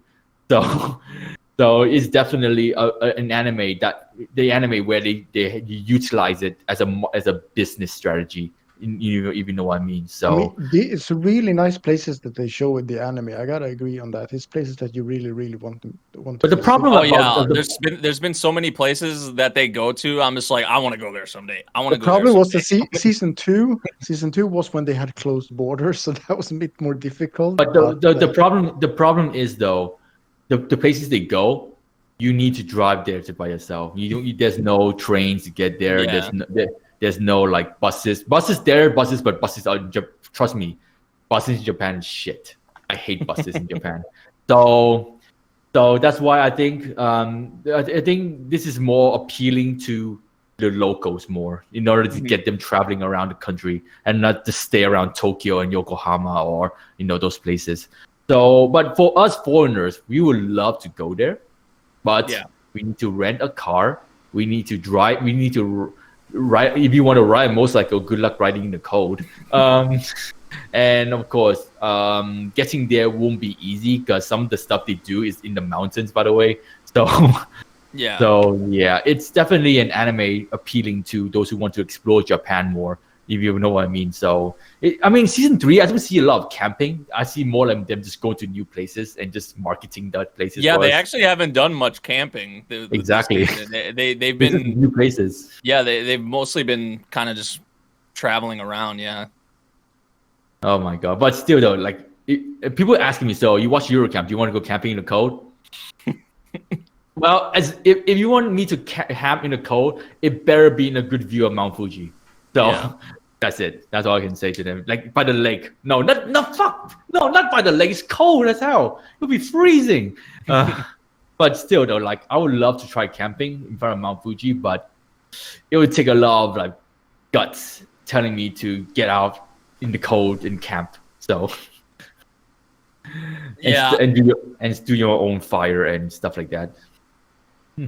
So it's definitely an anime where they utilize it as a business strategy You even know what I mean. So I mean, it's really nice places that they show in the anime. I gotta agree on that. It's places that you really, really want to. But the problem there's been so many places that they go to. I'm just like, I want to go there someday. I want to go. The problem was the season two. Season two was when they had closed borders, so that was a bit more difficult. But the problem is though, the places they go, you need to drive there by yourself. There's no trains to get there. Yeah. There's no like buses. Buses are, trust me, buses in Japan is shit. I hate buses in Japan. So that's why I think this is more appealing to the locals more, in order to get them traveling around the country and not just stay around Tokyo and Yokohama or those places. So, but for us foreigners, we would love to go there, but we need to rent a car. We need to drive. We need to ride. If you want to ride motorcycle, good luck riding in the cold. And of course, getting there won't be easy because some of the stuff they do is in the mountains, by the way. So it's definitely an anime appealing to those who want to explore Japan more, if you know what I mean. So season 3, I don't see a lot of camping. I see more like them just going to new places and just marketing that places. Yeah, they actually haven't done much camping. Exactly. They've been new places. Yeah, they've mostly been kind of just traveling around. Yeah. Oh my god! But still though, like people asking me, so you watch Eurocamp? Do you want to go camping in the cold? Well, if you want me to camp in the cold, it better be in a good view of Mount Fuji. So that's it. That's all I can say to them. Like by the lake. No, not by the lake. It's cold as hell. It'll be freezing. But still though, like I would love to try camping in front of Mount Fuji, but it would take a lot of like guts telling me to get out in the cold and camp. So and do your own fire and stuff like that.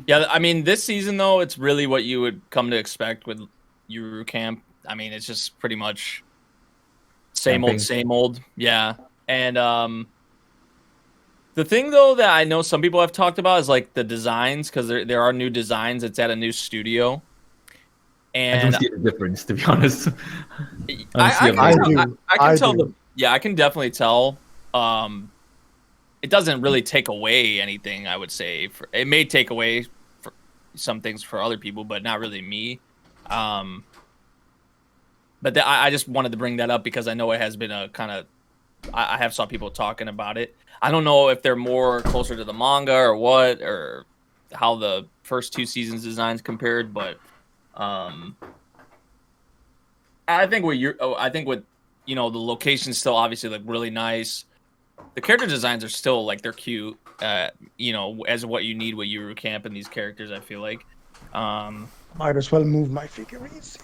Yeah, I mean, this season though, it's really what you would come to expect with Yuru Camp. I mean, it's just pretty much same old. Yeah, and the thing though that I know some people have talked about is like the designs, because there are new designs. It's at a new studio. And I don't see the difference, to be honest. I can tell. I can definitely tell. It doesn't really take away anything, I would say. It may take away for some things for other people, but not really me. But I just wanted to bring that up because I know it has been a kind of. I have saw people talking about it. I don't know if they're more closer to the manga or what, or how the first 2 seasons designs compared, but. I think with the location's still obviously like really nice. The character designs are still like they're cute. As what you need with Yuru Camp and these characters, I feel like. Might as well move my figurines.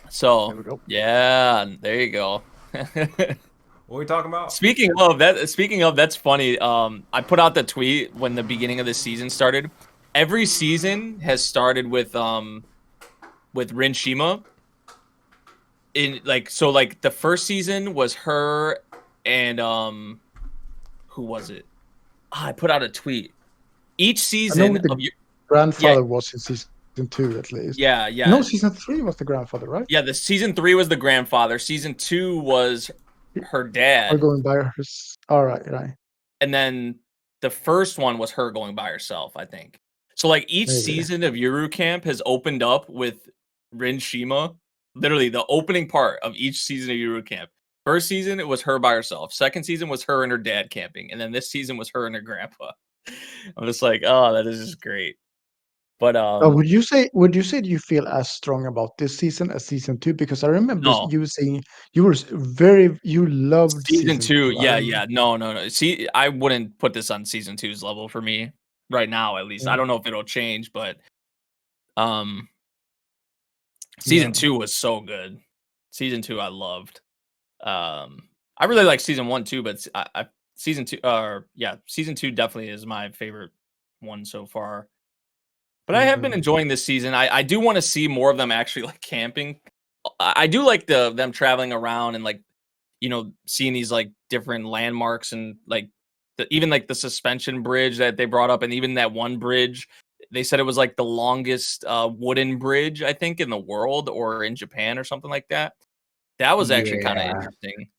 So there we go. Yeah, there you go. What are we talking about? Speaking of, that's funny. I put out the tweet when the beginning of the season started. Every season has started with Rinshima. The first season was her and who was it? I put out a tweet. Each season of your grandfather was in season 2 at least. Yeah. No, season 3 was the grandfather, right? Yeah, the season 3 was the grandfather. Season 2 was her dad. Her going by her. All right. And then the first one was her going by herself, I think. So like each season of Yuru Camp has opened up with Rinshima. Literally the opening part of each season of Yuru Camp. First season, it was her by herself. Second season was her and her dad camping. And then this season was her and her grandpa. I'm just like, oh, that is just great. But would you say you feel as strong about this season as season 2? Because I remember you saying you loved season 2. Yeah. No. See, I wouldn't put this on season 2's level for me right now, at least. I don't know if it'll change, but season 2 was so good. Season 2 I loved. I really like season 1 too, but season 2 definitely is my favorite one so far. But I have been enjoying this season. I do want to see more of them actually like camping. I do like them traveling around and like, seeing these like different landmarks and like even like the suspension bridge that they brought up, and even that one bridge. They said it was like the longest wooden bridge, I think, in the world or in Japan or something like that. That was actually kind of interesting.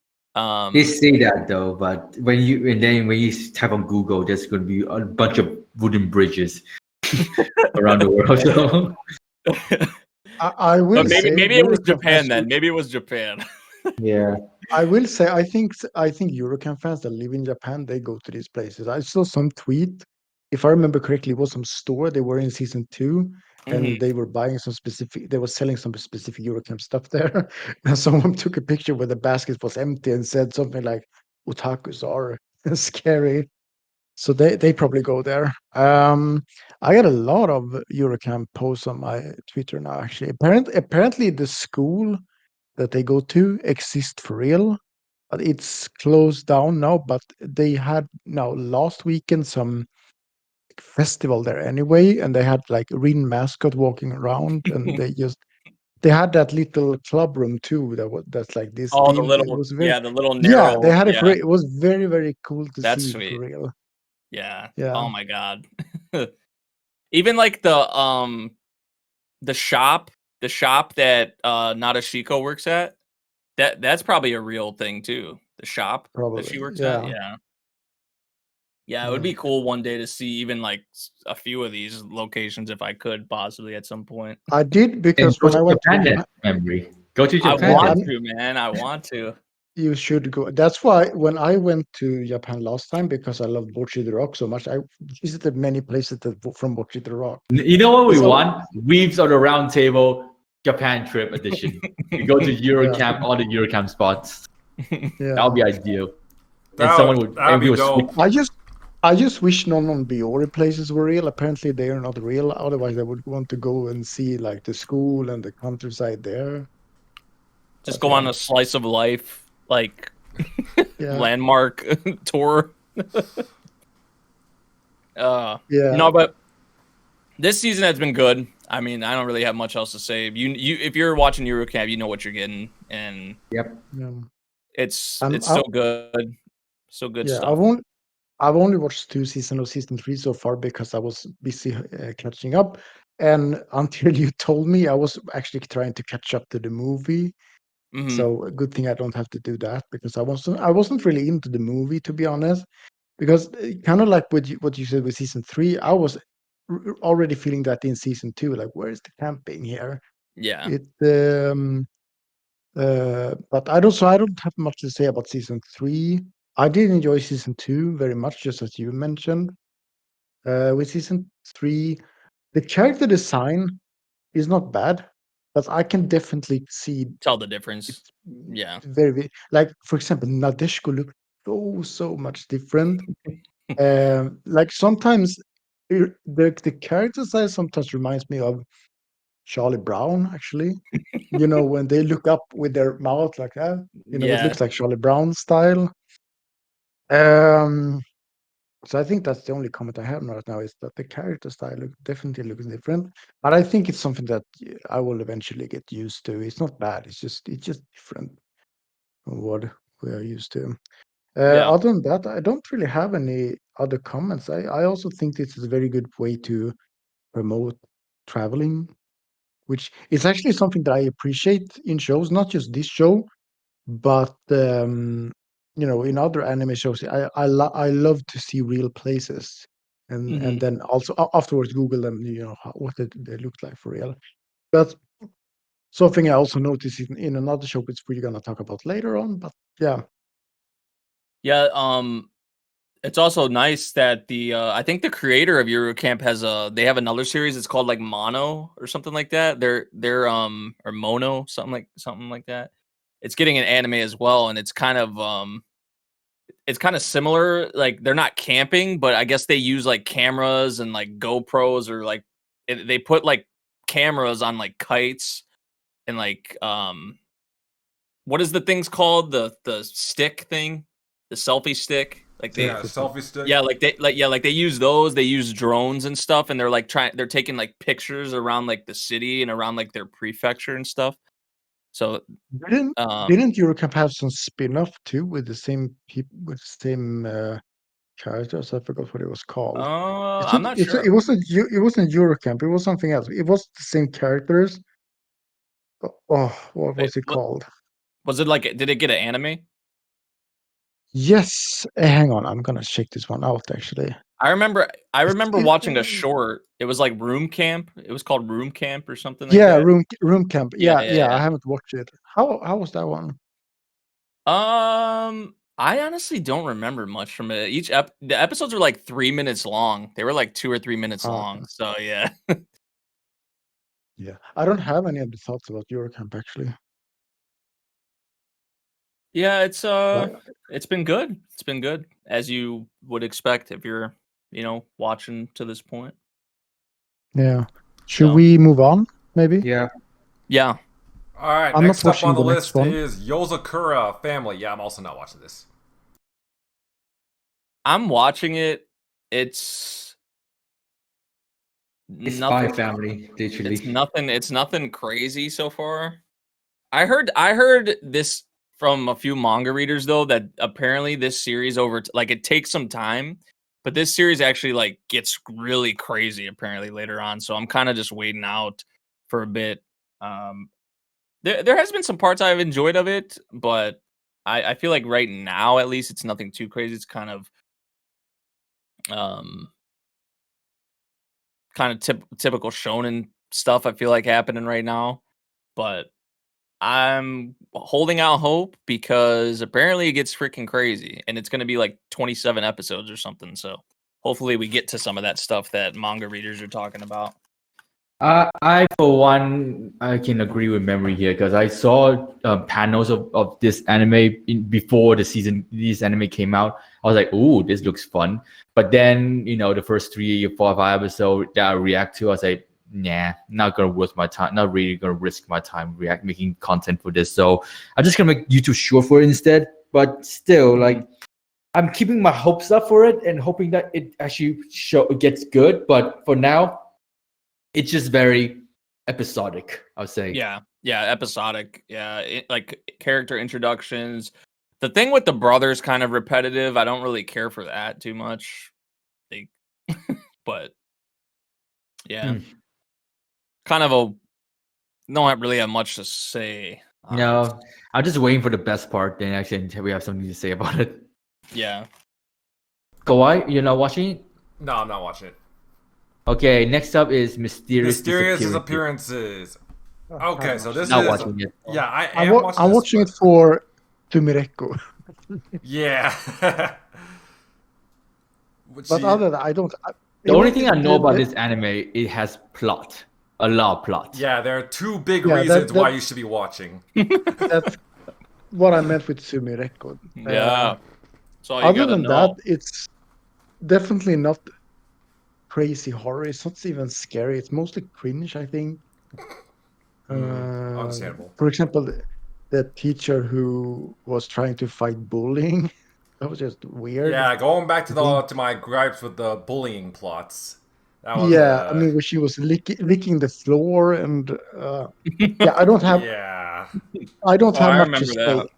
They say that though, but when you type on Google, there's going to be a bunch of wooden bridges around the world. So. I will say maybe it was Japan then. Maybe it was Japan. Yeah. I will say I think Eurocamp fans that live in Japan, they go to these places. I saw some tweet, if I remember correctly, it was some store. They were in season 2 and they were buying they were selling some specific Eurocamp stuff there. And someone took a picture where the basket was empty and said something like otakus are scary. So they probably go there. I got a lot of Eurocamp posts on my Twitter now, actually. Apparently the school that they go to exists for real. But it's closed down now, but they had now last weekend some festival there anyway, and they had like a green mascot walking around, and they had that little club room too that's like this. Oh, deep. the little the little narrow. Yeah, they had it was very, very cool to That's see sweet. for real. Yeah. Yeah. Oh my god. Even like the shop that Nadeshiko works at, that's probably a real thing too. The shop that she works at. Yeah, it would be cool one day to see even like a few of these locations if I could possibly at some point. I did because when I went to Japan, memory. Go to Japan. I want to, man. I want to. You should go. That's why when I went to Japan last time, because I love Bocchi the Rock so much, I visited many places from Bocchi the Rock. You know what we want? Weebs on the round table Japan trip edition. We go to Eurocamp, all the Eurocamp spots. That would be ideal. And someone would. I just wish none of the Biori places were real. Apparently, they are not real. Otherwise, I would want to go and see like the school and the countryside there. Just go on a slice of life, like landmark tour. No, but this season has been good. I mean, I don't really have much else to say. You if you're watching Eurocamp, you know what you're getting, and it's so good, so good stuff. I've only watched 2 seasons of season 3 so far because I was busy catching up. And until you told me, I was actually trying to catch up to the movie. So a good thing I don't have to do that because I wasn't really into the movie, to be honest. Because kind of like what you said with season 3, I was already feeling that in season 2. Like, where is the camping here? Yeah. But I don't have much to say about season 3. I did enjoy season 2 very much, just as you mentioned. With season 3, the character design is not bad, but I can definitely tell the difference. Yeah, very like for example, Nadeshiko looks so much different. Like sometimes the character size sometimes reminds me of Charlie Brown, actually. When they look up with their mouth like that, it looks like Charlie Brown style. So I think that's the only comment I have right now is that the character style definitely looks different, but I think it's something that I will eventually get used to. It's not bad. It's just different from what we are used to. Other than that, I don't really have any other comments. I also think this is a very good way to promote traveling, which is actually something that I appreciate in shows, not just this show, but in other anime shows. I love to see real places, and then also afterwards Google them. What they look like for real. That's something I also noticed in another show, which we're gonna talk about later on. But yeah. It's also nice that I think the creator of Eurocamp they have another series. It's called like Mono or something like that. They're or Mono, something like that. It's getting an anime as well, and it's kind of similar. Like they're not camping, but I guess they use like cameras and like GoPros or like they put like cameras on like kites and like what is the thing's called, the stick thing, the selfie stick. Like selfie stick. Yeah, they use those. They use drones and stuff, and they're taking like pictures around like the city and around like their prefecture and stuff. So didn't Eurocamp have some spin-off too with the same people with the same characters? I forgot what it was called. I'm not sure. It wasn't Eurocamp. It was something else. It was the same characters. What was it called? Was it like? Did it get an anime? Yes. Hang on, I'm gonna check this one out actually. I remember watching a short. It was like Room Camp. It was called Room Camp or something like Yeah, that. room camp. Yeah, Yeah, I haven't watched it. How was that one? I honestly don't remember much from it. The episodes were like 3 minutes long. They were like 2 or 3 minutes long. So yeah. Yeah, I don't have any of the thoughts about Eurocamp actually. Yeah, it's been good. It's been good, as you would expect if you're, watching to this point. Yeah. Should we move on, maybe? Yeah. Yeah. All right, I'm next not up on the watching the list next one. is Yozakura Family. Yeah, I'm also not watching this. I'm watching it. It's Spy Family, literally. It's nothing crazy so far. I heard this from a few manga readers though, that apparently this series it takes some time, but this series actually like gets really crazy apparently later on. So I'm kind of just waiting out for a bit. There has been some parts I've enjoyed of it, but I feel like right now at least it's nothing too crazy. It's kind of typical shonen stuff I feel like happening right now, but I'm holding out hope because apparently it gets freaking crazy and it's going to be like 27 episodes or something. So hopefully we get to some of that stuff that manga readers are talking about. I for one, I can agree with Memory here because I saw panels of this anime before this anime came out. I was like, "Ooh, this looks fun!" But then, the first 3 or 4 or 5 episodes that I react to, I was like, "Nah, not gonna waste my time. Not really gonna risk my time making content for this." So I'm just gonna make YouTube short for it instead. But still, like, I'm keeping my hopes up for it and hoping that it actually gets good. But for now, it's just very episodic, I would say. Yeah, episodic. Yeah, like character introductions. The thing with the brothers kind of repetitive. I don't really care for that too much. But yeah, kind of don't really have much to say. No, I'm just waiting for the best part. Then actually, we have something to say about it. Yeah. Kawaii, you're not watching it? No, I'm not watching it. Okay, next up is Mysterious Disappearances. Okay, so this not is watching it. Yeah, I'm watching it for Tumireko. Yeah. But other than that, I don't. The only thing I know about this anime, it has plot, a lot of plot. Yeah, there are 2 big reasons why you should be watching. That's what I meant with Sumireko. Yeah. So other than that, it's definitely not crazy horror. It's not even scary. It's mostly cringe, I think. Understandable. For example, the teacher who was trying to fight bullying. That was just weird. Yeah, going back to my gripes with the bullying plots. I mean, when she was licking the floor, and I don't have. Yeah. I don't have much to say. That.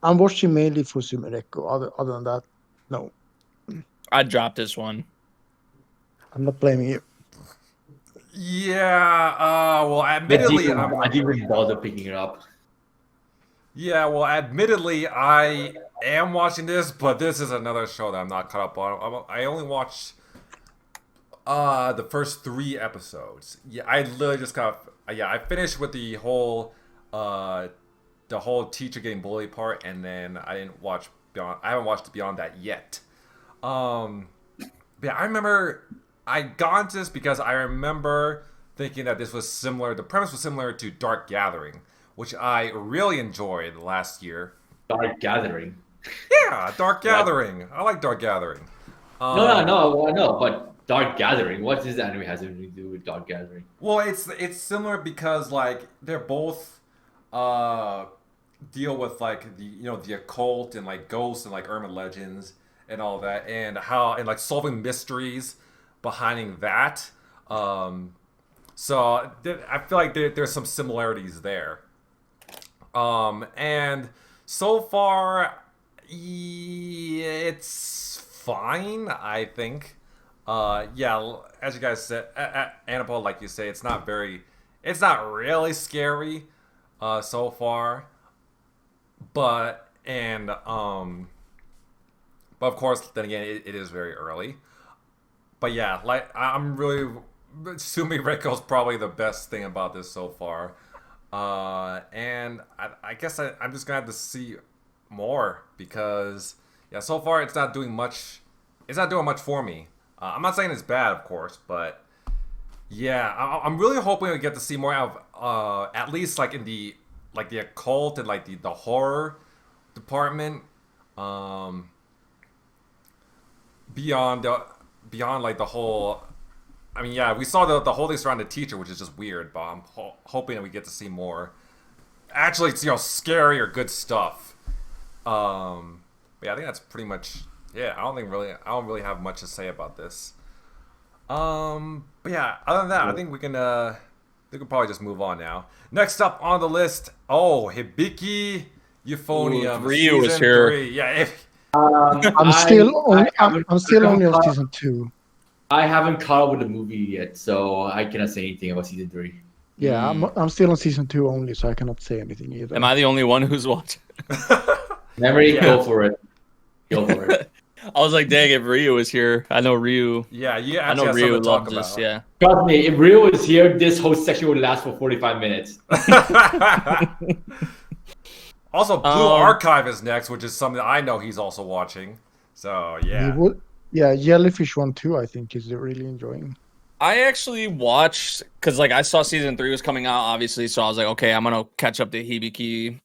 I'm watching mainly for Sumireko. Other than that, no. I dropped this one. I'm not blaming you. Yeah. Well, admittedly, I didn't even bother picking it up. Yeah, well, admittedly, I am watching this, but this is another show that I'm not caught up on. I only watched the first 3 episodes. Yeah, I literally just I finished with the whole teacher getting bullied part, and then I didn't watch beyond. I haven't watched beyond that yet. Yeah, I remember I got into this because I remember thinking that this was similar. The premise was similar to Dark Gathering, which I really enjoyed last year. Dark Gathering. Yeah, Dark Gathering. I like Dark Gathering. No, I know, but Dark Gathering. What does anime has to do with Dark Gathering? Well, it's similar because like they're both deal with like the occult and like ghosts and like urban legends and all that, and like solving mysteries behind that. So I feel like there's some similarities there. And so far, it's fine, I think. Yeah, as you guys said, Annabelle, like you say, it's not really scary, so far. but of course, then again, it is very early. But yeah, like I'm really assuming Reiko's probably the best thing about this so far. And I guess I'm just gonna have to see more because so far it's not doing much. It's not doing much for me. I'm not saying it's bad, of course, but yeah, I'm really hoping we get to see more of at least like in the occult and like the horror department. Beyond like the whole. I mean, yeah, we saw the whole thing surrounding the teacher, which is just weird. But I'm hoping that we get to see more. Actually, it's scary or good stuff. But yeah, I think that's pretty much. Yeah, I don't really have much to say about this. But yeah, other than that, I think we can probably just move on now. Next up on the list, Hibike Euphonium. Ryu is here. 3. Yeah. I'm still only on season 2. I haven't caught up with the movie yet, so I cannot say anything about season 3. Yeah, I'm still on season 2 only, so I cannot say anything either. Am I the only one who's watching? Memory, go for it. Go for it. I was like, dang, if Ryu is here, I know Ryu. Yeah, you I know have Ryu something to talk loves this. about. Yeah. Trust me, if Ryu is here, this whole section would last for 45 minutes. Also, Blue Archive is next, which is something I know he's also watching. So yeah. Jellyfish 1 too, I think is really enjoying. I actually watched because I saw season 3 was coming out, obviously, so I was like, okay, I'm gonna catch up to Hibike.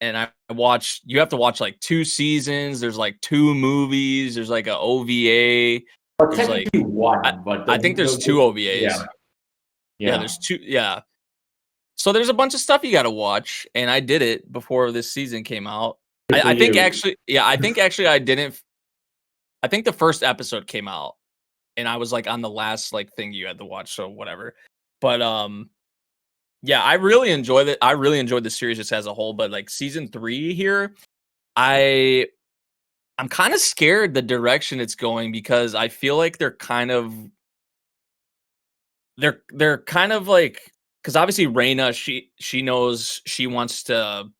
And I watched. You have to watch 2 seasons. There's 2 movies. There's an OVA. Or technically one, but I think there's 2 OVAs. Yeah, there's 2. Yeah. So there's a bunch of stuff you got to watch, and I did it before this season came out. I think actually I didn't. I think the first episode came out, and I was on the last thing you had to watch, so whatever. But yeah, I really enjoyed it. I really enjoyed the series just as a whole. But season 3 here, I'm kind of scared the direction it's going because I feel like they're kind of because obviously Reina, she knows she wants to,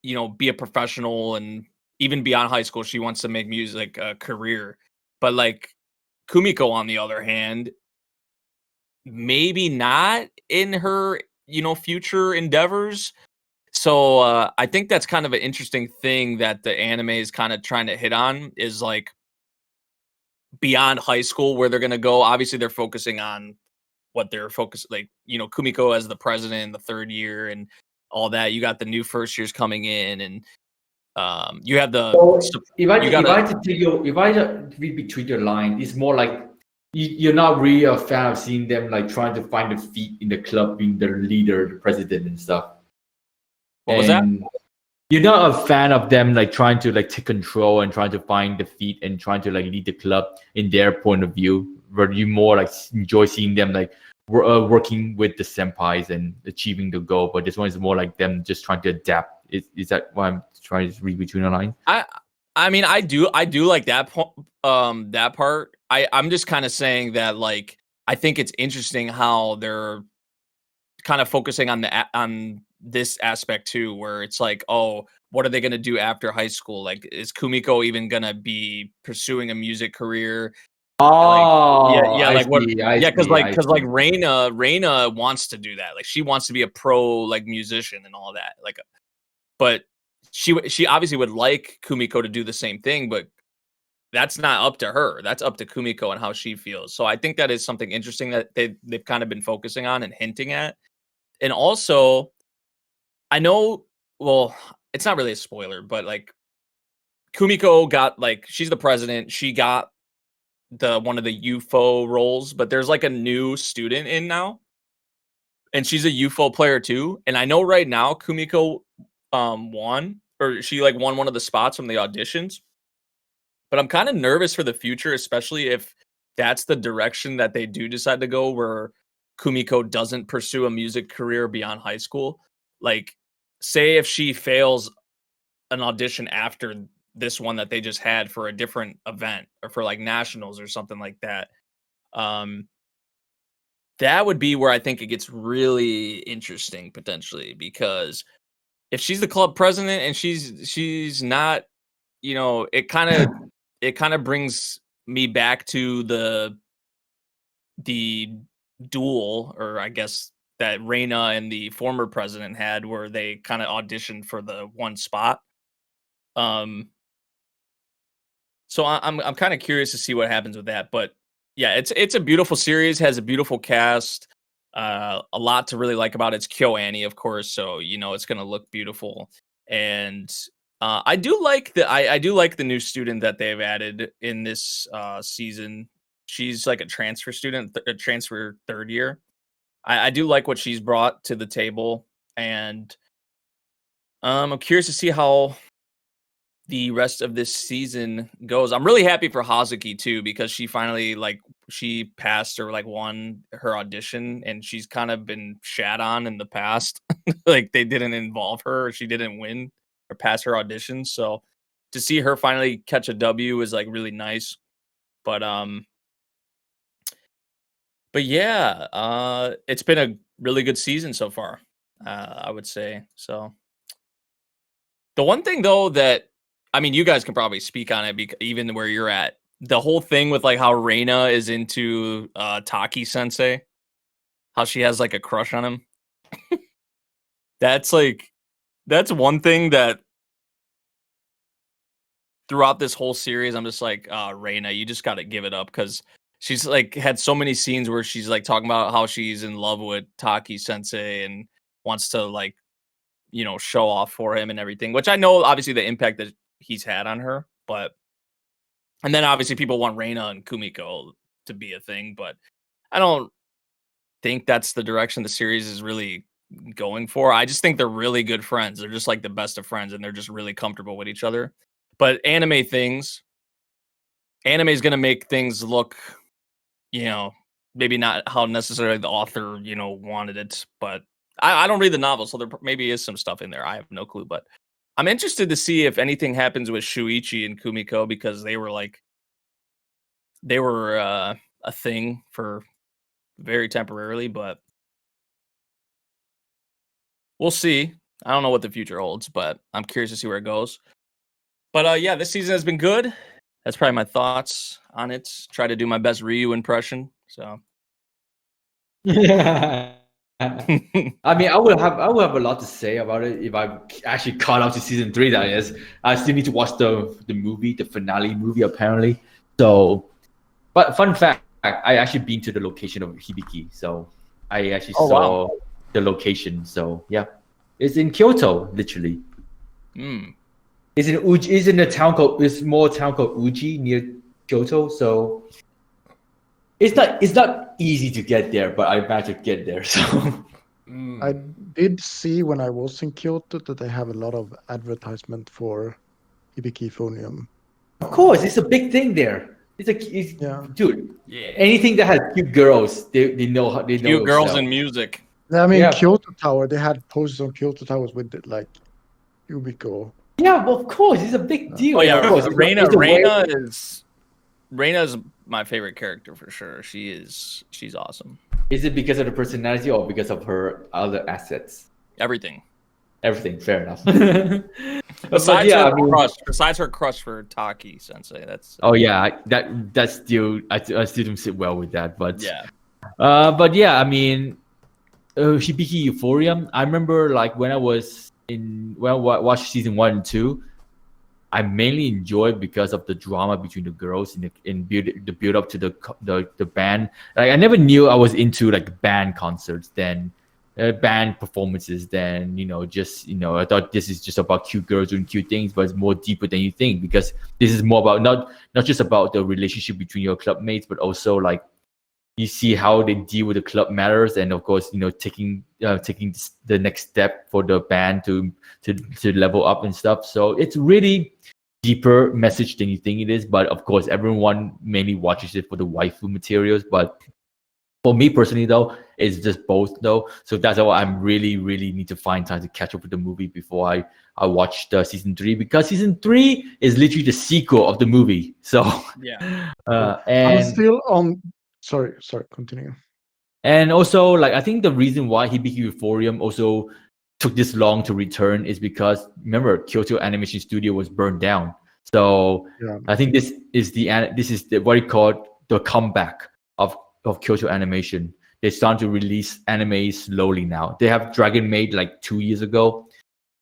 be a professional, and even beyond high school, she wants to make music a career. But Kumiko, on the other hand, maybe not in her, future endeavors. So I think that's kind of an interesting thing that the anime is kind of trying to hit on is beyond high school where they're going to go. Obviously, they're focusing on what they're focused, Kumiko as the president in the 3rd year and all that. You got the new first years coming in, and you have the. So if I read between the line, it's more you're not really a fan of seeing them trying to find the feet in the club, being the leader, the president, and stuff. What was that? You're not a fan of them trying to take control and trying to find the feet and trying to lead the club in their point of view. Where you more enjoy seeing them working with the senpais and achieving the goal, but this one is more them just trying to adapt. Is that what I'm trying to read between the lines? I mean, I do like that that part. I'm just kind of saying that I think it's interesting how they're kind of focusing on this aspect too, where it's what are they gonna do after high school? Is Kumiko even gonna be pursuing a music career? Because Reina wants to do that. She wants to be a pro musician and all that. But she obviously would like Kumiko to do the same thing, but that's not up to her. That's up to Kumiko and how she feels. So I think that is something interesting that they've kind of been focusing on and hinting at. And also, I know, well, it's not really a spoiler, but Kumiko got she's the president. She got one of the UFO roles, but there's a new student in now, and she's a UFO player too. And I know right now Kumiko won, or she won one of the spots from the auditions. But I'm kind of nervous for the future, especially if that's the direction that they do decide to go, where Kumiko doesn't pursue a music career beyond high school. Say if she fails an audition after this one that they just had for a different event or for nationals or something like that. That would be where I think it gets really interesting potentially, because if she's the club president and she's not, it kind of brings me back to the duel, or I guess that Reina and the former president had, where they kind of auditioned for the one spot. So I'm kind of curious to see what happens with that. But yeah, it's a beautiful series, has a beautiful cast, a lot to really like about it. It's KyoAni, of course, so it's gonna look beautiful. And I do like the new student that they've added in this season. She's like a transfer student, a transfer third year. I do like what she's brought to the table, and I'm curious to see how the rest of this season goes. I'm really happy for Hazuki too, because she finally she passed or won her audition, and she's kind of been shat on in the past. Like they didn't involve her, or she didn't win or pass her audition. So to see her finally catch a W is really nice. But yeah, it's been a really good season so far, I would say. So the one thing though that, I mean, you guys can probably speak on it, even where you're at, the whole thing with how Reina is into Taki Sensei, how she has a crush on him. That's one thing that throughout this whole series, I'm just Reina, you just got to give it up, because she's had so many scenes where she's talking about how she's in love with Taki Sensei and wants to show off for him and everything, which I know obviously the impact that he's had on her, and then obviously people want Reina and Kumiko to be a thing, but I don't think that's the direction the series is really going for. I just think they're really good friends. They're just the best of friends, and they're just really comfortable with each other. But anime is going to make things look, maybe not how necessarily the author, wanted it, but I don't read the novel, so there maybe is some stuff in there. I have no clue, but I'm interested to see if anything happens with Shuichi and Kumiko, because they were a thing for very temporarily, but we'll see. I don't know what the future holds, but I'm curious to see where it goes. But yeah, this season has been good. That's probably my thoughts on it. Try to do my best Ryu impression. So yeah. I mean, I will have a lot to say about it if I actually caught up to season 3. That is, I still need to watch the movie, the finale movie, apparently. So, but fun fact, I actually been to the location of Hibike, so I actually saw the location. So yeah, it's in Kyoto, literally. It's in Uji. It's in a town called a small town called Uji near Kyoto. So it's not easy to get there, but I managed to get there. So I did see when I was in Kyoto that they have a lot of advertisement for Hibike Euphonium. Of course, it's a big thing there. Dude. Yeah. Anything that has cute girls, they know how they know. Cute girls and music. I mean, Kyoto Tower. They had posters on Kyoto Towers with Yubiko. Yeah, well, of course, it's a big deal. Oh yeah, of course. Reina's my favorite character for sure. She's awesome. Is it because of the personality or because of her other assets? Everything. Fair enough. Besides her crush for Taki Sensei, that's. Oh yeah, that's still I still don't sit well with that, but yeah. But yeah, I mean, Hibike Euphonium. I remember when I watched season 1 and 2. I mainly enjoyed because of the drama between the girls in the build up to the band. I never knew I was into band concerts, then band performances, then I thought this is just about cute girls doing cute things, but it's more deeper than you think, because this is more about not just about the relationship between your club mates, but also you see how they deal with the club matters, and of course taking the next step for the band to level up and stuff. So it's really deeper message than you think it is, but of course everyone mainly watches it for the waifu materials. But for me personally though, it's just both though, so that's why I'm really need to find time to catch up with the movie before I watch the season 3, because season 3 is literally the sequel of the movie. So yeah, and I'm still on. Sorry, continue. And also, I think the reason why Hibike Euphonium also took this long to return is because remember Kyoto Animation Studio was burned down. So I think this is what you call the comeback of Kyoto Animation. They're starting to release anime slowly now. They have Dragon Maid like 2 years ago.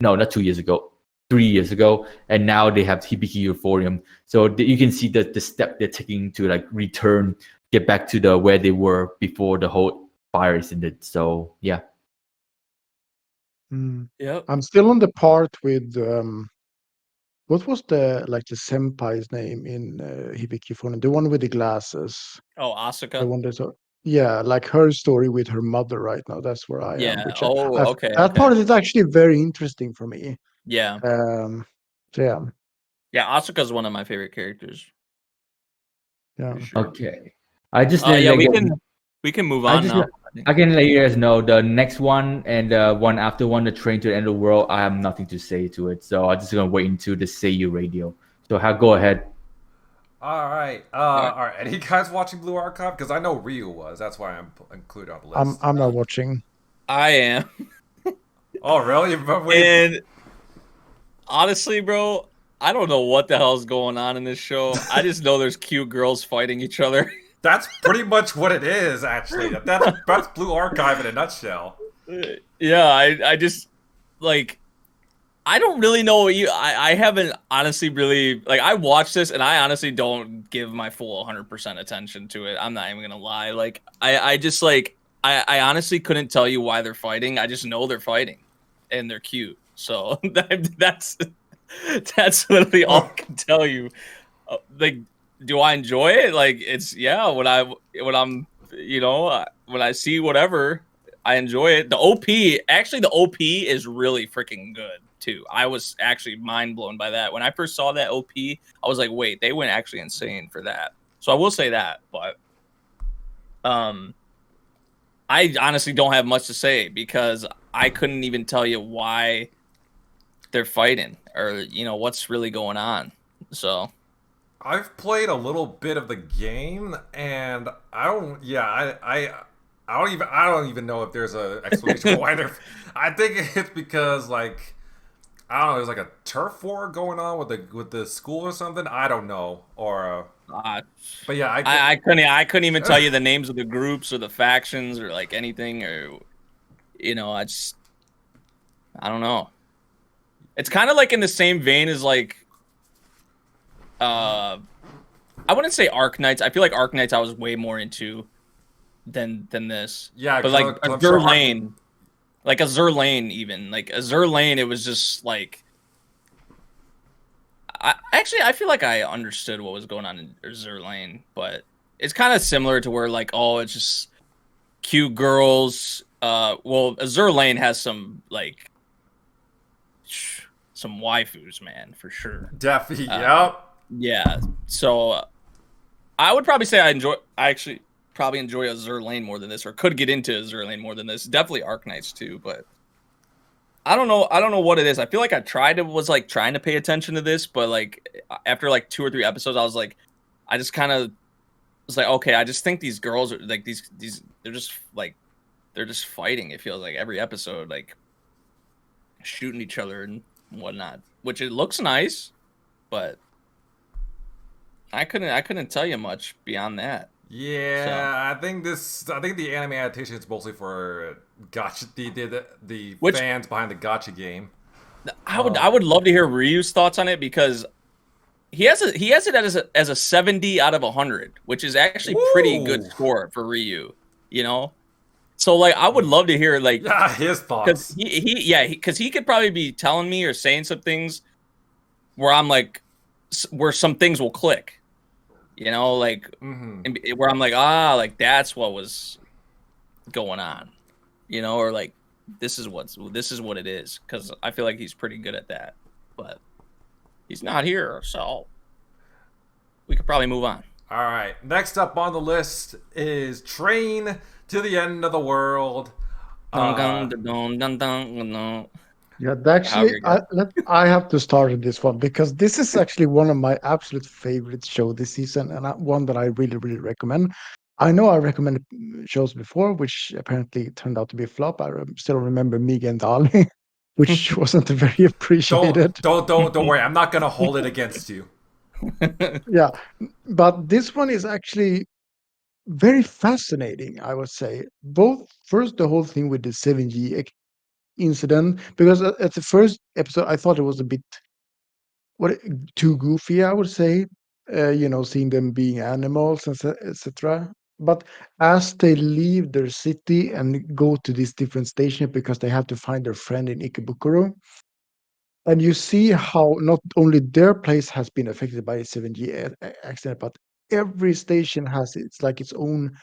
No, not 2 years ago. 3 years ago, and now they have Hibike Euphonium. So you can see the step they're taking to like return, get back to the where they were before the whole virus ended. So yeah. Yep. I'm still on the part with what was the senpai's name in Hibike Euphonium? The one with the glasses. Oh, Asuka. The one that's like her story with her mother right now. That's where I am. Which okay. That part is actually very interesting for me. Yeah. So yeah. Yeah, Asuka's one of my favorite characters. Yeah. Sure. Okay. I just we can move on now. I can let you guys know the next one and one after one, the Train to the End of the World. I have nothing to say to it, so I'm just gonna wait into the Seiyuu Radio. So go ahead. All right. Are any guys watching Blue Archive? Because I know Ryu was. That's why I'm included on the list. I'm not watching. I am. Oh really? And honestly, bro, I don't know what the hell's going on in this show. I just know there's cute girls fighting each other. That's pretty much what it is, actually. That's Blue Archive in a nutshell. Yeah, I just like I don't really know I haven't honestly really I watched this and I honestly don't give my full 100% attention to it. I'm not even gonna lie. Like I just I honestly couldn't tell you why they're fighting. I just know they're fighting and they're cute. So that's literally all I can tell you. Do I enjoy it? When I see whatever, I enjoy it. The OP is really freaking good too. I was actually mind blown by that. When I first saw that OP, I was like, wait, they went actually insane for that. So I will say that, but I honestly don't have much to say because I couldn't even tell you why they're fighting or what's really going on. So I've played a little bit of the game and I don't even know if there's an explanation why they're I think it's because I don't know, there's a turf war going on with the school or something. I don't know. Or but yeah, I couldn't even tell you the names of the groups or the factions or anything or I don't know. It's kind of in the same vein as I wouldn't say Arc Knights. I feel like Arc Knights I was way more into than this. Yeah, but Azur Lane, Azur Lane even Azur Lane, it was just I feel like I understood what was going on in Azur Lane, but it's kind of similar to where it's just cute girls. Azur Lane has some some waifus, man, for sure. Definitely, yep. Yeah, so I would probably say I actually probably enjoy Azur Lane more than this, or could get into Azur Lane more than this. Definitely Arc Knights too, but I don't know what it is. I feel like I was trying to pay attention to this, but after 2 or 3 episodes, I was I just kind of was okay, I just think these girls are these they're just fighting. It feels like every episode, shooting each other and whatnot, which it looks nice, but I couldn't tell you much beyond that. Yeah, so. I think the anime adaptation is mostly for gotcha the fans behind the gotcha game. I would love to hear Ryu's thoughts on it because he has it as a 70 out of 100, which is actually pretty good score for Ryu, So I would love to hear his thoughts. Because he could probably be telling me or saying some things where I'm where some things will click, and where I'm that's what was going on, or this is what it is. Because I feel like he's pretty good at that, but he's not here, so we could probably move on. All right, next up on the list is Train to the End of the World. Yeah, actually, I have to start with this one because this is actually one of my absolute favorite show this season, and one that I really, really recommend. I know I recommended shows before, which apparently turned out to be a flop. I still remember Mig and Dali. which wasn't very appreciated. Don't worry. I'm not gonna hold it against you. Yeah, but this one is actually very fascinating, I would say. Both first the whole thing with the 7G incident, because at the first episode I thought it was a bit too goofy, I would say. Seeing them being animals, etc. But as they leave their city and go to this different station because they have to find their friend in Ikebukuro, and you see how not only their place has been affected by a 7G accident, but every station has its own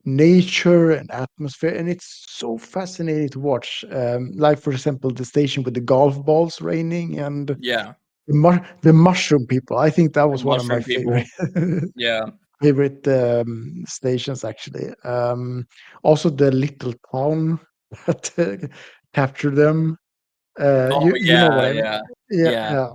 nature and atmosphere, and it's so fascinating to watch. Like for example, the station with the golf balls raining and Yeah. the mushroom people. I think that was one of my Mushroom favorite Yeah. favorite stations actually. Also the little town that captured them. You know what I mean? Yeah.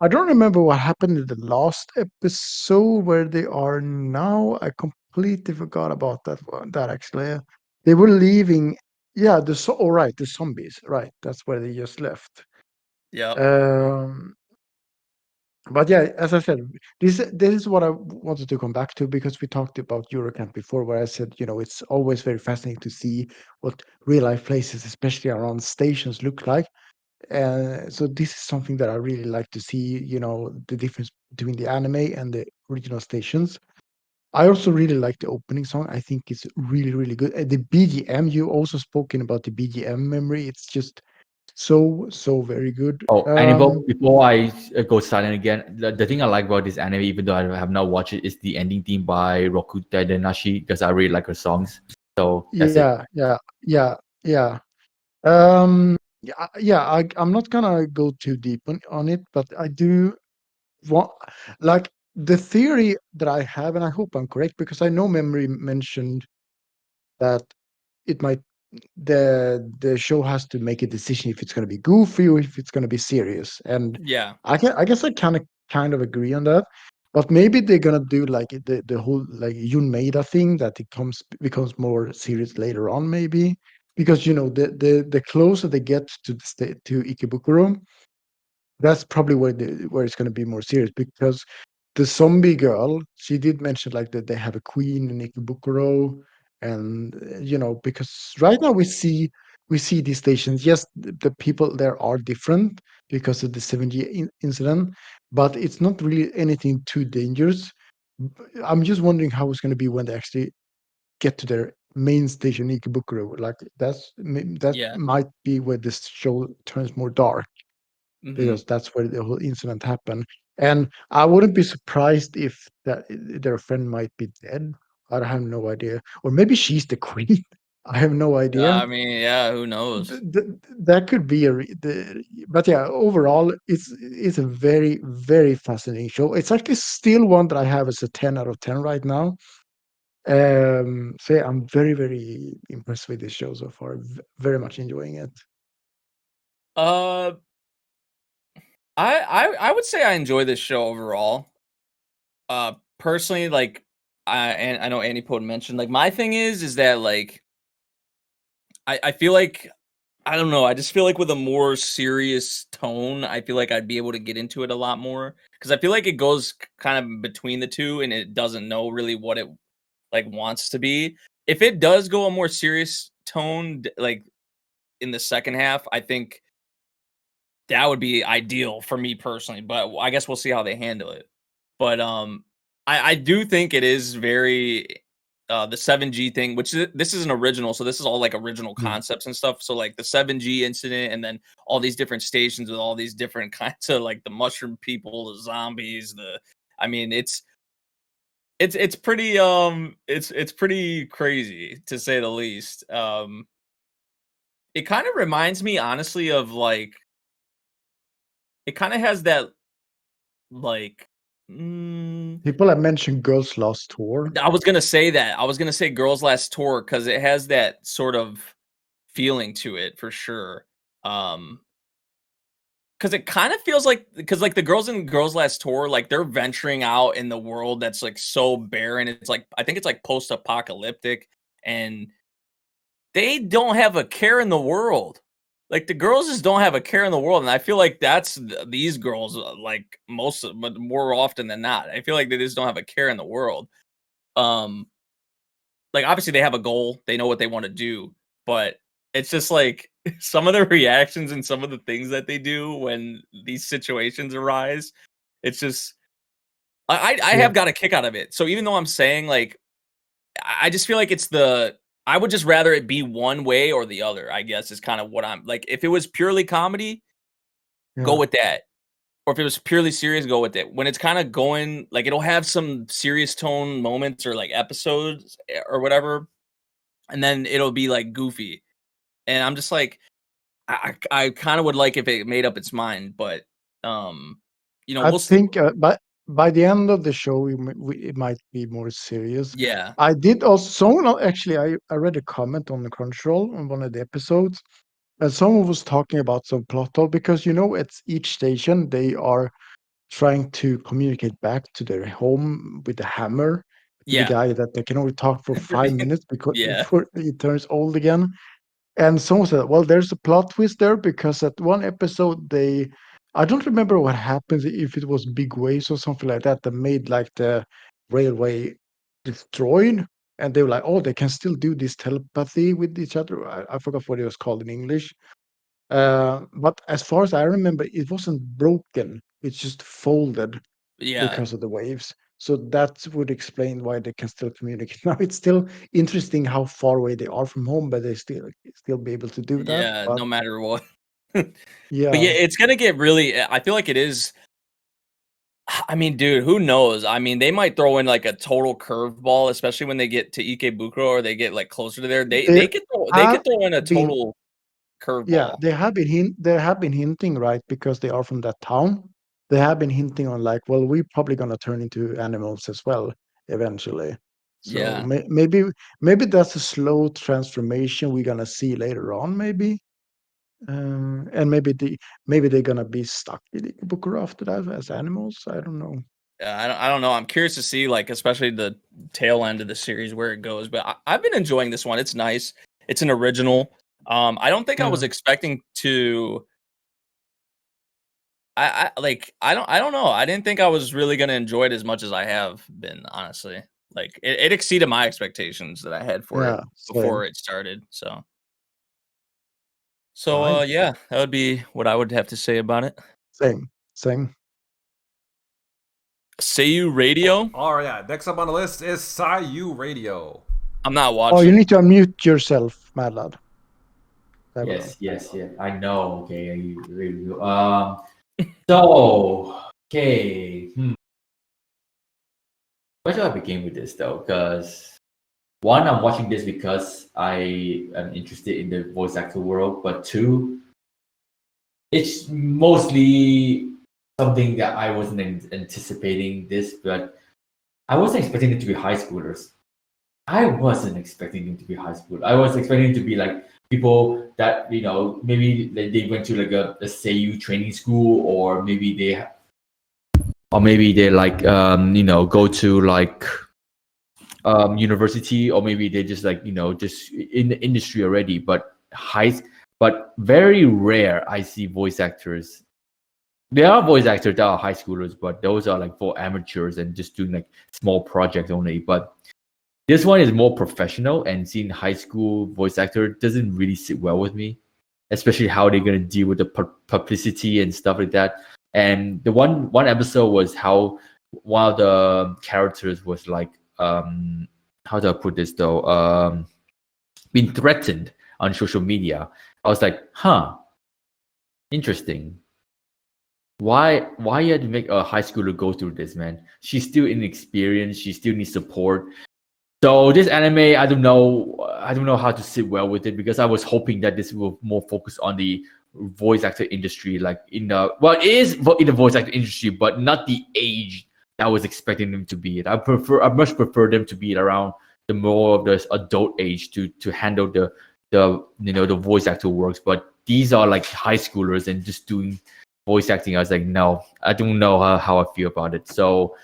I don't remember what happened in the last episode where they are now. I completely forgot about that one. That actually, they were leaving. Yeah, all right, the zombies. Right, that's where they just left. Yeah. But yeah, as I said, this is what I wanted to come back to, because we talked about Eurocamp before, where I said, it's always very fascinating to see what real life places, especially around stations, look like. So this is something that I really like to see, the difference between the anime and the original stations. I also really like the opening song. I think it's really, really good. The BGM, you also spoken about the BGM memory. It's just so very good. Oh, and before I go silent again, the thing I like about this anime, even though I have not watched it, is the ending theme by Rokuta Denashi, because I really like her songs. So that's it. Yeah. I'm not gonna go too deep on it, but I do want, like, the theory that I have, and I hope I'm correct, because I know Memory mentioned that it might the show has to make a decision if it's going to be goofy or if it's going to be serious, and Yeah. I guess I kind of agree on that. But maybe they're gonna do like the whole like Yunmeida thing, that it becomes more serious later on, maybe, because the closer they get to the state to Ikebukuro, that's probably where it's going to be more serious, because the zombie girl, she did mention like that they have a queen in Ikebukuro, and because right now we see these stations. Yes, the people there are different because of the 7G incident, but it's not really anything too dangerous. I'm just wondering how it's going to be when they actually get to their main station, Ikebukuro. Like that Yeah. might be where this show turns more dark, Mm-hmm. because that's where the whole incident happened. And I wouldn't be surprised if their friend might be dead. I have no idea, or maybe she's the queen. I have no idea. I mean, yeah, who knows? That could be but yeah, overall, it's a very, very fascinating show. It's actually still one that I have as a 10 out of 10 right now. So yeah, I'm very, very impressed with this show so far. Very much enjoying it. I would say I enjoy this show overall. Personally, like and I know Annie Poden mentioned, like, my thing is that, like, I feel like, I don't know, I just feel like with a more serious tone, I feel like I'd be able to get into it a lot more, because I feel like it goes kind of between the two and it doesn't know really what it like wants to be. If it does go a more serious tone, like in the second half, I think that would be ideal for me personally, but I guess we'll see how they handle it. But I do think it is very the 7G thing, which this is an original, so this is all like original concepts and stuff. So like the 7G incident, and then all these different stations with all these different kinds of, like, the mushroom people, the zombies, I mean, it's pretty it's pretty crazy, to say the least. It kind of reminds me, honestly, of, like, it kind of has that, like, People have mentioned Girls Last Tour. I was gonna say that. I was gonna say Girls Last Tour, because it has that sort of feeling to it for sure. Because it kind of feels like, because like the girls in Girls Last Tour, like, they're venturing out in the world that's like so barren. It's like, I think it's like post-apocalyptic, and they don't have a care in the world. like the girls just don't have a care in the world, and I feel like that's these girls like but more often than not. I feel like they just don't have a care in the world. Like obviously they have a goal, they know what they want to do, but it's just like some of the reactions and some of the things that they do when these situations arise. It's just I have got a kick out of it. So even though I'm saying like I just feel like I would just rather it be one way or the other, I guess is kind of what I'm like. If it was purely comedy, go with that. Or if it was purely serious, go with it. When it's kind of going, like it'll have some serious tone moments or like episodes or whatever, and then it'll be like goofy. And I'm just like, I kind of would like if it made up its mind, but I think by the end of the show, it might be more serious. Yeah, I did also. I read a comment on the Crunchyroll on one of the episodes, and someone was talking about some plot hole because at each station they are trying to communicate back to their home with the hammer. The guy that they can only talk for 5 minutes before he turns old again. And someone said, well, there's a plot twist there because at one episode I don't remember what happens, if it was big waves or something like that made like the railway destroyed. And they were like, oh, they can still do this telepathy with each other. I forgot what it was called in English. But as far as I remember, it wasn't broken. It's just folded because of the waves. So that would explain why they can still communicate. Now it's still interesting how far away they are from home, but they still be able to do that. Yeah, no matter what. Yeah. But yeah, it's gonna get really. I feel like it is. I mean, dude, who knows? I mean, they might throw in like a total curveball, especially when they get to Ikebukuro or they get like closer to there. They could throw in a total curveball. Yeah, they have been hinting, right, because they are from that town. They have been hinting on like, well, we're probably gonna turn into animals as well eventually. So maybe that's a slow transformation we're gonna see later on, maybe. And maybe they're gonna be stuck in Ikebukuro after that as animals. I don't know. I don't know. I'm curious to see, like, especially the tail end of the series where it goes. But I've been enjoying this one. It's nice. It's an original. I don't think I was expecting to. I don't know. I didn't think I was really gonna enjoy it as much as I have been. Honestly, like it exceeded my expectations that I had for it before it started. So yeah, that would be what I would have to say about it. Same. Seiyuu Radio. All right, yeah. Next up on the list is Seiyuu Radio. I'm not watching. Oh, you need to unmute yourself, Mad Lad. Yes. I know. Okay, so okay. Where should I begin with this though? Because one, I'm watching this because I am interested in the voice actor world, but two, it's mostly something that I wasn't anticipating this, but I wasn't expecting it to be high schoolers. I wasn't expecting them to be high school. I was expecting to be like people that, maybe they went to like a Seiyuu training school, or maybe they like, go to like university, or maybe they just like, just in the industry already, but very rare I see voice actors. There are voice actors that are high schoolers, but those are like for amateurs and just doing like small projects only. But this one is more professional, and seeing high school voice actor doesn't really sit well with me, especially how they're gonna deal with the publicity and stuff like that. And the one episode was how one of the characters was like, how do I put this though? Being threatened on social media. I was like, interesting. Why you had to make a high schooler go through this, man? She's still inexperienced. She still needs support. So this anime, I don't know how to sit well with it, because I was hoping that this will more focus on the voice actor industry, like it is in the voice actor industry, but not the age that I was expecting them to be at. I much prefer them to be around the more of the adult age to handle the voice actor works. But these are like high schoolers and just doing voice acting. I was like, no, I don't know how I feel about it. So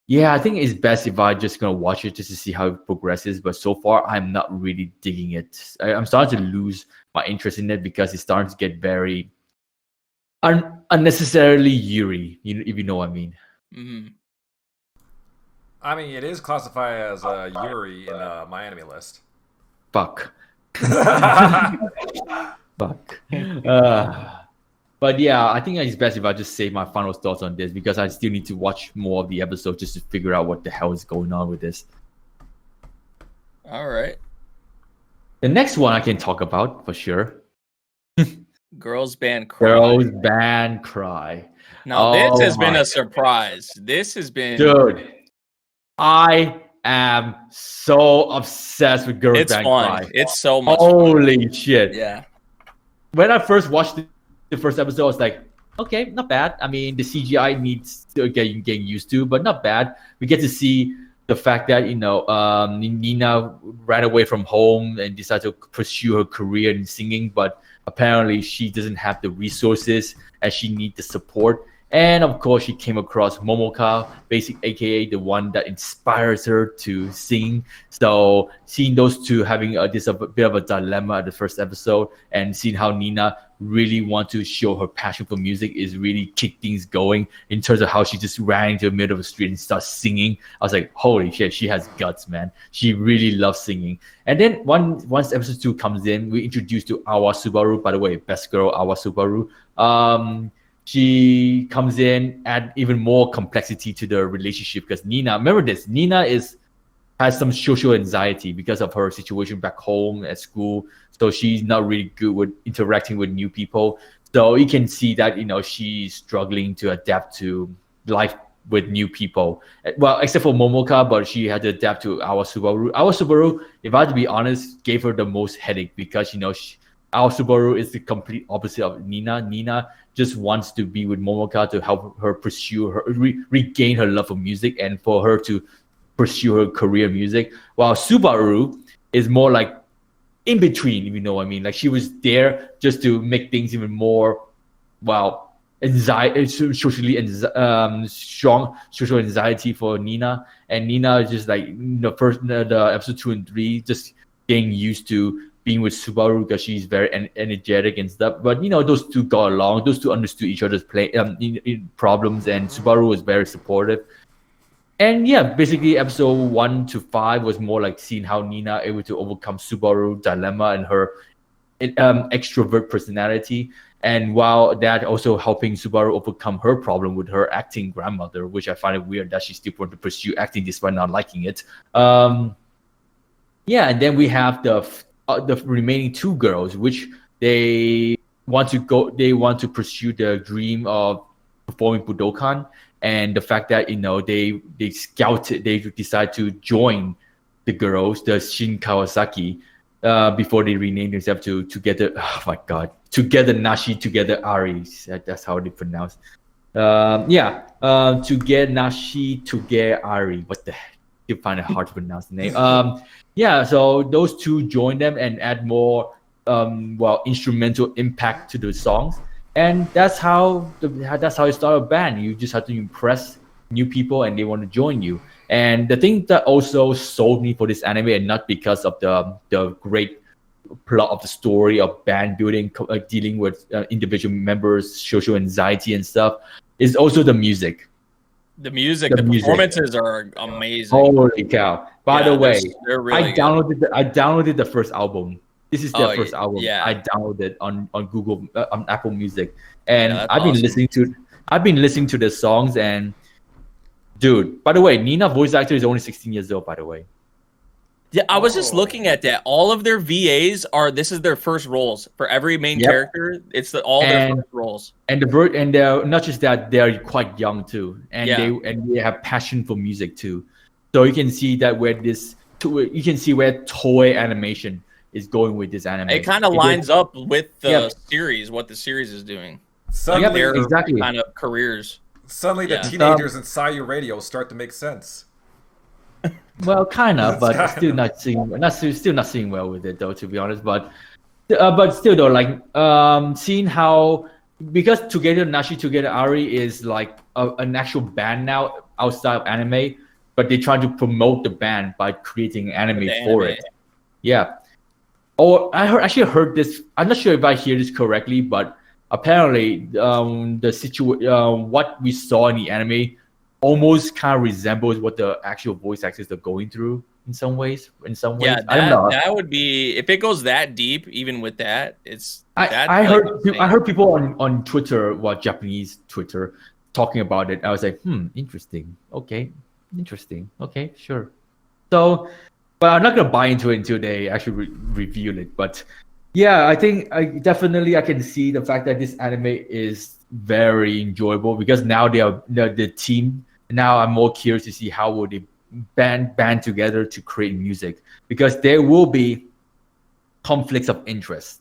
yeah, I think it's best if I just gonna watch it just to see how it progresses. But so far, I'm not really digging it. I'm starting to lose my interest in it because it's starting to get very unnecessarily Yuri, if you know what I mean. Mm-hmm. I mean, it is classified as Yuri in my anime list. Fuck. Fuck. But yeah, I think it's best if I just say my final thoughts on this because I still need to watch more of the episode just to figure out what the hell is going on with this. All right. The next one I can talk about for sure. Girls Band Cry. Girls Band Cry. Now this has been a surprise. This has been... Dude, I am so obsessed with Girls Band Cry. It's so much Holy fun. Shit. Yeah. When I first watched the first episode, I was like, okay, not bad. I mean, the CGI needs to getting used to, but not bad. We get to see the fact that, Nina ran away from home and decided to pursue her career in singing, but apparently she doesn't have the resources and she needs the support. And of course, she came across Momoka, aka the one that inspires her to sing. So seeing those two having a bit of a dilemma at the first episode, and seeing how Nina really want to show her passion for music is really kick things going in terms of how she just ran into the middle of the street and starts singing. I was like, holy shit, she has guts, man. She really loves singing. And then once episode 2 comes in, we introduced to Awa Subaru. By the way, best girl Awa Subaru. She comes in, add even more complexity to the relationship because Nina has some social anxiety because of her situation back home at school. So she's not really good with interacting with new people. So you can see that, she's struggling to adapt to life with new people. Well, except for Momoka, but she had to adapt to Awa Subaru. Awa Subaru, if I had to be honest, gave her the most headache because, Awa Subaru is the complete opposite of Nina. Nina just wants to be with Momoka to help her pursue her, regain her love for music and for her to pursue her career music. While Subaru is more like in between, if you know what I mean. Like she was there just to make things even more, strong social anxiety for Nina. And Nina is just like the episode 2 and 3, just getting used to being with Subaru because she's very energetic and stuff. But those two got along. Those two understood each other's problems, and Subaru was very supportive. And yeah, basically episode 1 to 5 was more like seeing how Nina able to overcome Subaru's dilemma and her extrovert personality. And while that also helping Subaru overcome her problem with her acting grandmother, which I find it weird that she still wanted to pursue acting despite not liking it. And then we have the remaining 2 girls, which they want to pursue their dream of performing Budokan, and the fact that they decide to join the girls, the Shin Kawasaki, before they rename themselves to Together. Oh my god, Together Nashi, Together Ari. That's how they pronounce. Together Nashi, Together Ari. What the heck? You find it hard to pronounce the name. So those 2 join them and add more instrumental impact to the songs, and that's how you start a band. You just have to impress new people and they want to join you. And the thing that also sold me for this anime, and not because of the great plot of the story of band building, dealing with individual members' social anxiety and stuff, is also the music. The performances are amazing. Holy cow! By the way, they're really I downloaded the first album. This is their first album. Yeah. I downloaded on Google on Apple Music, and I've been awesome. listening to the songs. And dude, by the way, Nina voice actor is only 16 years old. By the way. Yeah, I was just looking at that. All of their VAs this is their first roles for every main character. It's their first roles. And they're not just that, they're quite young too, and they have passion for music too. So you can see that where toy animation is going with this anime. It kind of lines up with the series, what the series is doing. Exactly. Kind of careers. Suddenly, the teenagers in Seiyuu Radio start to make sense. Well, kind of, but still not seeing well with it though, to be honest. But still though, like seeing how, because Together Nashi, Together Ari is like an actual band now outside of anime, but they try to promote the band by creating anime for it. Yeah. Or I heard this. I'm not sure if I hear this correctly, but apparently, what we saw in the anime almost kind of resembles what the actual voice actors are going through in some ways. Yeah, I don't know. That would be, if it goes that deep. Even with that, I heard people on Twitter, Japanese Twitter, talking about it. I was like, interesting. Okay, sure. So, but I'm not gonna buy into it until they actually reveal it. But yeah, I think I can see the fact that this anime is very enjoyable because now they are the team. Now I'm more curious to see how will they band together to create music, because there will be conflicts of interest,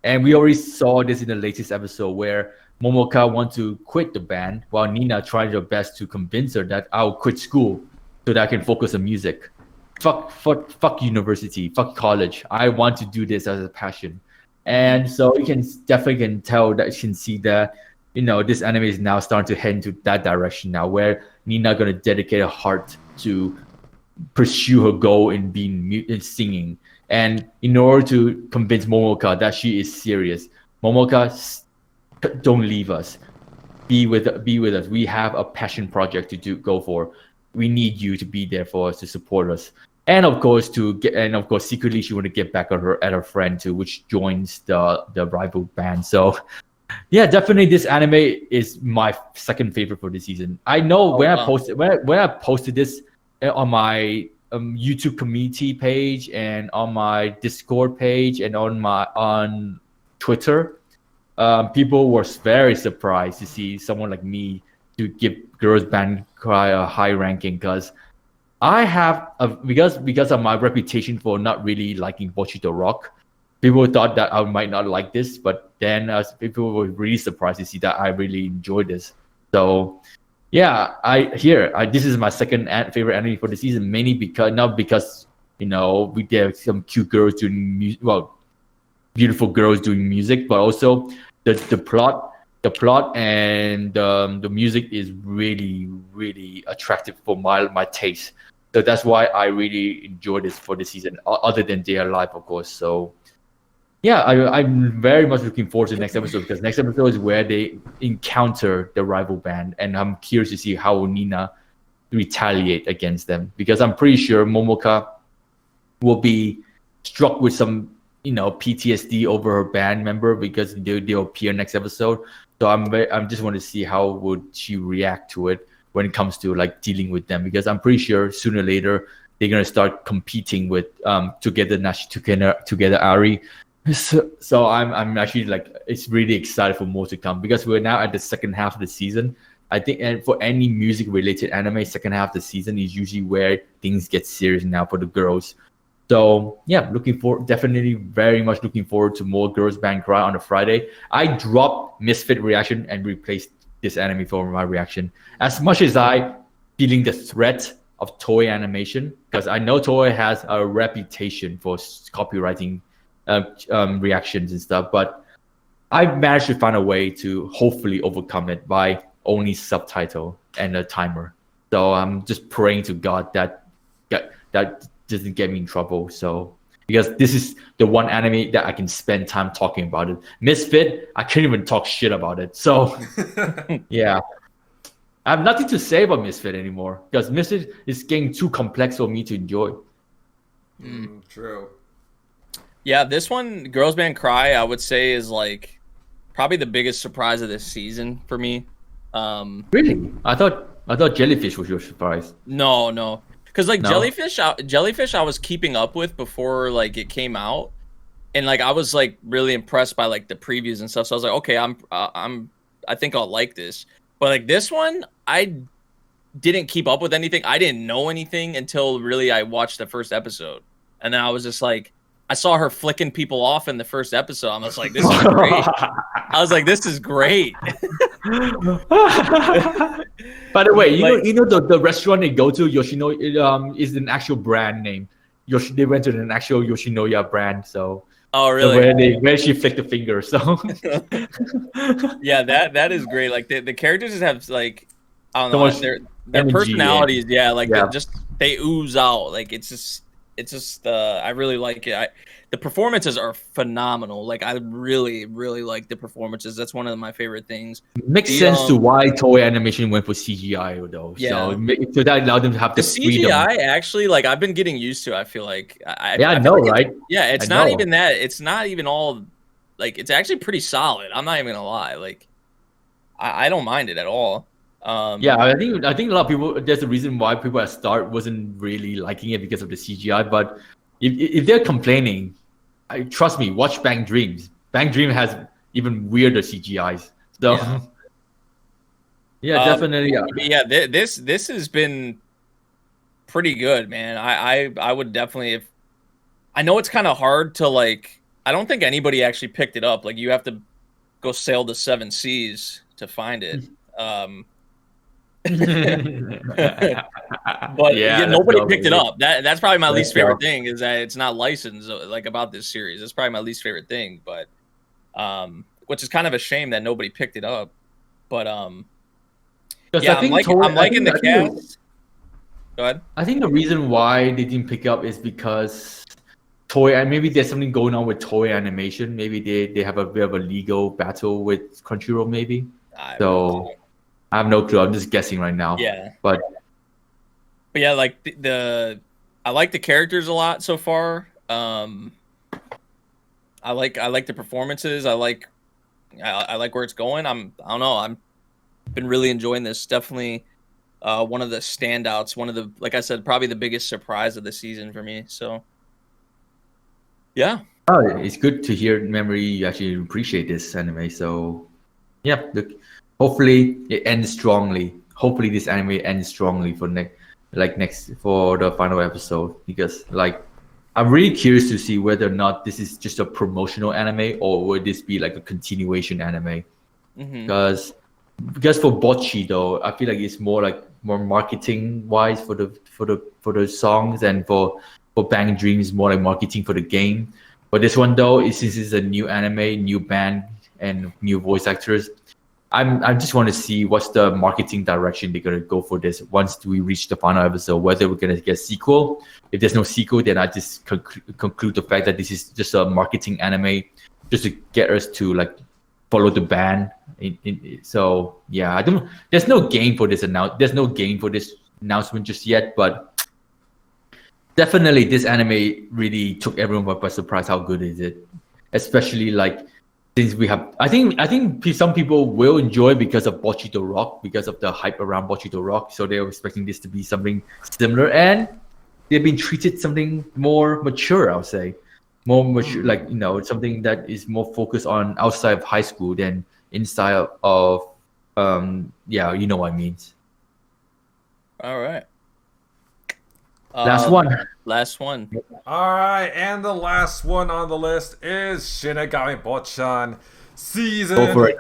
and we already saw this in the latest episode where Momoka wants to quit the band while Nina tries her best to convince her that I'll quit school so that I can focus on music. Fuck university, fuck college. I want to do this as a passion. And so you can definitely tell that you can see that, this anime is now starting to head into that direction now, where Nina gonna dedicate her heart to pursue her goal in singing. And in order to convince Momoka that she is serious, Momoka, don't leave us. Be with us. We have a passion project to go for. We need you to be there for us, to support us. And of course, secretly she want to get back at her friend too, which joins the rival band. So, yeah, definitely this anime is my second favorite for this season. I know when I posted this on my YouTube community page and on my Discord page and on Twitter, people were very surprised to see someone like me to give Girls Band Cry a high ranking, because I have because of my reputation for not really liking Bochito Rock. People thought that I might not like this, but then people were really surprised to see that I really enjoyed this. So, yeah, this is my second favorite anime for the season, mainly because we get some cute girls doing music, beautiful girls doing music, but also the plot and the music is really, really attractive for my taste. So that's why I really enjoyed this for this season, other than They Are Alive, of course. So yeah, I'm very much looking forward to the next episode, because next episode is where they encounter the rival band, and I'm curious to see how Nina retaliate against them, because I'm pretty sure Momoka will be struck with some PTSD over her band member, because they'll appear next episode. So I'm just want to see how would she react to it when it comes to like dealing with them, because I'm pretty sure sooner or later they're gonna start competing with together Ari. So I'm actually like, it's really excited for more to come, because we're now at the second half of the season. I think, and for any music related anime, second half of the season is usually where things get serious now for the girls. So yeah, definitely very much looking forward to more Girls Band Cry on a Friday. I dropped Misfit reaction and replaced this anime for my reaction. As much as I feeling the threat of Toei Animation, because I know Toei has a reputation for copywriting reactions and stuff, but I've managed to find a way to hopefully overcome it by only subtitle and a timer. So I'm just praying to God that doesn't get me in trouble. So, because this is the one anime that I can spend time talking about it. Misfit, I can't even talk shit about it. So yeah, I have nothing to say about Misfit anymore, because Misfit is getting too complex for me to enjoy. True. Yeah, this one, Girls Band Cry, I would say is like probably the biggest surprise of this season for me. Really? I thought Jellyfish was your surprise. No. Because like Jellyfish I was keeping up with before like it came out, and like I was like really impressed by like the previews and stuff. So I was like, okay, I think I'll like this. But like this one, I didn't keep up with anything. I didn't know anything until really I watched the first episode, and then I was just like, I saw her flicking people off in the first episode. I was like, this is great. I was like, this is great. By the way, you know the restaurant they go to, Yoshino, is an actual brand name. They went to an actual Yoshinoya brand. So oh really? Where she flicked the finger. So yeah, that is great. Like the characters just have like, I don't know, their personalities. Yeah, like just they ooze out. Like it's it's just I really like it. The performances are phenomenal. Like I really like the performances. That's one of my favorite things. Makes sense to why Toei Animation went for CGI though. Yeah. So that allowed them to have the freedom. CGI actually, like I've been getting used to. I feel like I know, like right? It's not even that. It's not even all. Like it's actually pretty solid. I'm not even gonna lie. Like I don't mind it at all. I think a lot of people. There's a reason why people at start wasn't really liking it because of the CGI. But if they're complaining, trust me, watch Bang Dreams. Bang Dream has even weirder CGIs. So definitely. Yeah, this has been pretty good, man. I would definitely I know it's kind of hard to like. I don't think anybody actually picked it up. Like you have to go sail the 7 seas to find it. But nobody picked it up. That's probably my least favorite thing is that it's not licensed like about this series. It's probably my least favorite thing, but which is kind of a shame that nobody picked it up. But I'm liking the cast. Go ahead. I think the reason why they didn't pick up is because and maybe there's something going on with Toei Animation. Maybe they have a bit of a legal battle with Crunchyroll. Maybe. I have no clue. I'm just guessing right now. Yeah. But yeah, like I like the characters a lot so far. I like the performances. I like where it's going. I don't know. I'm been really enjoying this. Definitely one of the standouts. One of the, like I said, probably the biggest surprise of the season for me. So. Yeah. Oh, it's good to hear Memory you actually appreciate this anime. So, yeah, look, hopefully it ends strongly. Hopefully this anime ends strongly for next for the final episode, because like I'm really curious to see whether or not this is just a promotional anime or would this be like a continuation anime. Because for Bocchi though, I feel like it's more marketing wise for the songs, and for Bang Dreams more like marketing for the game. But this one though, since it's a new anime, new band and new voice actors, I just want to see what's the marketing direction they're gonna go for this once we reach the final episode. Whether we're gonna get a sequel. If there's no sequel, then I just conclude the fact that this is just a marketing anime, just to get us to like follow the band. So yeah, there's no game for this announcement just yet, but. Definitely, this anime really took everyone by surprise. How good is it? Especially like since we have, I think some people will enjoy because of Bocchi the Rock, because of the hype around Bocchi the Rock. So they were expecting this to be something similar, and they've been treated something more mature. I would say more mature, like something that is more focused on outside of high school than inside of you know what I mean. All right. Last one. All right, and the last one on the list is Shinigami Bocchan Season 3.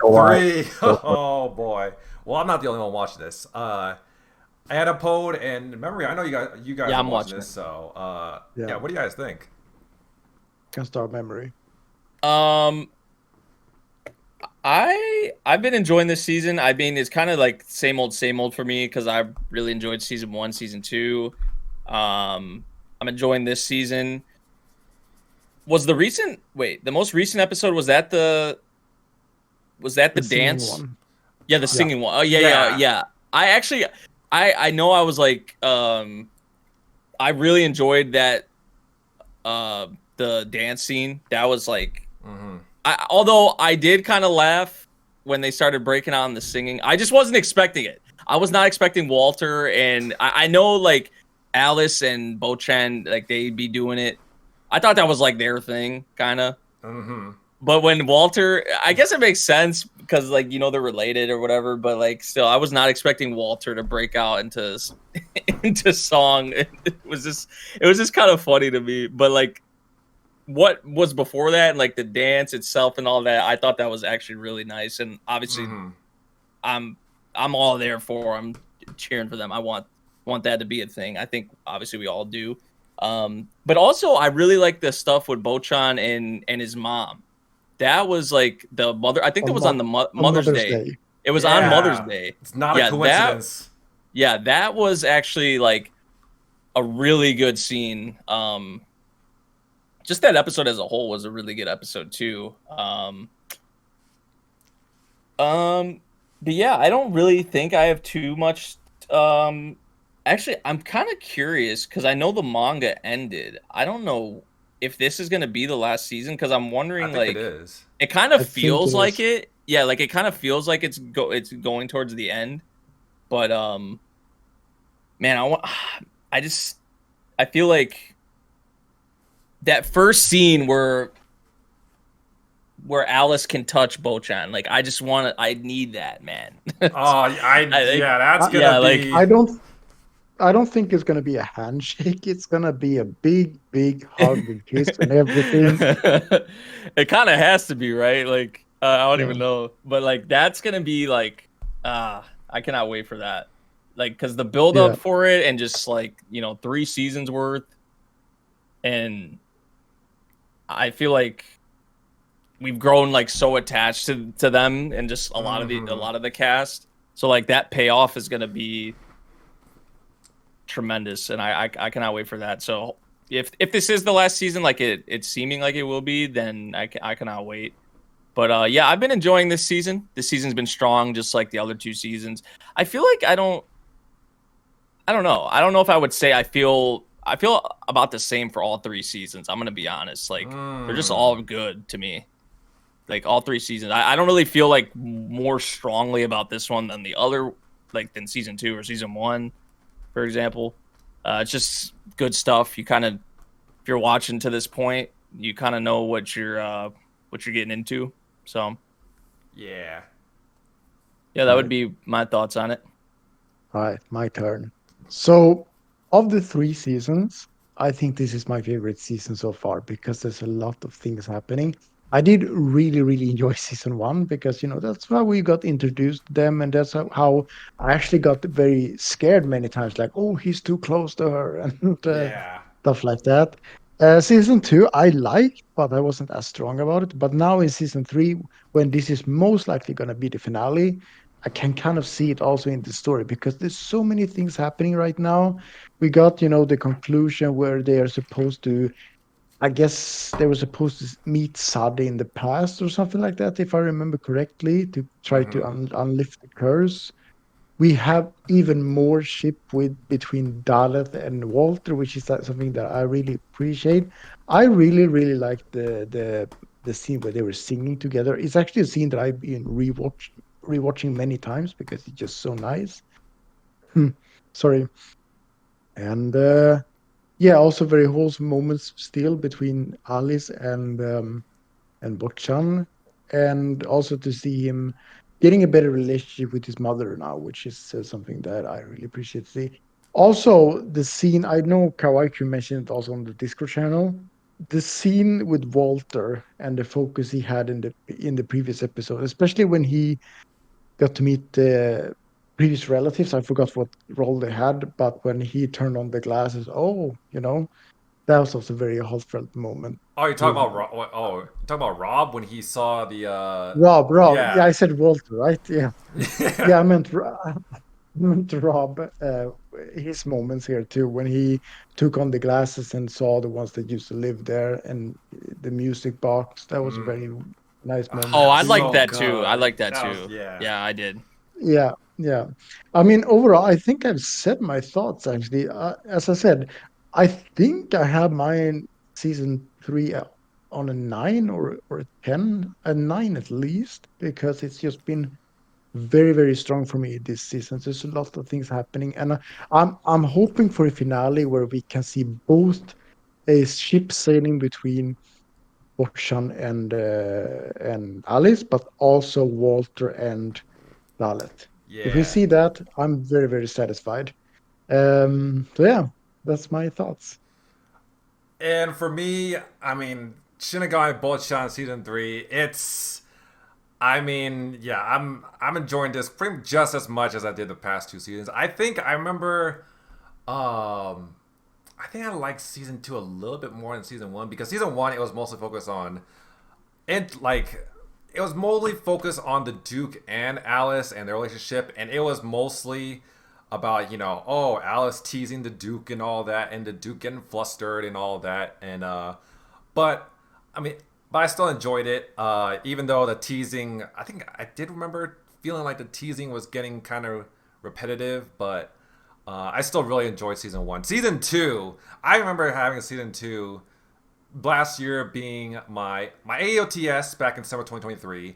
Oh boy. Well, I'm not the only one watching this. Adipode and Memory, I know you guys are watching this, so what do you guys think? Can start Memory. I've been enjoying this season. I mean, it's kind of like same old for me because I really enjoyed season 1, season 2. I'm enjoying this season. Was the most recent episode, was that the dance one? Yeah, the singing one. Oh yeah. I know I was like I really enjoyed that the dance scene. That was like although I did kind of laugh when they started breaking out in the singing. I just wasn't expecting it. I was not expecting Walter, and I know like Alice and Bocchan, like they'd be doing it. I thought that was like their thing, kind of. But when Walter, I guess it makes sense because like they're related or whatever. But like still, I was not expecting Walter to break out into song. It was just kind of funny to me. But like, what was before that, and like the dance itself and all that, I thought that was actually really nice. And obviously, I'm all there for. I'm cheering for them. I want that to be a thing. I think obviously we all do. But also I really like the stuff with Bocchan and his mom. That was like the mother. I think it was on the Mother's Day. It was on Mother's Day. It's not a coincidence. That was actually like a really good scene. Just that episode as a whole was a really good episode too. But yeah, I don't really think I have too much. Actually, I'm kind of curious because I know the manga ended. I don't know if this is gonna be the last season because I'm wondering. I think it is. It kind of feels like it. Yeah, like it kind of feels like it's going towards the end. But man, I feel like that first scene where Alice can touch Bocchan, like I need that, man. That's gonna be. I don't think it's gonna be a handshake. It's gonna be a big hug and kiss and everything. It kind of has to be, right? Like I don't even know, but like that's gonna be like I cannot wait for that. Like, because the build up for it and just like 3 seasons worth, and I feel like we've grown like so attached to them and just a lot of the cast. So like that payoff is gonna be tremendous, and I cannot wait for that. So if this is the last season, like it's seeming like it will be, then I cannot wait. But yeah, I've been enjoying this season. This season's been strong, just like the other 2 seasons. I feel like I don't know. I don't know if I would say I feel about the same for all 3 seasons. I'm gonna be honest. Like they're just all good to me. Like all 3 seasons. I don't really feel like more strongly about this one than the other, like than season 2 or season 1, for example. It's just good stuff. You kind of, if you're watching to this point, you kind of know what you're getting into. So yeah, that would be my thoughts on it. All right, my turn. So, of the 3 seasons, I think this is my favorite season so far because there's a lot of things happening. I did really enjoy season 1 because that's how we got introduced to them, and that's how I actually got very scared many times, like, oh, he's too close to her and stuff like that. Season 2 I liked, but I wasn't as strong about it. But now in season 3, when this is most likely going to be the finale, I can kind of see it also in the story because there's so many things happening right now. We got, the conclusion where they are supposed to, I guess they were supposed to meet Sade in the past or something like that, if I remember correctly, to try to unlift the curse. We have even more ship between Dalet and Walter, which is something that I really appreciate. I really like the scene where they were singing together. It's actually a scene that I've been rewatching many times because it's just so nice. Sorry. And also very wholesome moments still between Alice and Bocchan, and also to see him getting a better relationship with his mother now, which is something that I really appreciate to see. Also, the scene, I know Kawaii mentioned it also on the Discord channel, the scene with Walter and the focus he had in the previous episode, especially when he got to meet the previous relatives. I forgot what role they had, but when he turned on the glasses, that was also a very heartfelt moment. Oh, you're talking about Rob? Oh, you're talking about Rob when he saw the Rob. Yeah, I said Walter, right? Yeah, yeah. I meant Rob. His moments here too, when he took on the glasses and saw the ones that used to live there, and the music box. That was a very nice moment. Oh, I like that too. I like that too. Yeah, I did. Yeah. I mean, overall, I think I've said my thoughts actually. As I said, I think I have mine season 3 on a 9 or a 10, a 9 at least, because it's just been very strong for me this season. There's a lot of things happening, and I'm hoping for a finale where we can see both a ship sailing between Bocchan and Alice, but also Walter and Dalet. Yeah. If we see that, I'm very satisfied. So yeah, that's my thoughts. And for me, I mean, Shinigami Bocchan season 3, I'm enjoying this pretty much just as much as I did the past 2 seasons. I think I remember, I liked season 2 a little bit more than season 1 because season 1 it was mostly focused on, it was mostly focused on the Duke and Alice and their relationship, and it was mostly about, oh, Alice teasing the Duke and all that, and the Duke getting flustered and all that, and but I still enjoyed it, even though the teasing, I think I did remember feeling like the teasing was getting kind of repetitive, but I still really enjoyed season 1. Season 2, I remember having season 2 last year being my AOTS back in summer 2023,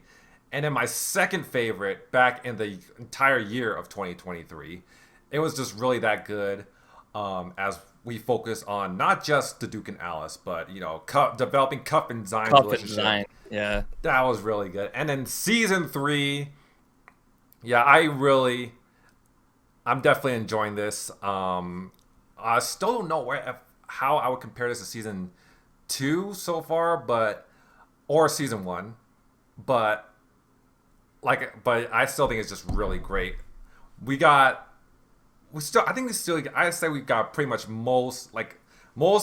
and then my second favorite back in the entire year of 2023. It was just really that good, as we focus on not just the Duke and Alice, but developing Cup and Zion's relationship. Zion. Yeah, that was really good. And then season 3, yeah, I'm definitely enjoying this. I still don't know how I would compare this to season 2 so far, or season 1, but I still think it's just really great. I say we got pretty much most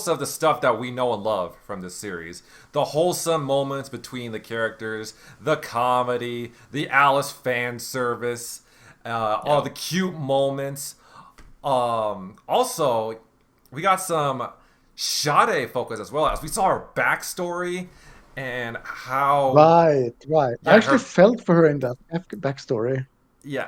of the stuff that we know and love from this series. The wholesome moments between the characters, the comedy, the Alice fan service, all the cute moments. Also, we got some Sade focus as well, as we saw her backstory and how... Right. Yeah, I actually felt for her in that backstory. Yeah,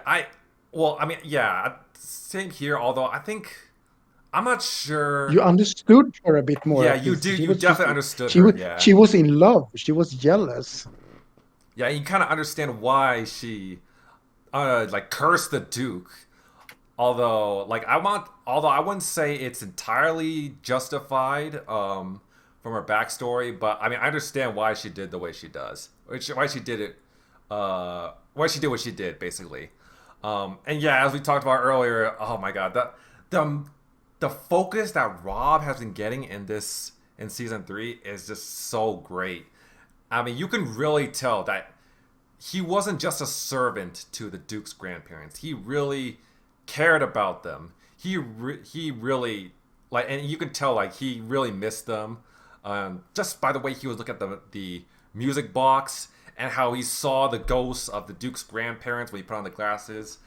same here, although I'm not sure... You understood her a bit more. Yeah, you do. You definitely understood her, yeah. She was in love. She was jealous. Yeah, you kind of understand why she cursed the Duke. Although I wouldn't say it's entirely justified from her backstory, but I understand why she did the way she does. Why she did it. Why she did what she did, basically. And yeah, as we talked about earlier, oh my god, the focus that Rob has been getting in season 3 is just so great. You can really tell that he wasn't just a servant to the Duke's grandparents. He really cared about them. He really and you can tell he really missed them. Just by the way he was looking at the music box and how he saw the ghosts of the Duke's grandparents when he put on the glasses.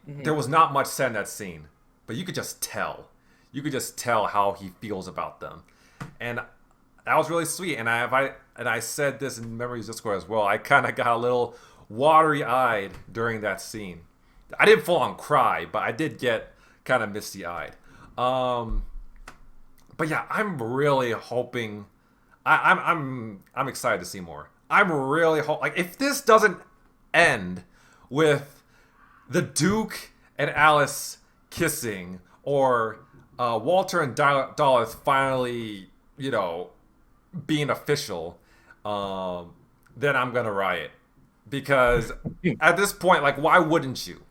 There was not much said in that scene, but you could just tell. You could just tell how he feels about them, and that was really sweet. And I said this in Memories Discord as well. I kind of got a little watery-eyed during that scene. I didn't full on cry, but I did get kind of misty-eyed. But yeah, I'm really hoping. I'm excited to see more. I'm really if this doesn't end with the Duke and Alice kissing, or Walter and Dallas finally, being official, then I'm gonna riot. Because at this point, why wouldn't you?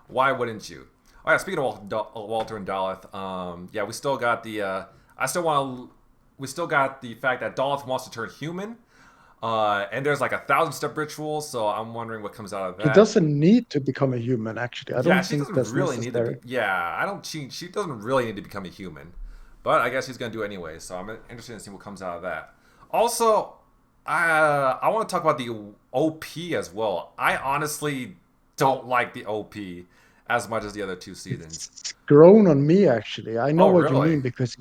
Why wouldn't you? Oh yeah, speaking of Walter and Daleth, yeah, we still got the. We still got the fact that Daleth wants to turn human. And there's 1,000-step ritual, so I'm wondering what comes out of that. He doesn't need to become a human, actually. I don't think that's really necessary. She doesn't really need to become a human, but I guess she's gonna do it anyway. So I'm interested in seeing what comes out of that. Also, I want to talk about the OP as well. I honestly don't like the OP as much as the other 2 seasons. It's grown on me, actually. I know what you mean, because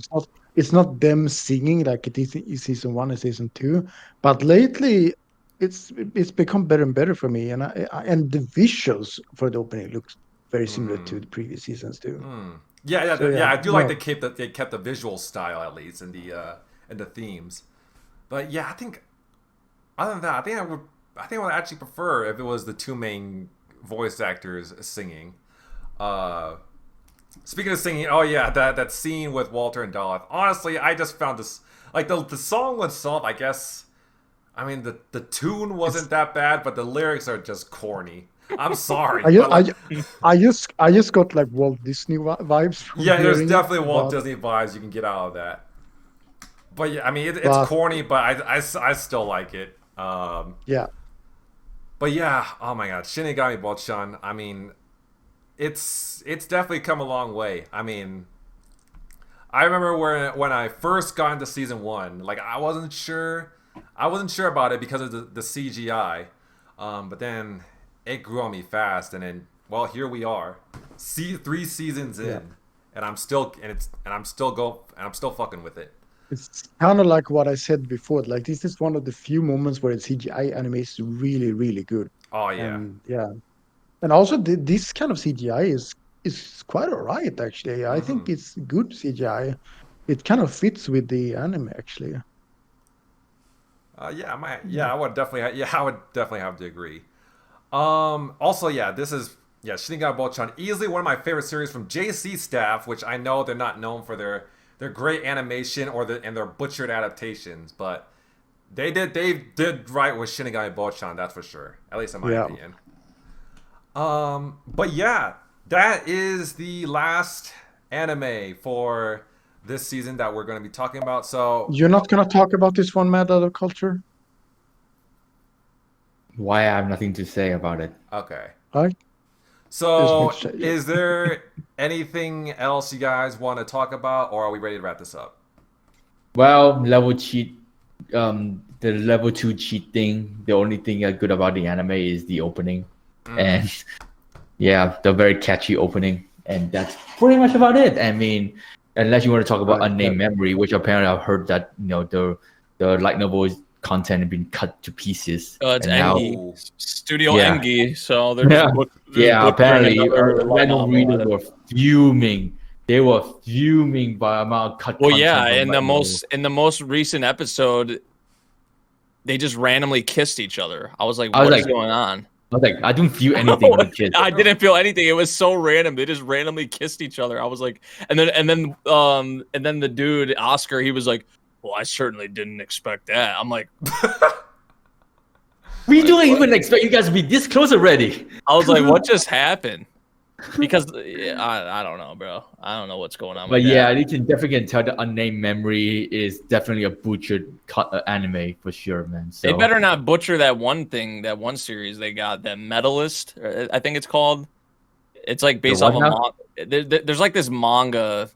it's not them singing like it is in season 1 and season 2, but lately it's become better and better for me, and the visuals for the opening looks very similar to the previous seasons too. Yeah. I do like they kept the visual style at least and the themes. But yeah, I think other than that, I would actually prefer if it was the 2 main voice actors singing. Speaking of singing, oh yeah, that scene with Walter and Daleth. Honestly, I just found this the song itself. I guess, the tune wasn't that bad, but the lyrics are just corny. I'm sorry. I just got Walt Disney vibes. Yeah, there's definitely Walt Disney vibes you can get out of that. But yeah, it's corny, but I still like it. Yeah. But yeah, oh my god, Shinigami Bocchan. It's definitely come a long way. I remember when I first got into season 1, I wasn't sure about it because of the CGI, but then it grew on me fast, and then well, here we are, 3 seasons in, and I'm still fucking with it. It's kind of like what I said before. Like this is one of the few moments where CGI animation is really, really good. Oh yeah, and also this kind of CGI is quite alright actually. I think it's good CGI. It kind of fits with the anime actually. I would definitely have to agree. Also, this is Shinigami Bocchan, easily one of my favorite series from JC staff, which I know they're not known for their great animation and their butchered adaptations, but they did right with Shinigami Bocchan, that's for sure. At least in my opinion. But yeah, that is the last anime for this season that we're going to be talking about. So you're not going to talk about this one, Mad Other Culture? Why? I have nothing to say about it. Okay. All right. So is there anything else you guys want to talk about, or are we ready to wrap this up? Well, the level 2 cheat thing, the only thing good about the anime is the opening. And the very catchy opening. And that's pretty much about it. I mean, unless you want to talk about Unnamed Memory, which apparently I've heard that the light novel content has been cut to pieces. It's Engi. Studio Engi. So they're apparently random readers were fuming. They were fuming by amount of cut. Well, in the most recent episode, they just randomly kissed each other. I was like, what is going on? I was like, I didn't feel anything with kids. I didn't feel anything. It was so random. They just randomly kissed each other. I was like, and then the dude Oscar, he was like, well, I certainly didn't expect that. I'm like, we don't even expect you guys to be this close already. I was like, what just happened? Because I don't know, bro. I don't know what's going on. But you can definitely tell the Unnamed Memory is definitely a butchered anime for sure, man. So. They better not butcher that one series they got, that Medalist, I think it's called. It's like based off a manga. There's like this manga.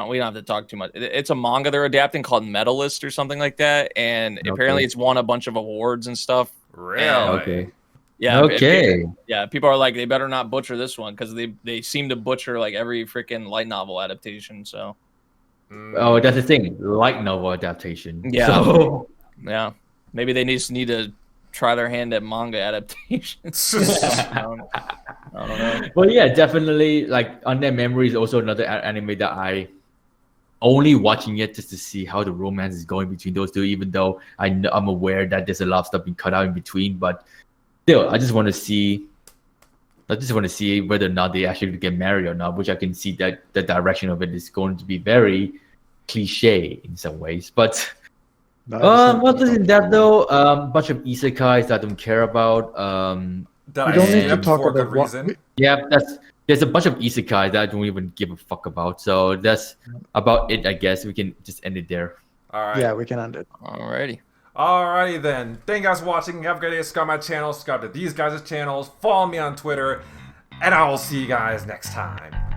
We don't have to talk too much. It's a manga they're adapting called Medalist or something like that, and apparently it's won a bunch of awards and stuff. Really? Okay. Yeah. Okay. People are like, they better not butcher this one because they seem to butcher like every freaking light novel adaptation. So. Oh, that's the thing. Light novel adaptation. Yeah. So... Yeah. Maybe they just need to try their hand at manga adaptations. I don't know. Well, definitely. Like Unnamed Memory is also another anime that I only watching it just to see how the romance is going between those two. Even though I'm aware that there's a lot of stuff being cut out in between, but still, I just want to see whether or not they actually get married or not. Which I can see that the direction of it is going to be very cliche in some ways, but. Other than that, though, bunch of isekais that I don't care about. We don't need to talk about reason. There's a bunch of isekais that I don't even give a fuck about. So that's about it, I guess. We can just end it there. All right. Yeah, we can end it. Alrighty then. Thank you guys for watching. Have a great day. Subscribe to my channel. Subscribe to these guys' channels. Follow me on Twitter. And I will see you guys next time.